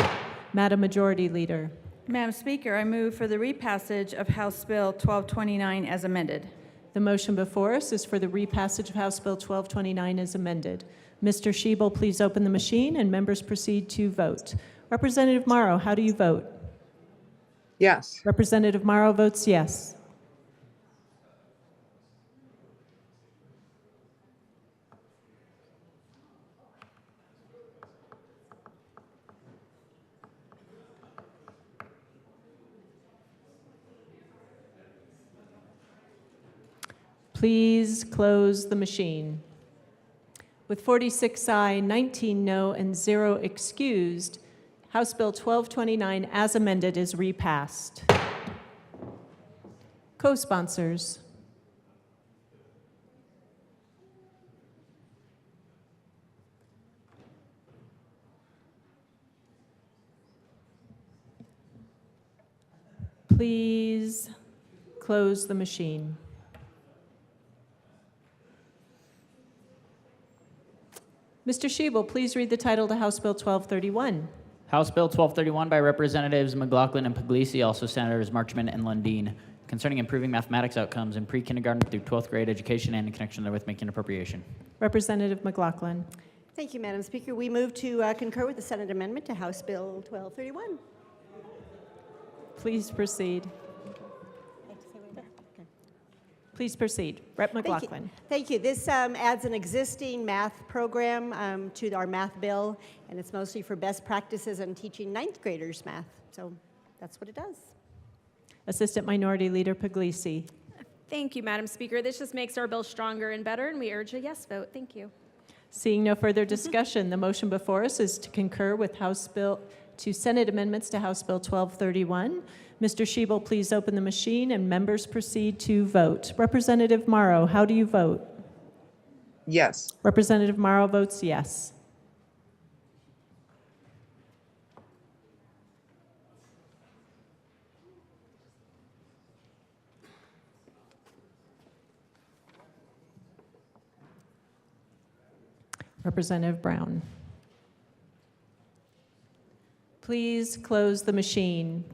Madam Majority Leader. Madam Speaker, I move for the repassage of House Bill 1229 as amended. The motion before us is for the repassage of House Bill 1229 as amended. Mr. Schiebel, please open the machine and members proceed to vote. Representative Morrow, how do you vote? Yes. Representative Morrow votes yes. Please close the machine. With 46 aye, 19 no, and 0 excused, House Bill 1229 as amended is repassed. Co-sponsors. Please close the machine. Mr. Schiebel, please read the title to House Bill 1231. House Bill 1231 by Representatives McLaughlin and Puglisi, also Senators Marchman and Lundin, concerning improving mathematics outcomes in pre-kindergarten through 12th grade education and in connection therewith making an appropriation. Representative McLaughlin. Thank you, Madam Speaker. We move to concur with the Senate amendment to House Bill 1231. Please proceed. Please proceed. Rep. McLaughlin. Thank you. This adds an existing math program to our math bill, and it's mostly for best practices in teaching ninth graders math. So that's what it does. Assistant Minority Leader Puglisi. Thank you, Madam Speaker. This just makes our bill stronger and better, and we urge a yes vote. Thank you. Seeing no further discussion, the motion before us is to concur with Senate amendments to House Bill 1231. Mr. Schiebel, please open the machine and members proceed to vote. Representative Morrow, how do you vote? Yes. Representative Morrow votes yes. Representative Brown. Please close the machine.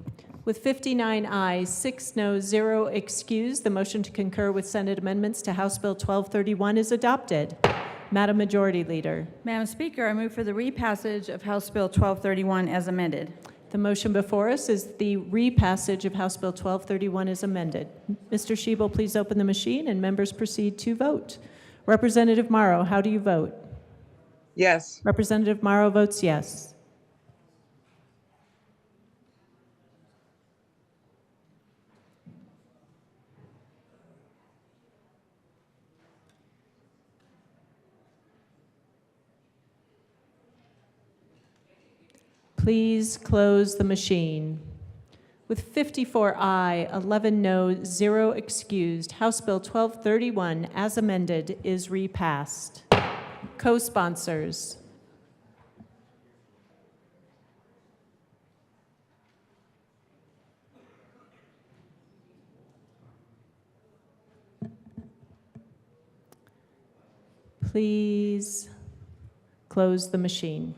With 59 ayes, 6 noes, 0 excused, the motion to concur with Senate amendments to House Bill 1231 is adopted. Madam Majority Leader. Madam Speaker, I move for the repassage of House Bill 1231 as amended. The motion before us is the repassage of House Bill 1231 as amended. Mr. Schiebel, please open the machine and members proceed to vote. Representative Morrow, how do you vote? Yes. Representative Morrow votes yes. Please close the machine. With 54 aye, 11 no, 0 excused, House Bill 1231 as amended is repassed. Co-sponsors. Please close the machine.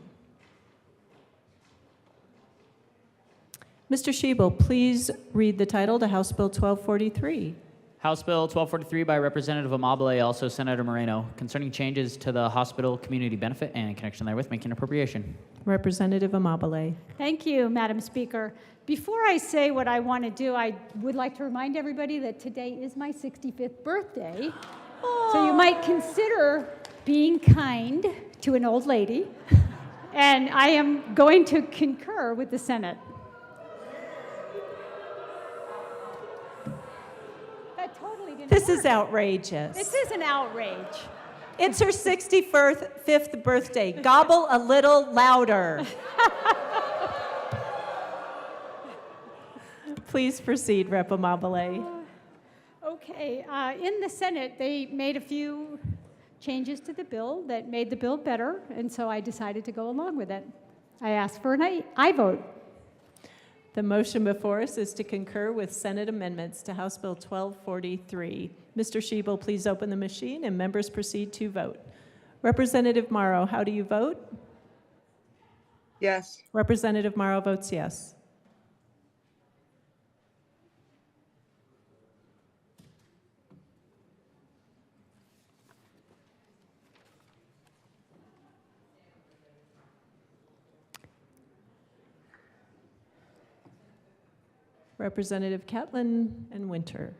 Mr. Schiebel, please read the title to House Bill 1243. House Bill 1243 by Representative Amabile, also Senator Moreno, concerning changes to the hospital community benefit and in connection therewith making appropriation. Representative Amabile. Thank you, Madam Speaker. Before I say what I want to do, I would like to remind everybody that today is my 65th birthday. So you might consider being kind to an old lady. And I am going to concur with the Senate. This is outrageous. This is an outrage. It's her 65th birthday. Gobble a little louder. Please proceed, Rep. Amabile. Okay, in the Senate, they made a few changes to the bill that made the bill better, and so I decided to go along with it. I asked for an aye vote. The motion before us is to concur with Senate amendments to House Bill 1243. Mr. Schiebel, please open the machine and members proceed to vote. Representative Morrow, how do you vote? Yes. Representative Morrow votes yes. Representative Catlin and Winter.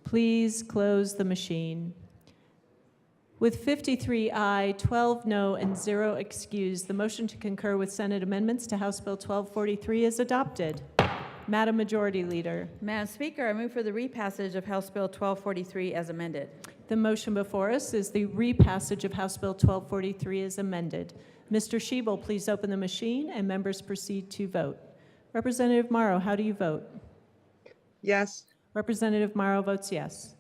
Please close the machine. With 53 aye, 12 no, and 0 excused, the motion to concur with Senate amendments to House Bill 1243 is adopted. Madam Majority Leader. Madam Speaker, I move for the repassage of House Bill 1243 as amended. The motion before us is the repassage of House Bill 1243 as amended. Mr. Schiebel, please open the machine and members proceed to vote. Representative Morrow, how do you vote? Yes. Representative Morrow votes yes.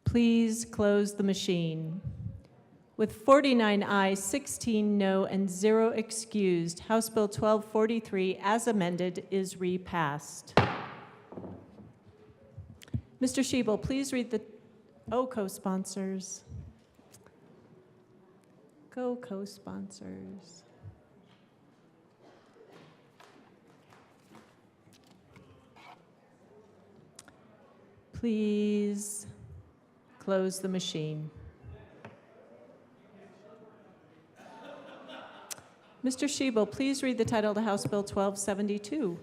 Please close the machine. With 49 ayes, 16 no, and 0 excused, House Bill 1243, as amended, is repassed. Mr. Schiebel, please read the... Oh, co-sponsors. Go, co-sponsors. Please close the machine. Mr. Schiebel, please read the title to House Bill 1272.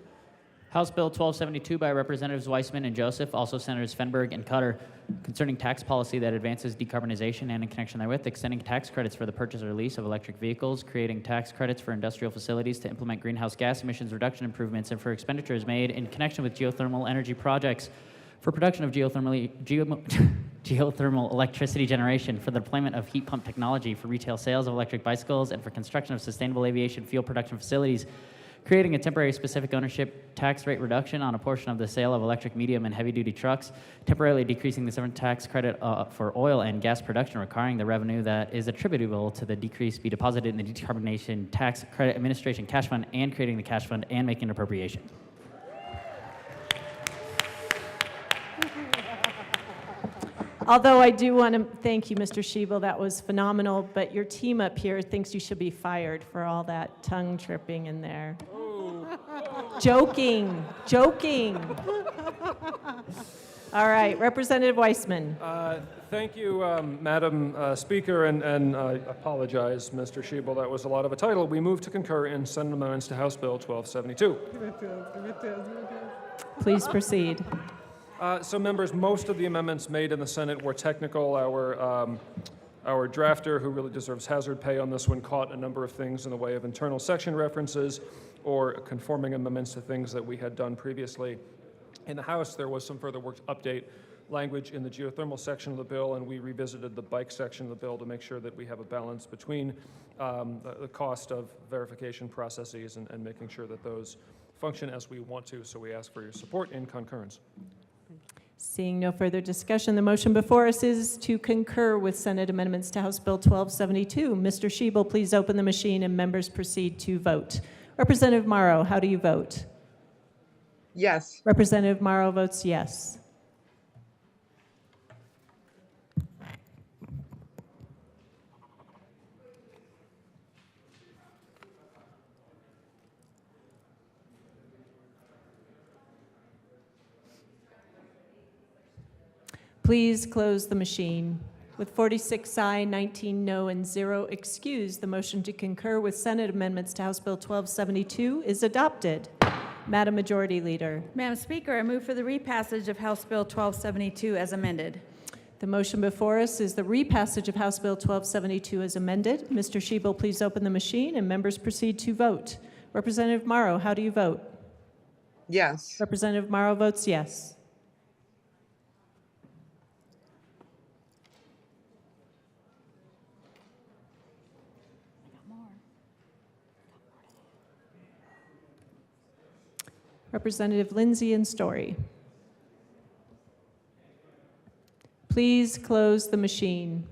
House Bill 1272 by Representatives Weissman and Joseph, also Senators Fenberg and Cutter, concerning tax policy that advances decarbonization and in connection therewith, extending tax credits for the purchase or lease of electric vehicles, creating tax credits for industrial facilities to implement greenhouse gas emissions reduction improvements, and for expenditures made in connection with geothermal energy projects for production of geothermal electricity generation, for the deployment of heat pump technology, for retail sales of electric bicycles, and for construction of sustainable aviation fuel production facilities, creating a temporary specific ownership tax rate reduction on a portion of the sale of electric medium and heavy-duty trucks, temporarily decreasing the severance tax credit for oil and gas production, requiring the revenue that is attributable to the decrease be deposited in the Decarbonization Tax Credit Administration Cash Fund, and creating the cash fund and making an appropriation. Although I do want to thank you, Mr. Schiebel, that was phenomenal, but your team up here thinks you should be fired for all that tongue tripping in there. Joking, joking. All right, Representative Weissman. Thank you, Madam Speaker, and I apologize, Mr. Schiebel, that was a lot of a title. We move to concur in Senate amendments to House Bill 1272. Please proceed. So, members, most of the amendments made in the Senate were technical. Our drafter, who really deserves hazard pay on this one, caught a number of things in the way of internal section references or conforming amendments to things that we had done previously. In the House, there was some further work to update language in the geothermal section of the bill, and we revisited the bike section of the bill to make sure that we have a balance between the cost of verification processes and making sure that those function as we want to. So we ask for your support in concurrence. Seeing no further discussion, the motion before us is to concur with Senate amendments to House Bill 1272. Mr. Schiebel, please open the machine and members proceed to vote. Representative Morrow, how do you vote? Yes. Representative Morrow votes yes. Please close the machine. With 46 aye, 19 no, and 0 excused, the motion to concur with Senate amendments to House Bill 1272 is adopted. Madam Majority Leader. Madam Speaker, I move for the repassage of House Bill 1272 as amended. The motion before us is the repassage of House Bill 1272 as amended. Mr. Schiebel, please open the machine and members proceed to vote. Representative Morrow, how do you vote? Yes. Representative Morrow votes yes. Representative Lindsay and Story. Please close the machine.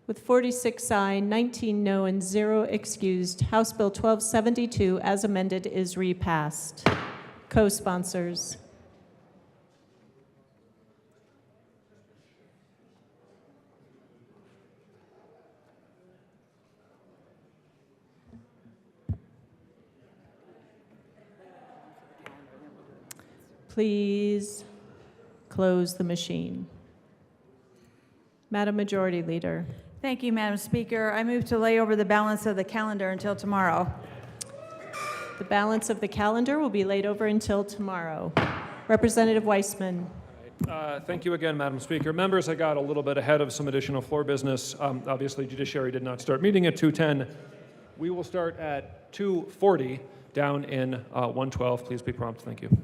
With 46 aye, 19 no, and 0 excused, House Bill 1272 as amended is repassed. Co-sponsors. Please close the machine. Madam Majority Leader. Thank you, Madam Speaker. I move to lay over the balance of the calendar until tomorrow. The balance of the calendar will be laid over until tomorrow. Representative Weissman. Thank you again, Madam Speaker. Members, I got a little bit ahead of some additional floor business. Obviously, Judiciary did not start meeting at 2:10. We will start at 2:40 down in 112. Please be prompt. Thank you.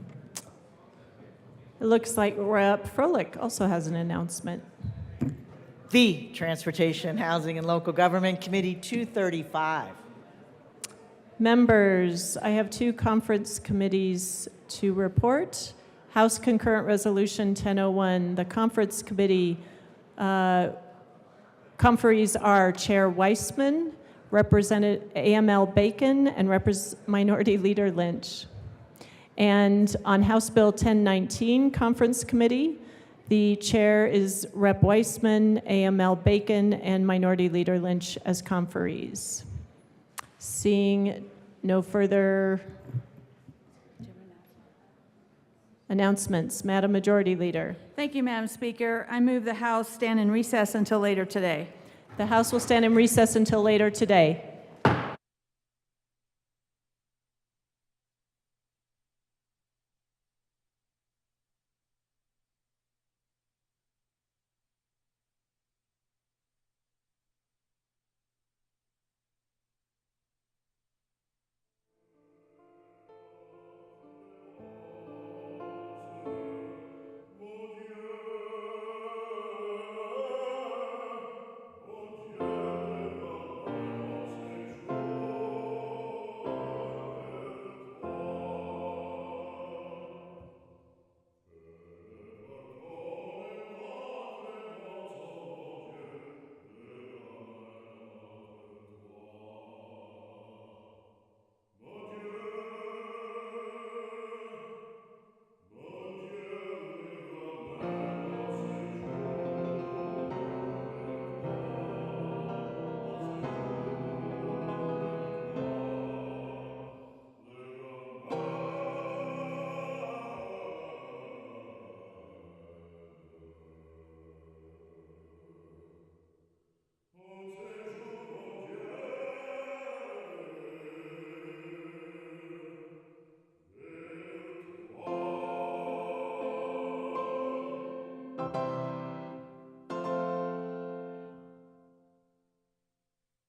It looks like Rep. Froelich also has an announcement. The Transportation, Housing, and Local Government Committee 235. Members, I have two conference committees to report. House Concurrent Resolution 1001. The conference committee conferees are Chair Weissman, Representative AML Bacon, and Minority Leader Lynch. And on House Bill 1019 Conference Committee, the chair is Rep. Weissman, AML Bacon, and Minority Leader Lynch as conferees. Seeing no further Announcements. Madam Majority Leader. Thank you, Madam Speaker. I move the House stand in recess until later today. The House will stand in recess until later today.